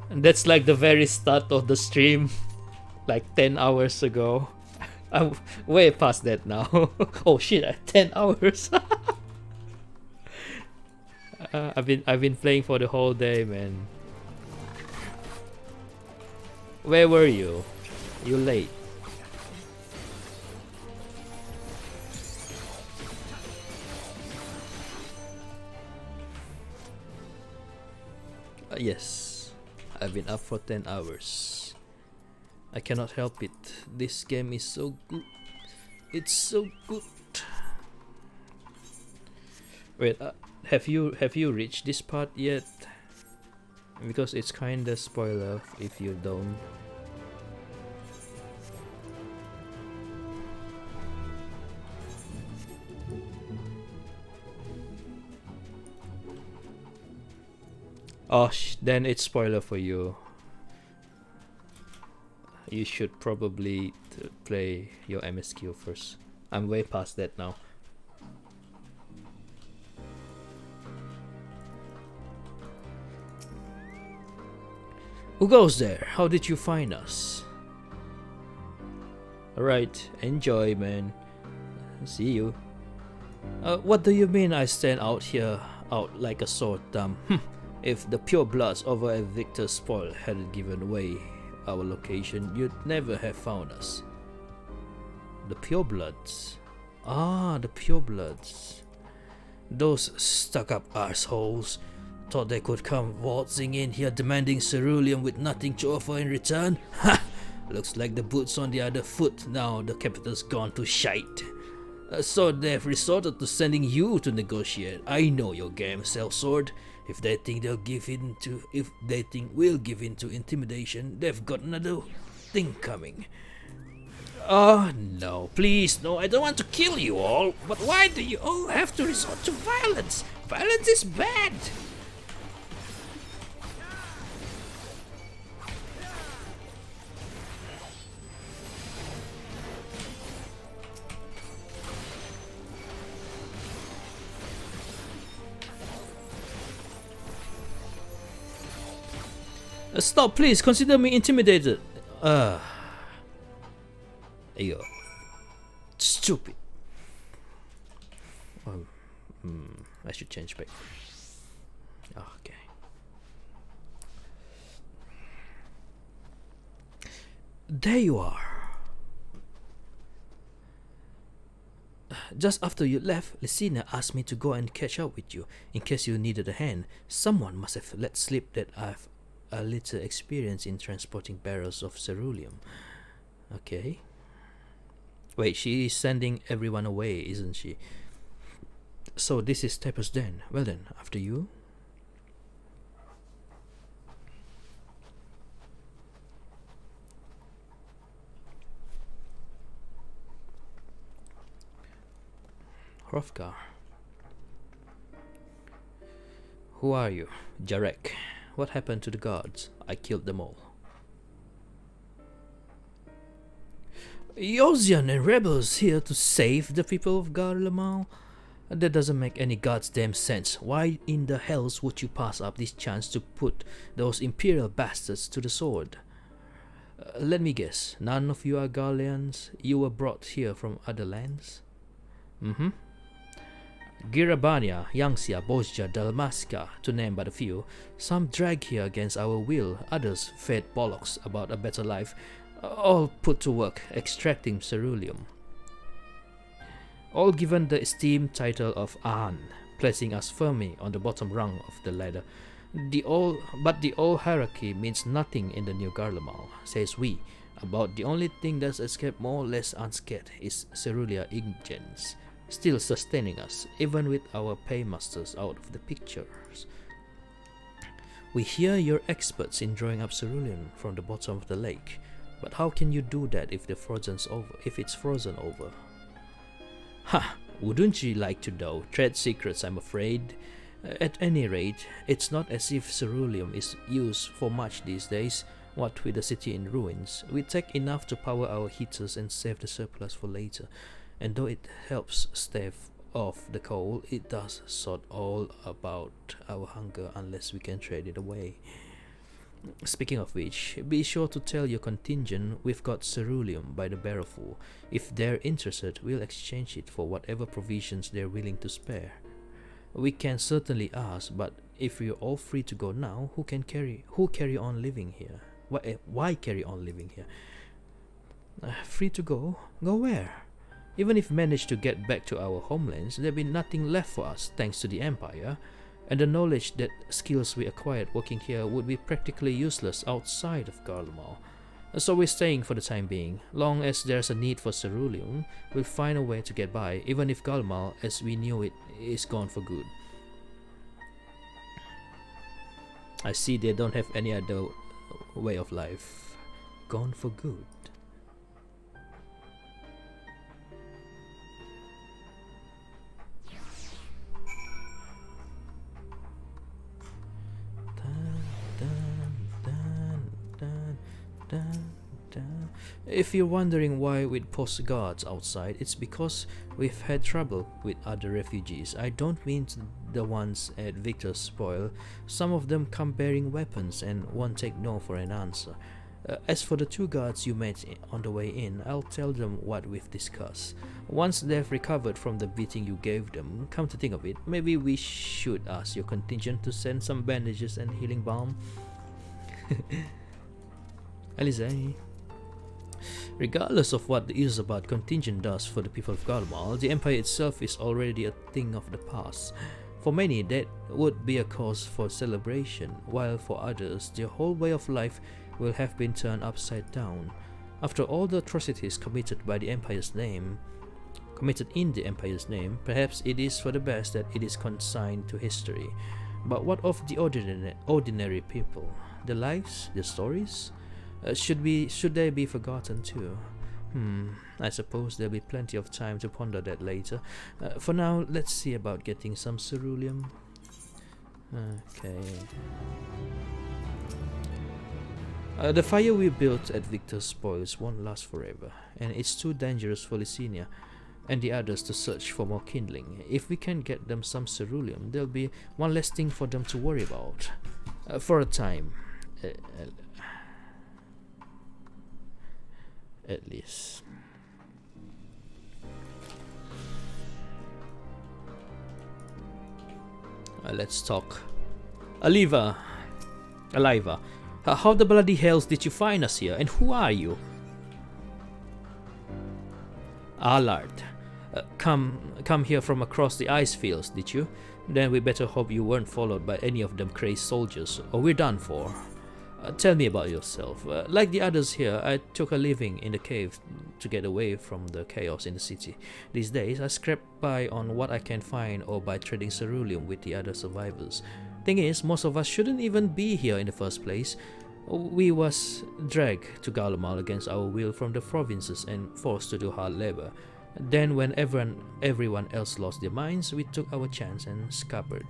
And that's like the very start of the stream. Like 10 hours ago. I'm way past that now. Oh shit, 10 hours. I've been playing for the whole day, man. Where were you? You late. Yes, I've been up for 10 hours. I cannot help it. This game is so good. It's so good. Wait, have you reached this part yet? Because it's kinda spoiler if you don't. Oh, then it's spoiler for you. You should probably play your MSQ first. I'm way past that now. Who goes there? How did you find us? Alright, enjoy, man. See you. What do you mean I stand out here out like a sore thumb? If the pure bloods over at Victor's Spoil hadn't given away our location, you'd never have found us. The pure bloods. Ah, the pure bloods. Those stuck-up arseholes thought they could come waltzing in here demanding ceruleum with nothing to offer in return? Ha! Looks like the boot's on the other foot now the capital's gone to shite. So they've resorted to sending you to negotiate. I know your game, sellsword. If they think we'll give in to intimidation, they've got another thing coming. Oh no, please no, I don't want to kill you all, but why do you all have to resort to violence? Violence is bad! Stop, please. Consider me intimidated. Ayo. Stupid. I should change back. Okay. There you are. Just after you left, Lucina asked me to go and catch up with you in case you needed a hand. Someone must have let slip that I've a little experience in transporting barrels of ceruleum. Okay. Wait, she is sending everyone away, isn't she? So this is Tepper's den. Well then, after you. Hrothgar. Who are you? Jarek. What happened to the guards? I killed them all. Yozian and rebels here to save the people of Garlemald? That doesn't make any goddamn sense. Why in the hells would you pass up this chance to put those imperial bastards to the sword? Let me guess, none of you are Garleans? You were brought here from other lands? Girabania, Yangxia, Bosja, Dalmasca, to name but a few. Some dragged here against our will, others fed bollocks about a better life, all put to work extracting ceruleum. All given the esteemed title of Ahan, placing us firmly on the bottom rung of the ladder. But the old hierarchy means nothing in the new Garlemald, says we. About the only thing that's escaped more or less unscathed is Cerulia Ingens, still sustaining us, even with our paymasters out of the pictures. We hear you're experts in drawing up cerulean from the bottom of the lake, but how can you do that if it's frozen over? Ha! Wouldn't you like to know? Trade secrets, I'm afraid. At any rate, it's not as if ceruleum is used for much these days. What with the city in ruins, we take enough to power our heaters and save the surplus for later. And though it helps stave off the cold, it does sort all about our hunger unless we can trade it away. Speaking of which, be sure to tell your contingent we've got ceruleum by the barrelful. If they're interested, we'll exchange it for whatever provisions they're willing to spare. We can certainly ask, but if we're all free to go now, who carry on living here? Why carry on living here? Free to go? Go where? Even if managed to get back to our homelands, there'd be nothing left for us thanks to the Empire. And the knowledge that skills we acquired working here would be practically useless outside of Garlemald. So we're staying for the time being. Long as there's a need for ceruleum, we'll find a way to get by, even if Garlemald, as we knew it, is gone for good. I see they don't have any other way of life. Gone for good. If you're wondering why we'd post guards outside, it's because we've had trouble with other refugees. I don't mean the ones at Victor's Spoil. Some of them come bearing weapons and won't take no for an answer. As for the 2 guards you met on the way in, I'll tell them what we've discussed. Once they've recovered from the beating you gave them, come to think of it, maybe we should ask your contingent to send some bandages and healing balm. Alizé. Regardless of what the Isabad contingent does for the people of Garlemald, the Empire itself is already a thing of the past. For many, that would be a cause for celebration, while for others, their whole way of life will have been turned upside down. After all the atrocities committed in the Empire's name, perhaps it is for the best that it is consigned to history. But what of the ordinary people? Their lives? Their stories? Should they be forgotten too? I suppose there'll be plenty of time to ponder that later. For now, let's see about getting some ceruleum. Okay. The fire we built at Victor's Spoils won't last forever, and it's too dangerous for Licinia and the others to search for more kindling. If we can get them some ceruleum, there'll be one less thing for them to worry about. For a time. At least. Let's talk. Aliva. How the bloody hells did you find us here, and who are you? Allard. Come here from across the ice fields, did you? Then we better hope you weren't followed by any of them crazed soldiers, or we're done for. Tell me about yourself. Like the others here, I took a living in the cave to get away from the chaos in the city. These days, I scrap by on what I can find or by trading ceruleum with the other survivors. Thing is, most of us shouldn't even be here in the first place. We was dragged to Garlemald against our will from the provinces and forced to do hard labor. Then when everyone else lost their minds, we took our chance and scuppered.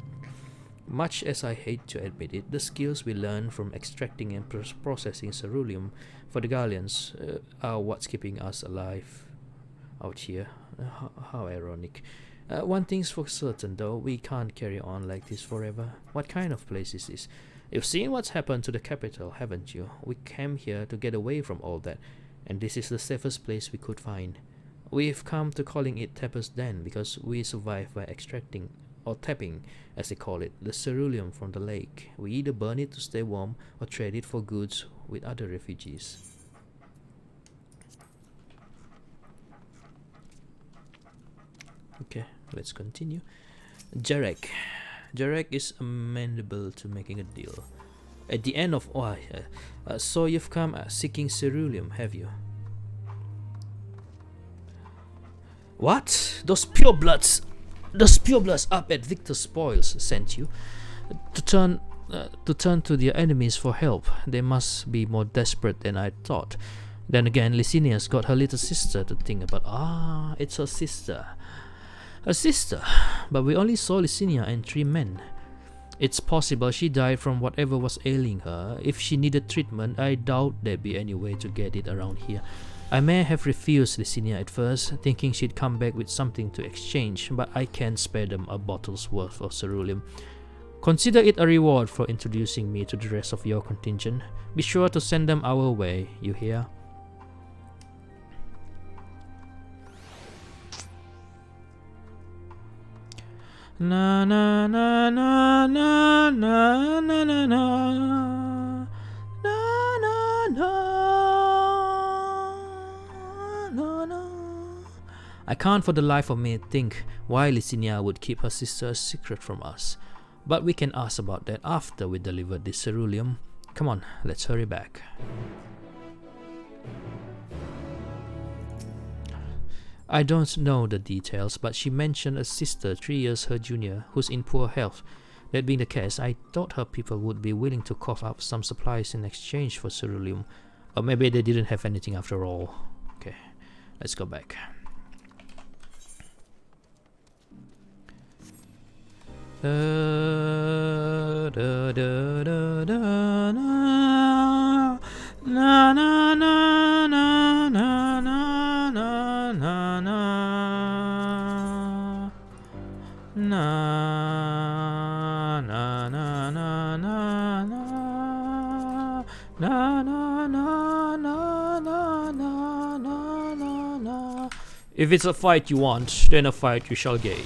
Much as I hate to admit it, the skills we learned from extracting and processing ceruleum for the Galleons are what's keeping us alive out here. How ironic. One thing's for certain though, we can't carry on like this forever. What kind of place is this? You've seen what's happened to the capital, haven't you? We came here to get away from all that, and this is the safest place we could find. We've come to calling it Tapper's Den because we survived by extracting, or tapping as they call it, the ceruleum from the lake. We either burn it to stay warm or trade it for goods with other refugees. Okay, let's continue. Jarek. Jarek is amenable to making a deal. At the end of... so you've come seeking ceruleum, have you? What? Those purebloods up at Victor's Spoils sent you to turn to their enemies for help. They must be more desperate than I thought. Then again, Licinia's got her little sister to think about. It's her sister. A sister, but we only saw Licinia and 3 men. It's possible she died from whatever was ailing her. If she needed treatment, I doubt there'd be any way to get it around here. I may have refused Licinia at first, thinking she'd come back with something to exchange, but I can't spare them a bottle's worth of ceruleum. Consider it a reward for introducing me to the rest of your contingent. Be sure to send them our way, you hear? Na na na na na na na na na na na na. I can't for the life of me think why Licinia would keep her sister a secret from us. But we can ask about that after we deliver this ceruleum. Come on, let's hurry back. I don't know the details, but she mentioned a sister 3 years her junior who's in poor health. That being the case, I thought her people would be willing to cough up some supplies in exchange for ceruleum. Or maybe they didn't have anything after all. Okay, let's go back. Da, da, da, da, da, na, na, na, na, na, na, na, na, na, na, na, na, na, na, na, na, na, na, na. If it's a fight you want, then a fight you shall get.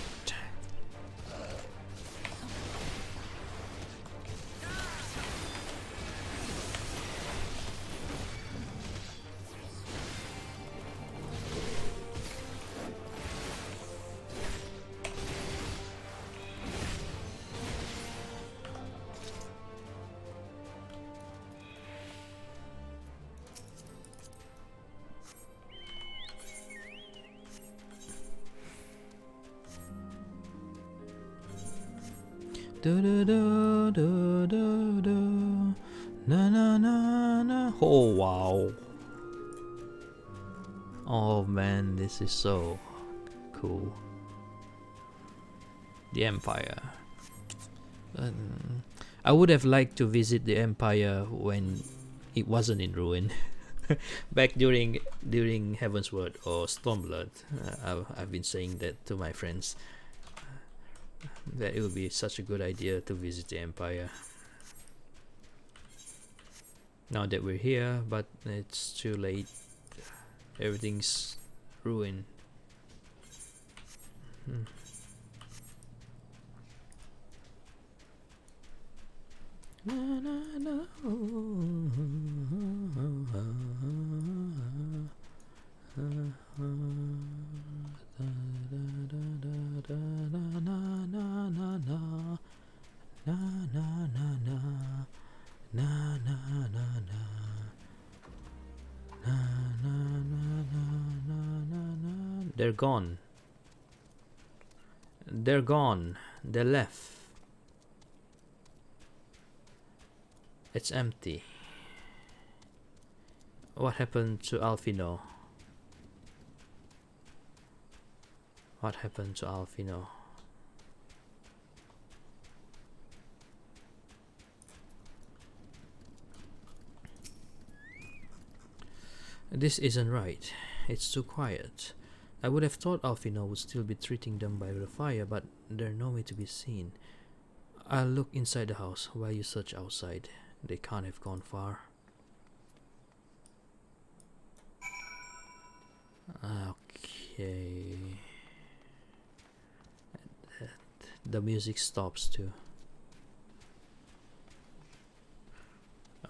Da, da, da, da, da, da. Na, na, na, na. Oh wow. Oh man, this is so cool. The Empire. I would have liked to visit the Empire when it wasn't in ruin. Back during Heaven's Word or Stormblood. I've been saying that to my friends. That it would be such a good idea to visit the Empire. Now that we're here, but it's too late. Everything's ruined. Na, na, na. They're gone. They're gone. They left. It's empty. What happened to Alfino? What happened to Alfino? This isn't right. It's too quiet. I would have thought Alfino would still be treating them by the fire, but they're nowhere to be seen. I'll look inside the house while you search outside. They can't have gone far. Okay. The music stops too.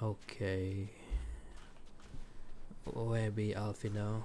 Okay. Where be Alfino?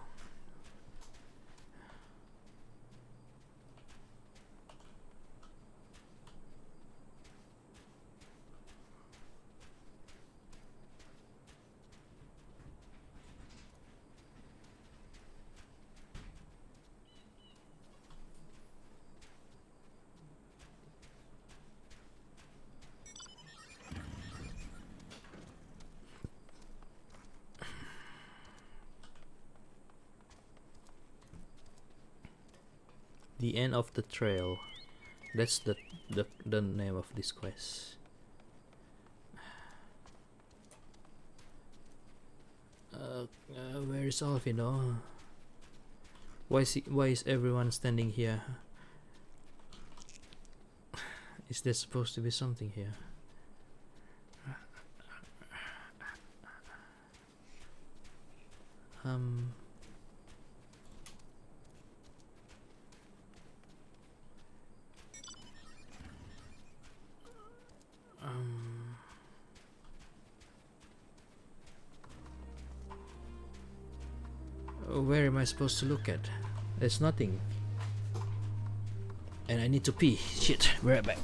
The end of the trail. That's the name of this quest. Where is Alfino? Why is everyone standing here? Is there supposed to be something here? Where am I supposed to look at? There's nothing. And I need to pee. Shit, be right back.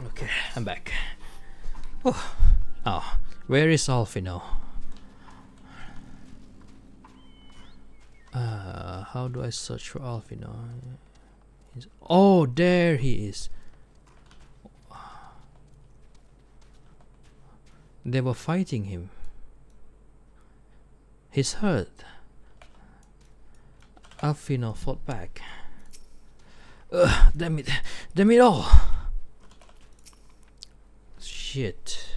Okay, I'm back. Oh, where is Alfino? How do I search for Alfino? Oh, there he is. They were fighting him. He's hurt. Alfino fought back. Damn it all. Shit.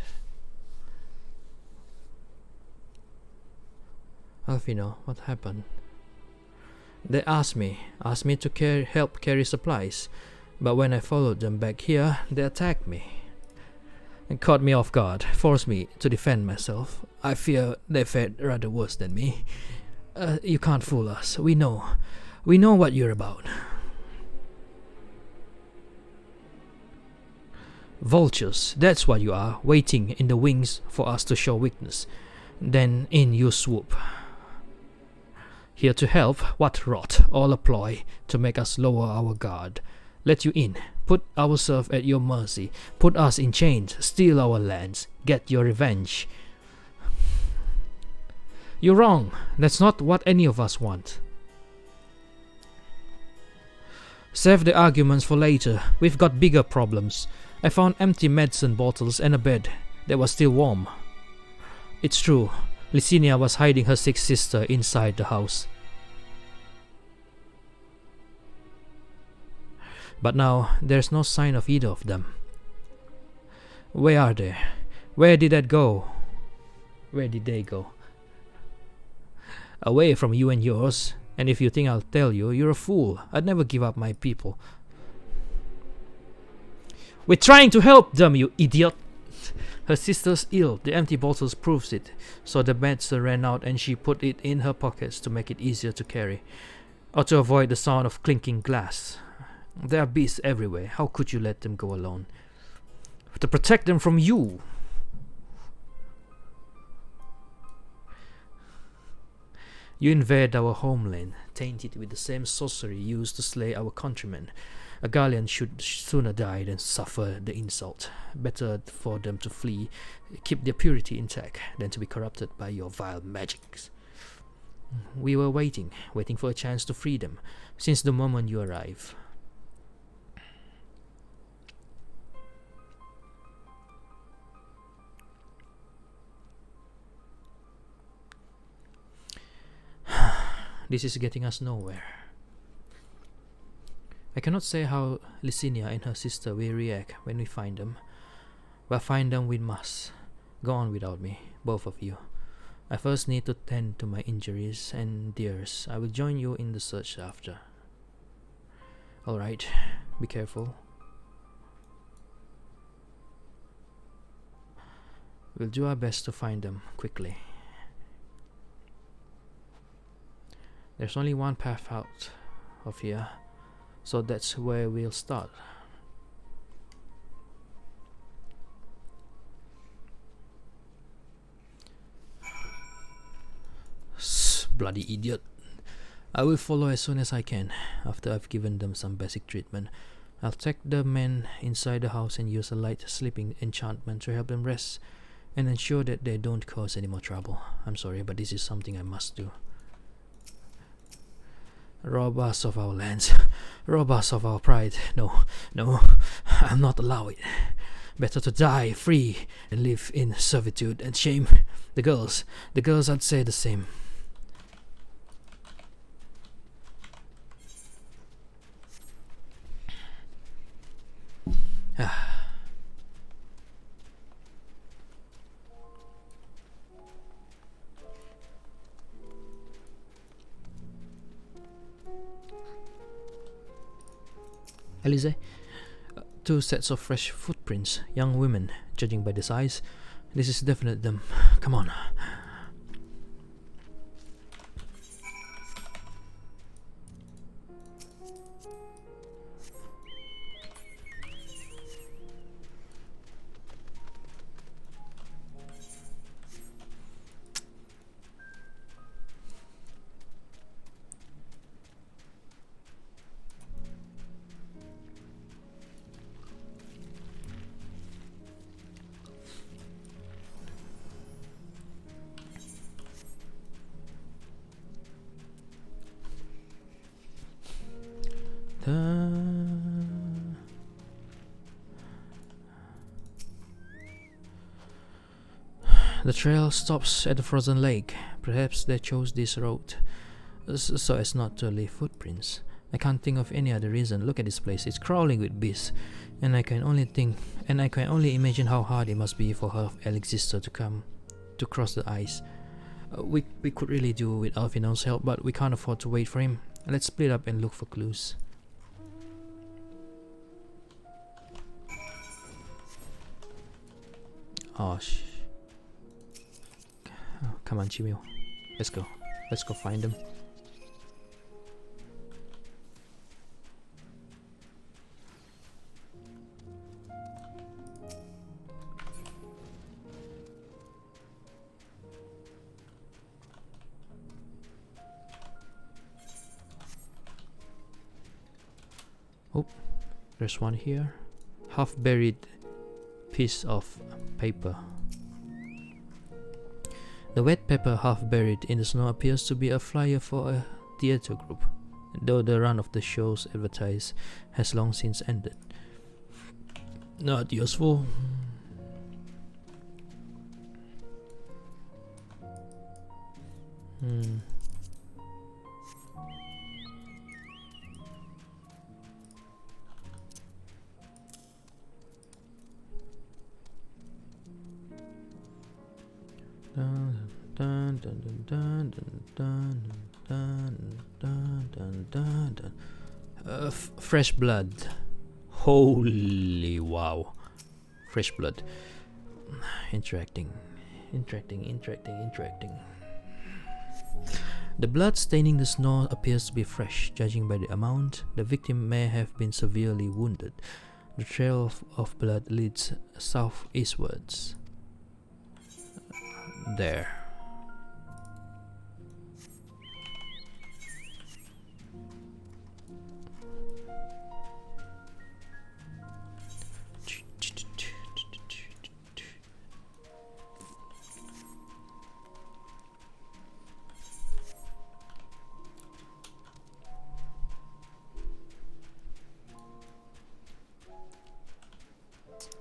Alfino, what happened? They asked me to help carry supplies, but when I followed them back here, they attacked me and caught me off guard, forced me to defend myself. I fear they fared rather worse than me. You can't fool us. We know what you're about. Vultures, that's what you are, waiting in the wings for us to show weakness. Then in you swoop. Here to help, what rot, all a ploy to make us lower our guard. Let you in, put ourselves at your mercy, put us in chains, steal our lands, get your revenge. You're wrong, that's not what any of us want. Save the arguments for later, we've got bigger problems. I found empty medicine bottles and a bed that was still warm. It's true, Licinia was hiding her sick sister inside the house. But now, there's no sign of either of them. Where are they? Where did they go? Away from you and yours, and if you think I'll tell you, you're a fool. I'd never give up my people. We're trying to help them, you idiot! Her sister's ill, the empty bottles proves it. So the medicine ran out and she put it in her pockets to make it easier to carry. Or to avoid the sound of clinking glass. There are beasts everywhere, how could you let them go alone? To protect them from you! You invade our homeland, tainted with the same sorcery used to slay our countrymen. A Garlean should sooner die than suffer the insult. Better for them to flee, keep their purity intact, than to be corrupted by your vile magics. We were waiting for a chance to free them, since the moment you arrived. This is getting us nowhere. I cannot say how Licinia and her sister will react when we find them. But find them we must. Go on without me, both of you. I first need to tend to my injuries and theirs. I will join you in the search after. Alright, be careful. We'll do our best to find them quickly. There's only one path out of here, so that's where we'll start. Bloody idiot. I will follow as soon as I can, after I've given them some basic treatment. I'll take the men inside the house and use a light sleeping enchantment to help them rest and ensure that they don't cause any more trouble. I'm sorry, but this is something I must do. Rob us of our lands. Rob us of our pride. No, no, I'll not allow it. Better to die free than live in servitude and shame. The girls I'd say the same. Elise, 2 sets of fresh footprints, young women, judging by the size. This is definitely them. Come on. The trail stops at the frozen lake. Perhaps they chose this route so as not to leave footprints. I can't think of any other reason. Look at this place. It's crawling with beasts, and I can only imagine how hard it must be for her Alex sister to cross the ice. We could really do with Alfino's help, but we can't afford to wait for him. Let's split up and look for clues. Oh, come on, Chimio. Let's go. Let's go find them. Oh, there's one here. Half buried piece of paper. The wet paper half buried in the snow appears to be a flyer for a theater group, though the run of the shows advertised has long since ended. Not useful. Fresh blood. Holy wow. Fresh blood. Interacting. The blood staining the snow appears to be fresh. Judging by the amount, the victim may have been severely wounded. The trail of blood leads southeastwards. There.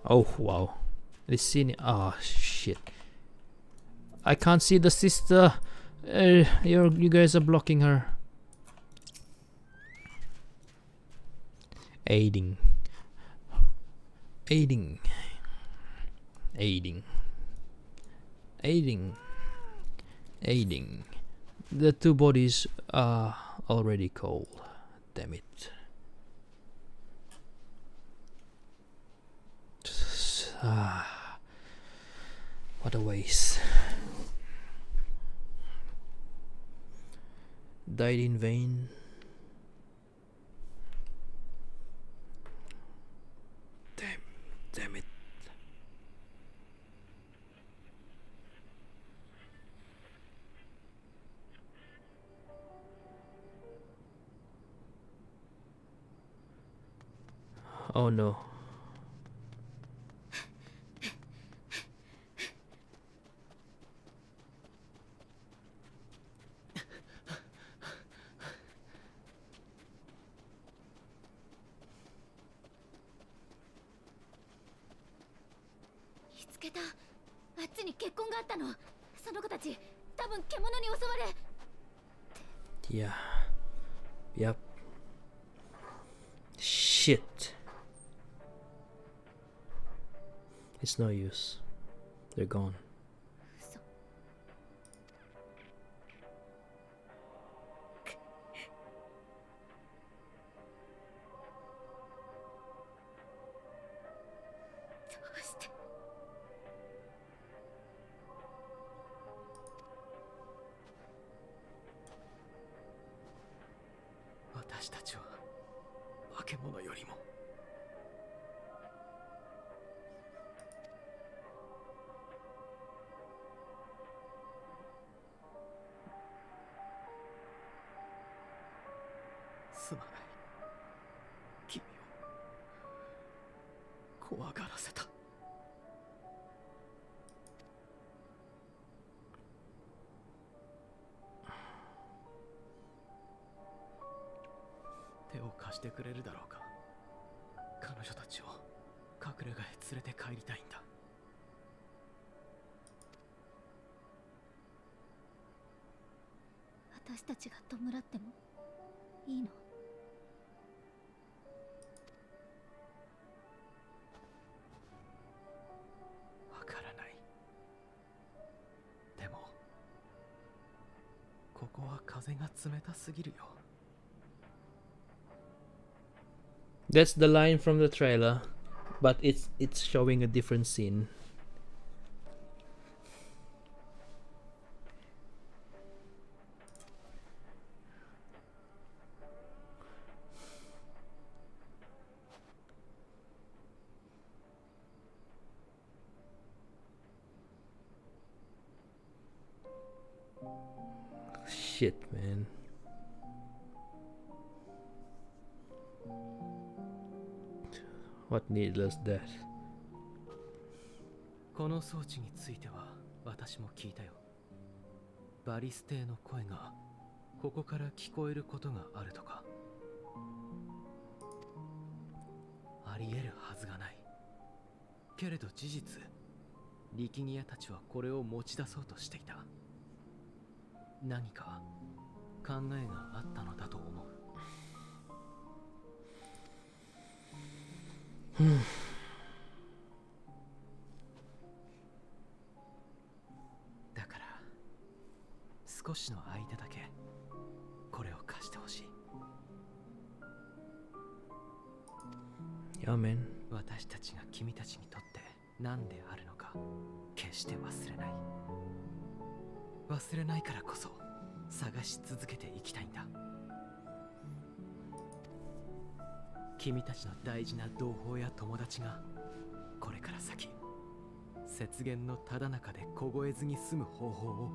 Oh wow, this scene. Oh shit, I can't see the sister. You guys are blocking her. Aiding. The two bodies are already cold. Damn it. What a waste. Died in vain. Damn it. Oh no. Yeah. Yep. Shit. It's no use. They're gone. That's the line from the trailer, but it's showing a different scene. Shit, man. What needless death. この装置については私も聞いたよ。バリス艇の声がここから聞こえることがあるとか。あり得るはずがない。けれど事実、力ギアたちはこれを持ち出そうとしていた。何か考えがあったのだと思う。だから少しの間だけこれを貸してほしい。私たちが君たちにとって何であるのか決して忘れない。忘れないからこそ探し続けていきたいんだ。君たちの大事な同胞や友達がこれから先雪原のただ中で凍えずに済む方法を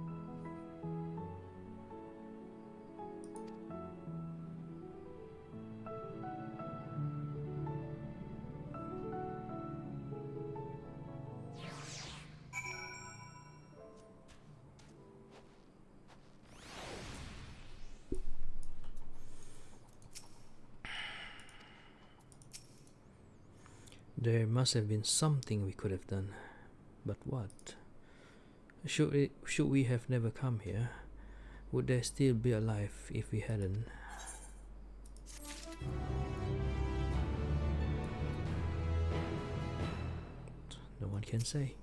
There must have been something we could have done, but what? Should we have never come here? Would they still be alive if we hadn't? No one can say.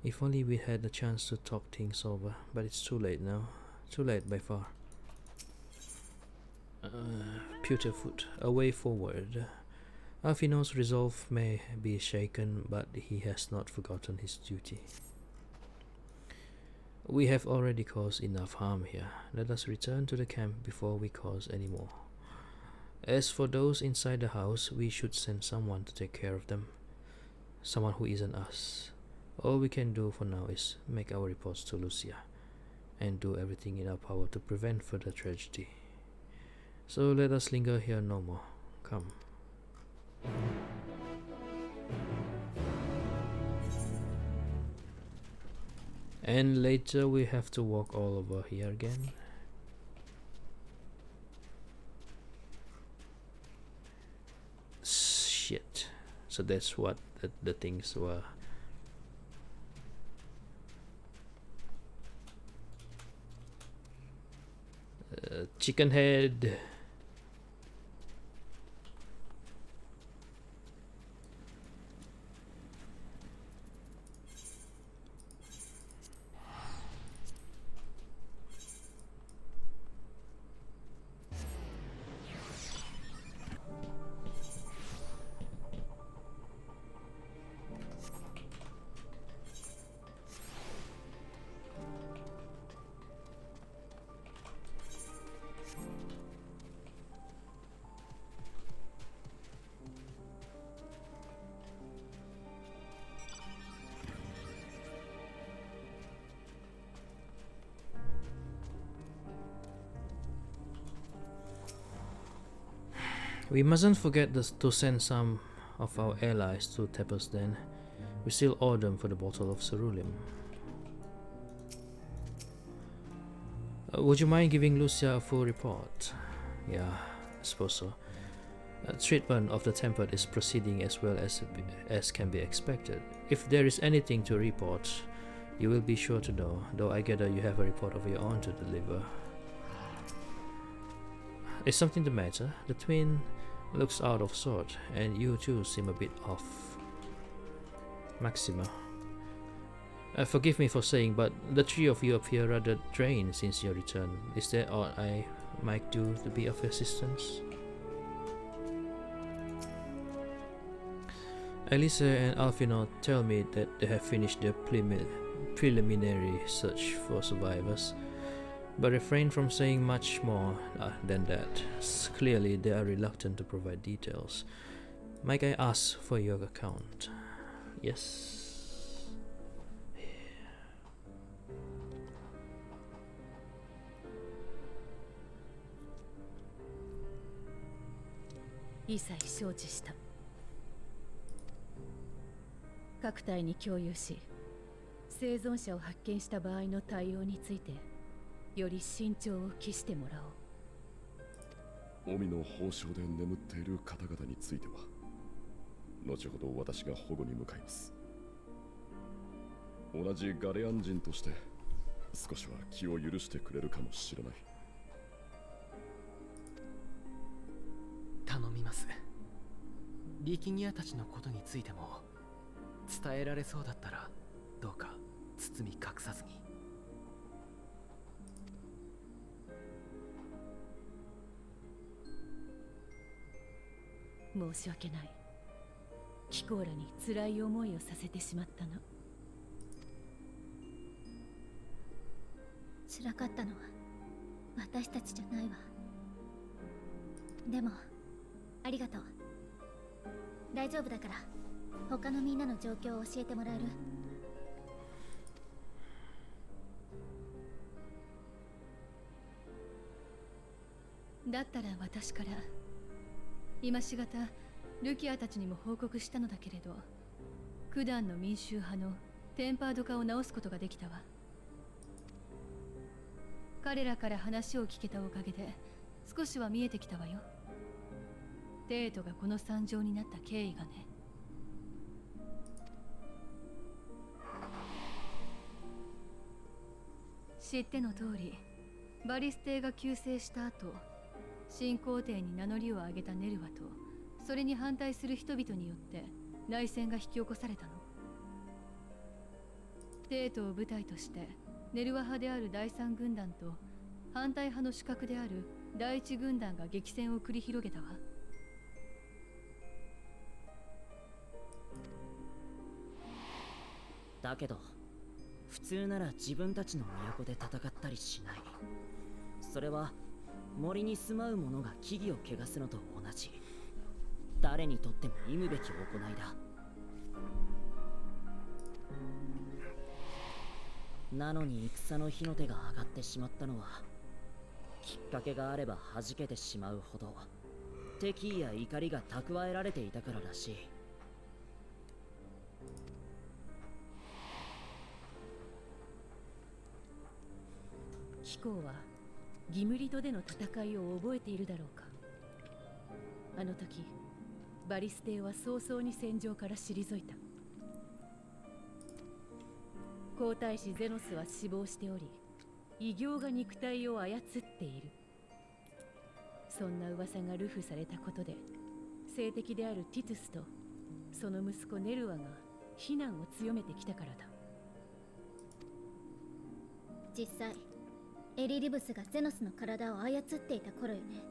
If only we had the chance to talk things over, but it's too late now. Too late by far. Pewterfoot, a way forward. Alfino's resolve may be shaken, but he has not forgotten his duty. We have already caused enough harm here. Let us return to the camp before we cause any more. As for those inside the house, we should send someone to take care of them. Someone who isn't us. All we can do for now is make our reports to Lucia and do everything in our power to prevent further tragedy. So let us linger here no more. Come. And later we have to walk all over here again. Shit. So that's what the things were. Chicken head. We mustn't forget to send some of our allies to Tepos then. We still owe them for the bottle of ceruleum. Would you mind giving Lucia a full report? Yeah, I suppose so. Treatment of the tempered is proceeding as well as can be expected. If there is anything to report, you will be sure to know, though I gather you have a report of your own to deliver. Is something the matter? The twin looks out of sort, and you too seem a bit off. Maxima. Forgive me for saying, but the three of you appear rather drained since your return. Is there aught I might do to be of assistance? Elisa and Alfino tell me that they have finished their preliminary search for survivors, but refrain from saying much more than that. Clearly, they are reluctant to provide details. Might I ask for your account? Yes. Yeah. 各隊に共有し、生存者を発見した場合の対応についてより慎重を期してもらおう。臣の褒章で眠っている方々については後ほど私が保護に向かいます。同じガレアン人として少しは気を許してくれるかもしれない。頼みます。力ギアたちのことについても伝えられそうだったらどうか包み隠さずに。申し訳ない。キコーラに辛い思いをさせてしまったの。辛かったのは私たちじゃないわ。でもありがとう。大丈夫だから他のみんなの状況を教えてもらえる？だったら私から今しがたルキアたちにも報告したのだけれど、九段の民衆派のテンパード化を直すことができたわ。彼らから話を聞けたおかげで少しは見えてきたわよ。テートがこの惨状になった経緯がね。知っての通り、バリス帝が急逝した後、新皇帝に名乗りを上げたネルワとそれに反対する人々によって内戦が引き起こされたの。テートを舞台としてネルワ派である第三軍団と反対派の主角である第一軍団が激戦を繰り広げたわ。だけど普通なら自分たちの都で戦ったりしない。それは森に住まう者が木々を汚すのと同じ、誰にとっても忌むべき行いだ。なのに戦の火の手が上がってしまったのは、きっかけがあれば弾けてしまうほど敵意や怒りが蓄えられていたかららしい。貴公はギムリトでの戦いを覚えているだろうか。あの時バリス帝は早々に戦場から退いた。皇太子ゼノスは死亡しており、異形が肉体を操っている。そんな噂が流布されたことで、政敵であるティトゥスとその息子ネルワが非難を強めてきたからだ。実際エリリブスがゼノスの体を操っていた頃よね。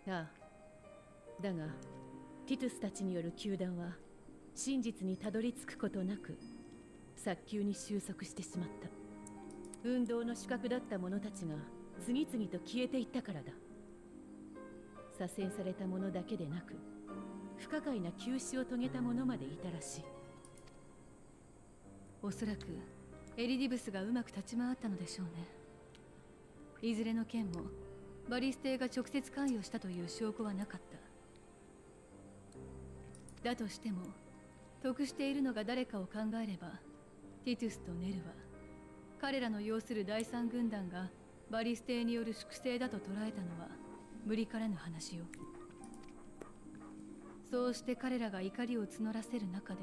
ああ、だがティトゥスたちによる糾弾は真実にたどり着くことなく早急に収束してしまった。運動の主角だった者たちが次々と消えていったからだ。左遷された者だけでなく、不可解な急死を遂げた者までいたらしい。おそらくエリディブスがうまく立ち回ったのでしょうね。いずれの件もバリス帝が直接関与したという証拠はなかった。だとしても得しているのが誰かを考えれば、ティトゥスとネルは彼らの要する第三軍団がバリス帝による粛清だと捉えたのは無理からぬ話よ。そうして彼らが怒りを募らせる中で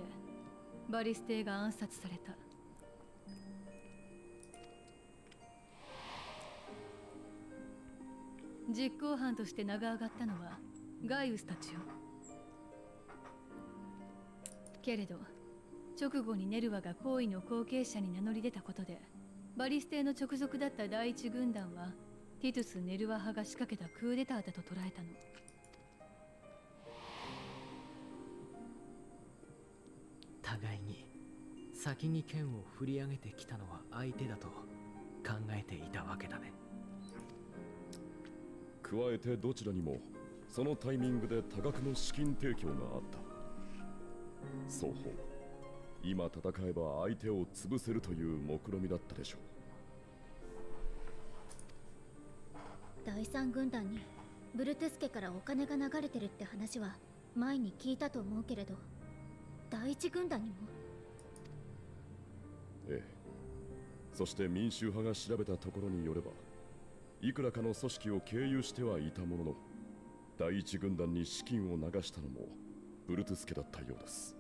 バリス帝が暗殺された。実行犯として名が上がったのはガイウスたちよ。けれど直後にネルワが行為の後継者に名乗り出たことで、バリス帝の直属だった第一軍団はティトゥス・ネルワ派が仕掛けたクーデターだと捉えたの。互いに先に剣を振り上げてきたのは相手だと考えていたわけだね。加えてどちらにもそのタイミングで多額の資金提供があった。双方今戦えば相手を潰せるという目論みだったでしょう。第三軍団にブルトゥス家からお金が流れてるって話は前に聞いたと思うけれど、第一軍団にも。ええ。そして民衆派が調べたところによれば、いくらかの組織を経由してはいたものの、第一軍団に資金を流したのもブルトゥス家だったようです。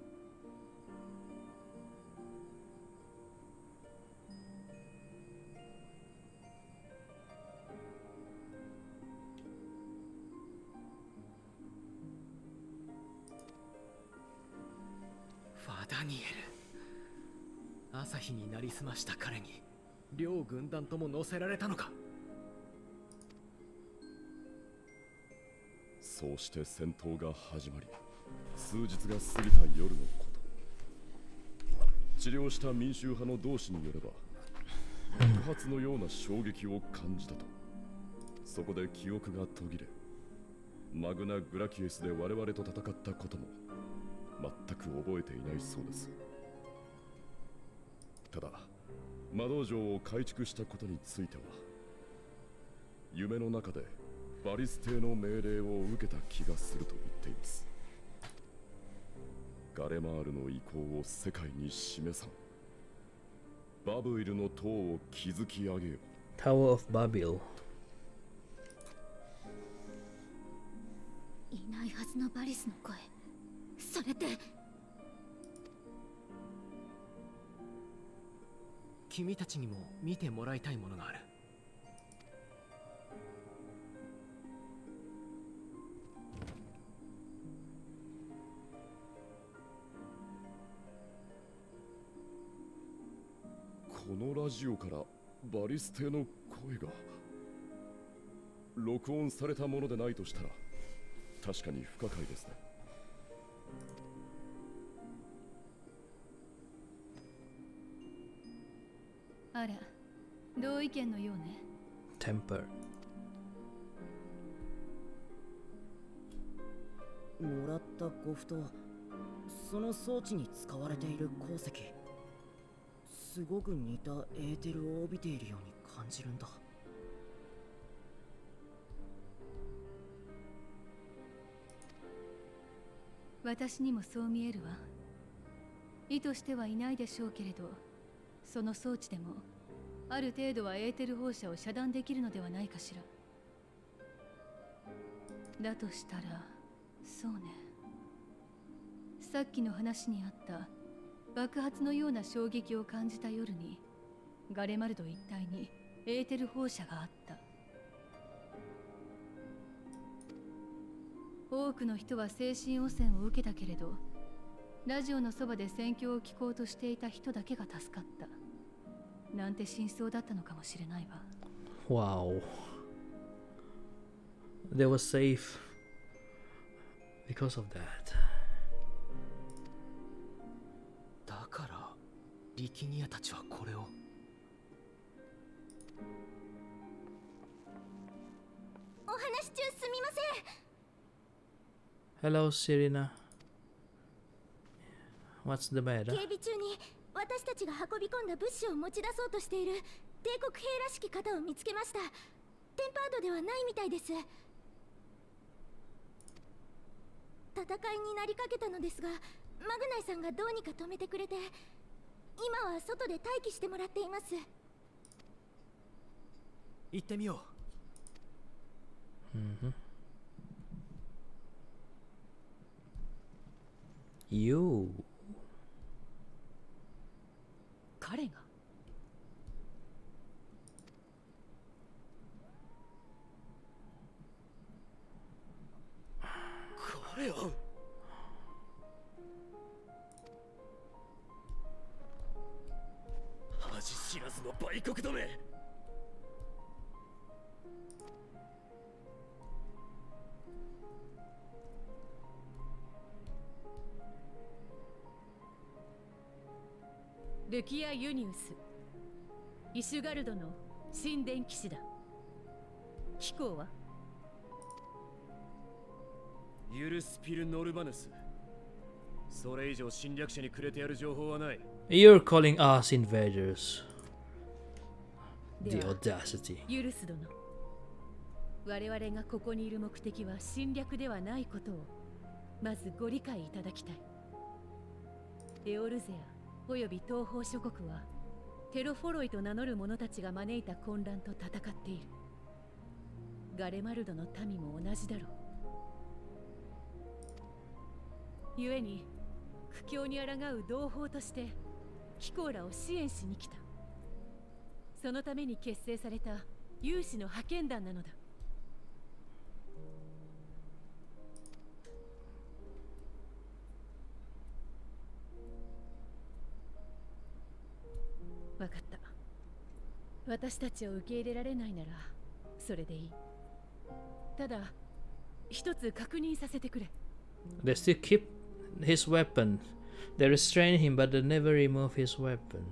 ファダニエル、朝日になりすました彼に両軍団とも乗せられたのか。そうして戦闘が始まり、数日が過ぎた夜のこと。治療した民衆派の同志によれば、爆発のような衝撃を感じたと。そこで記憶が途切れ、マグナ・グラキエスで我々と戦ったことも全く覚えていないそうです。ただ魔道場を改築したことについては、夢の中でバリス帝の命令を受けた気がすると言っています。ガレマールの意向を世界に示さん。バブイルの塔を築き上げよう。 Tower of Babel。 いないはずのバリスの声、それって。君たちにも見てもらいたいものがある。このラジオからバリス邸の声が録音されたものでないとしたら確かに不可解ですね。あら、同意見のようね。Temper。もらったゴフとその装置に使われている鉱石、すごく似たエーテルを帯びているように感じるんだ。私にもそう見えるわ。意図してはいないでしょうけれど、その装置でもある程度はエーテル放射を遮断できるのではないかしら。だとしたらそうね。さっきの話にあった爆発のような衝撃を感じた夜にガレマルド一帯にエーテル放射があった。多くの人は精神汚染を受けたけれど、ラジオのそばで戦況を聞こうとしていた人だけが助かった。なんて真相だったのかもしれないわ。Wow. They were safe because of that. だからリキニアたちはこれを。お話中すみません。Hello, Serena. What's the matter? 警備中に私たちが運び込んだ物資を持ち出そうとしている帝国兵らしき方を見つけました。テンパードではないみたいです。戦いになりかけたのですが、マグナイさんがどうにか止めてくれて、今は外で待機してもらっています。行ってみよう。You。彼がこれを恥知らずの売国どめ。ルキア・ユニウス、イシュガルドの神殿騎士だ。機構はユルスピル・ノルバヌス。それ以上侵略者にくれてやる情報はない。You're calling us invaders. The では audacity. ユルス殿、我々がここにいる目的は侵略ではないことをまずご理解いただきたい。エオルゼアおよび東方諸国はテロフォロイと名乗る者たちが招いた混乱と戦っている。ガレマルドの民も同じだろう。故に苦境に抗う同胞として貴公らを支援しに来た。そのために結成された有志の派遣団なのだ。わかった。私たちを受け入れられないならそれでいい。ただ一つ確認させてくれ。 They still keep his weapon. They restrain him, but they never remove his weapon.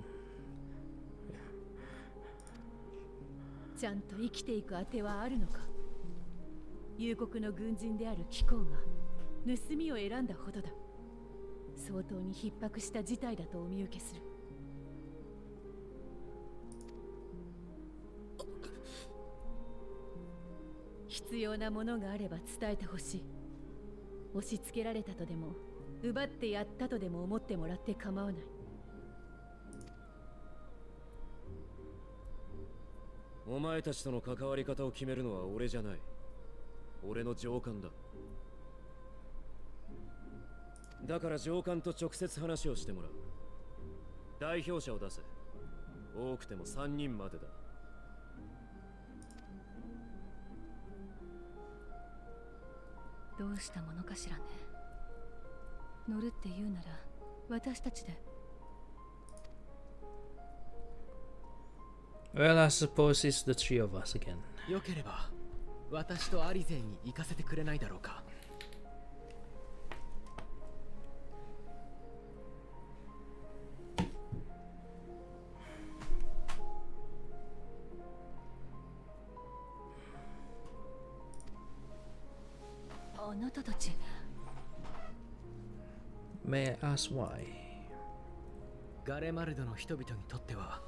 ちゃんと生きていく当てはあるのか。幽国の軍人である貴公が盗みを選んだほどだ。相当に逼迫した事態だとお見受けする。必要なものがあれば伝えてほしい。押し付けられたとでも奪ってやったとでも思ってもらって構わない。お前たちとの関わり方を決めるのは俺じゃない。俺の上官だ。だから上官と直接話をしてもらう。代表者を出せ。多くても3人までだ。どうしたものかしらね。乗るって言うなら私たちで。Well, I suppose it's the three of us again. よければ私とアリゼに行かせてくれないだろうか。あなたたち。May I ask why? ガレマルドの人々にとっては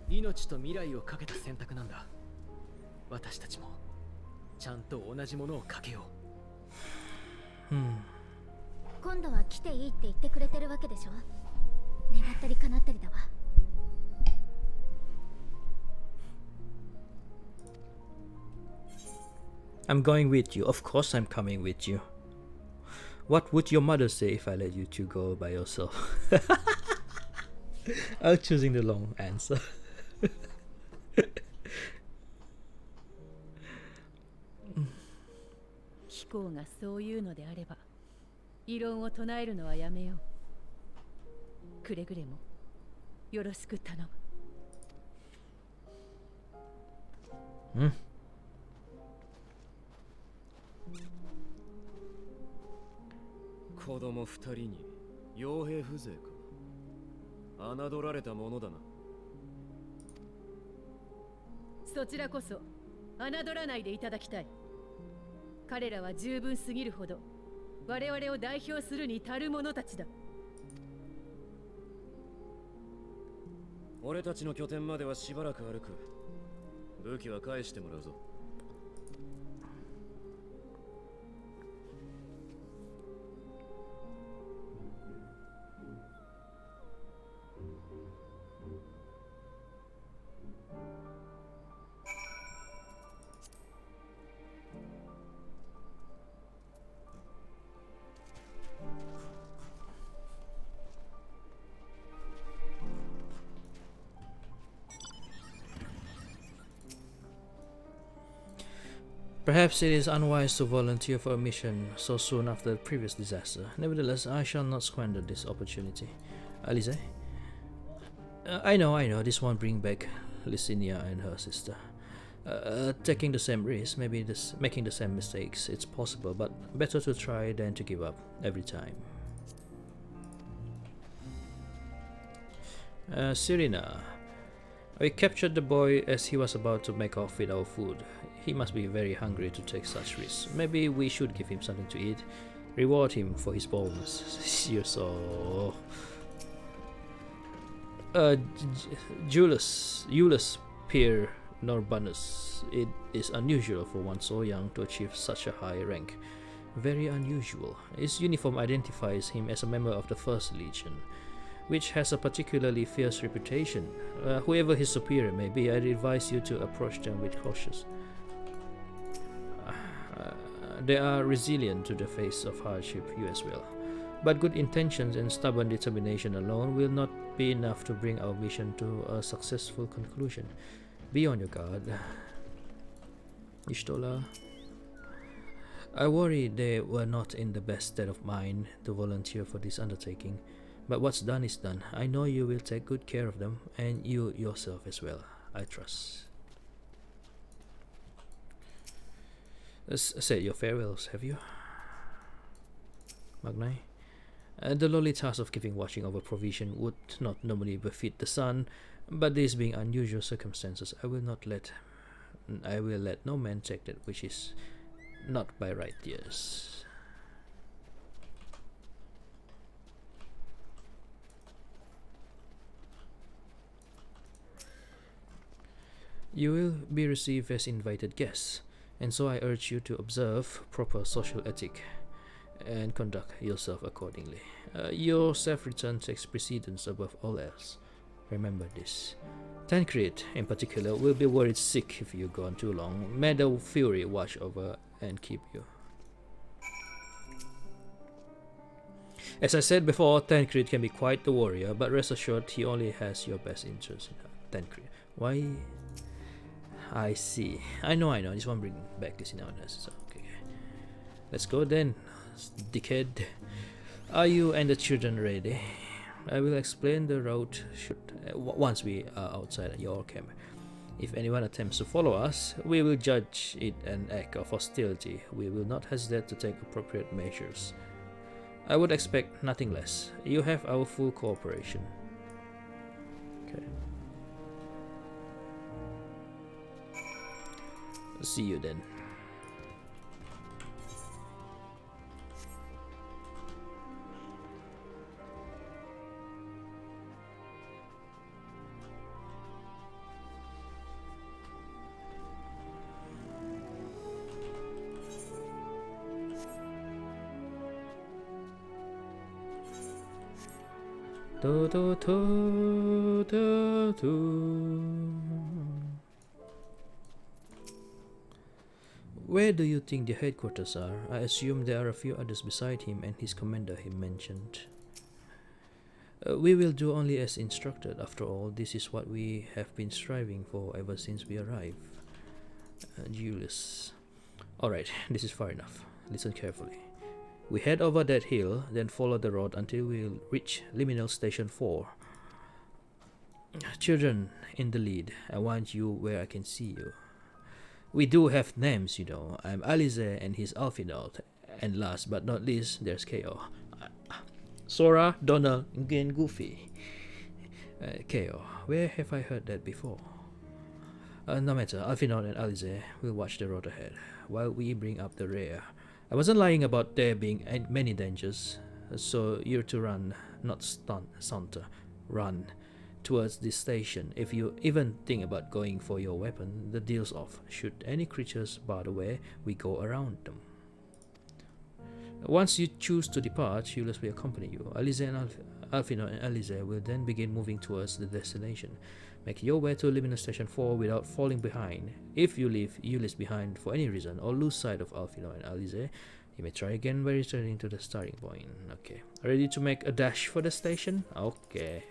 命と未来をかけた選択なんだ。私たちもちゃんと同じものをかけよう。今度は来ていいって言ってくれてるわけでしょ。願ったり叶ったりだわ。I'm going with you. Of course I'm coming with you. What would your mother say if I let you two go by yourself? I'm choosing the long answer. 貴公がそういうのであれば、異論を唱えるのはやめよう。くれぐれもよろしく頼む。子供二人に傭兵風情か。侮られたものだな。そちらこそ侮らないでいただきたい。彼らは十分すぎるほど我々を代表するに足る者たちだ。俺たちの拠点まではしばらく歩く。武器は返してもらうぞ。Perhaps it is unwise to volunteer for a mission so soon after the previous disaster. Nevertheless, I shall not squander this opportunity. Alize? I know, this won't bring back Licinia and her sister. Taking the same risk, maybe making the same mistakes, it's possible, but better to try than to give up every time. Serena. We captured the boy as he was about to make off with our food. He must be very hungry to take such risks. Maybe we should give him something to eat. Reward him for his boldness. You're so... Julius Pierre Norbanus. It is unusual for one so young to achieve such a high rank. Very unusual. His uniform identifies him as a member of the First Legion, which has a particularly fierce reputation. Whoever his superior may be, I advise you to approach them with caution. They are resilient to the face of hardship, you as well. But good intentions and stubborn determination alone will not be enough to bring our mission to a successful conclusion. Be on your guard. Ishtola. I worry they were not in the best state of mind to volunteer for this undertaking. But what's done is done. I know you will take good care of them, and you yourself as well, I trust. Said your farewells, have you? Magnai? The lowly task of keeping watching over provision would not normally befit the sun, but these being unusual circumstances, I will let no man take that which is not by right years. You will be received as invited guests, and so I urge you to observe proper social ethic and conduct yourself accordingly. Your self-return takes precedence above all else. Remember this. Tancred, in particular, will be worried sick if you go on too long. May the Fury watch over and keep you. As I said before, Tancred can be quite the warrior, but rest assured he only has your best interest in Tancred. Why? I see. I know. This one bring back this in our nurses. Okay. Let's go then, dickhead. Are you and the children ready? I will explain the route once we are outside your camp. If anyone attempts to follow us, we will judge it an act of hostility. We will not hesitate to take appropriate measures. I would expect nothing less. You have our full cooperation. Okay. See you then. Do, do, do, do, do. Where do you think the headquarters are? I assume there are a few others beside him and his commander he mentioned. We will do only as instructed. After all, this is what we have been striving for ever since we arrived. Julius. Alright, this is far enough. Listen carefully. We head over that hill, then follow the road until we reach Liminal Station 4. Children in the lead. I want you where I can see you. We do have names, you know. I'm Alize and he's Alphinaud. And last but not least, there's Keio. Sora, Donald, and Goofy. Keio, where have I heard that before? No matter, Alphinaud and Alize will watch the road ahead, while we bring up the rear. I wasn't lying about there being many dangers, so you're to run, not saunter. Run towards this station. If you even think about going for your weapon, the deal's off. Should any creatures bar the way, we go around them. Once you choose to depart, Julius will accompany you. Alize and Alphinaud and Alize will then begin moving towards the destination. Make your way to Liminal Station 4 without falling behind. If you leave Ulyss behind for any reason or lose sight of Alphinaud and Alize, you may try again by returning to the starting point. Okay. Ready to make a dash for the station? Okay.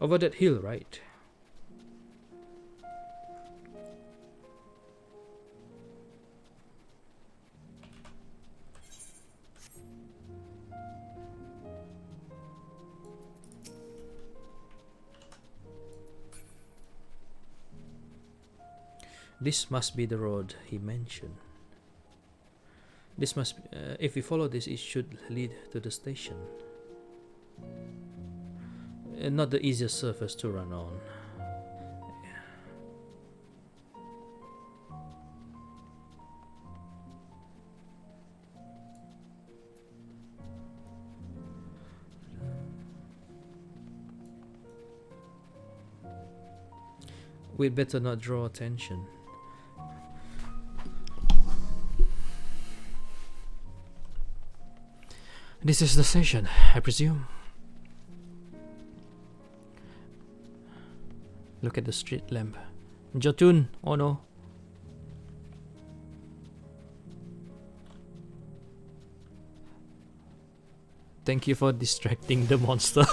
Over that hill, right? This must be the road he mentioned. This must be, if we follow this, it should lead to the station. Not the easiest surface to run on. We'd better not draw attention. This is the station, I presume. Look at the street lamp. Jotun! Oh no. Thank you for distracting the monster.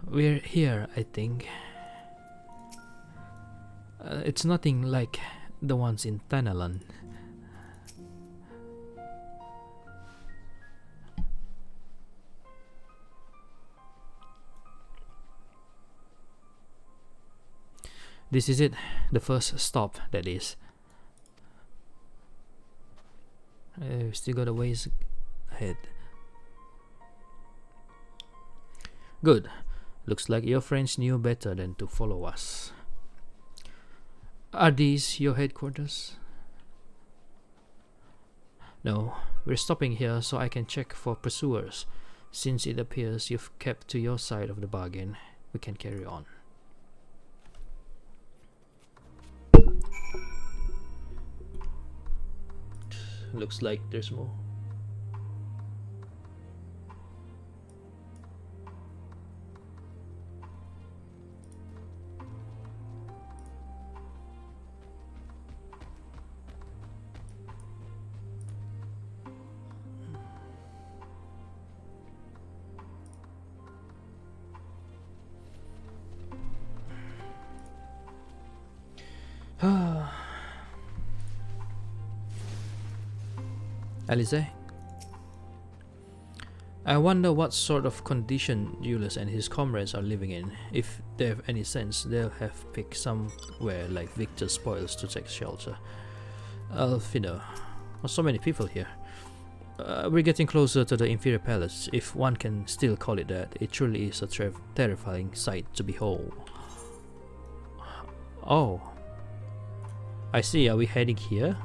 We're here, I think. It's nothing like the ones in Thanalan. This is it, the first stop, that is. We still got a ways ahead. Good. Looks like your friends knew better than to follow us. Are these your headquarters? No, we're stopping here so I can check for pursuers. Since it appears you've kept to your side of the bargain, we can carry on. Looks like there's more. Alize? I wonder what sort of condition Julius and his comrades are living in. If they have any sense, they'll have picked somewhere like Victor's spoils to take shelter. Alfino. Oh, so many people here. We're getting closer to the Imperial Palace, if one can still call it that. It truly is a terrifying sight to behold. Oh. I see, are we heading here?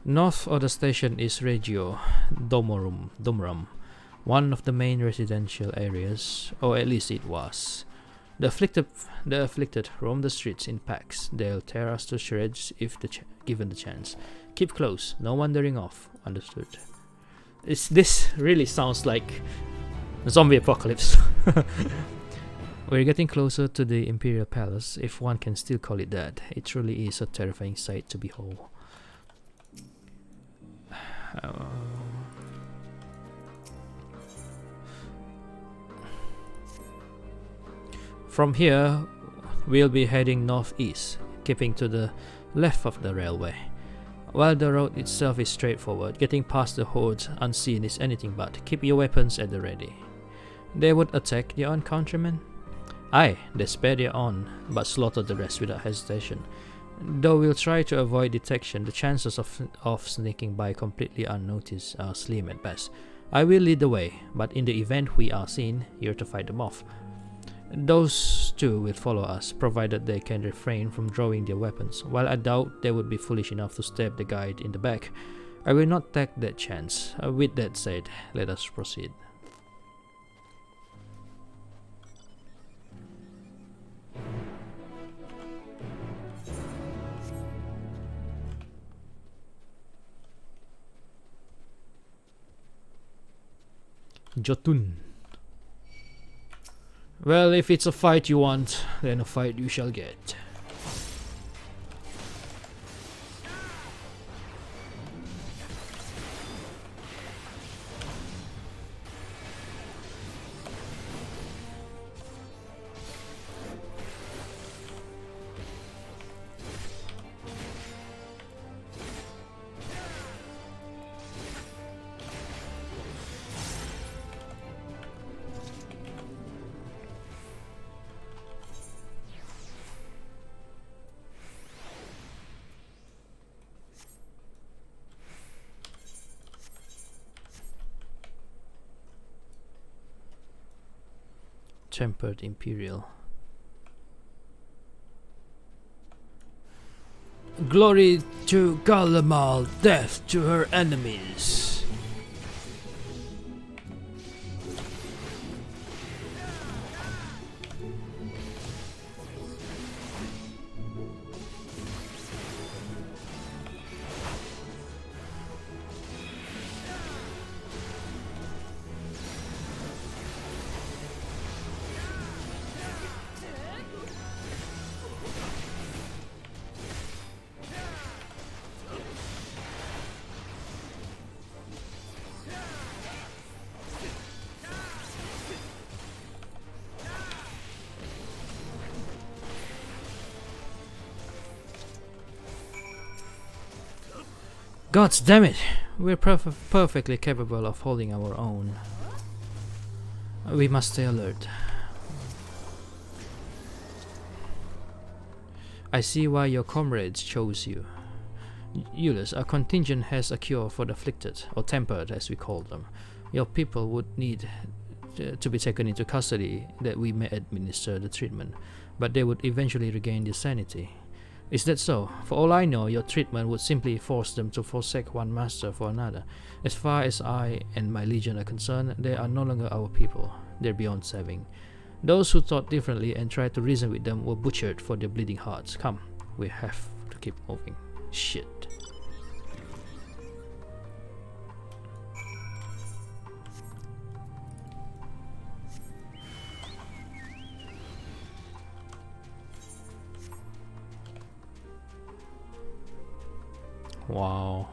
North of the station is Regio Domorum, one of the main residential areas, or at least it was. The afflicted roam the streets in packs. They'll tear us to shreds if given the chance. Keep close, no wandering off. Understood. This really sounds like a zombie apocalypse. We're getting closer to the Imperial Palace, if one can still call it that. It truly is a terrifying sight to behold. From here, we'll be heading northeast, keeping to the left of the railway. While the road itself is straightforward, getting past the hordes unseen is anything but. Keep your weapons at the ready. They would attack their own countrymen? Aye, they spare their own, but slaughter the rest without hesitation. Though we'll try to avoid detection, the chances of sneaking by completely unnoticed are slim at best. I will lead the way, but in the event we are seen, you're to fight them off. Those two will follow us, provided they can refrain from drawing their weapons. While I doubt they would be foolish enough to stab the guide in the back, I will not take that chance. With that said, let us proceed. Jotun. Well, if it's a fight you want, then a fight you shall get. Tempered Imperial. Glory to Garlemald, death to her enemies. God damn it! We're perfectly capable of holding our own. We must stay alert. I see why your comrades chose you. Ulysses, our contingent has a cure for the afflicted, or tempered as we call them. Your people would need to be taken into custody that we may administer the treatment, but they would eventually regain their sanity. Is that so? For all I know, your treatment would simply force them to forsake one master for another. As far as I and my legion are concerned, they are no longer our people. They're beyond saving. Those who thought differently and tried to reason with them were butchered for their bleeding hearts. Come, we have to keep moving. Shit. Wow.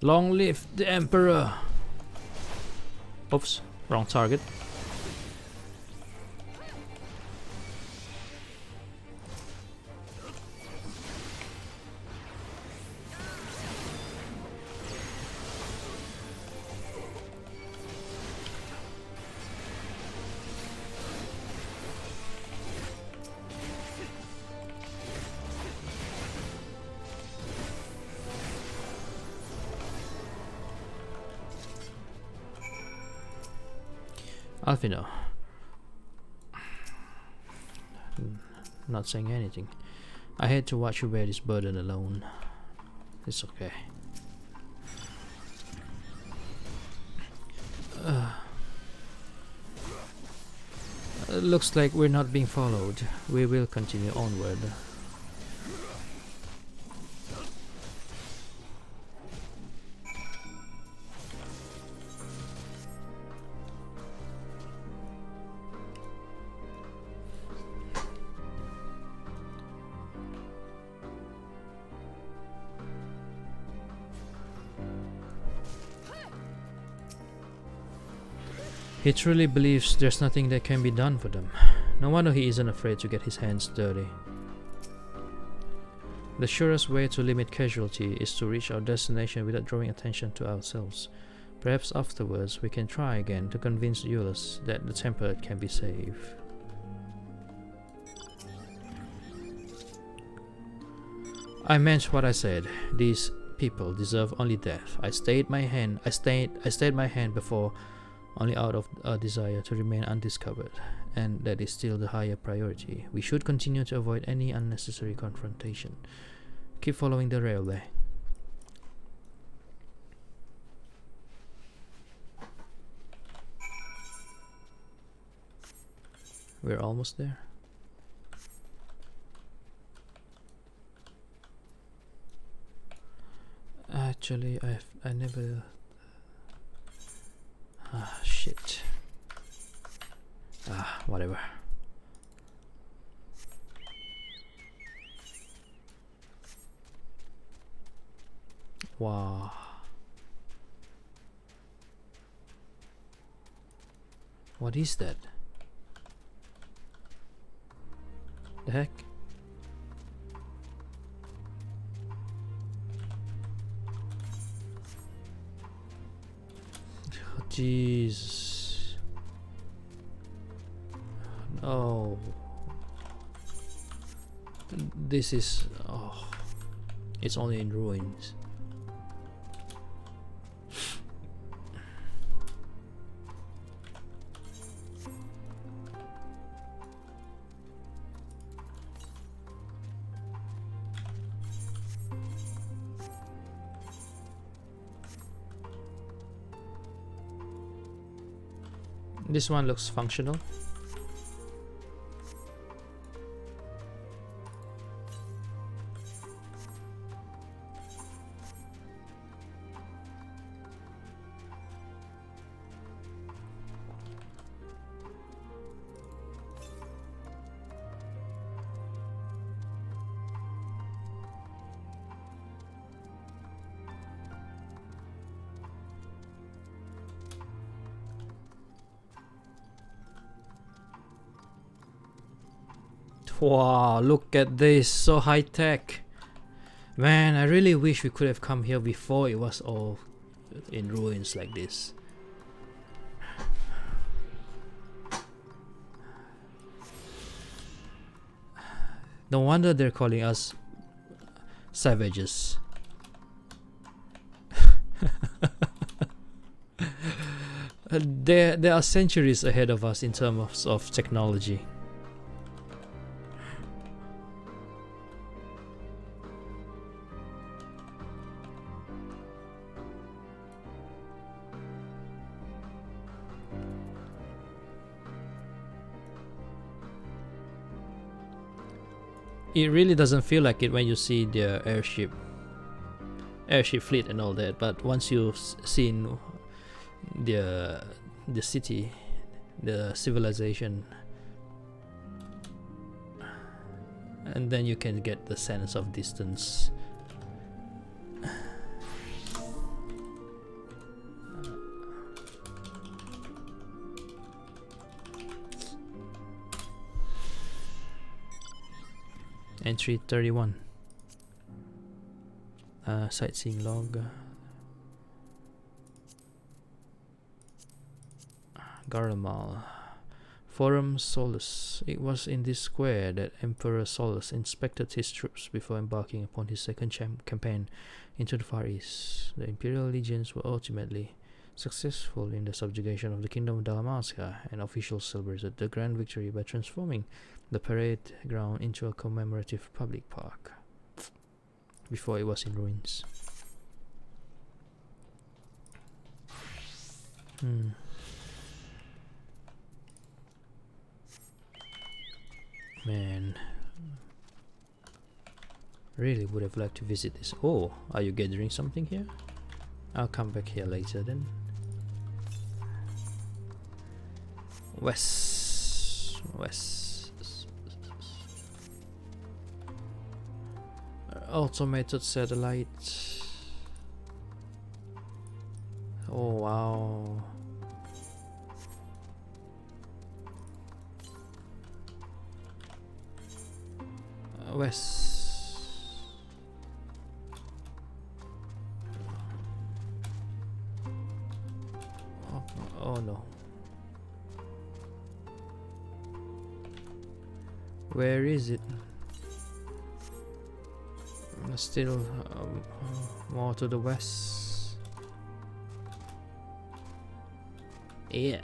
Long live the Emperor! Oops, wrong target. Alfino. Not saying anything. I hate to watch you bear this burden alone. It's okay. Looks like we're not being followed. We will continue onward. He truly believes there's nothing that can be done for them. No wonder he isn't afraid to get his hands dirty. The surest way to limit casualty is to reach our destination without drawing attention to ourselves. Perhaps afterwards we can try again to convince Euless that the tempered can be saved. I meant what I said. These people deserve only death. I stayed my hand before only out of a desire to remain undiscovered, and that is still the higher priority. We should continue to avoid any unnecessary confrontation. Keep following the railway. We're almost there. Actually, I never. Ah, shit. Ah, whatever. Wow. What is that? The heck? Jesus. No. This is... oh. It's only in ruins. This one looks functional. Wow, look at this, so high tech. Man, I really wish we could have come here before it was all in ruins like this. No wonder they're calling us savages. They are centuries ahead of us in terms of technology. It really doesn't feel like it when you see the airship fleet and all that, but once you've seen the city, the civilization, and then you can get the sense of distance. Entry 31. Sightseeing log. Garlemald. Forum Solus. It was in this square that Emperor Solus inspected his troops before embarking upon his second campaign into the Far East. The Imperial legions were ultimately successful in the subjugation of the Kingdom of Dalmasca, and officials celebrated the grand victory by transforming the parade ground into a commemorative public park. Before it was in ruins. Man, really would have liked to visit this. Oh, are you gathering something here? I'll come back here later then. West. Automated satellite. Oh wow. West. Oh no. Where is it? Still more to the west. Yeah.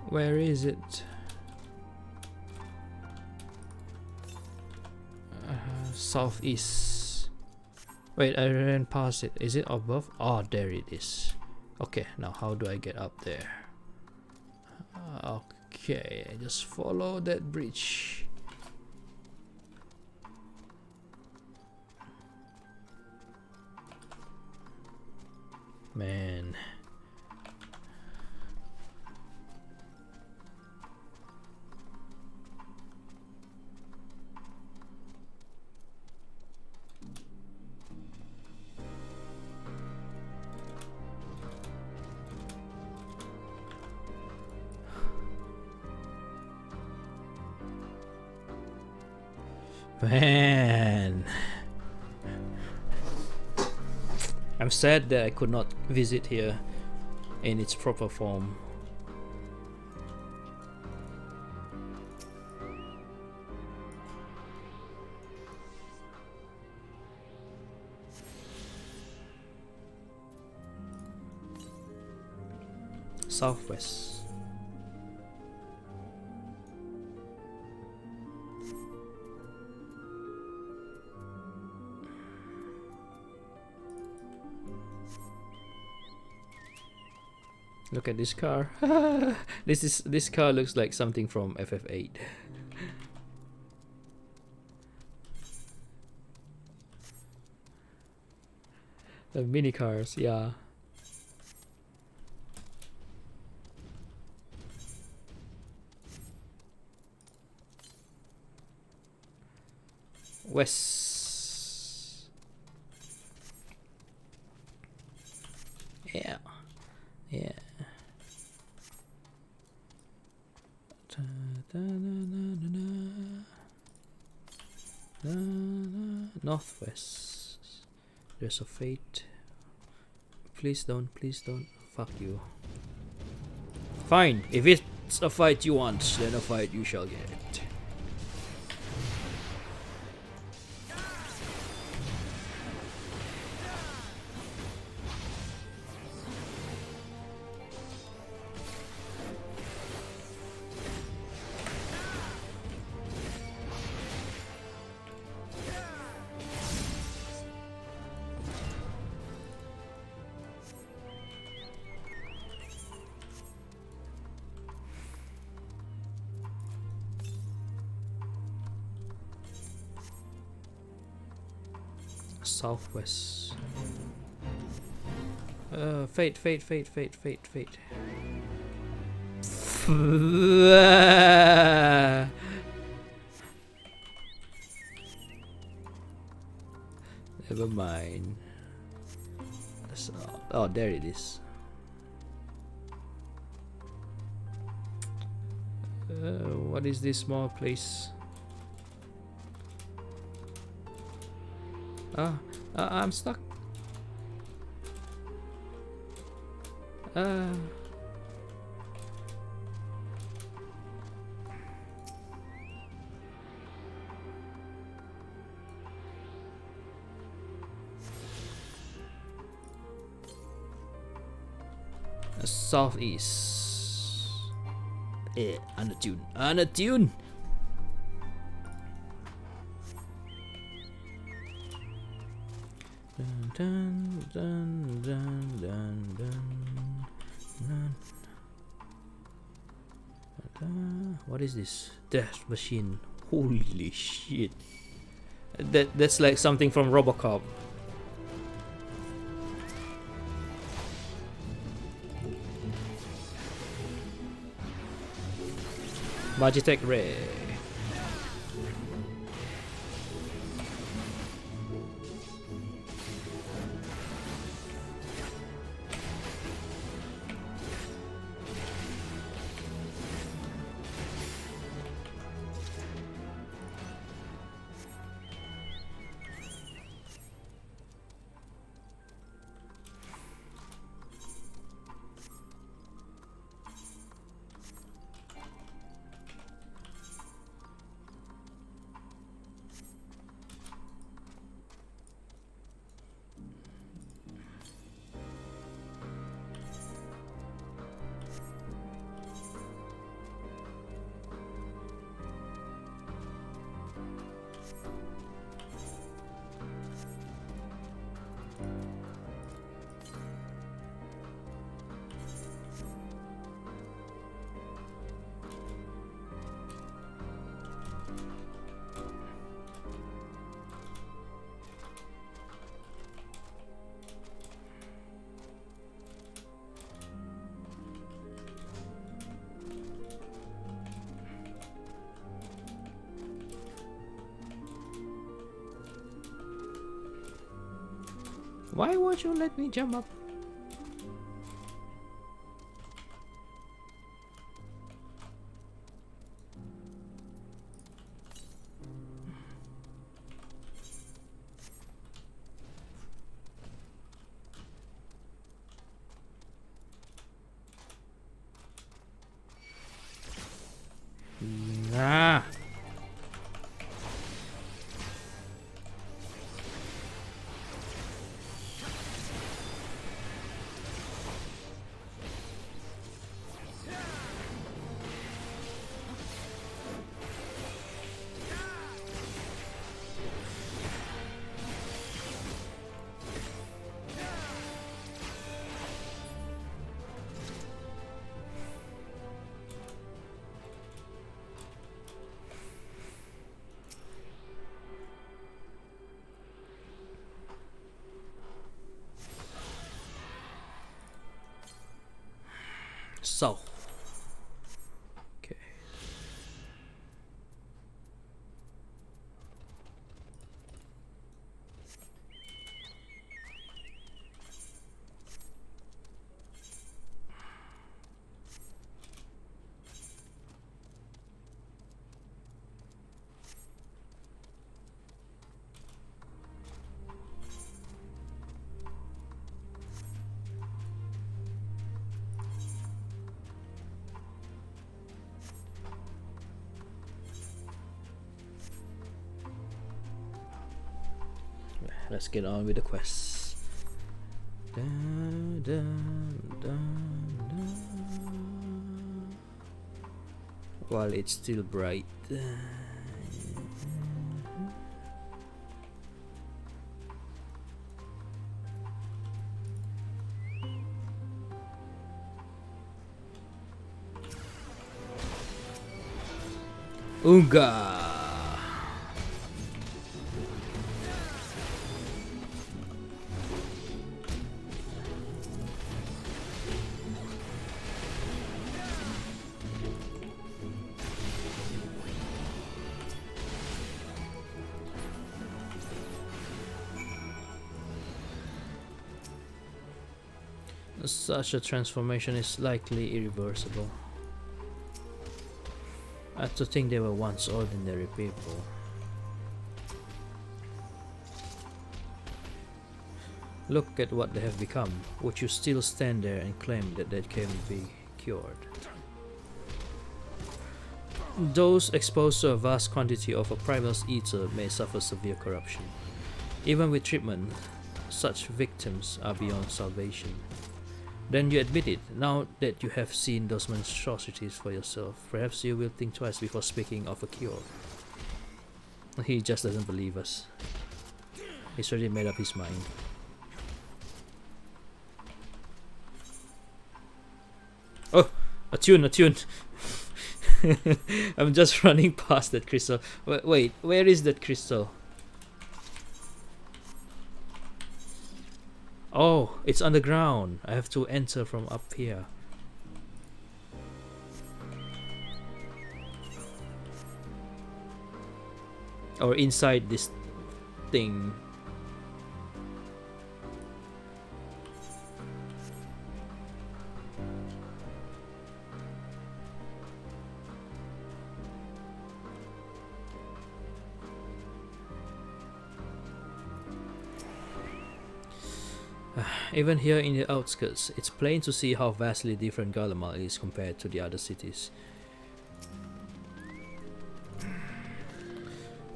Where is it? Southeast. Wait, I ran past it. Is it above? Oh, there it is. Okay, now how do I get up there? Okay, just follow that bridge. Man. Man, I'm sad that I could not visit here in its proper form. Southwest. Look at this car. This car looks like something from FF8. The mini cars, yeah. West. Yeah. Yeah. Northwest. There's a fate. Please don't, please don't. Fuck you. Fine, if it's a fight you want, then a fight you shall get. Southwest. Fate. Never mind. So, oh, there it is. What is this small place? I'm stuck. Southeast. Unattune. Unattune. Dun, dun, dun, dun, dun, dun. What is this? Death machine. Holy shit. That's like something from RoboCop. Magitech Ray. Why won't you let me jump up? Ah. So, okay. Let's get on with the quest. Dun, dun, dun, dun. While it's still bright. Unga. Such a transformation is likely irreversible. I have to think they were once ordinary people. Look at what they have become. Would you still stand there and claim that they can be cured? Those exposed to a vast quantity of a primal ether may suffer severe corruption. Even with treatment, such victims are beyond salvation. Then you admit it. Now that you have seen those monstrosities for yourself, perhaps you will think twice before speaking of a cure. He just doesn't believe us. He's already made up his mind. Oh, a tune. I'm just running past that crystal. Wait, where is that crystal? Oh, it's underground. I have to enter from up here. Or inside this thing. Even here in the outskirts, it's plain to see how vastly different Garlemald is compared to the other cities.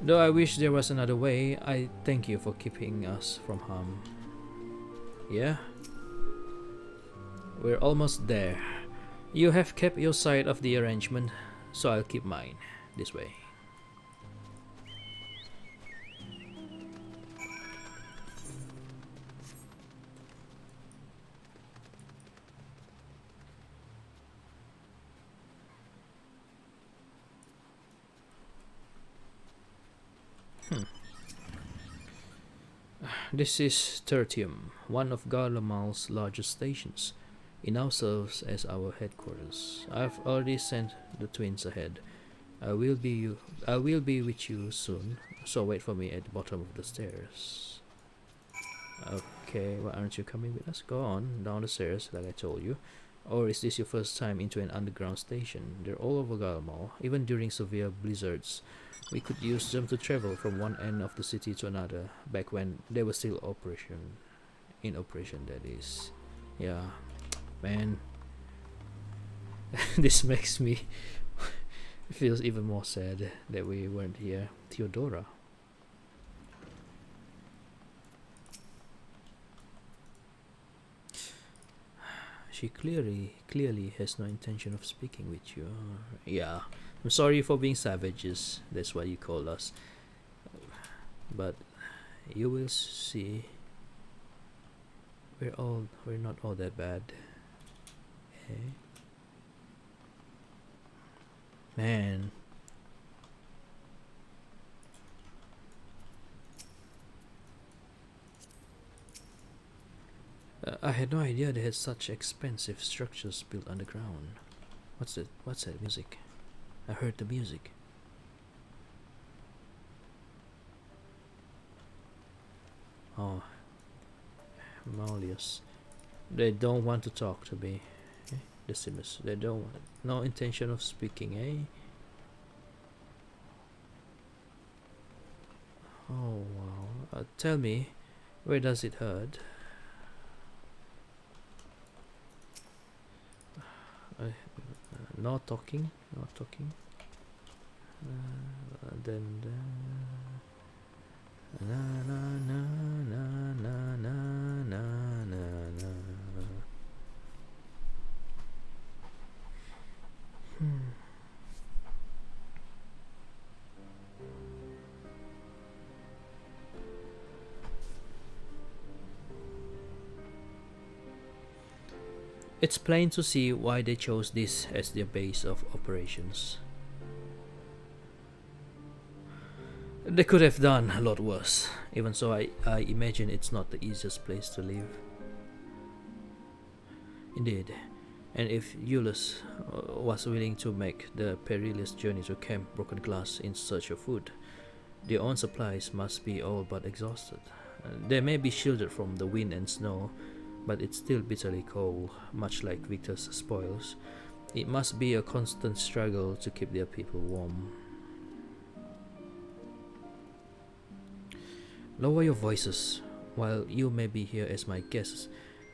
Though I wish there was another way, I thank you for keeping us from harm. Yeah? We're almost there. You have kept your side of the arrangement, so I'll keep mine. This way. This is Tertium, one of Garlemald's largest stations. It now serves as our headquarters. I've already sent the twins ahead. I will be with you soon, so wait for me at the bottom of the stairs. Okay, why aren't you coming with us? Go on, down the stairs like I told you. Or is this your first time into an underground station? They're all over Garlemald, even during severe blizzards. We could use them to travel from one end of the city to another, back when they were still in operation, that is. Yeah, man. This makes me feels even more sad that we weren't here. Theodora. She clearly has no intention of speaking with you. Yeah. I'm sorry for being savages, that's what you call us. But you will see, we're not all that bad. Okay. Man. I had no idea they had such expensive structures built underground. What's that music? I heard the music. Oh, Malleus. They don't want to talk to me. Eh? Decimus. They don't want. No intention of speaking, eh? Oh wow. Tell me, where does it hurt? No talking. Then na na na na na na na na. It's plain to see why they chose this as their base of operations. They could have done a lot worse. Even so, I imagine it's not the easiest place to live. Indeed, and if Eulus was willing to make the perilous journey to Camp Broken Glass in search of food, their own supplies must be all but exhausted. They may be shielded from the wind and snow, but it's still bitterly cold, much like Victor's spoils. It must be a constant struggle to keep their people warm. Lower your voices. While you may be here as my guests,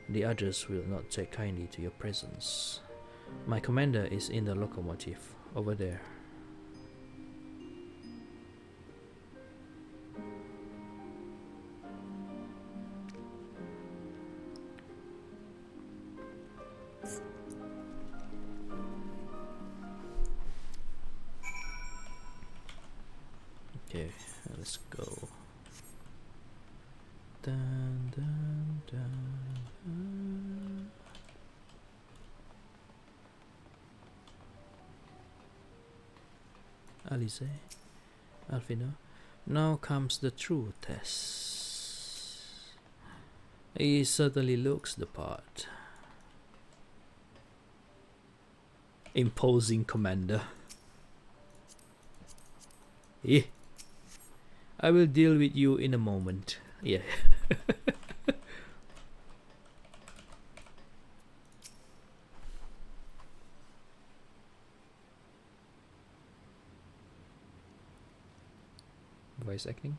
the others will not take kindly to your presence. My commander is in the locomotive, over there. Okay, let's go. Dun, dun, dun. Alice, Alfino. Now comes the true test. He certainly looks the part. Imposing commander. Eh. I will deal with you in a moment. Yeah. Voice acting.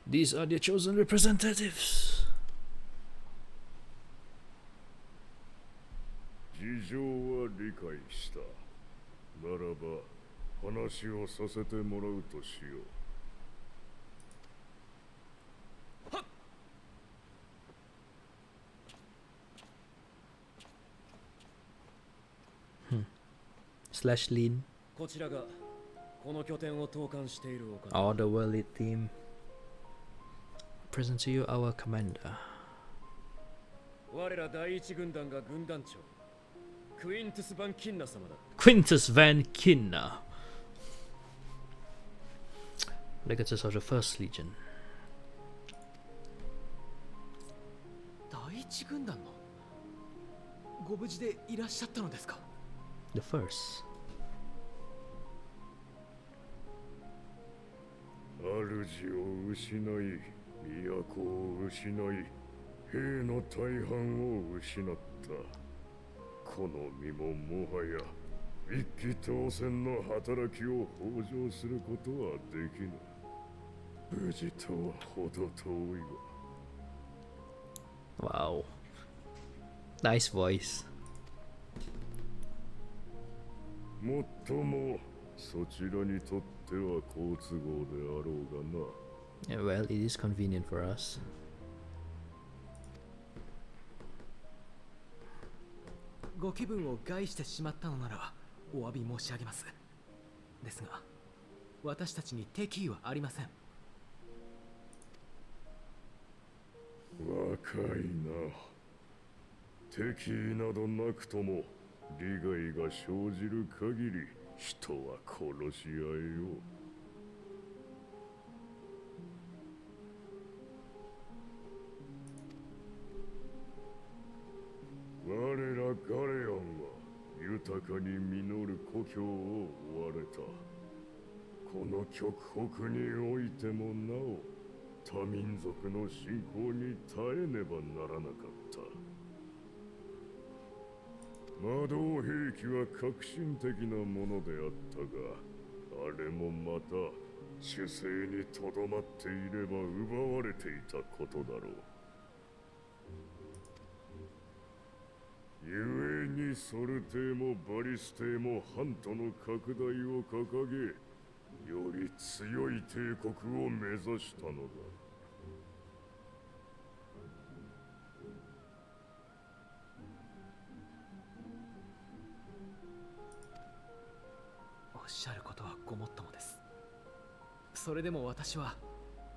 These are the chosen representatives. 事情は理解した。ならば話をさせてもらうとしよう。はっ。Slash lean. こちらがこの拠点を統括しているお方。 All the worldly team. Present to you our commander. 我ら第一軍団が軍団長クイントゥス・ヴァン・キンナ様だ。 Quintus Van Kinna, Legatus of the First Legion. 第一軍団のご無事でいらっしゃったのですか？ The first. 主を失い、都を失い、兵の大半を失った。この身ももはや一騎当選の働きを幇助することはできぬ。無事とはほど遠いわ。 Wow. Nice voice. もっともそちらにとっては好都合であろうがな。Yeah, well, it is convenient for us. ご気分を害してしまったのならお詫び申し上げます。ですが、私たちに敵意はありません。若いな。敵意などなくとも利害が生じる限り人は殺し合えよう。我らガレオンは豊かに実る故郷を追われた。この極北においてもなお多民族の侵攻に耐えねばならなかった。魔導兵器は革新的なものであったが、あれもまた主勢にとどまっていれば奪われていたことだろう。故にソル帝もバリス帝も半島の拡大を掲げ、より強い帝国を目指したのだ。おっしゃることはごもっともです。それでも私は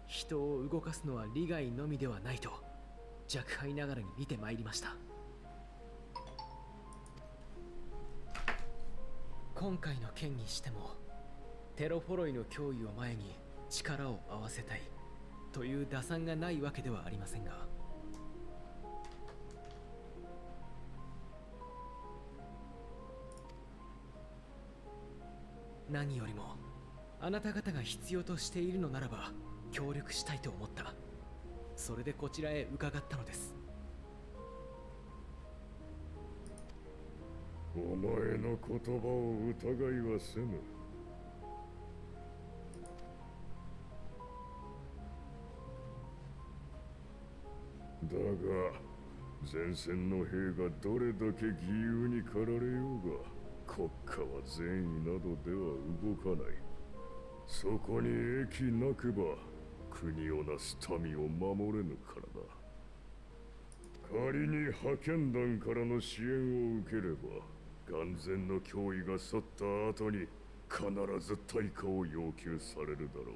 人を動かすのは利害のみではないと若輩ながらに見てまいりました。今回の件にしてもテロフォロイの脅威を前に力を合わせたいという打算がないわけではありませんが、何よりもあなた方が必要としているのならば協力したいと思った。それでこちらへ伺ったのです。お前の言葉を疑いはせぬ。だが前線の兵がどれだけ義勇に駆られようが、国家は善意などでは動かない。そこに益なくば国をなす民を守れぬからだ。仮に派遣団からの支援を受ければ、眼前の脅威が去った後に必ず対価を要求されるだろう。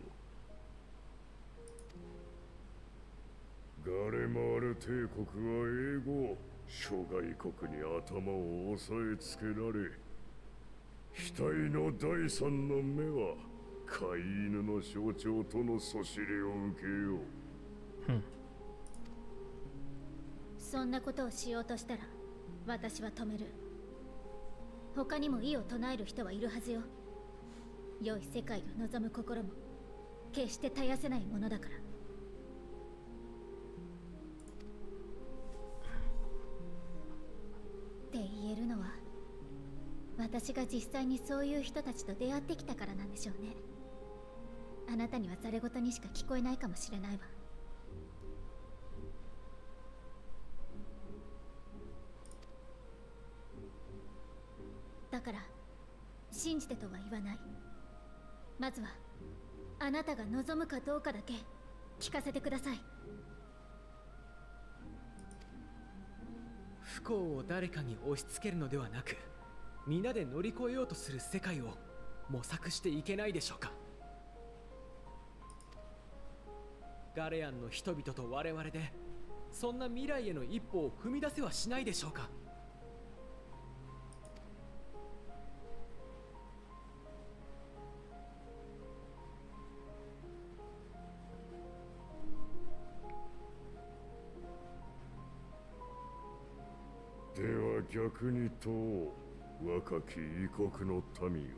ガレマール帝国は英語、諸外国に頭を押さえつけられ、額の第三の目は飼い犬の象徴とのそしりを受けよう。そんなことをしようとしたら私は止める。他にも異を唱える人はいるはずよ。良い世界を望む心も決して絶やせないものだから。って言えるのは、私が実際にそういう人たちと出会ってきたからなんでしょうね。あなたにはざれ言にしか聞こえないかもしれないわ。だから信じてとは言わない。まずはあなたが望むかどうかだけ聞かせてください。不幸を誰かに押し付けるのではなく、皆で乗り越えようとする世界を模索していけないでしょうか。ガレアンの人々と我々でそんな未来への一歩を踏み出せはしないでしょうか。では逆に問おう、若き異国の民よ。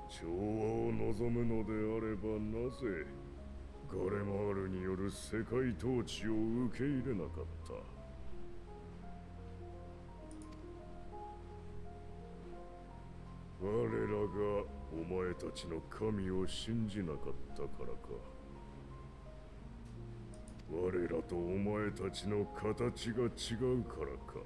調和を望むのであれば、なぜガレマールによる世界統治を受け入れなかった？我らがお前たちの神を信じなかったからか。我らとお前たちの形が違うからか。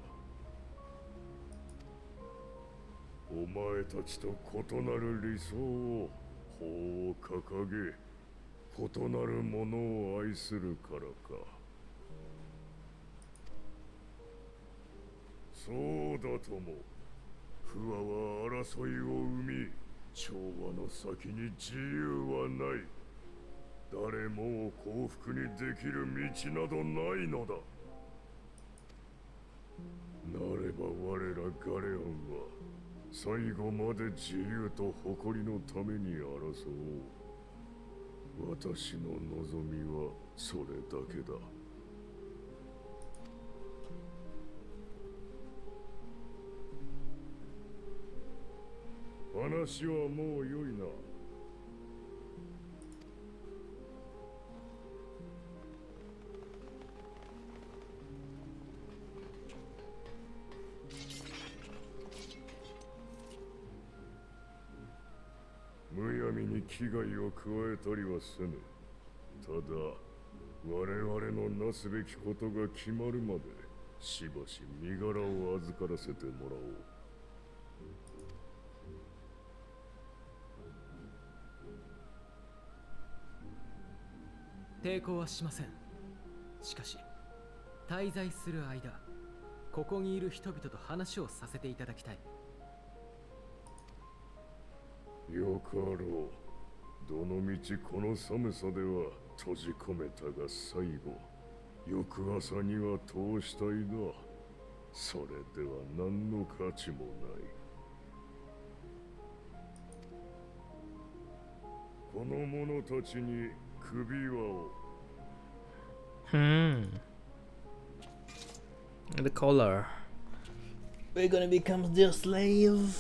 お前たちと異なる理想を法を掲げ、異なるものを愛するからか。そうだとも、不和は争いを生み、調和の先に自由はない。誰もを幸福にできる道などないのだ。なれば我らガレアンは最後まで自由と誇りのために争おう。私の望みはそれだけだ。話はもう良いな。むやみに危害を加えたりはせぬ。ただ我々のなすべきことが決まるまでしばし身柄を預からせてもらおう。抵抗はしません。しかし滞在する間、ここにいる人々と話をさせていただきたい。よかろう。どのみちこの寒さでは閉じ込めたが最後、翌朝には通したいな。それでは何の価値もない。この者たちに首輪を。The collar. We're gonna become their slave.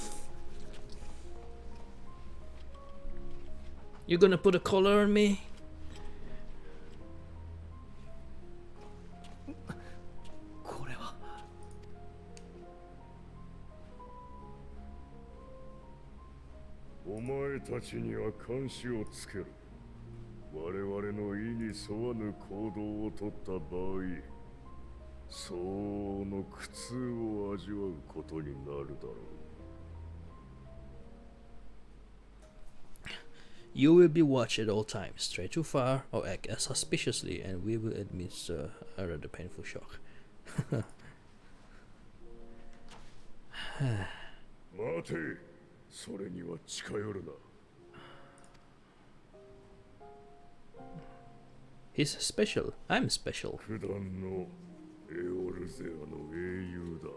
You're gonna put a collar on me? たちには監視をつける。我々の意に沿わぬ行動をとった場合、相応の苦痛を味わうことになるだろう。You will be watched at all times. Stray too far or act as suspiciously, and we will administer a rather painful shock. 待て、それには近寄るな。He's special. I'm special. 九段のエオルゼアの英雄だ。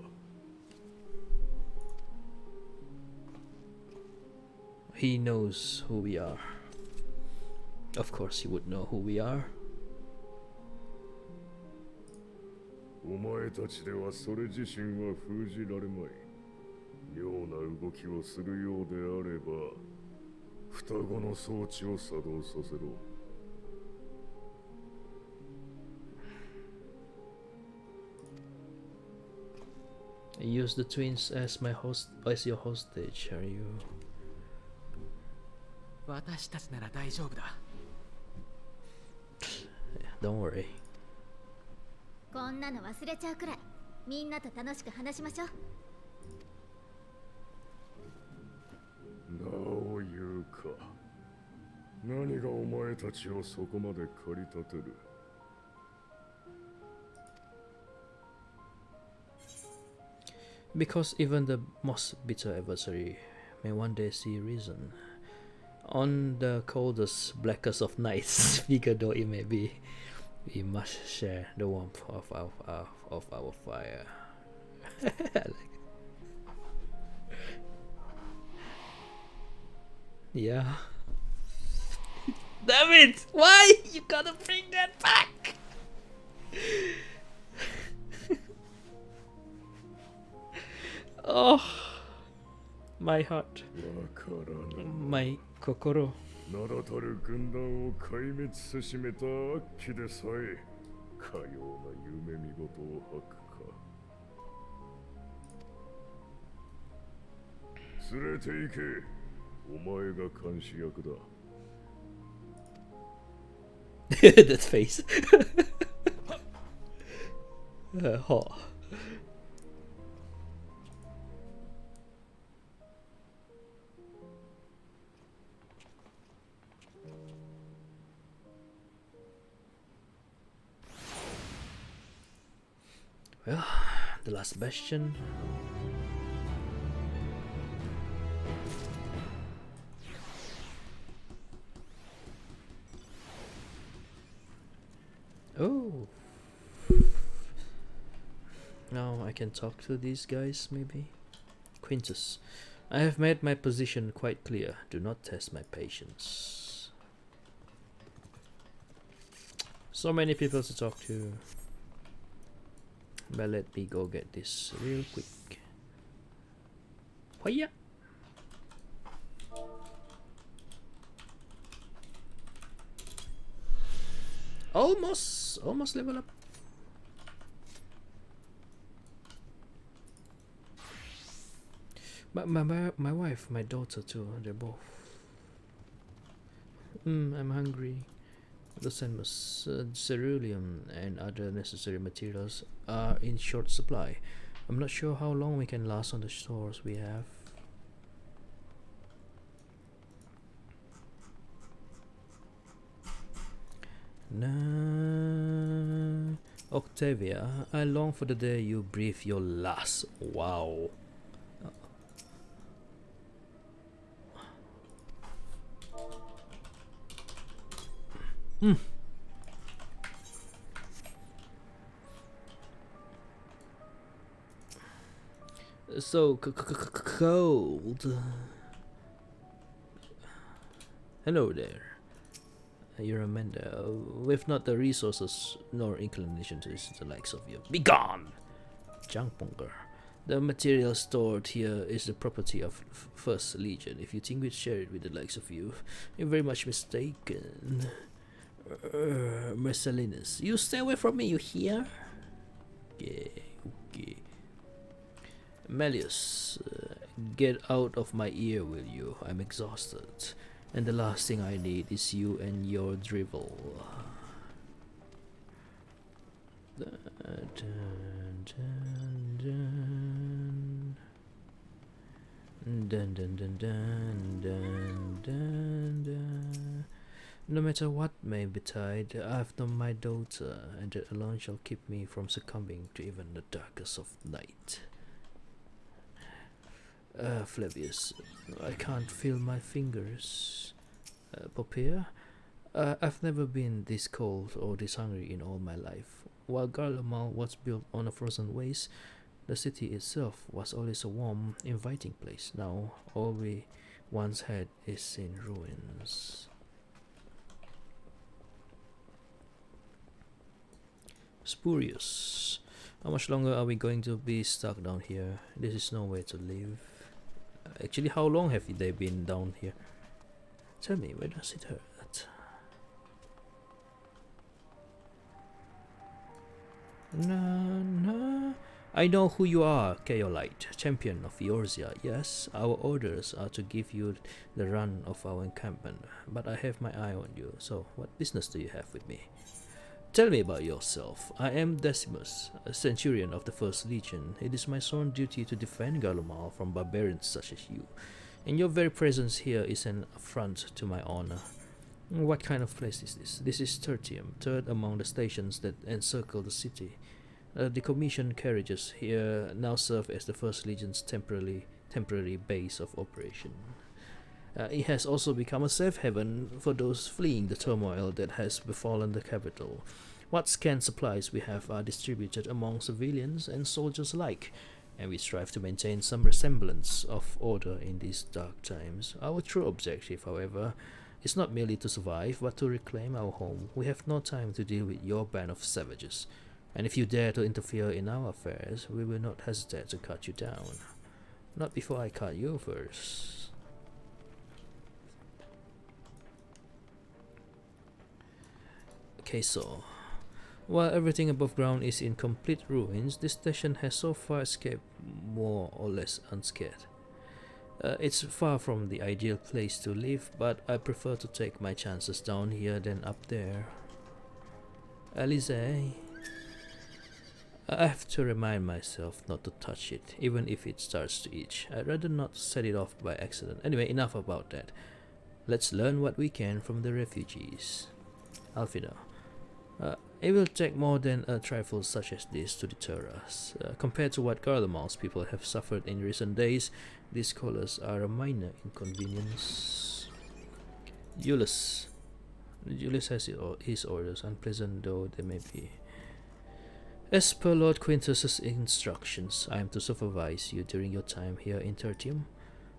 He knows who we are. Of course he would know who we are. お前たちではそれ自身は封じられまい。妙な動きをするようであれば、双子の装置を作動させろ。I use the twins as my host, as your hostage. Are you? 私たちなら大丈夫だ。Don't worry. こんなの忘れちゃうくらいみんなと楽しく話しましょう。なお言うか。何がお前たちをそこまで駆り立てる。Because even the most bitter adversary may one day see reason. On the coldest, blackest of nights, bigger though it may be, we must share the warmth of our fire. Yeah. Damn it! Why you gotta bring that back? Oh, my heart, my kokoro. 名だたる軍団を壊滅せしめた悪鬼でさえかような夢見事を吐くか。連れて行け。お前が監視役だ。That face. Hot. Well, the last bastion. Oh. Now I can talk to these guys, maybe? Quintus, I have made my position quite clear. Do not test my patience. So many people to talk to. But let me go get this real quick. Hiya! Almost level up. My wife, my daughter too, they're both. I'm hungry. The ceruleum and other necessary materials are in short supply. I'm not sure how long we can last on the stores we have. Nah. Octavia, I long for the day you breathe your last. Wow. So cold. Hello there. You're Amanda, with not the resources nor inclination to the likes of you. Be gone! Junkmonger. The material stored here is the property of First Legion. If you think we'd share it with the likes of you, you're very much mistaken. Mercelinus, you stay away from me, you hear? Yeah, okay. Malleus, get out of my ear, will you? I'm exhausted. And the last thing I need is you and your drivel. Dun, dun, dun. Dun, dun, dun, dun, dun, dun, dun. No matter what may betide, I've known my daughter, and that alone shall keep me from succumbing to even the darkest of night. Flavius, I can't feel my fingers. Popea, I've never been this cold or this hungry in all my life. While Garlemald was built on a frozen waste, the city itself was always a warm, inviting place. Now, all we once had is in ruins. Spurious. How much longer are we going to be stuck down here? This is nowhere to live. Actually, how long have they been down here? Tell me, where does it hurt? No. I know who you are, Keio, champion of Eorzea. Yes, our orders are to give you the run of our encampment, but I have my eye on you, so what business do you have with me? Tell me about yourself. I am Decimus, a centurion of the First Legion. It is my sworn duty to defend Garlemald from barbarians such as you, and your very presence here is an affront to my honor. What kind of place is this? This is Tertium, third among the stations that encircle the city. The commissioned carriages here now serve as the First Legion's temporary base of operation. It has also become a safe haven for those fleeing the turmoil that has befallen the capital. What scant supplies we have are distributed among civilians and soldiers alike, and we strive to maintain some resemblance of order in these dark times. Our true objective, however, is not merely to survive, but to reclaim our home. We have no time to deal with your band of savages, and if you dare to interfere in our affairs, we will not hesitate to cut you down. Not before I cut you first. Okay, so while everything above ground is in complete ruins, this station has so far escaped more or less unscathed. It's far from the ideal place to live, but I prefer to take my chances down here than up there. Alice, I have to remind myself not to touch it, even if it starts to itch. I'd rather not set it off by accident. Anyway, enough about that. Let's learn what we can from the refugees. Alfino. It will take more than a trifle such as this to deter us. Compared to what Garlemald's people have suffered in recent days, these callers are a minor inconvenience. Julius has his orders, unpleasant though they may be. As per Lord Quintus's instructions, I am to supervise you during your time here in Tertium.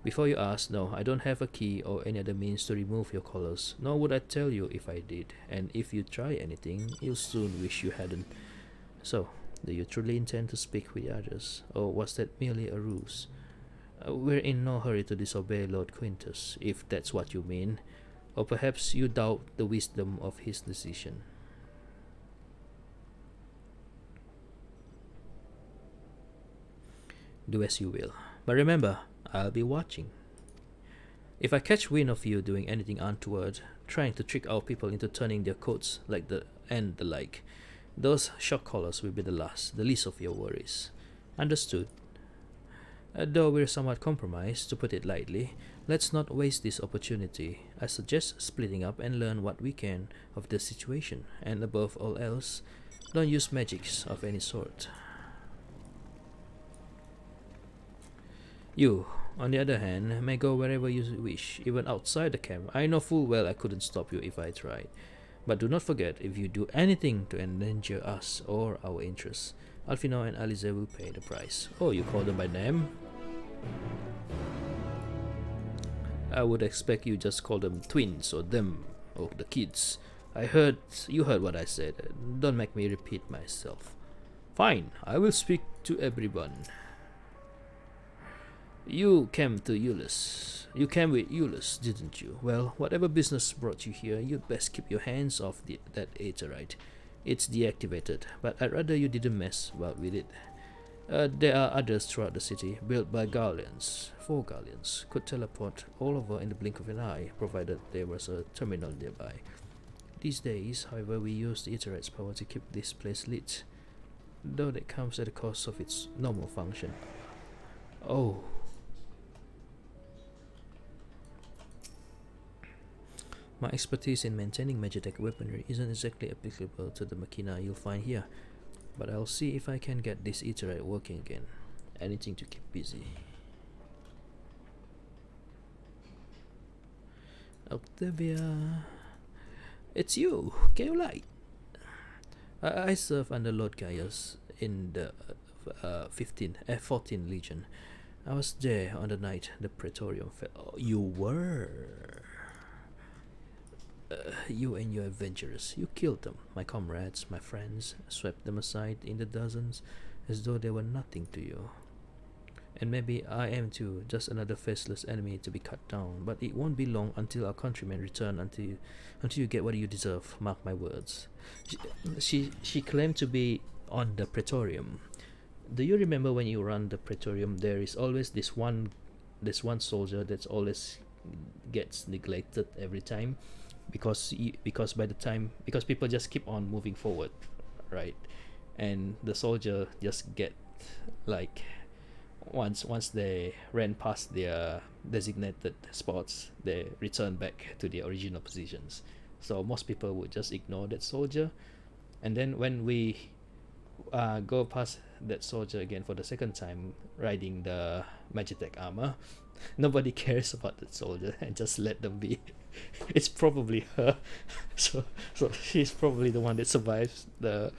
Before you ask, no, I don't have a key or any other means to remove your collars, nor would I tell you if I did, and if you try anything, you'll soon wish you hadn't. So, do you truly intend to speak with the others, or was that merely a ruse? We're in no hurry to disobey Lord Quintus, if that's what you mean, or perhaps you doubt the wisdom of his decision. Do as you will, but remember, I'll be watching. If I catch wind of you doing anything untoward, trying to trick our people into turning their coats like the like, those shock collars will be the least of your worries. Understood? Though we're somewhat compromised, to put it lightly, let's not waste this opportunity. I suggest splitting up and learn what we can of the situation, and above all else, don't use magics of any sort. You, on the other hand, may go wherever you wish, even outside the camp. I know full well I couldn't stop you if I tried. But do not forget, if you do anything to endanger us or our interests, Alfino and Alice will pay the price. Oh, you call them by name? I would expect you just call them twins or them or the kids. You heard what I said. Don't make me repeat myself. Fine, I will speak to everyone. You came with Euless, didn't you? Well, whatever business brought you here, you'd best keep your hands off that Interride. It's deactivated, but I'd rather you didn't mess about with it. There are others throughout the city, built by Garleans. 4 Garleans could teleport all over in the blink of an eye, provided there was a terminal nearby. These days, however, we use the Interride's power to keep this place lit, though that comes at the cost of its normal function. Oh. My expertise in maintaining Magitech weaponry isn't exactly applicable to the machina you'll find here, but I'll see if I can get this Interride working again. Anything to keep busy. Octavia, it's you, Keio Light. I serve under Lord Gaius in the 14 Legion. I was there on the night the Praetorium fell. Oh, you were. You and your adventurers. You killed them, my comrades, my friends, swept them aside in the dozens as though they were nothing to you. And maybe I am too, just another faceless enemy to be cut down, but it won't be long until our countrymen return, until you get what you deserve, mark my words. She claimed to be on the Praetorium. Do you remember when you run the Praetorium, there is always this one soldier that's always gets neglected every time, because people just keep on moving forward, right? And the soldier just get like once they ran past their designated spots, they return back to their original positions. So most people would just ignore that soldier, and then when we go past that soldier again for the second time riding the Magitech armor, nobody cares about that soldier and just let them be. It's probably her. so she's probably the one that survives the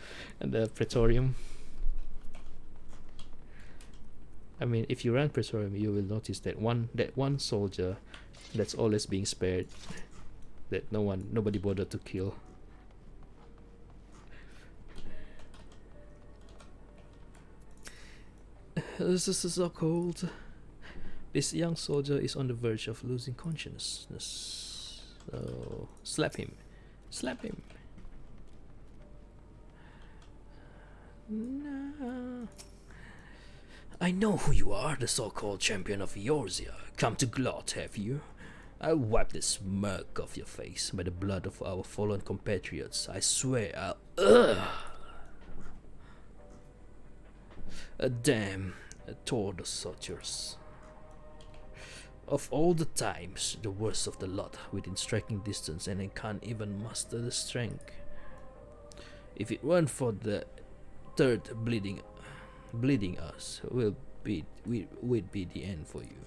Praetorium. I mean, if you run Praetorium, you will notice that one soldier that's always being spared, that nobody bothered to kill. This is so cold. This young soldier is on the verge of losing consciousness. So slap him. Slap him. No. I know who you are, the so-called champion of Eorzea. Come to Glot, have you? I'll wipe the smirk off your face by the blood of our fallen compatriots. I swear I'll... Damn, tore the soldiers. Of all the times, the worst of the lot, within striking distance, and I can't even muster the strength. If it weren't for the third bleeding us, we'd be the end for you.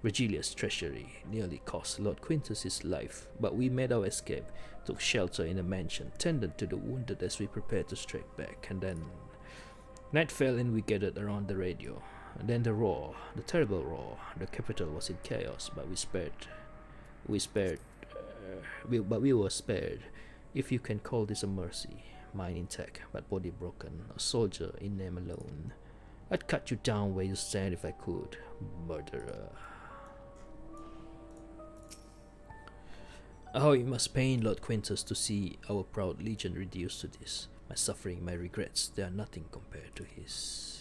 Regilia's treachery nearly cost Lord Quintus his life, but we made our escape, took shelter in a mansion, tended to the wounded as we prepared to strike back, and then night fell and we gathered around the radio. And then the roar, the terrible roar. The capital was in chaos, but we were spared. If you can call this a mercy. Mind intact, but body broken. A soldier in name alone. I'd cut you down where you stand if I could. Murderer. How it must pain Lord Quintus to see our proud legion reduced to this. My suffering, my regrets, they are nothing compared to his.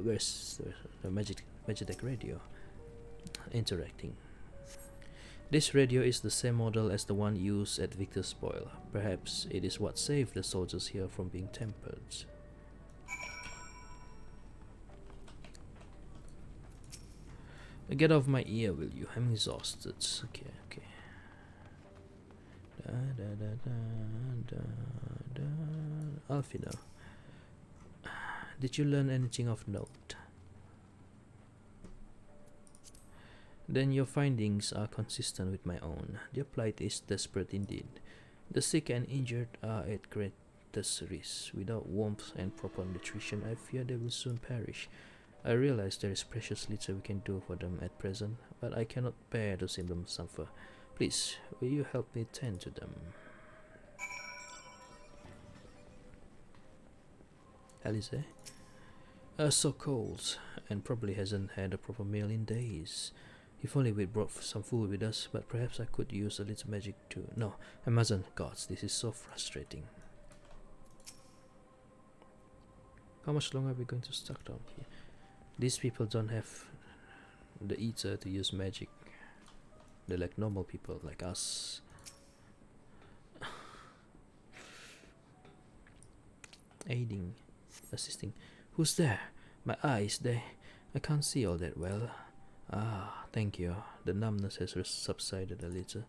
Where's the Magitech radio? Interacting. This radio is the same model as the one used at Victor's Spoil. Perhaps it is what saved the soldiers here from being tempered. Get off my ear, will you? I'm exhausted. Okay. Alfino, did you learn anything of note? Then your findings are consistent with my own. Their plight is desperate indeed. The sick and injured are at greatest risk. Without warmth and proper nutrition, I fear they will soon perish. I realize there is precious little we can do for them at present, but I cannot bear to see them suffer. Please, will you help me tend to them? Alice? So cold, and probably hasn't had a proper meal in days. If only we'd brought some food with us, but perhaps I could use a little magic too. No, I mustn't. Gods, this is so frustrating. How much longer are we going to stuck down here? These people don't have the ether to use magic. They're like normal people, like us. Aiding, assisting. Who's there? My eyes, I can't see all that well. Ah, thank you. The numbness has subsided a little,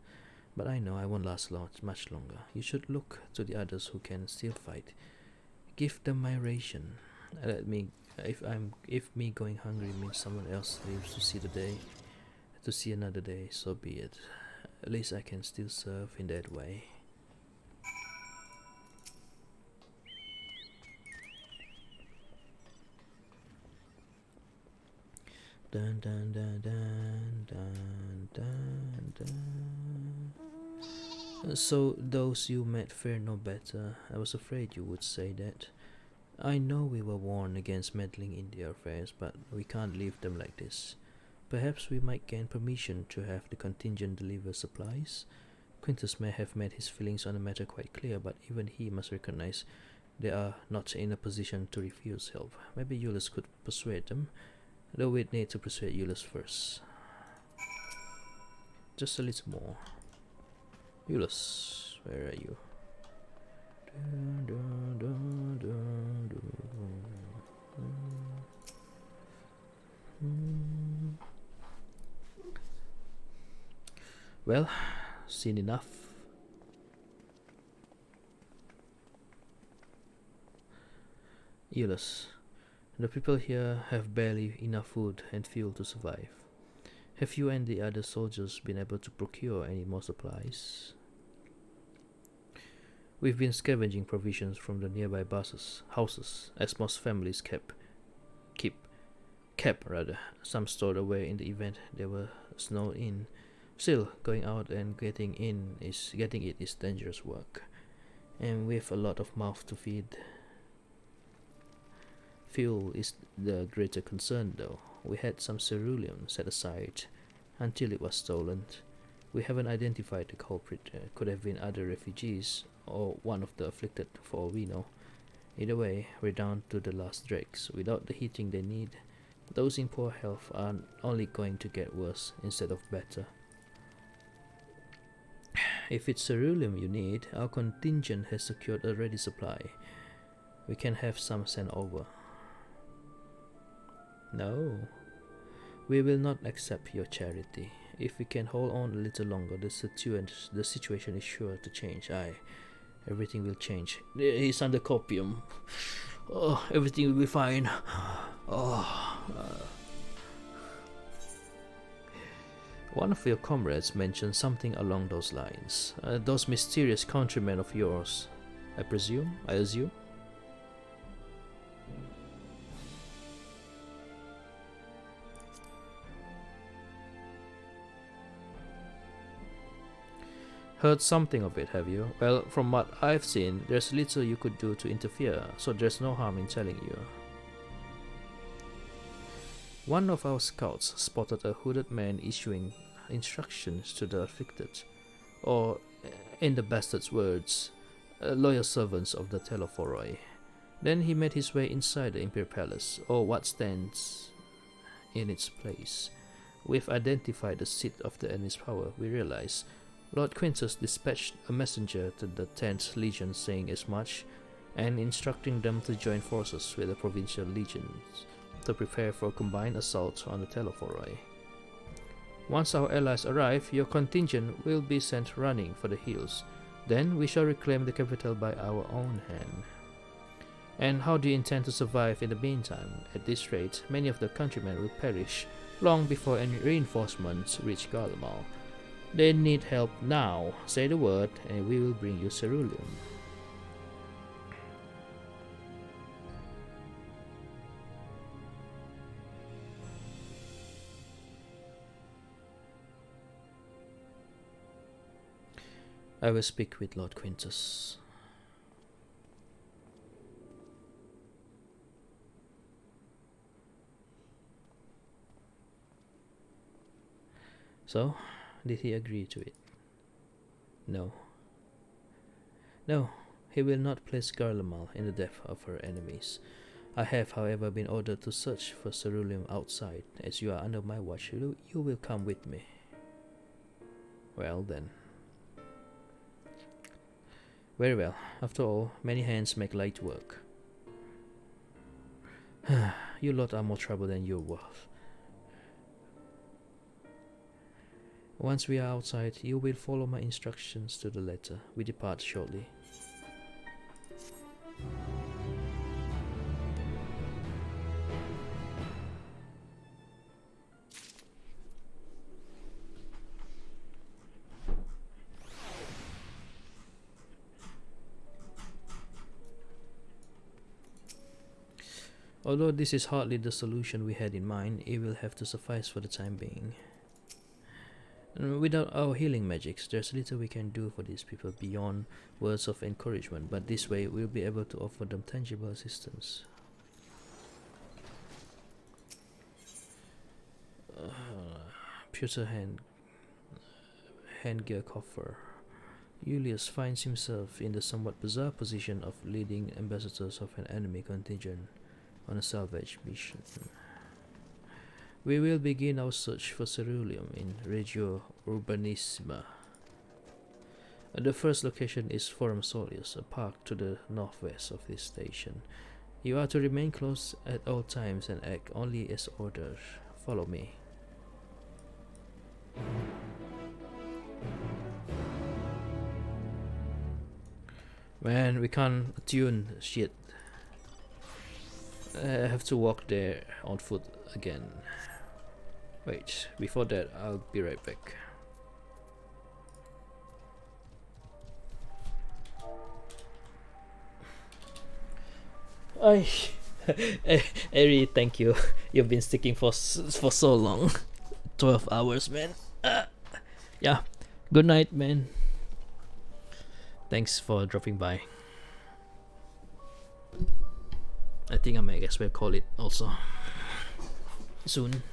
but I know I won't last much longer. You should look to the others who can still fight. Give them my ration. Let me. If me going hungry means someone else lives to see another day, so be it. At least I can still serve in that way. Dun dun dun dun dun dun dun. So those you met fare no better. I was afraid you would say that. I know we were warned against meddling in their affairs, but we can't leave them like this. Perhaps we might gain permission to have the contingent deliver supplies. Quintus may have made his feelings on the matter quite clear, but even he must recognize they are not in a position to refuse help. Maybe Eulus could persuade them, though we'd need to persuade Eulus first. Just a little more. Eulus, where are you? Well, seen enough. Eulus, the people here have barely enough food and fuel to survive. Have you and the other soldiers been able to procure any more supplies? We've been scavenging provisions from the nearby houses, as most families kept some stored away in the event they were snowed in. Still, going out and getting it is dangerous work, and with a lot of mouth to feed. Fuel is the greater concern, though. We had some ceruleum set aside until it was stolen. We haven't identified the culprit. Could have been other refugees or one of the afflicted, for all we know. Either way, we're down to the last dregs. Without the heating they need, those in poor health are only going to get worse instead of better. If it's ceruleum you need, our contingent has secured a ready supply. We can have some sent over. No, we will not accept your charity. If we can hold on a little longer, the situation is sure to change. Everything will change. He's under copium. Oh, everything will be fine. One of your comrades mentioned something along those lines. Those mysterious countrymen of yours, I assume? Heard something of it, have you? Well, from what I've seen, there's little you could do to interfere, so there's no harm in telling you. One of our scouts spotted a hooded man issuing instructions to the afflicted, or, in the bastard's words, loyal servants of the Telephoroi. Then he made his way inside the Imperial Palace, or what stands in its place. We've identified the seat of the enemy's power. We realize Lord Quintus dispatched a messenger to the 10th Legion saying as much, and instructing them to join forces with the provincial legions to prepare for a combined assault on the Telephoroi. Once our allies arrive, your contingent will be sent running for the hills. Then we shall reclaim the capital by our own hand. And how do you intend to survive in the meantime? At this rate, many of the countrymen will perish long before any reinforcements reach Garlemald. They need help now. Say the word and we will bring you ceruleum. I will speak with Lord Quintus. So, did he agree to it? No. No, he will not place Garlemald in the death of her enemies. I have, however, been ordered to search for ceruleum outside. As you are under my watch, you will come with me. Well then. Very well. After all, many hands make light work. You lot are more trouble than you're worth. Once we are outside, you will follow my instructions to the letter. We depart shortly. Although this is hardly the solution we had in mind, it will have to suffice for the time being. Without our healing magics, there's little we can do for these people beyond words of encouragement, but this way we'll be able to offer them tangible assistance. Pewter handgear coffer. Julius finds himself in the somewhat bizarre position of leading ambassadors of an enemy contingent on a salvage mission. We will begin our search for ceruleum in Regio Urbanissima. The first location is Forum Solis, a park to the northwest of this station. You are to remain close at all times and act only as ordered. Follow me. Man, we can't attune shit. I have to walk there on foot again. Wait, before that, I'll be right back. I really thank you. You've been sticking for so long. 12 hours, man. Yeah. Good night, man. Thanks for dropping by. I think I might as well call it also soon.